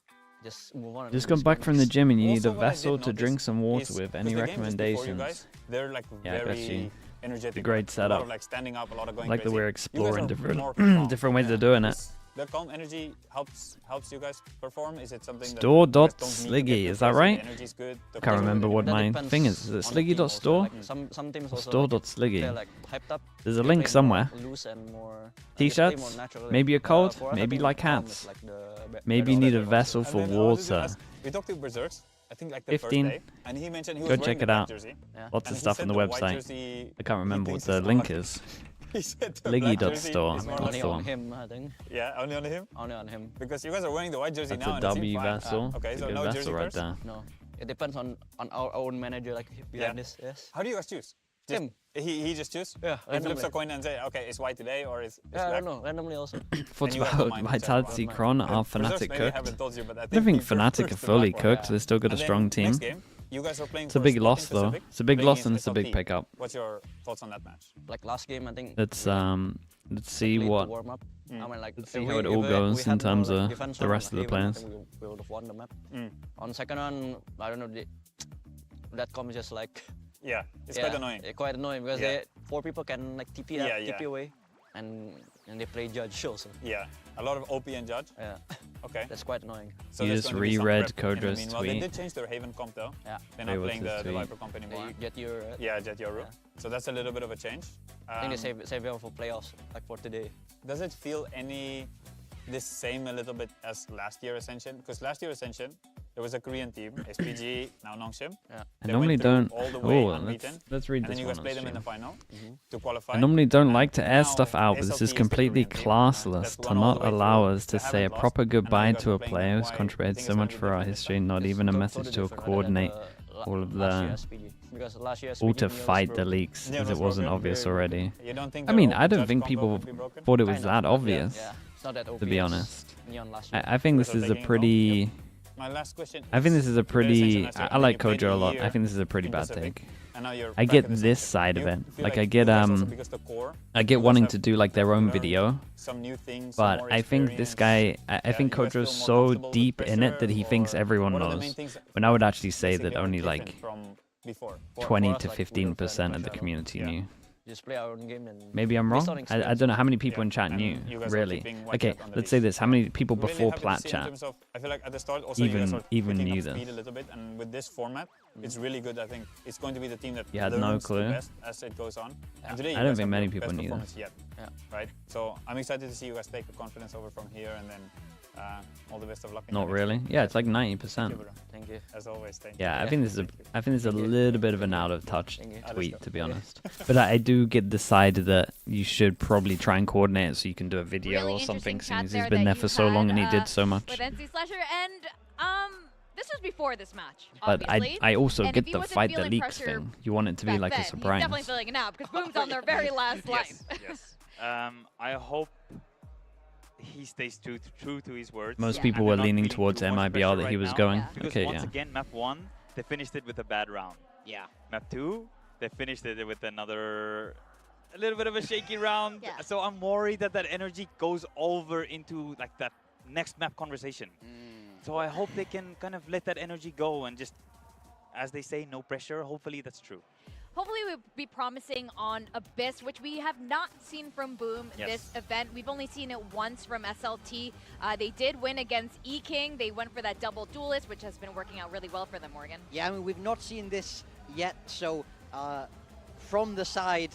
just move on. Just come back from the gym and you need a Also, what I vessel did to drink notice some water is- with. 'cause Any the games just before you recommendations? guys, they're like Yeah, I got very you. energetic. A great A lot setup. of like standing up, a lot of going Like that crazy. we're You guys exploring are different more calm. different ways of doing it. The calm energy helps you guys perform. Is it something that Store you dot guys don't need to Sliggy, get is that crazy, right? the energy's good, the Can't calm- remember what That my depends thing is. Is it on the Sliggy team dot also, store? like some teams also Store like dot Sliggy. they're like hyped up. There's a They link play somewhere. more loose and more. T-shirts, maybe a code, for us, I maybe think like calm hats. is like Maybe you need a vessel And for then I wanted to water. ask, we talked to Berserks, I think like the 15. first day, and he mentioned he Go was wearing check the it black out. jersey. Lots And of he stuff said on the white website. jersey, I can't he remember what thinks the it's link not- is. He said the Sliggy black dot jersey store. is more That's like the on one. him, I think. Yeah, only on him? Only on him. Because you guys are wearing the white jersey That's now. a and it seemed W fine. vessel. Okay, It's so a good no vessel jersey right curse? there. No, it depends on our own manager like behind this. Yes. How do you guys choose? Just, Him. He just choose? Yeah, He flips randomly. a coin and say, okay, it's white today or it's Yeah, I black? don't know. Randomly also. Thoughts And you have the about mind Vitality control. Kron? Are Berserks Fnatic maybe cooked? haven't told you, but I I don't think think Fnatic are prefers the fully black one. cooked. They've still got a And then strong team. next game, you guys are playing It's a for big Sporting loss though. Pacific, It's a big playing loss and against it's a big SLT. pickup. What's your thoughts on that match? Like last game, I think. Let's see played what. to warm up. I mean, like Let's if see we- how it if all we goes in had more, terms like, of defense the on rest of the Haven, I players. think we would have won the map. Mm. On second one, I don't know. That comes just like. Yeah, it's quite annoying. Quite annoying because Yeah. 4 people can like TP Yeah, up, yeah. TP away, and they play judge also. Yeah, a lot of OP and Judge. Yeah. Okay. That's quite annoying. So You there's just going to be some reread prep in the Kodra's meanwhile. They tweet. did change their Haven comp though. Yeah. They're Wait, not what's playing his the tweet? Viper comp anymore. They get your. Yeah, Jet Yoru. So that's a little bit of a change. I think they save it for playoffs, like for today. Does it feel the same a little bit as last year Ascension? Because last year Ascension, there was a Korean team, SPG, now Nongshim. Yeah. I They normally went through don't. all the way Oh, unbeaten, let's read and then this you one guys on played them in the stream. final to qualify. I normally don't like to air Now stuff out, but this SLT is the completely Korean team, classless that's to gone all not the way allow through. us to They say a haven't lost, proper and now goodbye you guys to are a playing player them. who's Why contributed do you so think much it's for gonna our be different history, not even a Totally message to different than coordinate the all of last the year SPG. Because last year all SPG to Neon was fight the broken. leaks, Neon as was it wasn't broken? obvious Very already. You don't think I the mean, OP I don't Judge think combo people would be broken? thought it was Kind that of, obvious, Yeah, it's not that to obvious. be honest. Neon last year. I think this Because is they're a taking it pretty. My last question. I think this is a pretty. I like Kojo Kojo a lot. I think this is a pretty bad take. I get this side of it. Like I get I get wanting to do like their own video, but I think this guy, I think Kojo's so deep in it that he thinks everyone knows. When I would actually say that only like 20 to 15% of the community knew. Just play our own game and Maybe I'm based wrong. on I experience. don't know how many people in chat knew, you guys are really. keeping White Okay, Cat on the let's say leash. this. How many people Really before happy to Plat see in chat terms of- I feel like at the start also you guys are even picking knew up speed this? a little bit, and with this format, it's really good. I think it's going to be the team that You had no learns clue? the best as it goes on. And today you I don't guys think have many your people best knew performance this. yet. Yeah. Right. So I'm excited to see you guys take the confidence over from here, and then all the best of luck. in Not your next really. game. Yeah, it's like Thank you, 90%. bro. Thank you. As always, thank Yeah, you. I think this is a little bit of an out of touch Thank you. tweet, to be honest. But I do get the side that you should probably try and coordinate it so you can do a video Really or something, interesting since chat he's been there that for you so long had, and he did so much. with NC Slasher, and this was before this match. But obviously. I also And get if he the wasn't fight the feeling leaks pressure thing. You want it to be back like then, a he's surprise. definitely feeling it now because Boom's on their very last life. Yes. I hope he stays true to his words. Most Yeah. people And were they're not leaning feeling towards too much MIBR pressure that he right was now. going. Because Okay, once yeah. again, map 1, they finished it with a bad round. Yeah. Map 2, they finished it with a little bit of a shaky round. Yeah. So I'm worried that energy goes over into like that next map conversation. So I hope they can kind of let that energy go and just, as they say, no pressure. Hopefully that's true. Hopefully we'll be promising on Abyss, which we have not seen from Boom Yes. this event. We've only seen it once from SLT. They did win against E-King. They went for that double duelist, which has been working out really well for them, Morgan. Yeah, I mean, we've not seen this yet, so from the side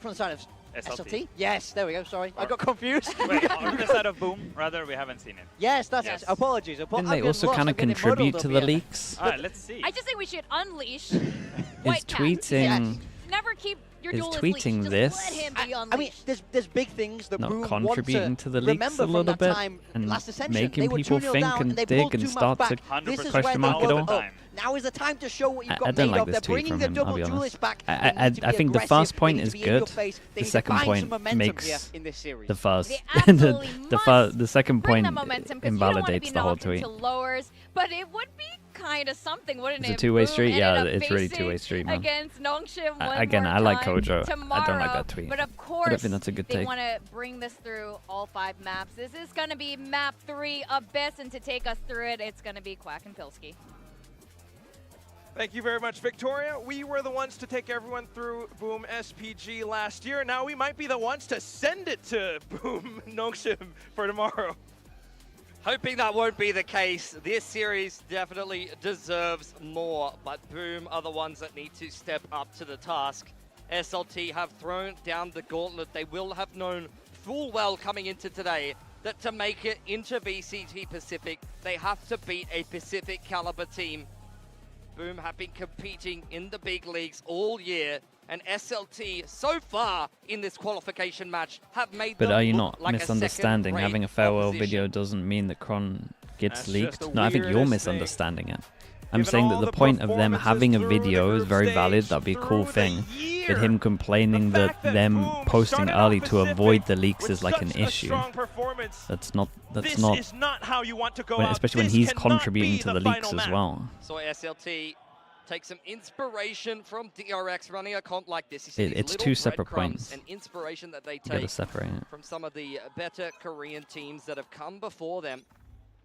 of SLT? Yes, there we go, sorry. I got confused. Wait, on the side of Boom, rather, we haven't seen it. Yes, that's Yes. it. Apologies. Didn't they also kind of contribute to the leaks? All right, let's see. I just think we should unleash Is White Cat. tweeting... Never keep Your is duel is tweeting leashed. this. Just let him be I mean, there's big things that not Boom contributing want to the leaks remember a little from that bit time and last Ascension. making They were people 2-0 think down and they dig pulled and too much start back. to This is question where mark they it were all. up. Now is the time to show what you've got I don't made like of. this They're tweet bringing from the him, I'll double be duelists honest. back. I think the first point is good. The second point makes the first. the second point invalidates the whole tweet. Lowers, but it would be kind of something, wouldn't It's it? a two-way Boom street. ended Yeah, up it's really facing two-way street, man. Against Nongshim Again, I like time Kojo. tomorrow, I don't like that tweet. But of I course, don't think that's a good they take. want to bring this through all 5 maps. This is going to be map 3 Abyss, and to take us through it, it's going to be Quack and Pilsky. Thank you very much, Victoria. We were the ones to take everyone through Boom SPG last year. Now we might be the ones to send it to Boom Nongshim for tomorrow. Hoping that won't be the case. This series definitely deserves more, but Boom are the ones that need to step up to the task. SLT have thrown down the gauntlet. They will have known full well coming into today that to make it into VCT Pacific, they have to beat a Pacific caliber team. Boom have been competing in the big leagues all year, and SLT so far in this qualification match have made But them are you look not like misunderstanding? a Having a farewell video doesn't mean that Kron gets leaked. No, I think you're misunderstanding it. I'm saying that the point of them having a video is very valid. That'd be a cool thing. But him complaining that them posting early to avoid the leaks is like an issue. That's not. This is not how you want to go out. Especially when This he's cannot contributing be to the the leaks final as map. well. So SLT take some inspiration from DRX running a comp like this. It's two separate points. And inspiration that they You gotta take separate it. from some of the better Korean teams that have come before them.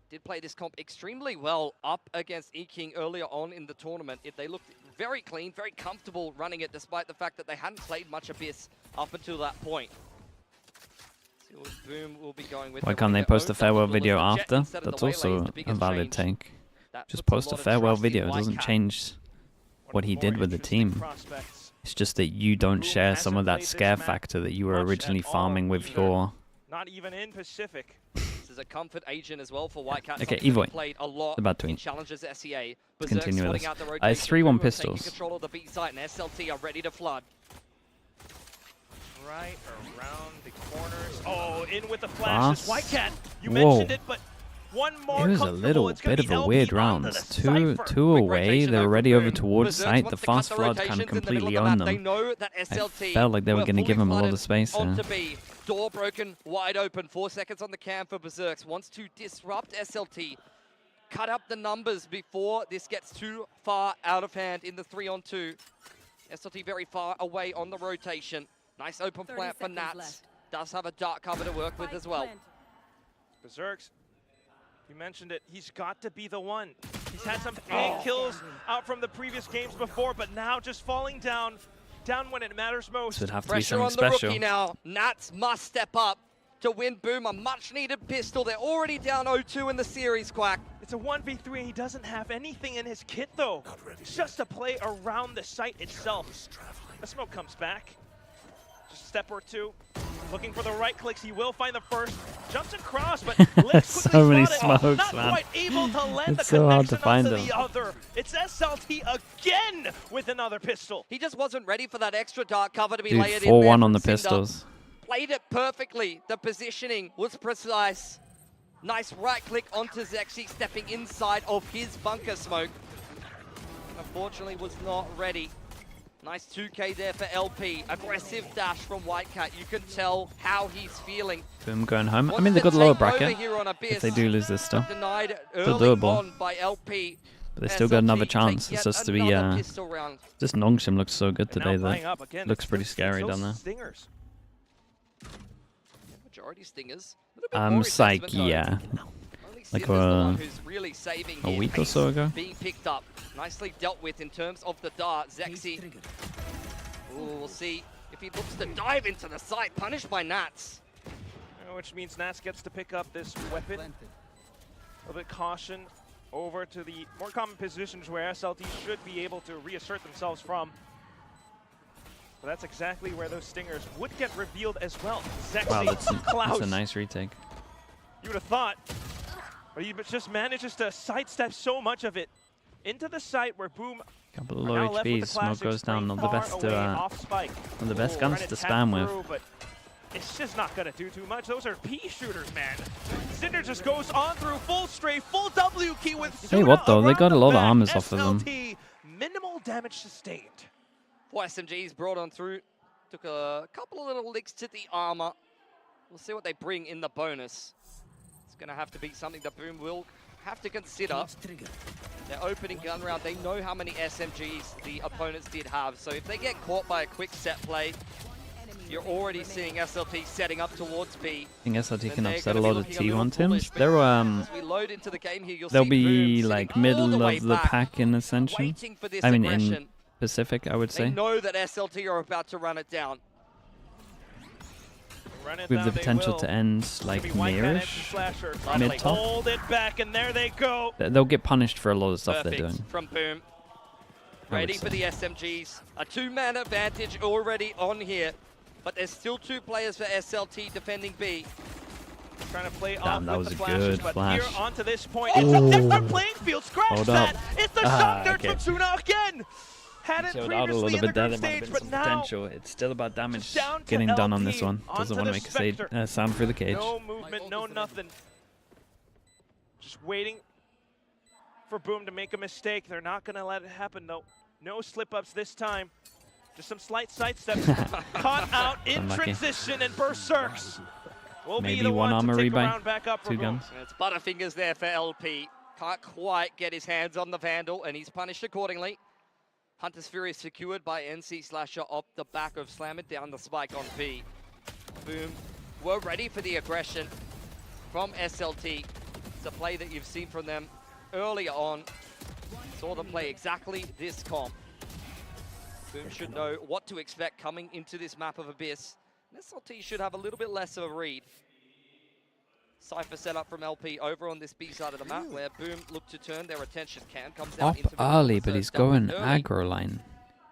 Did play this comp extremely well up against E-King earlier on in the tournament. They looked very clean, very comfortable running it, despite the fact that they hadn't played much Abyss up until that point. So Boom will be going with Why can't they post a farewell video after? That's also a valid take. Just post a farewell video. It doesn't change what he did with the team. It's just that you don't share some of that scare factor that you were originally farming with your... Not even in Pacific. This is a comfort agent as well for Whitecat. Okay, Something Evoy. played a lot About in tweet. challenges SEA. Let's Berserk continue with sorting this. out the It's rotation. 3-1 Boom pistols. taking control of the B site, and SLT are ready to flood. Right around the corners. Oh, in with the flashes. Fast. Whitecat, you Whoa. mentioned it, but one more It was a little bit of a weird round. Two away, they were already over towards site. The fast flood kind of completely owned them. I felt like they were going to give him a lot of space there. Onto B. Door broken, wide open. 4 seconds on the cam for Berserks. Wants to disrupt SLT. Cut up the numbers before this gets too far out of hand in the 3-on-2. SLT very far away on the rotation. Nice open plant for Nats. Does have a dark cover to work with as well. Berserks, you mentioned it. He's got to be the one. He's had some big kills out from the previous games before, but now just falling down when it matters most. So it'd have to be Pressure something on the special. rookie now. Nats must step up to win Boom a much-needed pistol. They're already down 0-2 in the series, Quack. It's a 1v3. He doesn't have anything in his kit, though. It's just a play around the site itself. The smoke comes back. Just a step or two. Looking for the right clicks. He will find the first. Jumps across, but let's So many spot it. smokes, Not man. quite able to land It's the so hard to connection find onto them. the other. It's SLT again with another pistol. He just wasn't ready for that extra dark cover to be Dude, layered in there 4-1 on from the Cinder. pistols. Played it perfectly. The positioning was precise. Nice right click onto Zexy, stepping inside of his bunker smoke. Unfortunately, was not ready. Nice 2K there for LP. Aggressive dash from Whitecat. You can tell how he's feeling. Boom going home. I Wants mean, they to got the lower take over bracket. here on If Abyss, they do lose this still. Denied Still early doable. on by LP. But they still got another SLT chance. take It's yet just to be... another pistol round. Just Nongshim looks so good today Buying up that again. looks pretty scary Those down there. Stingers. Majority stingers. A little bit more Psych, investment, though. yeah. Only Like Cinder's the one who's really saving a here. week or so ago. Being picked up, nicely dealt with in terms of the dart. Zexy. Ooh, we'll see if he looks to dive into the site, punished by Nats. Which means Nats gets to pick up this weapon. A little bit caution over to the more common positions where SLT should be able to reassert themselves from. But that's exactly where those stingers would get revealed as well. Zexy, Wow, that's Klaus. a nice retake. You would have thought, but he just manages to sidestep so much of it into the site where Boom Couple of low HP. Smoke goes down. Not the best not the best guns to spam with. But it's just not gonna do too much. Those are pea shooters, man. Cinder just goes on through full strafe, full W key with. Hey, what though? They got a lot of armors off of them. Minimal damage sustained. 4 SMGs brought on through. Took a couple of little licks to the armor. We'll see what they bring in the bonus. It's going to have to be something that Boom will have to consider. Their opening gun round, they know how many SMGs the opponents did have. So if they get caught by a quick set play, you're already seeing SLT setting up towards B. I think SLT can upset a lot of T1 teams. They'll be like middle of the pack in Ascension. I mean in Pacific, I would say. They know that SLT are about to run it down. With the potential to end like nearish, mid top. Hold it back, and there they go. They'll get punished for a lot of stuff they're doing. From Boom. Ready for the SMGs. A 2-man advantage already on here. But there's still 2 players for SLT defending B. Trying to play Damn, off that with was the a flashes, good but flash. here onto this point, it's a different playing field. Scratch Hold that. up. It's the shot Okay. from Tsuna again. Had it Showed out a previously little in the bit there. group There might have stage, been but some now potential. It's still about damage down to getting done on LP, this one. Doesn't onto want to the make Spectre. a sound through the cage. No movement, no nothing. Just waiting for Boom to make a mistake. They're not going to let it happen, though. No slip-ups this time. Just some slight sidesteps. Caught out in Unlucky. transition, and Berserks will be Maybe the one one armor to take a rebuy, round back up for 2 Boom. guns. And it's Butterfingers there for LP. Can't quite get his hands on the Vandal, and he's punished accordingly. Hunter's Fury is secured by NC Slasher off the back of Slam It down the spike on B. Boom. We're ready for the aggression from SLT. It's a play that you've seen from them earlier on. Saw them play exactly this comp. Boom should know what to expect coming into this map of Abyss. And SLT should have a little bit less of a read. Cypher set up from LP over on this B side of the map where Boom look to turn their attention. Can comes out Up into early, but he's going early. aggro line.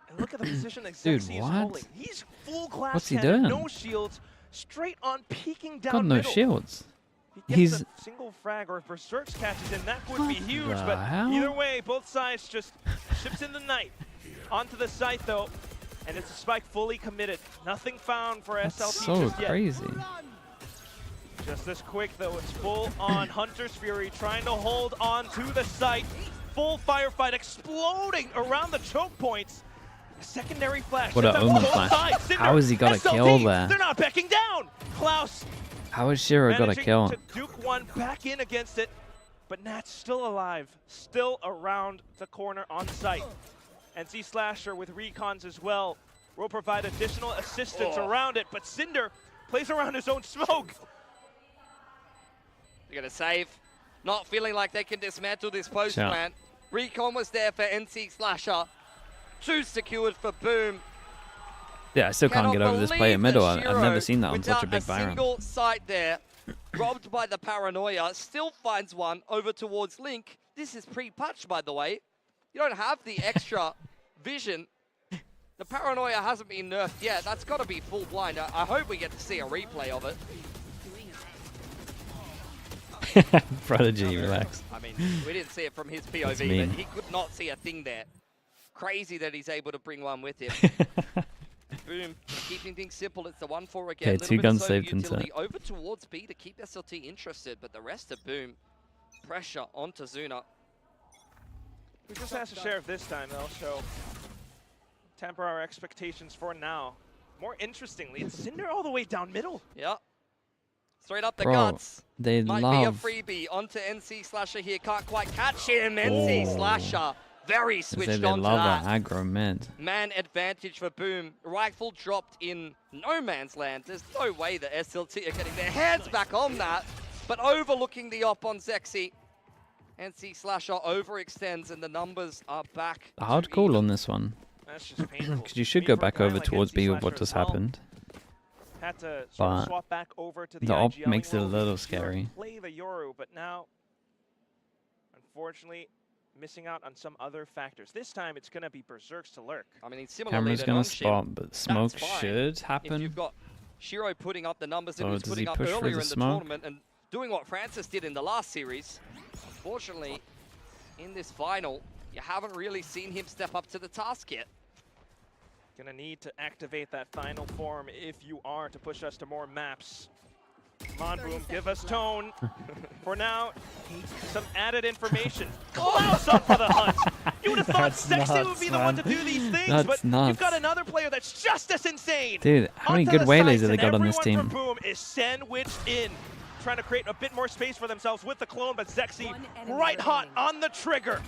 And look at the position that Dude, Sexy is what? holding. He's full glass What's he cannon, doing? no shields, straight on peeking down Got no middle. shields. He He's gets a single frag, or if Berserks catches him, that would be What huge. the But hell? either way, both sides just ships in the night. Onto the site though, and it's a spike fully committed. Nothing found for That's SLT so just yet. crazy. Just this quick though, it's full on Hunter's Fury trying to hold on to the site. Full firefight exploding around the choke points. A secondary flash. What a Sets up omen both flash. sides. Cinder, How has he got a SLT, kill there? They're not backing down. Klaus How has Shiro got a managing kill? to Duke one back in against it, but Nat's still alive, still around the corner on site. NC Slasher with recons as well will provide additional assistance around it, but Cinder plays around his own smoke. They're going to save. Not feeling like they can dismantle this post Sure. plant. Recon was there for NC Slasher. 2 secured for Boom. Yeah, I still can't get over this play at middle. I've never Shiro, seen that on such a big without Byron. single sight there, robbed by the Paranoia, still finds one over towards Link. This is pre-patch, by the way. You don't have the extra vision. The Paranoia hasn't been nerfed yet. That's got to be full blind. I hope we get to see a replay of it. Prodigy, relax. I mean, we didn't see it from his POV, That's but mean. he could not see a thing there. Crazy that he's able to bring one with him. Boom, keeping things simple. It's the 1-4 again. Okay, Little 2 bit guns of saved utility into over towards B to keep SLT interested, but the rest of Boom, pressure onto Zuna. We just has to share of this time though, so temper our expectations for now. More interestingly, it's Cinder all the way down middle. Yeah. Straight up the Bro, guts. they Might love... be a freebie onto NC Slasher here. Can't quite catch him. NC Slasher very switched They on to love that. that aggro mid. Man advantage for Boom. Rifle dropped in no man's land. There's no way that SLT are getting their hands back on that. But overlooking the op on Zexy. NC Slasher overextends and the numbers are back. A hard call on this one. That's just painful. Because you should go back over towards B with what just happened. Had to sort But of swap back over to the the op IGL makes it a world. little Yoru scary. Play the Yoru, but now, unfortunately, missing out on some other factors. This time, it's going to be Berserks to lurk. I mean, similarly Camera's to gonna Nongshim, spot, but smoke that's fine. should If happen. you've got Shiro putting up the numbers that Oh, he was does putting he up push for earlier the in the smoke? tournament and doing what Francis did in the last series. Unfortunately, in this final, you haven't really seen him step up to the task yet. Gonna need to activate that final form if you are to push us to more maps. Come on, Boom, give us tone. For now, some added information. Klaus up for the hunt. You would have thought Sexy would be the one to do these things, but you've got another player that's just as insane. Dude, how many good waylays have they got on this team? Everyone from Boom is sandwiched in, trying to create a bit more space for themselves with the clone, but Sexy right hot on the trigger.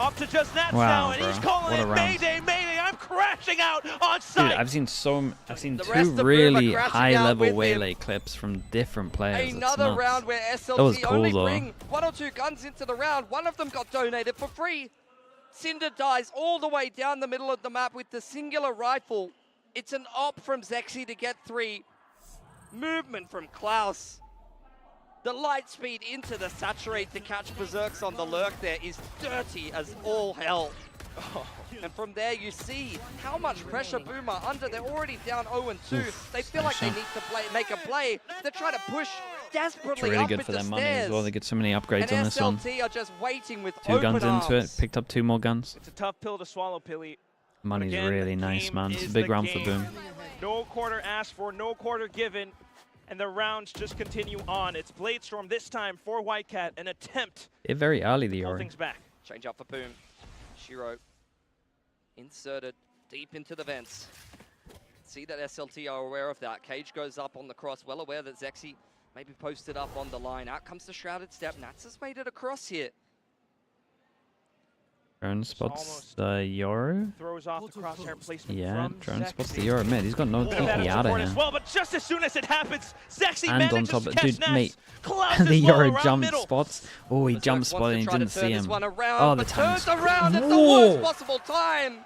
Up to just Nats now, and he's calling it Mayday, Mayday, I'm crashing out on site. Dude, I've seen two really high-level waylay clips from different players. Another round where SLT only bring 1 or 2 guns into the round. One of them got donated for free. Cinder dies all the way down the middle of the map with the singular rifle. It's an op from Zexy to get 3. Movement from Klaus. The light speed into the saturate to catch berserks on the lurk there is dirty as all hell. Oh. And from there you see how much pressure Boom are under. They're already down 0-2. They feel like they need to make a play. They're trying to push desperately it's really up good for their stairs. money as well. They get so many upgrades on this one. SLT are just waiting with 2 guns open into it, arms. picked up 2 more guns. It's a tough pill to swallow, Pilly. Money's Again, really nice, man. It's a big round for Boom. No quarter asked for, no quarter given. And the rounds just continue on. It's Bladestorm this time for Whitecat, an attempt. It's very early, the Hold Yori. things back. Change up for Boom. Shiro inserted deep into the vents. See that SLT are aware of that. Cage goes up on the cross, well aware that Zexy maybe posted up on the line. Out comes the Shrouded Step. Nats has made it across here. Drone spots the Yoru. Throws off the crosshair placement. Yeah, from drone Zexy. spots the Yoru. Man, he's got no TP out of As him. well, but just as soon as it happens, Zexy And manages on top to of catch dude, Nats. mate, Klaus the is low Yoru around jump middle. spots. Oh, he jump spotted and he didn't see him. Oh, the time. Turns around at the worst possible time.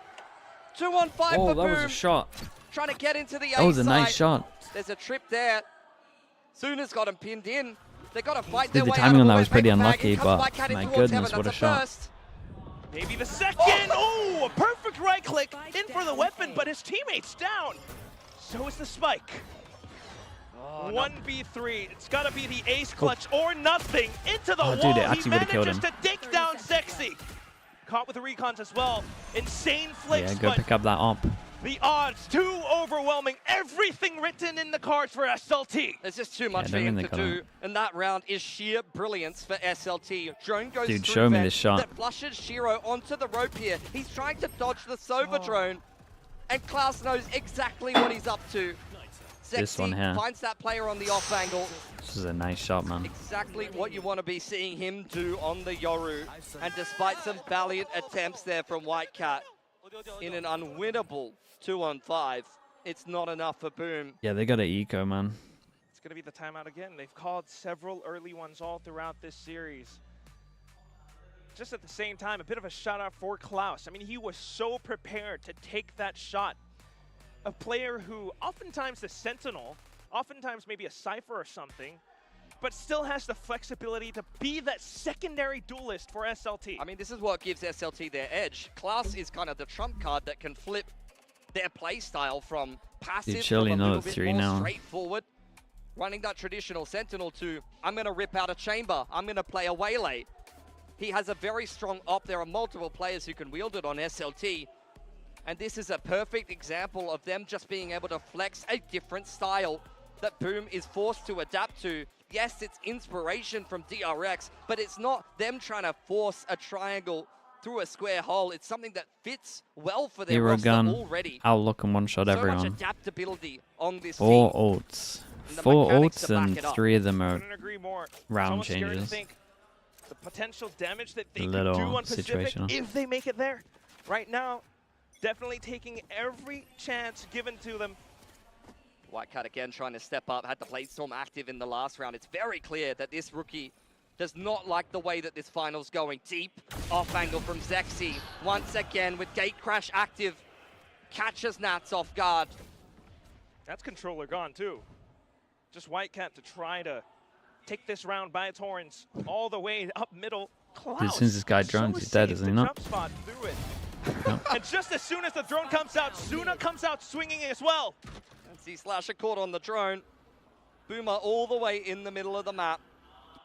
2-on-5 Oh, for that Boom. was a shot. Trying to get into the A That was a nice side. shot. There's a trip there. Suna's got him pinned in. They got to fight their Dude, the way timing out on of that a was pretty wet paper bag. unlucky, In comes but Whitecat in my towards goodness, heaven. what a That's shot. first. Maybe the second. Oh, a perfect right click in for the weapon, but his teammate's down. So is the spike. 1v3. It's got to be the ace clutch or nothing. Into the Oh, wall. dude, it He actually would've killed manages him. to take down Sexy. Caught with the recons as well. Insane flicks, Yeah, go but pick up that op. the odds too overwhelming. Everything written in the cards for SLT. There's just too much Yeah, for don't him think to they got do, and that round is sheer brilliance for SLT. Drone goes Dude, through show me vent this shot. that flushes Shiro onto the rope here. He's trying to dodge the Sova drone, and Klaus knows exactly what he's up to. This one Sexy here. finds that player on the off angle. This is a nice shot, man. Exactly what you want to be seeing him do on the Yoru. And despite some valiant attempts there from Whitecat, in an unwinnable 2-on-5, it's not enough for Boom. Yeah, they got an eco, man. It's going to be the timeout again. They've called several early ones all throughout this series. Just at the same time, a bit of a shout out for Klaus. I mean, he was so prepared to take that shot. A player who oftentimes the Sentinel, oftentimes maybe a Cypher or something, but still has the flexibility to be that secondary duelist for SLT. I mean, this is what gives SLT their edge. Klaus is kind of the trump card that can flip their play style from passive to surely a not little at bit 3 more now. straightforward. Running that traditional Sentinel to, I'm going to rip out a chamber, I'm going to play a waylay. He has a very strong op. There are multiple players who can wield it on SLT. And this is a perfect example of them just being able to flex a different style that Boom is forced to adapt to. Yes, it's inspiration from DRX, but it's not them trying to force a triangle through a square hole. It's something that fits well for their Hero roster gun, already. outlook and one-shot So everyone. much adaptability on this 4 team. ults. And the 4 mechanics ults to back and it up. 3 of them are Couldn't agree more. It's round almost scary to changes. think the potential damage that they could Little do on Pacific situational. if they make it there. Right now, definitely taking every chance given to them. Whitecat again trying to step up, had the Bladestorm active in the last round. It's very clear that this rookie does not like the way that this final's going. Deep off angle from Zexy. Once again with Gate Crash active, catches Nats off guard. That's controller gone too. Just Whitecat to try to take this round by its horns all the way up middle. Dude, as soon as this guy drones, he's dead, isn't he not? Jump spot through it. And just as soon as the drone comes out, Suna comes out swinging as well. And see Slasher caught on the drone. Boomer all the way in the middle of the map.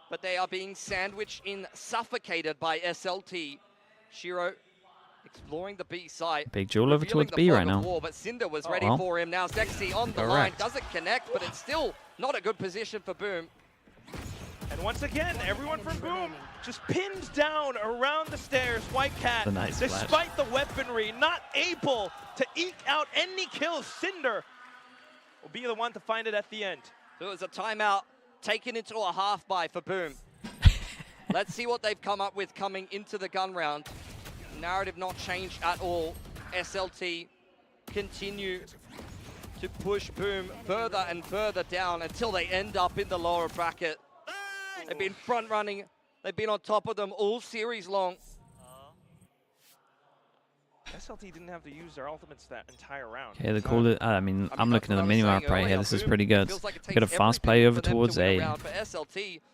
But they are being sandwiched in, suffocated by SLT. Shiro exploring the B site. Big duel over revealing towards the B fog right of now. war, but Cinder was ready well. for him. Now Zexy on the line, doesn't connect, but it's still not a good position for Boom. And once again, everyone from Boom just pinned down around the stairs. Whitecat, Nice despite the weaponry, not able to eke out any kills. Cinder will be the one to find it at the end. So it was a timeout taken into a half buy for Boom. Let's see what they've come up with coming into the gun round. Narrative not changed at all. SLT continue to push Boom further and further down until they end up in the lower bracket. They've been front running. They've been on top of them all series long. SLT didn't have to use their ultimates that entire round. Okay, they called it. I mean, I'm looking at the minimap right here. This is pretty good. Get a fast play over towards A, or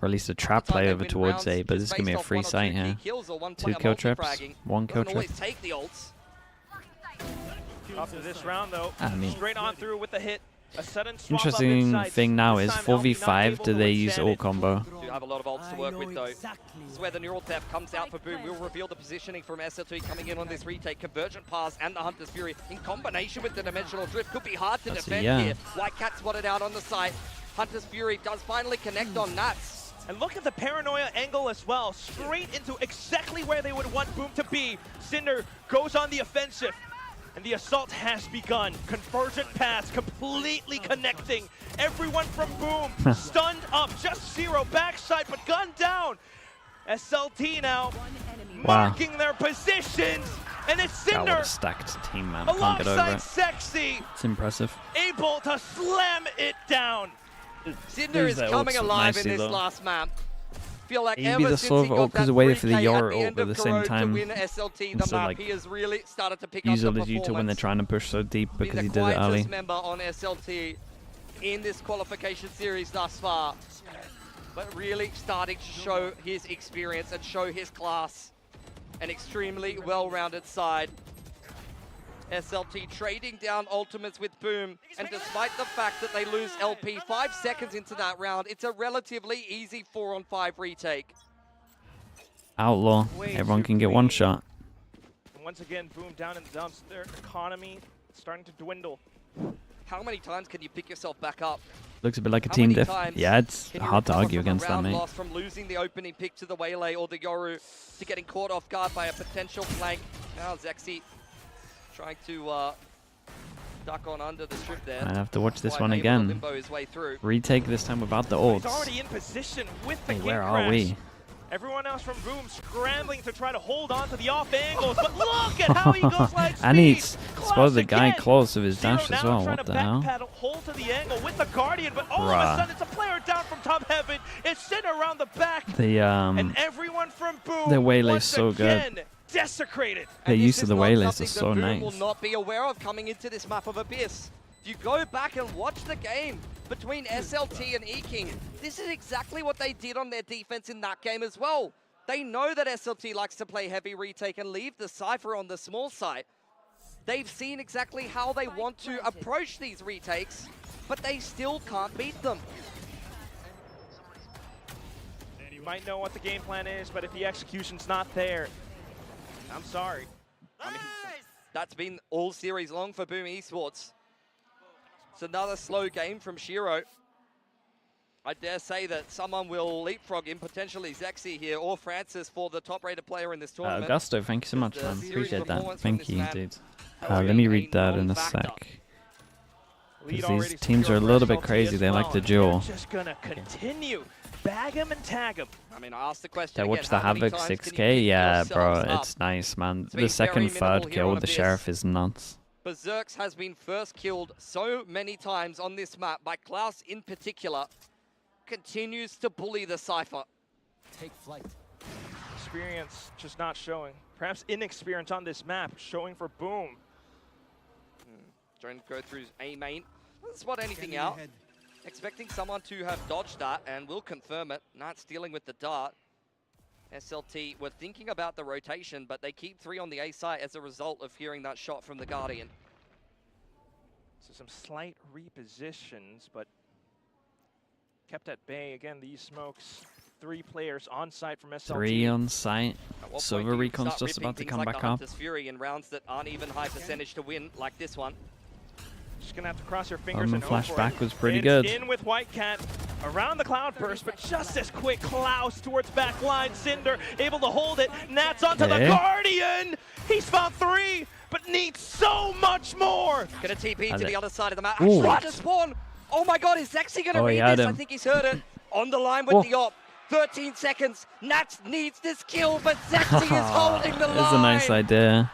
at least a trap play over towards A, but this is going to be a free site here. 2 kill trips, 1 kill trip. Take the ults. After this round, though, I mean, straight on through with the hit. A sudden swap interesting up thing now is 4v5. Do they use ult combo? Do have a lot of ults to work with, though. This is where the neural theft comes out for Boom. We'll reveal the positioning from SLT coming in on this retake. Convergent Pass and the Hunter's Fury in combination with the Dimensional Drift could be hard to defend here. Whitecat spotted out on the side. Hunter's Fury does finally connect on Nats. And look at the paranoia angle as well. Straight into exactly where they would want Boom to be. Cinder goes on the offensive. And the assault has begun. Convergent pass completely connecting. Everyone from Boom stunned up. Just 0 backside, but gunned down. SLT now marking their positions. And it's Cinder. What a stacked team, man. I can't get over alongside it. Sexy. It's impressive. Able to slam it down. Cinder is coming alive in this last map. Feel like Maybe ever the since sort he of got ult because that they waited for the 3K Yoru at the ult end at of the same Corrode time. to win SLT the instead, map, like, he has really started to pick up the usually performance. due to when they're trying to push so deep because he Been did the it early. quietest member on SLT in this qualification series thus far, but really starting to show his experience and show his class. An extremely well-rounded side. SLT trading down ultimates with Boom, and despite the fact that they lose LP 5 seconds into that round, it's a relatively easy 4-on-5 retake. Outlaw. Everyone can get one shot. And once again, Boom down in the dumps. Their economy starting to dwindle. How many times can you pick yourself back up? Looks a bit like a team diff. Yeah, it's hard to argue against that, mate. Lost from losing the opening pick to the Waylay or the Yoru to getting caught off guard by a potential flank. Now Zexy trying to duck on under the strip there. I have to watch this one again. Retake this time without the ults. He's already in position with the Hey, king where crash. are we? Everyone else from Boom scrambling to try to hold on to the off angles, but look at how he goes like And he speed. spotted the guy close with his Zero dash as now well. trying What to the hell? backpedal, hold to the angle with the Guardian, but all of a Bruh. sudden it's a player down from top heaven. It's sitting around the back. The and everyone from Boom their Waylay's once so good. again desecrated. Their use of the Waylays Something is that so Boom nice. will not be aware of coming into this map of Abyss. If you go back and watch the game between SLT and E-King, this is exactly what they did on their defense in that game as well. They know that SLT likes to play heavy retake and leave the Cypher on the small side. They've seen exactly how they want to approach these retakes, but they still can't beat them. You might know what the game plan is, but if the execution's not there, I'm sorry. I mean, that's been all series long for Boom Esports. It's another slow game from Shiro. I dare say that someone will leapfrog him, potentially Zexy here, or Francis for the top-rated player in this tournament. Augusto, thank you so much, The man. series Appreciate that. performance from Thank this you, map dude. has Let me been read that in a non-factor. sec. Because these teams are a little bit crazy. They like to duel. Just gonna continue. Bag him and tag him. I mean, I asked the question Yeah, again, watch the how many Havoc times can you 6K. pick Yeah, bro, yourselves up? it's nice, man. It's The been second, very third minimal here kill on with the Abyss. Sheriff is nuts. Berserks has been first killed so many times on this map by Klaus in particular. Continues to bully the Cypher. Take flight. Experience just not showing. Perhaps inexperience on this map showing for Boom. Trying to go through A main. Doesn't spot anything out. Expecting someone to have dodged that and will confirm it. Not stealing with the dart. SLT were thinking about the rotation, but they keep 3 on the A site as a result of hearing that shot from the Guardian. So some slight repositions, but kept at bay. Again, these smokes 3 players on site from SLT. 3 on site. At what Silver point do you Recon's start just ripping about to things come like back the up. Hunter's Fury in rounds that aren't even high percentage to win, like this one? Just gonna have to cross your fingers Omen and hope for flashback it. was pretty It's good. in with Whitecat around the Cloudburst, but just as quick. Klaus towards backline. Cinder able to hold it. Nats onto the Okay. Guardian. He's found 3, but needs so much more. Gonna TP Has to it. the other side of the map. Ooh. Actually, to spawn. Oh my god, is Zexy gonna Oh, he read had this? I him. think he's heard it. On the line with Oh. the op. 13 seconds. Nats needs this kill, but Zexy is holding the line. It's a nice idea.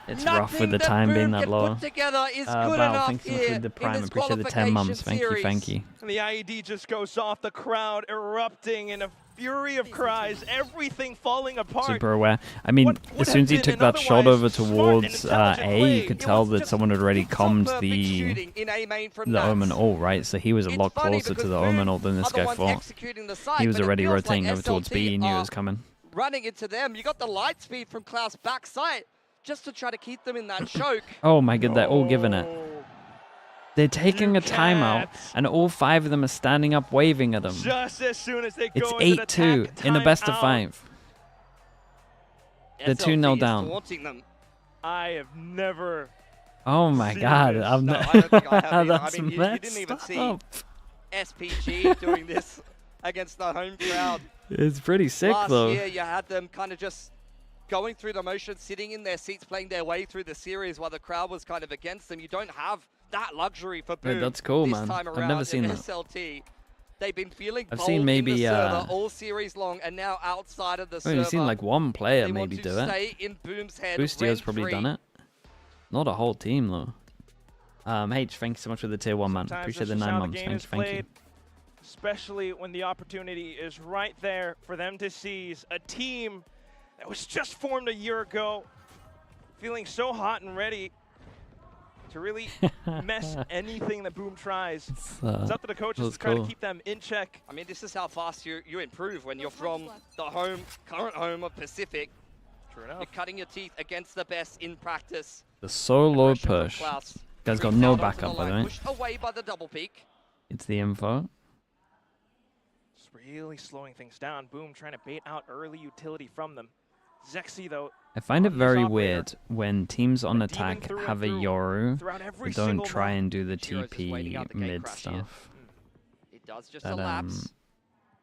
It's rough with the Nothing time that being Boom that can low. put together is good Val, enough thanks so much here for the in prime. this Appreciate the 10 months. Thank you, qualification thank you. And the IED just goes off. The crowd erupting in a fury of cries. Everything falling apart. Super aware. I mean, as soon as he took that shot over towards A, you could tell that someone had already commed the Omen ult, right? So he was a lot closer to the Omen ult than this guy thought. He was already rotating over towards B. He knew it was coming. Running into them. You got the light speed from Klaus backside just to try to keep them in that choke. Oh my god, they're all giving it. They're taking a timeout, and all 5 of them are standing up waving at them. Just as soon as they It's go into 8-2 in a best of 5. They're 2-0 down. Them. I have never. Oh my god, I'm No, I don't think I have either. that's I mean, you didn't even messed see up. SPG doing this against the home crowd. It's pretty sick Last though. year, you had them kind of just going through the motion, sitting in their seats, playing their way through the series while the crowd was kind of against them. You don't have that luxury for Boom. Yeah, that's cool, this man. Time I've around never seen in that. SLT. They've been feeling I've bold seen in maybe, the server all series long, and now outside of the I've server. only seen like one player they maybe want to do it. stay in Boom's head. Boostio's probably rent-free. done it. Not a whole team though. H, thank you so much for the tier 1, man. Sometimes Appreciate that's the just 9 how the months. game Thank is you, thank you. played, especially when the opportunity is right there for them to seize. A team that was just formed a year ago, feeling so hot and ready to really mess anything that Boom tries. It's up to the coaches to try to keep them in check. I mean, this is how fast you improve when you're from the current home of Pacific. True enough. You're cutting your teeth against the best in practice. The solo Pressure from push. Klaus. Guy's got Brings no out onto backup the by the line, way. Pushed away by the double peak. It's the info. Just really slowing things down. Boom trying to bait out early utility from them. Zexy, though, I find it on this very operator, weird when teams on demon attack through and have a through, Yoru throughout every that don't single try map. and do the Shiro's just waiting out TP the gate mid crash here. stuff. It does just That elapse.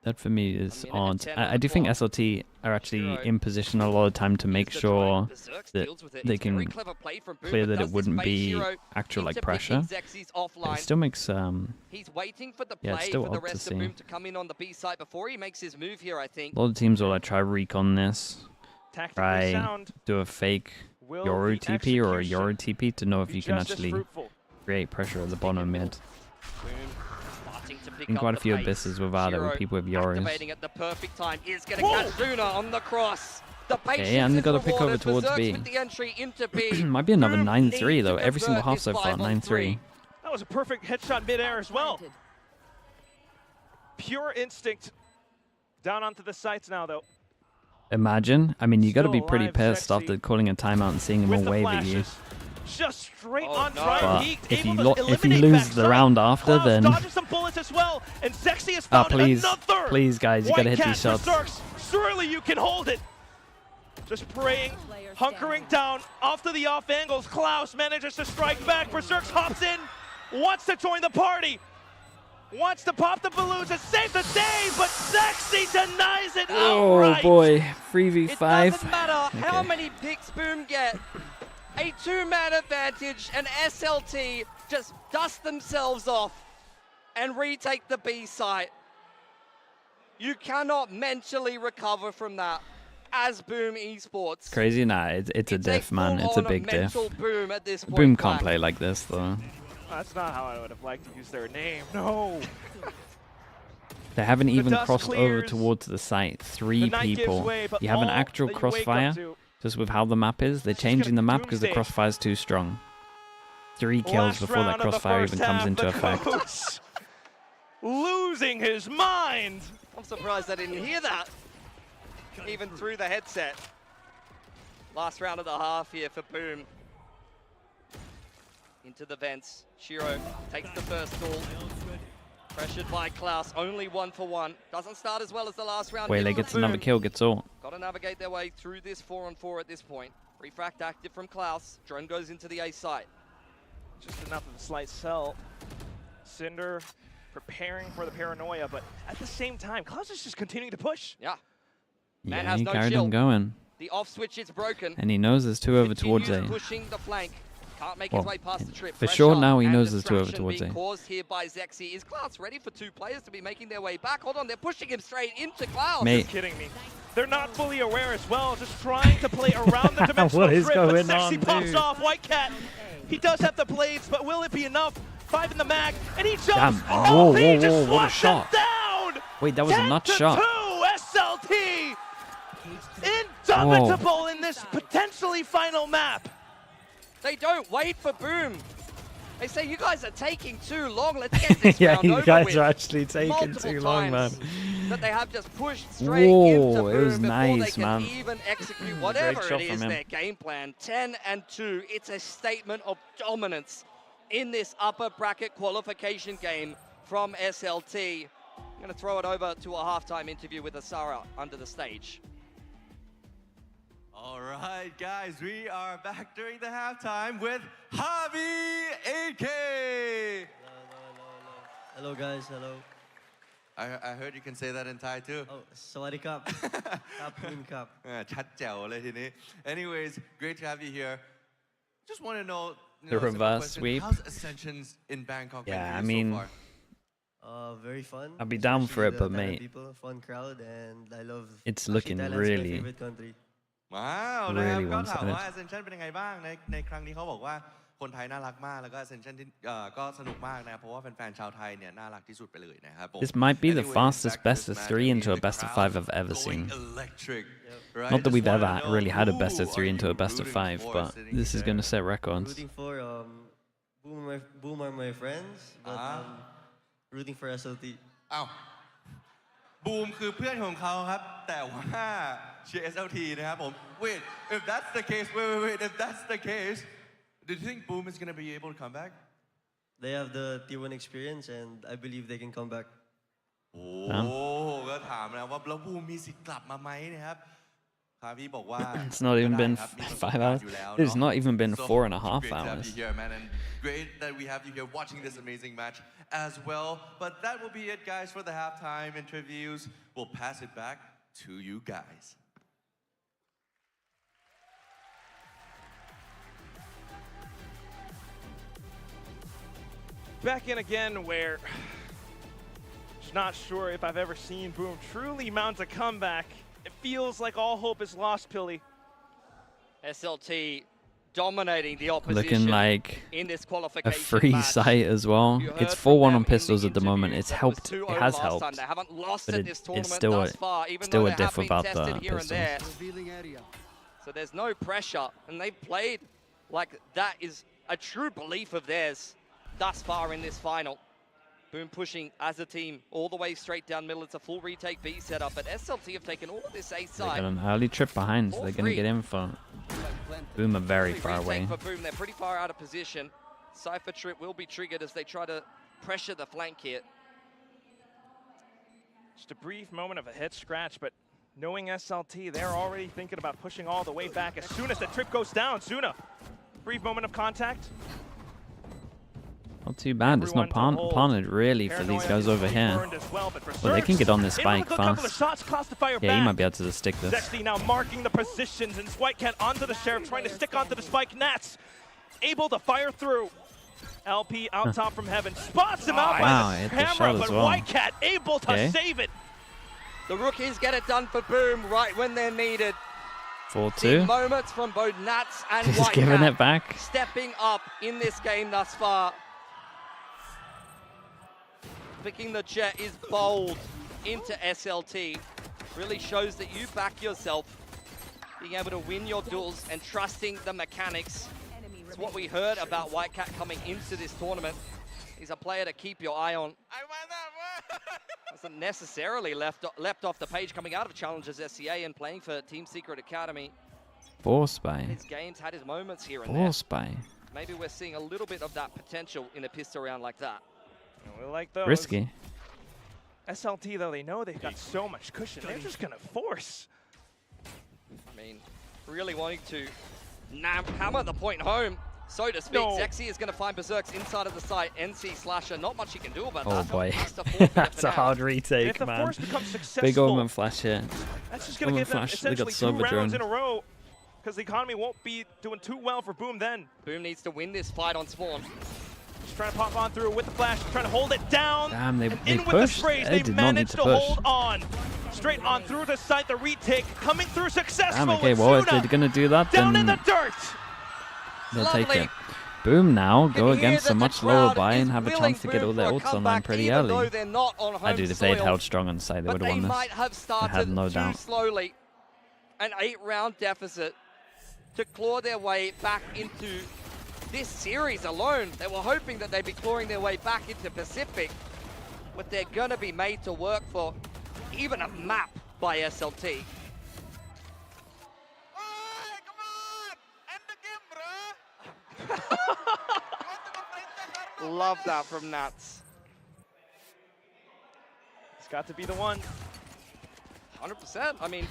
that for me is minute and odd. 10 on I the do think clock. SLT are actually Shiro in position a lot of time to make the sure Berserk that deals with it. they It's very can clever play from Boom, clear but that it does this wouldn't bait be Shiro actual like into pressure. picking Zexy's But offline. it still makes He's waiting for the yeah, it's play still for the odd to rest of see. Boom to come in on the B side before he makes his move here, I think. A lot of teams will like try recon this, Tactically try sound. do a fake Will Yoru the TP or a execution Yoru TP to know if be you can just as actually fruitful? create pressure at the bottom mid. Boom starting to pick And up quite a the few pace. abysses without it with Shiro people with Yorus. activating at the perfect time. Is going to catch Luna on the cross. The patience and they is got to pick over rewarded. towards Berserks B. with the entry into B. Might be another Boom 9-3 need though. to Every single convert half this so far, 5-on-3. 9-3. That was a perfect headshot midair as well. Pure instinct. Down onto the sights now, though. Imagine. I mean, you got to be Still pretty alive, pissed Sexy. after calling a timeout and seeing him With all the wave at you. flashes. Just straight Oh, on no. try. But Peaked, if you able to if you eliminate lose the backside. round after, Klaus then dodges some bullets as well, and Sexy has found please, another. please, guys, you got to hit White these Cat shots. Berserks. Surely you can hold it. Just praying, hunkering down off to the off angles. Klaus manages to strike back. Berserks hops in, wants to join the party, wants to pop the balloons and save the day, but Sexy denies it Oh outright. boy, It 3v5. doesn't matter how Okay. many picks Boom get. A two-man advantage, and SLT just dust themselves off and retake the B site. You cannot mentally recover from that as Boom Esports. Crazy? Nah, it's a diff, man. It's a full-on big diff. mental Boom at this point. Boom can't Black. play like this though. That's not how I would have liked to use their name. No. They haven't even dust crossed over clears. towards the site. 3 The night gives people. way, but You have an all actual that you wake up crossfire, to- just with how the map is. They're changing the map because the doomsday. crossfire's too strong. 3 kills Last before that round of the crossfire first even comes half, into the effect. coach losing his mind. I'm surprised I didn't hear that, even through the headset. Last round of the half here for Boom. Into the vents. Shiro takes the first goal. Pressured by Klaus, only 1-for-1. Doesn't start as well as the last round. Wele gets another kill, gets ult. Got to navigate their way through this 4-on-4 at this point. Refract active from Klaus. Drone goes into the A site. Just enough of a slight sell. Cinder preparing for the paranoia, but at the same time, Klaus is just continuing to push. Yeah. Man Yeah, has he no carried shield. on going. The off switch is broken. And he knows there's two over towards A. Continues pushing the flank. Can't make his way past the trip. For Pressure sure now he and knows there's two over distraction towards being A. caused here by Zexy. Is Klaus ready for two players to be making their way back? Hold on, they're pushing him straight into Klaus. Mate. You're kidding me. They're not fully aware as well, just trying to play around the dimensional What is drift, but going Sexy on, pops dude? off. White Cat, he does have the blades, but will it be enough? 5 in the mag, and he jumps. Damn. Oh, Whoa, he whoa, just whoa, what a swats shot. him down. Wait, that was a nut 10-2 shot. SLT. Indomitable in this potentially final map. They don't wait for Boom. They say, you guys are taking too long. Let's get this Yeah, round you over guys with. are actually taking Multiple too long, man. times that they have just pushed straight Whoa, into it Boom was before nice, they can man. even execute Great whatever shot it from is him. their game plan. 10-2. It's a statement of dominance in this upper bracket qualification game from SLT. I'm going to throw it over to a halftime interview with Asara under the stage. All right, guys, we are back during the halftime with Javi 8K. Hello guys, hello. I heard you can say that in Thai too. Oh, Sawadee Cup. Cup, Moon Cup. ชัดแจ๋วเลยทีนี้ Anyways, great to have you here. Just want to know, The simple reverse question, sweep. How's Ascensions in Bangkok been Yeah, for I you mean, so far? Very fun. I'd be down for it, especially but the Thai mate, people, fun crowd, and I love. it's actually, looking Thailand's my really, favorite country. ว้าวนะครับ really ก็ถาม one-sided. ว่า Ascension เป็นยังไงบ้างในครั้งนี้เขาบอกว่าคนไทยน่ารักมากแล้วก็ Ascension ที่ก็สนุกมากนะเพราะว่าแฟนๆชาวไทยเนี่ยน่ารักที่สุดไปเลยนะครับผม This might be the Anyways, fastest back to best this of match, 3 I into mean, a the best of crowd 5 I've ever going seen. electric, right? Not that Just we've ever wanna know really had a best who of 3 are into a you best of rooting 5, for but sitting this is there? going to set records. Rooting for Boom are my friends, but rooting for SLT. อ้าวบูมคือเพื่อนของเขาครับแต่ว่าเชียร์ SLT นะครับผม Wait if that's the case wait if that's the case do you think Boom is going to be able to come back They have the Tier 1 experience, and I believe they can come back. โอ้ก็ถามนะว่าแล้วบูมมีสิทธิ์กลับมาไหมนะครับคาพี่บอกว่า It's not even been 5 hours. It's not even been 4.5 great to have hours. you here, man, and great that we have you here watching this amazing match as well. But that will be it, guys, for the halftime interviews. We'll pass it back to you guys. Back in again where just not sure if I've ever seen Boom truly mount a comeback. It feels like all hope is lost, Pilly. SLT dominating the opposition Looking like in this a qualification free match. sight as well. You It's heard from 4-1 them on in pistols the at the moment. It's interview that helped. was 2-0 It has last helped. time. They haven't lost But at this tournament it's still thus far, even still though a they diff have been about tested the here and there. pistols. So there's no pressure, and they've played like that is a true belief of theirs thus far in this final. Boom pushing as a team all the way straight down middle. It's a full retake B setup, but SLT have taken all of this A They side. got an early trip behind, so they're going to get in for Boom are very far away. For Boom, they're pretty far out of position. Cypher trip will be triggered as they try to pressure the flank here. Just a brief moment of a head scratch, but knowing SLT, they're already thinking about pushing all the way back as soon as the trip goes down. Zuna, brief moment of contact. Not too bad. It's not partnered really for these guys over here. Well, they can get on this spike fast. Yeah, he might be able to just stick this. Sexy now marking the positions, and White Cat onto the Sheriff, trying to stick onto the spike. Nats able to fire through. LP out top from heaven, spots him out by the camera, but White Cat able to save it. The rookies get it done for Boom right when they're needed. 4-2. Moments from both Nats and Just White giving Cat it back. stepping up in this game thus far. Picking the jet is bold into SLT. Really shows that you back yourself. Being able to win your duels and trusting the mechanics. It's what we heard about White Cat coming into this tournament. He's a player to keep your eye on. Hasn't necessarily leapt off the page coming out of Challengers SCA and playing for Team Secret Academy. Force by. His games had his moments here and there. Force by. Maybe we're seeing a little bit of that potential in a pistol round like that. We like those. Risky. SLT, though, they know they've got so much cushion. They're just going to force. I mean, really wanting to hammer the point home, so to speak. No. Zexy is going to find Berserks inside of the site. NC Slasher, not much he can do about that. Oh boy, Has to forfeit it that's for a now. hard If retake, the man. force becomes successful, Big Omen Flash here. that's just going to Omen give them Flash, they got essentially 2 Silver rounds Drone. in a row, because the economy won't be doing too well for Boom then. Boom needs to win this fight on spawn. Just trying to pop on through with the flash, trying to hold it down. Damn, they in with pushed. the sprays, They they did not need managed to to push. hold on. Straight on through the site, the retake coming through successful. Damn, okay, with well, if Suna they're going to do that, down then in the dirt. they'll Lovely. take it. Boom now, go hear against that a the much lower crowd buy is and have a willing chance to get Boom all their for a ults online comeback, pretty even though early. they're not on home Dude, if they'd soil. held strong on site, they But would have they won this. might have I started had no too doubt. slowly. An 8-round deficit to claw their way back into this series alone. They were hoping that they'd be clawing their way back into Pacific, but they're gonna be made to work for even a map by SLT. Love that from Nats. It's got to be the one. 100%. I mean,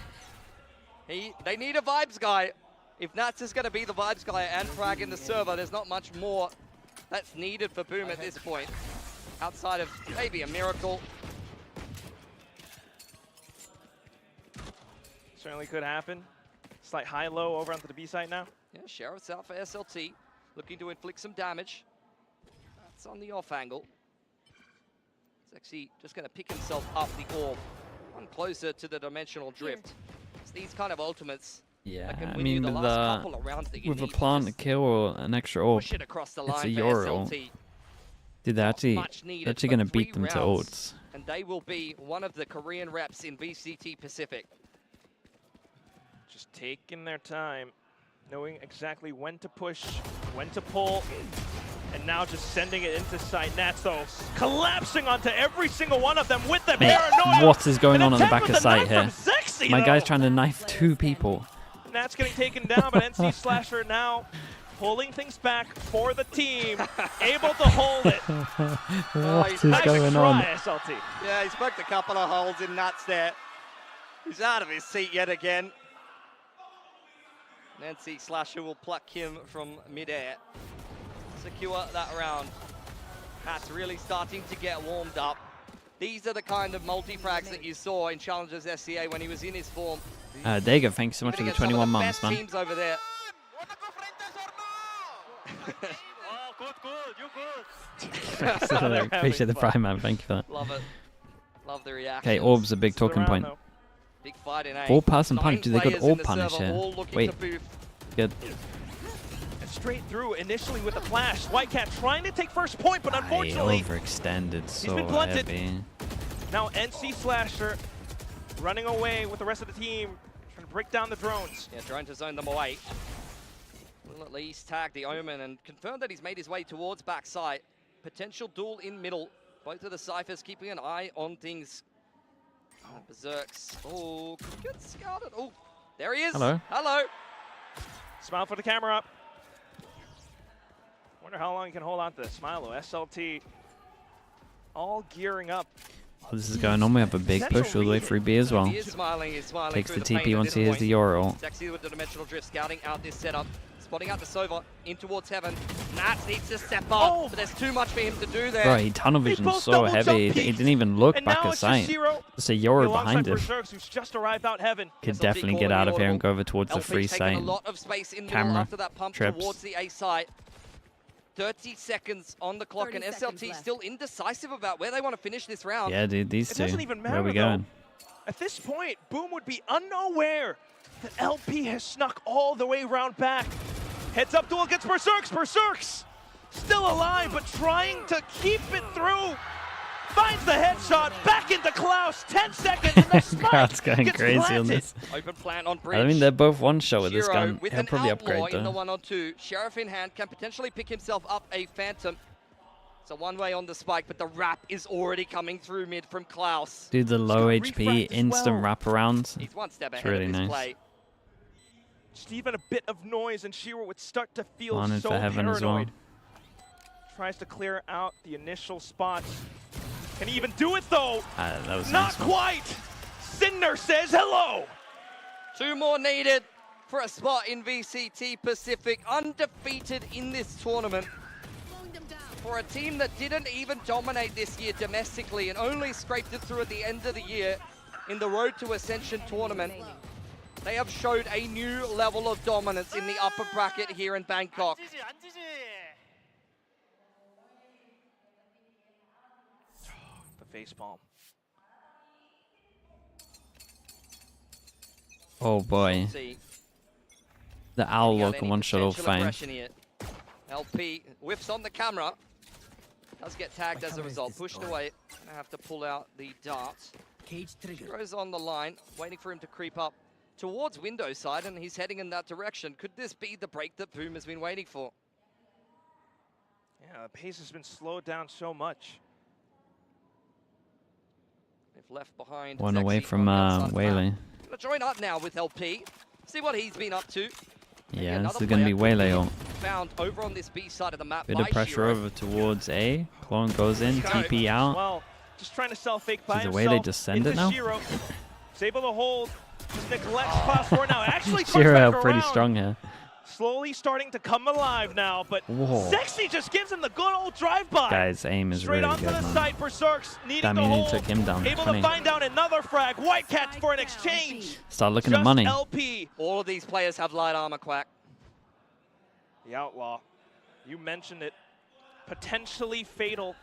they need a vibes guy. If Nats is going to be the vibes guy and frag in the server, there's not much more that's needed for Boom at this point, outside of maybe a miracle. Certainly could happen. Slight high-low over onto the B side now. Yeah, Sheriff's out for SLT, looking to inflict some damage. That's on the off angle. He's actually just going to pick himself up the orb, one closer to the dimensional drift. It's these kind of ultimates. Yeah, can I win you mean, the with, last couple of rounds that you with a need to plant, a just kill, or an extra orb, push it across the it's line a for Euro ult. SLT. Dude, they're actually going to beat 3 them to rounds, ults. And they will be one of the Korean reps in VCT Pacific. Just taking their time, knowing exactly when to push, when to pull, and now just sending it into site. Nats, though, collapsing onto every single one of them with the Mate, paranoia. what is going on the attempt back with of the site here? knife from Zexy, My though. guy's trying to knife 2 people. Nats getting taken down, but NC Slasher now pulling things back for the team, able to hold it. What is nice going try, on? SLT. Yeah, he's poked a couple of holes in Nuts there. He's out of his seat yet again. Nancy Slasher will pluck him from midair. Secure that round. That's really starting to get warmed up. These are the kind of multi-frags that you saw in Challengers SCA when he was in his form. Dega, thanks so much for the 21 months, best man. teams over there. Appreciate the prime, man. Thank you for that. Love it. Love the reaction. Okay, orb's a big talking point. Big fight in A. 4-person punish. 9 Do they got players in orb the punish server, here? all looking Wait. to boof. Good. And straight through initially with the flash. Whitecat trying to take first point, but I unfortunately, overextended so been blunted. heavy. now NC Slasher running away with the rest of the team, trying to break down the drones. Yeah, trying to zone them away. Will at least tag the Omen and confirm that he's made his way towards backside. Potential duel in middle. Both of the Cyphers keeping an eye on things. Oh, Berserks. Oh, could get scouted. Oh, there he is. Hello. Hello. Smile for the camera up. Wonder how long he can hold on to this. Smile, SLT all gearing up. Oh, this is going on. We have a big push all the way through B as well. He is smiling, he's smiling. Takes through the pain TP at once this he hears point. the Euro. Sexy with the dimensional drift, scouting out this setup. Spotting out the Sova, in towards heaven. Nats needs to step up, but there's too much for him to do there. Bro, he tunnel vision so heavy. He didn't even look And back now at it's sight. just Zero. Just a Euro Alongside behind him. Berserks, who's just arrived out heaven. Could SLT definitely get calling out the of here and audible. go over towards the LP's free taking site. a lot of space in middle Camera, after that pump trips. towards the A site. 30 seconds on the clock, and 30 seconds SLT left. still indecisive about where they want to finish this round. Yeah, dude, these It two. doesn't even Where are we matter, though. going? At this point, Boom would be unaware that LP has snuck all the way round back. Heads up duel against Berserks. Berserks still alive, but trying to keep it through. Finds the headshot, back into Klaus, 10 seconds, and the spike Crowd's going gets crazy planted. on this. Open plant on bridge. I mean, they're both one shot with this Shiro gun. with He'll an probably outlaw upgrade in the though. 1-on-2. Sheriff in hand can potentially pick himself up a Phantom. It's a one-way on the spike, but the wrap is already coming through mid from Klaus. Dude, the low got HP refract as instant well. wraparound. He's one step It's ahead really of this nice. play. Just even a bit of noise, and Shiro would start to feel Wanted so for heaven as well. paranoid. Tries to clear out the initial spots. Can he even do it though? That was a Not nice one. quite. Cinder says hello. 2 more needed for a spot in VCT Pacific, undefeated in this tournament. For a team that didn't even dominate this year domestically and only scraped it through at the end of the year in the Road to Ascension tournament, they have showed a new level of dominance in the upper bracket here in Bangkok. The facepalm. Oh boy. The owl look and one shot all fine. LP whiffs on the camera. Does get tagged as a result. Pushed away. Gonna have to pull out the dart. Goes on the line, waiting for him to creep up towards window side, and he's heading in that direction. Could this be the break that Boom has been waiting for? Yeah, the pace has been slowed down so much. They've left behind. One Zexy away from Waylay. Gonna join up now with LP. See what he's been up to. Yeah, this is gonna be Waylay. Found over on this B side of the map. Bit of pressure over towards A. Clone goes in, TP out. Well, just trying to sell fake by Is the himself. Waylay just send it now? Shiro. He's able to hold. Just neglects class 4 now. Actually turns Shiro back pretty around. strong here. Slowly starting to come alive now, but Whoa. Sexy just gives him the good old drive-by. Guy's aim is Straight really onto good, the man. site, Berserks needing That to mean he hold. took him down. Able 20. to find down another frag. Whitecats for an exchange. Start looking at Just money. LP. All of these players have light armor, Quack. The Outlaw. You mentioned it. Potentially fatal.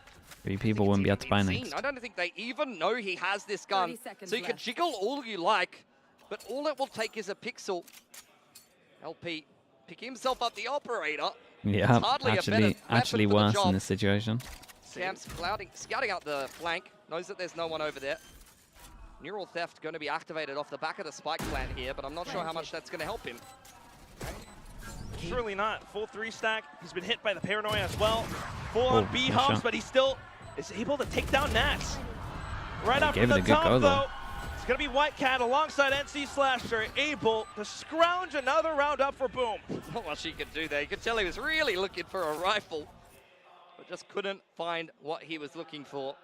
3 people wouldn't be able to buy next. I don't think they even know he has this gun. So you can jiggle all you like, but all it will take is a pixel. LP pick himself up the operator. Yeah, It's hardly a better actually weapon for the worse in job. this situation. Sam's scouting out the flank, knows that there's no one over there. Neural Theft going to be activated off the back of the spike plant here, but I'm not sure how much that's going to help him. Surely not. Full 3-stack. He's been hit by the Paranoia as well. Full on Oh, B-hubs, shot. but he still is able to take down Nats. Right up Gave from it the a good top, go, though. though. It's going to be Whitecat alongside NC Slasher, able to scrounge another round up for Boom. Not much he could do there. You could tell he was really looking for a rifle, but just couldn't find what he was looking for.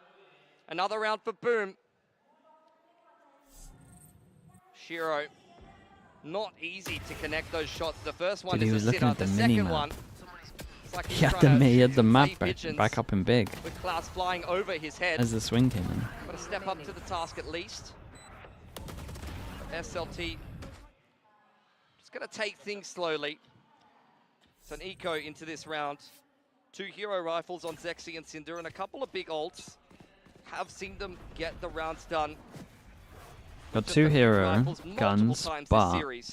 Another round for Boom. Shiro, not easy to connect those shots. The first one Dude, he is was a looking sitter. at The the second mini-map. one, it's like he's He had trying to the map save pigeons back up and big with clouds flying over his head. as the swing came in. Got to step up to the task at least. SLT just going to take things slowly. It's an eco into this round. 2 hero rifles on Zexy and Cinder and a couple of big ults. Have seen them get the rounds done. Got Just 2 a few hero rifles multiple guns, times this but series.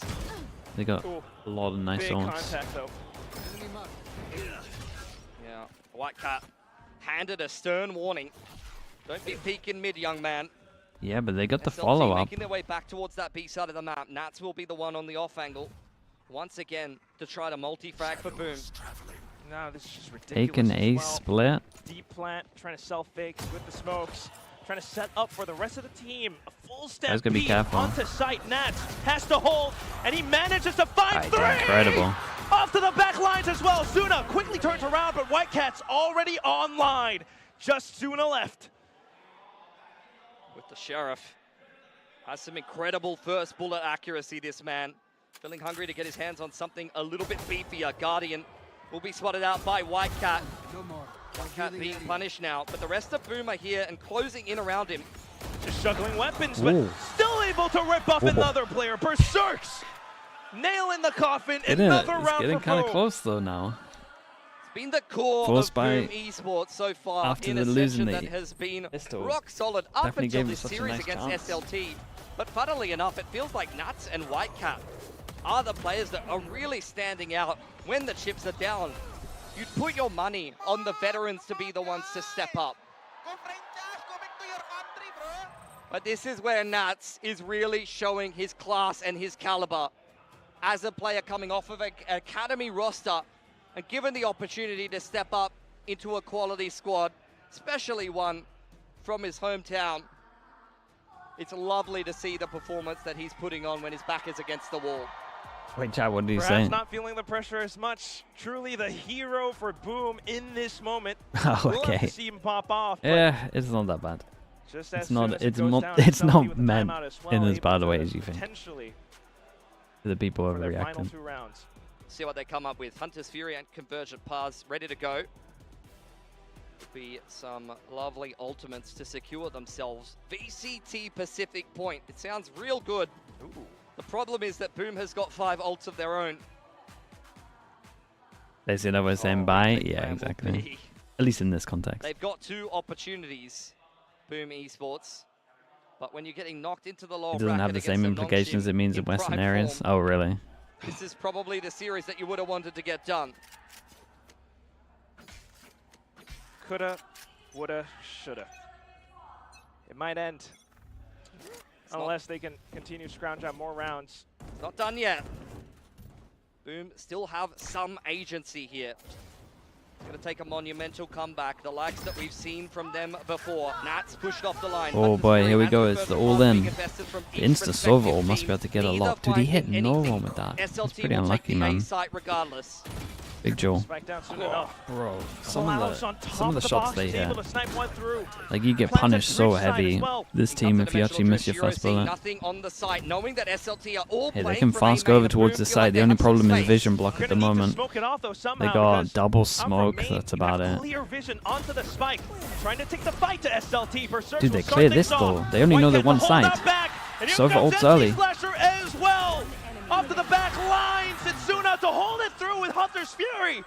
they got Ooh, a lot of nice big ults. contact, though. Yeah, Whitecat handed a stern warning. Don't be peeking mid, young man. Yeah, but they got the SLT follow-up. making their way back towards that B side of the map. Nats will be the one on the off angle. Once again, to try to multi-frag for Boom. No, this is just ridiculous. Taking as a well. split. Deep plant, trying to sell fakes with the smokes. Trying to set up for the rest of the team. A full step Guys gotta be peek careful. onto site. Nats has to hold, and he manages to find 3! Incredible. Off to the back lines as well. Suna quickly turns around, but Whitecat's already online. Just Suna left. With the Sheriff. Has some incredible first bullet accuracy, this man. Feeling hungry to get his hands on something a little bit beefier. Guardian will be spotted out by Whitecat. Whitecat being punished now, but the rest of Boom are here and closing in around him. Just juggling weapons, but Ooh. still able to rip off Whoa. another player. Berserks! Nail in the coffin, It's another round getting for kind of Boom. close though now. It's been the core Forced of by Boom Esports so far after in the Ascension losing that they- has been Pistol rock solid up definitely until gave this them such a series nice against chance. SLT. But funnily enough, it feels like Nats and Whitecap are the players that are really standing out when the chips are down. You'd put your money on the veterans to be the ones to step up. But this is where Nats is really showing his class and his caliber as a player coming off of an academy roster and given the opportunity to step up into a quality squad, especially one from his hometown. It's lovely to see the performance that he's putting on when his back is against the wall. Wait, chat, what did you Perhaps say? not feeling the pressure as much. Truly the hero for Boom in this moment. Oh, We'll have okay. to see him pop off. Yeah, it's not that bad. Just as It's soon not. as it It's goes not. down, It's SLT not with the meant timeout as in well, as able bad a to way as you think. potentially The people for their final overreacting. 2 rounds. See what they come up with. Hunter's Fury and Convergent Paths ready to go. Could be some lovely ultimates to secure themselves. VCT Pacific Point. It sounds real good. Ooh. The problem is that Boom has got 5 ults of their own. They said I was saying bye. Yeah, exactly. At least in this context. They've got 2 opportunities, Boom Esports. But when you're getting knocked into the lower It doesn't have the bracket same against a implications it means in prime Western areas. form, Oh, really? this is probably the series that you would have wanted to get done. Coulda, woulda, shoulda. It might end. Unless they can continue to scrounge out more rounds. It's not done yet. Boom still have some agency here. Going to take a monumental comeback, the likes that we've seen from them before. Nats pushed off the line. Oh boy, here we go. It's the all-in. Insta Sovo must be able to get a lot. Dude, he hit no one with that. That's pretty unlucky, man. Regardless. Big Joe. Spike down soon enough. Bro, some of the shots they hit. Able to snipe one through. Like, you get punished so heavy, this team, if you actually miss your first bullet. Nothing on the site, knowing that SLT are all Hey, they can fast go over towards the side. The only problem is vision block at the moment. They got double smoke, that's about it. Clear vision onto the spike. Trying to take the fight to SLT. Berserk Dude, they clear this though. They only know the one side. Sova ults early. As well. Up to the back lines. Setsuna to hold it through with Hunter's Fury.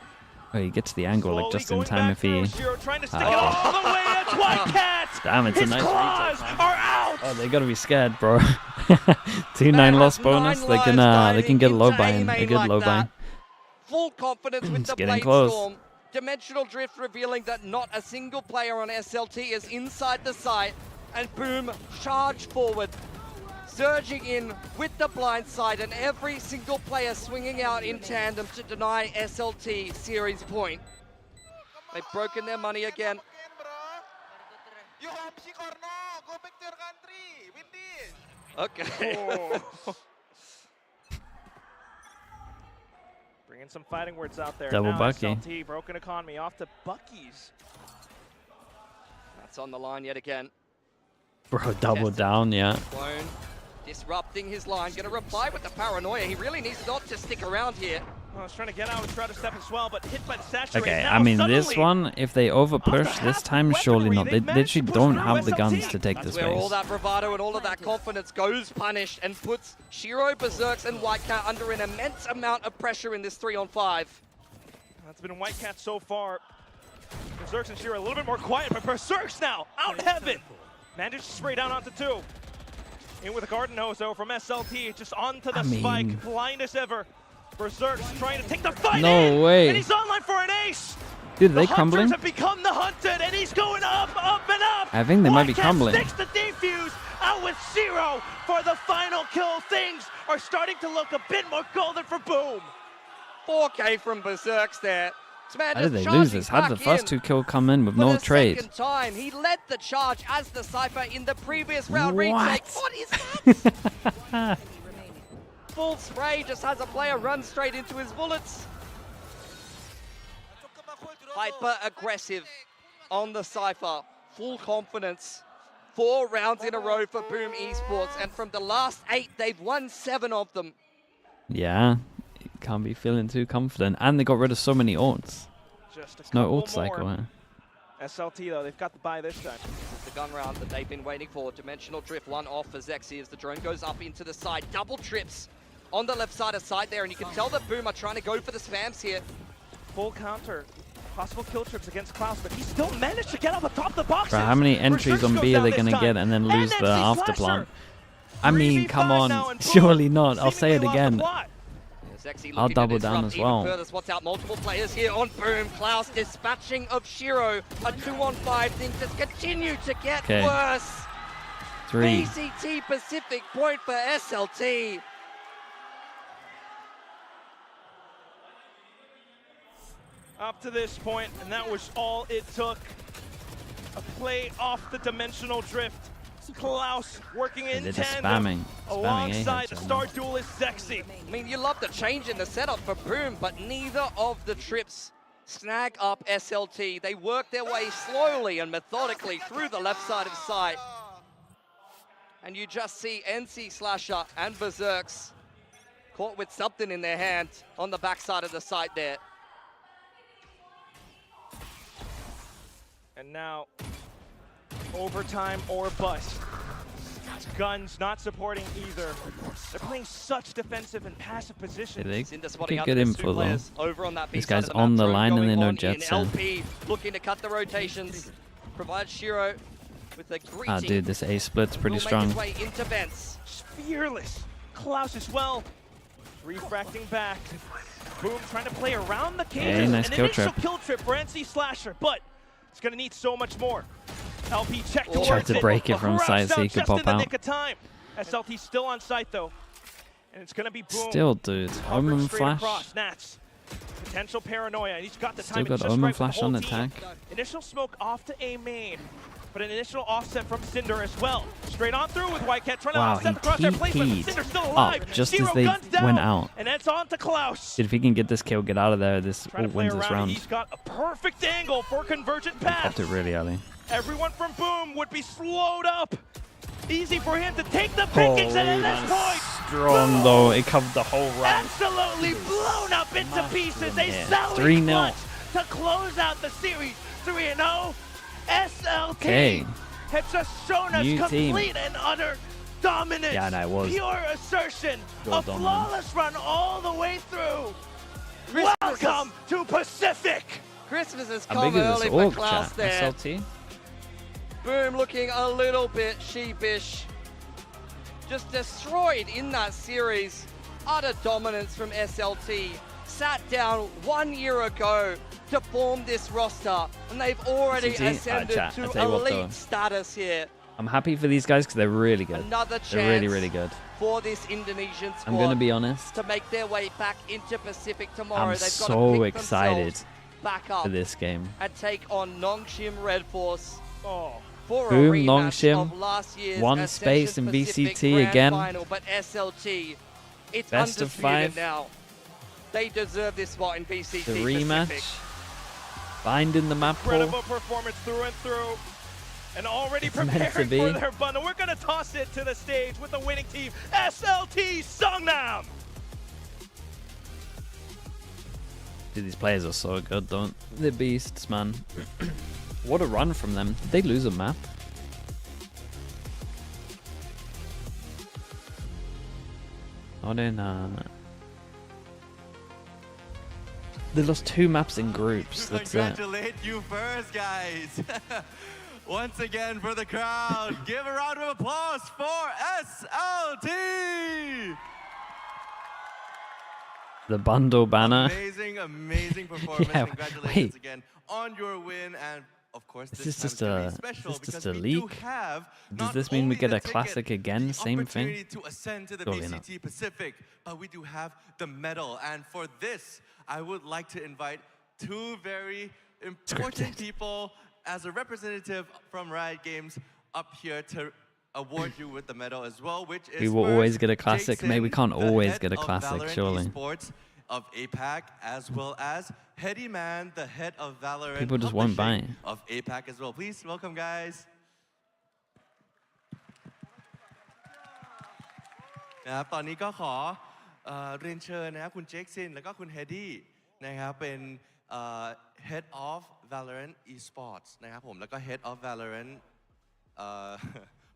Oh, he gets the angle like just in time if he... Trying to stick it all the way. It's White Cat. Damn, it's a nice claws retake. are out. Oh, they gotta be scared, bro. 2-9 loss bonus. They can get low buy in. A good low buy. Full confidence with the getting Blade close. Storm. Dimensional Drift revealing that not a single player on SLT is inside the site. And Boom charge forward. Surging in with the blind side, and every single player swinging out in tandem to deny SLT series point. They've broken their money again. Okay. Bringing some fighting words out there. Double now Bucky. SLT, broken economy off to Bucky's. That's on the line yet again. Bro, double down, yeah. Clone disrupting his line. Gonna reply with the paranoia. He really needs not to stick around here. I was trying to get out with Shroud of Step as well, but hit by the saturate. Okay, now I mean, suddenly, this one, if they over push this time, surely not. They literally don't have the guns to take this Where all base. that bravado and all of that confidence goes punished and puts Shiro, Berserks, and White Cat under an immense amount of pressure in this 3-on-5. That's been White Cat so far. Berserks and Shiro a little bit more quiet, but Berserks now out heaven. Managed to spray down onto 2. In with a garden hose though from SLT, just onto the spike, blind as ever. Berserk's trying to take the fight No way. and he's online for an ace. Dude, are they the crumbling? Hunters have become the hunted, and he's going up, up, and up. I think they might be White Cat crumbling. sticks the defuse out with 0 for the final kill. Things are starting to look a bit more golden for Boom. 4K from Berserks there. How did they lose this? How did the first 2 kill come in with no trade? Second time, he led the charge as the Cypher in the previous round What? retake. What is that? Full spray, just has a player run straight into his bullets. Hyper aggressive on the Cypher. Full confidence. 4 rounds in a row for Boom Esports, and from the last 8, they've won 7 of them. Yeah, can't be feeling too confident. And they got rid of so many ults. Just There's no ult cycle here. SLT though, they've got the buy this time. This is the gun round that they've been waiting for. Dimensional Drift, 1 off for Zexy as the drone goes up into the side. Double trips on the left side of side there, and you can tell that Boom are trying to go for the spams here. Full counter. Possible kill trips against Klaus, but he still managed to get on the top of the box. Bro, how many entries on B are they going to get and then lose the after plant? I mean, come on. Surely not. I'll say it again. I'll double down as well. Further spots out multiple players here on Boom. Klaus dispatching of Shiro. A 2-on-5 thing just continue to get worse. 3. VCT Pacific point for SLT. Up to this point, and that was all it took. A play off the Dimensional Drift. Klaus working in They're just tandem spamming alongside the A-heads Star right now. Duelist Sexy. I mean, you love the change in the setup for Boom, but neither of the trips snag up SLT. They work their way slowly and methodically through the left side of site. And you just see NC Slasher and Berserks caught with something in their hand on the backside of the site there. And now, overtime or bust. Guns not supporting either. They're playing such defensive and passive positions. They Cinder spotting get out good the info two though. players over on that B This side guy's of the on map. the Drone line and going they know on Jets in in. LP, looking to cut the rotations. Provides Shiro with a greeting. Ah, dude, this A split's pretty Will strong. Make his way into Vents. Fearless. Klaus as well. Refracting back. Boom trying to play around the cages. Hey, nice An kill initial trip. kill trip for NC Slasher, but it's going to need so much more. LP check towards Tried to break it from Rush side so down he could just in pop the out. nick of time. SLT still on site though. And it's going to be Boom. Still, dude. Covering Omen straight flash. across. Nats. Potential paranoia. And he's got the Still timing got just Omen right for the flash whole on the team. attack. Initial smoke off to A main. But an initial offset from Cinder as well. Straight on through with Whitecat trying Wow, to offset he the crosshair placement. TP'd Cinder's still up alive. just Zero as they guns down. went out. And that's on to Klaus. Dude, if he can get this kill, get out of there, this Trying to play wins this around. round. He's got a perfect angle for convergent pass. Popped it really early. Everyone from Boom would be slowed up. Easy for him to take the pickings, and at this point, Strong though, it covered the whole round. absolutely blown up into pieces. A Yeah, salary 3-0. clutch to close out the series. 3-0. SLT Okay. have just shown us New team. complete and utter dominance. Yeah, no, it was. Pure assertion. Well A done, flawless run all the way through. Christmas Welcome to Pacific. Christmas has How come big is early this for org Klaus chat? there. SLT? Boom looking a little bit sheepish. Just destroyed in that series. Utter dominance from SLT. Sat down 1 year ago to form this roster, and they've already VCT? ascended Chat, to I tell you what, though. elite status here. I'm happy for these guys because they're really good. Another They're really, chance really good. for this Indonesian squad. I'm gonna be honest. To make their way back into Pacific tomorrow. I'm They've got so to pick excited themselves back up for this game. and take on Nongshim Red Force. For a Boom, rematch Nongshim, of last year's one Ascension space in Pacific VCT Grand again. Final, but SLT, it's Best of undisputed 5. now. They deserve this spot in VCT The rematch. Pacific. Finding the map Incredible pool. performance through and through. And already It's meant to preparing be. for their bundle. We're going to toss it to the stage with the winning team, SLT Songnam. Dude, these players are so good, don't they? They're beasts, man. What a run from them. Did they lose a map? Oh, no. They lost 2 maps in groups. That's it. Congratulate you first, guys. Once again for the crowd, give a round of applause for SLT. The bundle banner. Amazing performance. Yeah, Congratulations wait. again on your win, and of course, Is this this just time a, it's gonna be special is this just because a we do leak? have Does not this mean we only get the a classic again? Same opportunity thing? to ascend to the Surely VCT not. Pacific, but we do have the medal, and for this, I would like to invite 2 very important people as a representative from Riot Games up here to award you with the medal as well, which is We will first always get a classic. Maybe we can't the always head get a of classic, Valorant surely. Esports of APAC, as well as Heady Man, the head of Valorant People just won't buy Publishing of APAC as well. Please welcome, guys. นะครับตอนนี้ก็ขอเรียนเชิญนะครับคุณเจคซินแล้วก็คุณเฮดดี้นะครับเป็น Head of Valorant Esports นะครับผมแล้วก็ Head of Valorant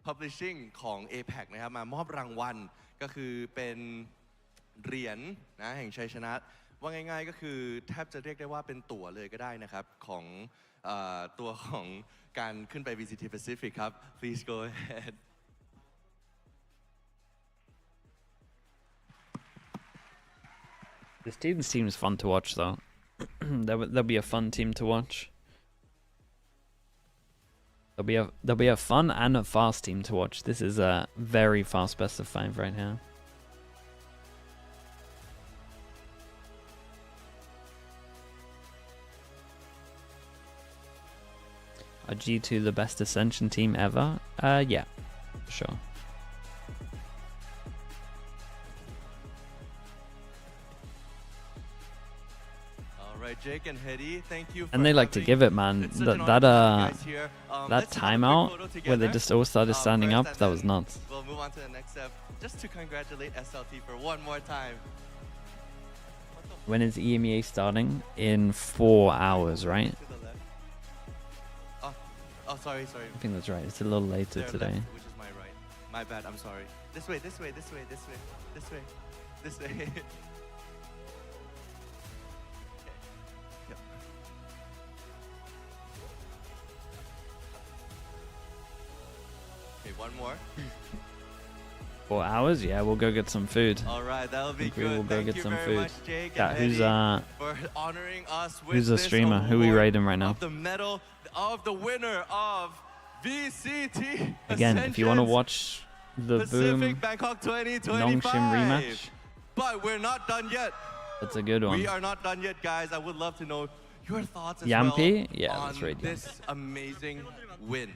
Publishing ของ APAC นะครับมามอบรางวัลก็คือเป็นเหรียญนะแห่งชัยชนะว่าง่ายๆก็คือแทบจะเรียกได้ว่าเป็นตั๋วเลยก็ได้นะครับของตัวของการขึ้นไป VCT Pacific ครับ Please go ahead. This team seems fun to watch, though. There'll be a fun team to watch. There'll be a fun and a fast team to watch. This is a very fast best of 5 right now. Are G2 the best Ascension team ever? Yeah. For sure. All right, Jake and Hedy, thank you. And they like to give it, man. That timeout where they just all started standing up, that was nuts. We'll move on to the next step. Just to congratulate SLT for one more time. When is EMEA starting? In 4 hours, right? Oh, sorry. I think that's right. It's a little later Their today. left, which is my right. My bad, I'm sorry. This way. Okay, one more. 4 hours? Yeah, we'll go get some food. All right, that'll be good. We'll go Thank get you some very food. much, Jake Yeah, and who's Hedy, for honoring us with who's the this streamer? Who we award rating right now? of the medal of the winner of VCT Again, if you want to Ascension's watch the Boom Pacific Bangkok 2025. Nongshim rematch, But we're not done yet. that's a good one. We are not done yet, guys. I would love to know your thoughts as Yampi? well Yeah, on that's right, this amazing win.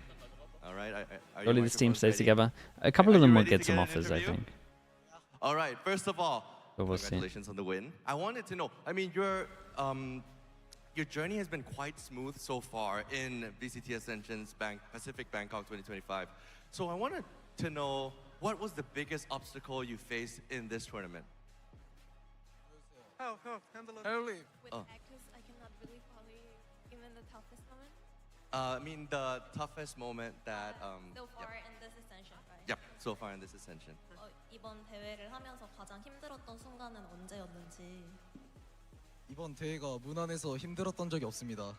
All right. Are Hopefully your this team microphones stays ready? together. A couple Are of them you will ready get to some an offers, I interview? think. All right. First of all, But we'll see. congratulations on the win. I wanted to know. I mean, your journey has been quite smooth so far in VCT Ascension's Pacific Bangkok 2025. So I wanted to know, what was the biggest obstacle you faced in this tournament? Handle it. Oh. Because I cannot really follow even the toughest moment. I mean, the toughest moment that. So far in this ascension, right? Yep, so far in this ascension. 이번 대회를 하면서 가장 힘들었던 순간은 언제였는지. 이번 대회가 무난해서 힘들었던 적이 없습니다.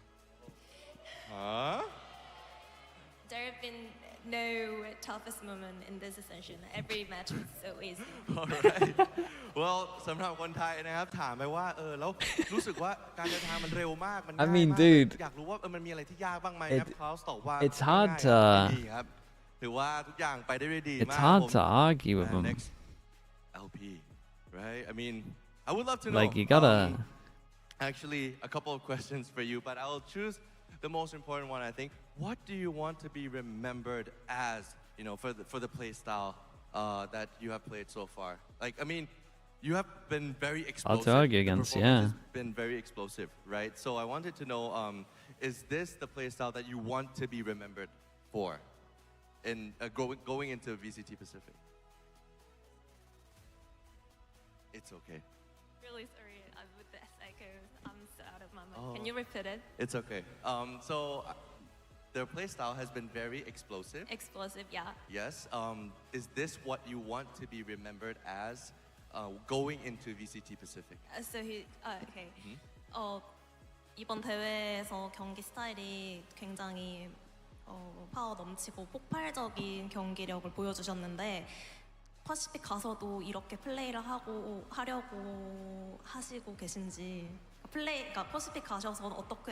There have been no toughest moment in this ascension. Every match was so easy. All right. Well สำหรับคนไทยนะครับถามไปว่าแล้วรู้สึกว่าการเดินทางมันเร็วมากมันง่าย I mean, มาก dude, อยากรู้ว่ามันมีอะไรที่ยากบ้างไหมครับเขาตอบว่า it's hard ง่าย to ดีครับถือว่าทุกอย่างไปได้ด้วยดีมาก it's hard ผม to argue with them. Next LP, right? I mean, I would love to know. Like, you gotta. Actually, a couple of questions for you, but I'll choose the most important one. I think. What do you want to be remembered as? You know, for the play style that you have played so far. Like, I mean, you have been very explosive. Hard to argue against, The performance yeah. has been very explosive, right? So I wanted to know, is this the play style that you want to be remembered for, in going into VCT Pacific? It's okay. Really sorry with the echoes. I'm so out of my mind. Oh. Can you repeat it? It's okay. So their play style has been very explosive. Explosive, yeah. Yes. Is this what you want to be remembered as going into VCT Pacific? So okay. 이번 대회에서 경기 스타일이 굉장히 파워 넘치고 폭발적인 경기력을 보여주셨는데 퍼시픽 가서도 이렇게 플레이를 하려고 하시고 계신지 그러니까 퍼시픽 가셔서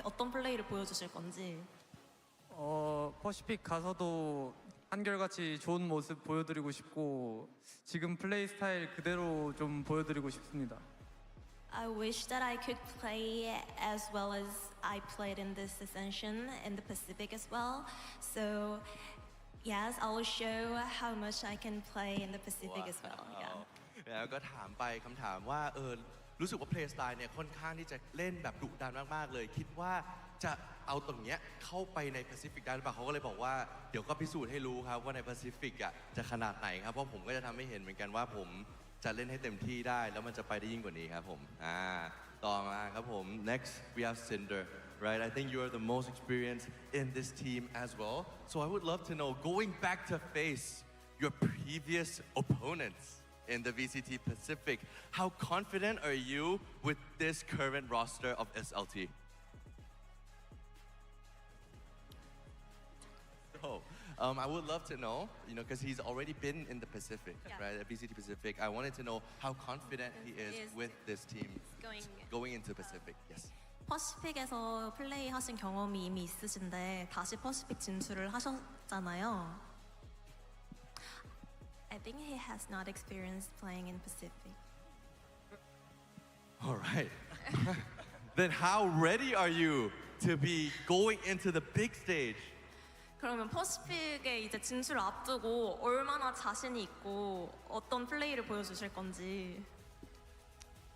어떤 플레이를 보여주실 건지. 퍼시픽 가서도 한결같이 좋은 모습 보여드리고 싶고 지금 플레이 스타일 그대로 좀 보여드리고 싶습니다. I wish that I could play as well as I played in this ascension in the Pacific as well. So yes, I will show how much I can play in the Pacific as well. Yeah. แล้วก็ถามไปคำถามว่ารู้สึกว่าเพลย์สไตล์เนี่ยค่อนข้างที่จะเล่นแบบดุดันมากๆเลยคิดว่าจะเอาตรงเนี้ยเข้าไปในแปซิฟิกได้หรือเปล่าเขาก็เลยบอกว่าเดี๋ยวก็พิสูจน์ให้รู้ครับว่าในแปซิฟิกอ่ะจะขนาดไหนครับเพราะผมก็จะทำให้เห็นเหมือนกันว่าผมจะเล่นให้เต็มที่ได้แล้วมันจะไปได้ยิ่งกว่านี้ครับผมต่อมาครับผม next we have Cinder right I think you are the most experienced in this team as well so I would love to know going back to face your previous opponents in the VCT Pacific how confident are you with this current roster of SLT I would love to know, you know, because he's already been in the Pacific, right, at VCT Pacific. I wanted to know how confident he is with this team going into Pacific. Yes. 퍼시픽에서 플레이하신 경험이 이미 있으신데 다시 퍼시픽 진출을 하셨잖아요. I think he has not experienced playing in Pacific. All right. Then how ready are you to be going into the big stage? 그러면 퍼시픽에 이제 진출을 앞두고 얼마나 자신이 있고 어떤 플레이를 보여주실 건지.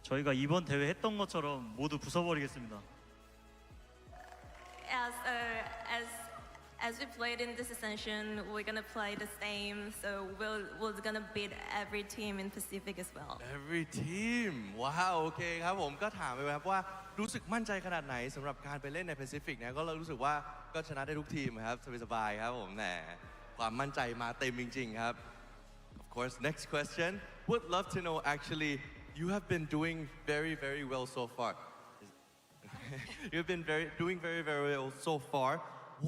저희가 이번 대회 했던 것처럼 모두 부숴버리겠습니다. As we played in this Ascension, we're gonna play the same. So we're gonna beat every team in Pacific as well. Every team ว้าวโอเคครับผมก็ถามไปครับว่ารู้สึกมั่นใจขนาดไหนสำหรับการไปเล่นใน Pacific เนี่ยก็รู้สึกว่าก็ชนะได้ทุกทีมครับสบายๆครับผมแหมความมั่นใจมาเต็มจริงๆครับ Of course next question would love to know actually you have been doing very well so far you've been doing very well so far.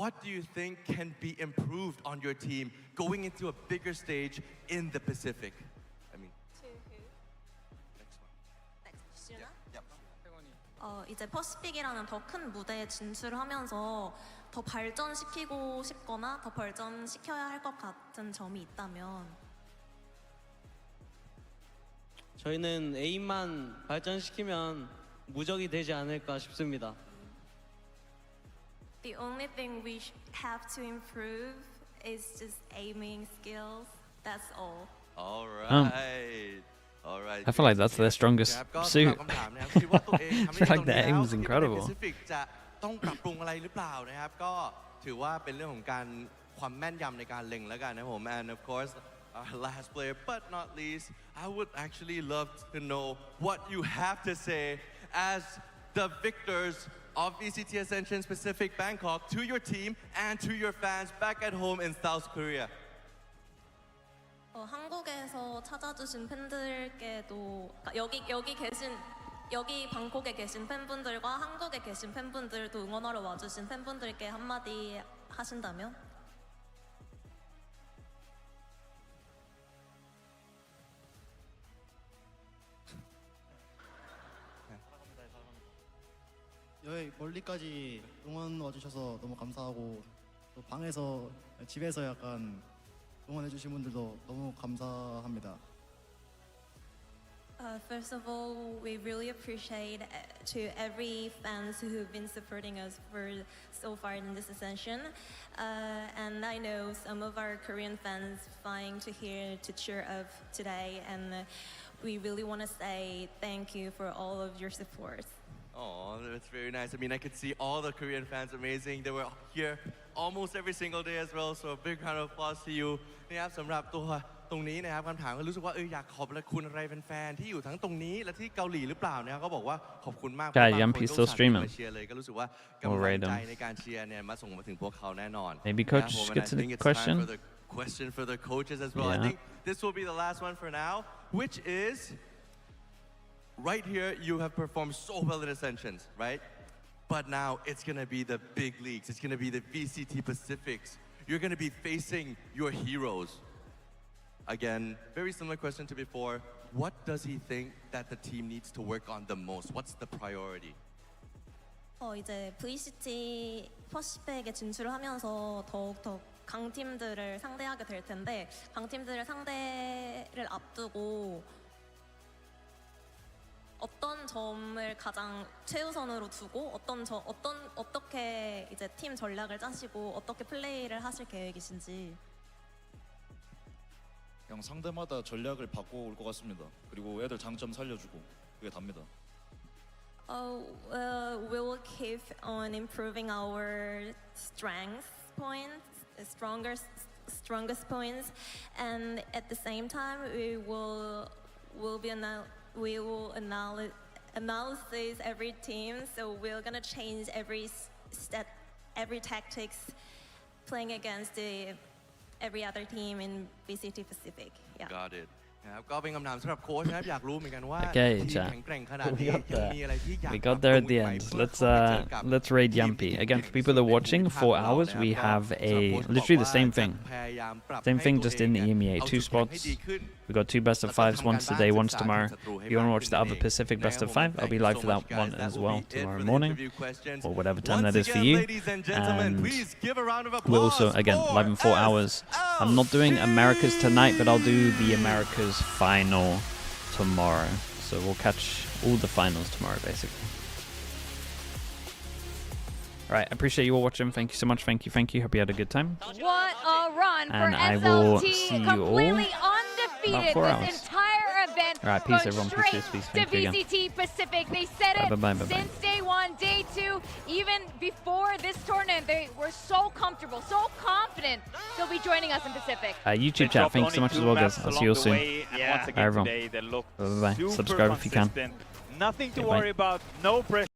What do you think can be improved on your team going into a bigger stage in the Pacific? I mean, To who? next one. Next, Shuna? Yep. 이제 퍼시픽이라는 더 큰 무대에 진출하면서 더 발전시키고 싶거나 더 발전시켜야 할 것 같은 점이 있다면. 저희는 에임만 발전시키면 무적이 되지 않을까 싶습니다. The only thing we have to improve is just aiming skills. That's all. All right. All right. I feel like that's their strongest suit. I feel like their aim is incredible. Pacific จะต้องปรับปรุงอะไรหรือเปล่านะครับก็ถือว่าเป็นเรื่องของการความแม่นยำในการเล็งแล้วกันนะผม and of course our last player but not least I would actually love to know what you have to say as the victors of VCT Ascension Pacific Bangkok to your team and to your fans back at home in South Korea. 한국에서 찾아주신 팬들께도 여기 방콕에 계신 팬분들과 한국에 계신 팬분들도 응원하러 와주신 팬분들께 한마디 하신다면? 여기 멀리까지 응원 와주셔서 너무 감사하고 또 방에서 집에서 약간 응원해주신 분들도 너무 감사합니다. First of all, we really appreciate to every fans who've been supporting us for so far in this Ascension. And I know some of our Korean fans flying to here to cheer up today, and we really want to say thank you for all of your support. Oh, that's very nice. I mean, I could see all the Korean fans amazing. They were here almost every single day as well. So a big round of applause to you. นี่ครับสำหรับตัวตรงนี้นะครับคำถามก็รู้สึกว่าอยากขอบคุณอะไรแฟนๆที่อยู่ทั้งตรงนี้และที่เกาหลีหรือเปล่านะครับก็บอกว่าขอบคุณมาก Guys, Yumpy's still streaming. มาเชียร์เลยก็รู้สึกว่ากำลังใจในการเชียร์เนี่ยมาส่งมาถึงพวกเขาแน่นอน Maybe coach gets a question. Question for the coaches as well. I think this will be the last one for now, which is right here you have performed so well in Ascensions, right? But now it's going to be the big leagues. It's going to be the VCT Pacifics. You're going to be facing your heroes. Again, very similar question to before. What does he think that the team needs to work on the most? What's the priority? 이제 VCT 퍼시픽에 진출을 하면서 더욱더 강팀들을 상대하게 될 텐데 강팀들을 상대를 앞두고 어떤 점을 가장 최우선으로 두고 어떻게 이제 팀 전략을 짜시고 어떻게 플레이를 하실 계획이신지. 그냥 상대마다 전략을 바꿔올 것 같습니다. 그리고 애들 장점 살려주고 그게 답니다. We will keep on improving our strengths points, strongest points, and at the same time we will analyze every team. So we're gonna change every tactics playing against every other team in VCT Pacific. Yeah. Got it. นะครับก็เป็นคำถามสำหรับโค้ชนะครับอยากรู้เหมือนกันว่า Okay, ทีมแข็งแกร่งขนาดนี้ยังมีอะไรที่อยาก We got there at the end. Let's raid Yumpy. Again, for people that are watching, 4 hours, we have literally the same thing. Same thing, just in the EMEA. 2 spots. We got 2 best of 5s, once today, once tomorrow. If you want to watch the other Pacific best of 5, I'll be live for that one as well tomorrow morning, or whatever time that is for you. And we're also, again, live in 4 hours. I'm not doing Americas tonight, but I'll do the Americas final tomorrow. So we'll catch all the finals tomorrow, basically. All right, I appreciate you all watching. Thank you so much. Thank you. Hope you had a good time. What a run And for I will SLT. see you Completely all undefeated 4 this hours. entire event. All right, peace, going everyone. straight Peace. to Thank you again. VCT Pacific. They said Bye, it bye, bye, bye. since day one, day two, even before this tournament. They were so comfortable, so confident they'll be joining us in Pacific. YouTube chat, thank you so much as well, guys. I'll see you all soon. Yeah. Bye, everyone. Today, they look Bye. super Subscribe if you can. consistent. Nothing to Okay, bye. worry about, no pressure.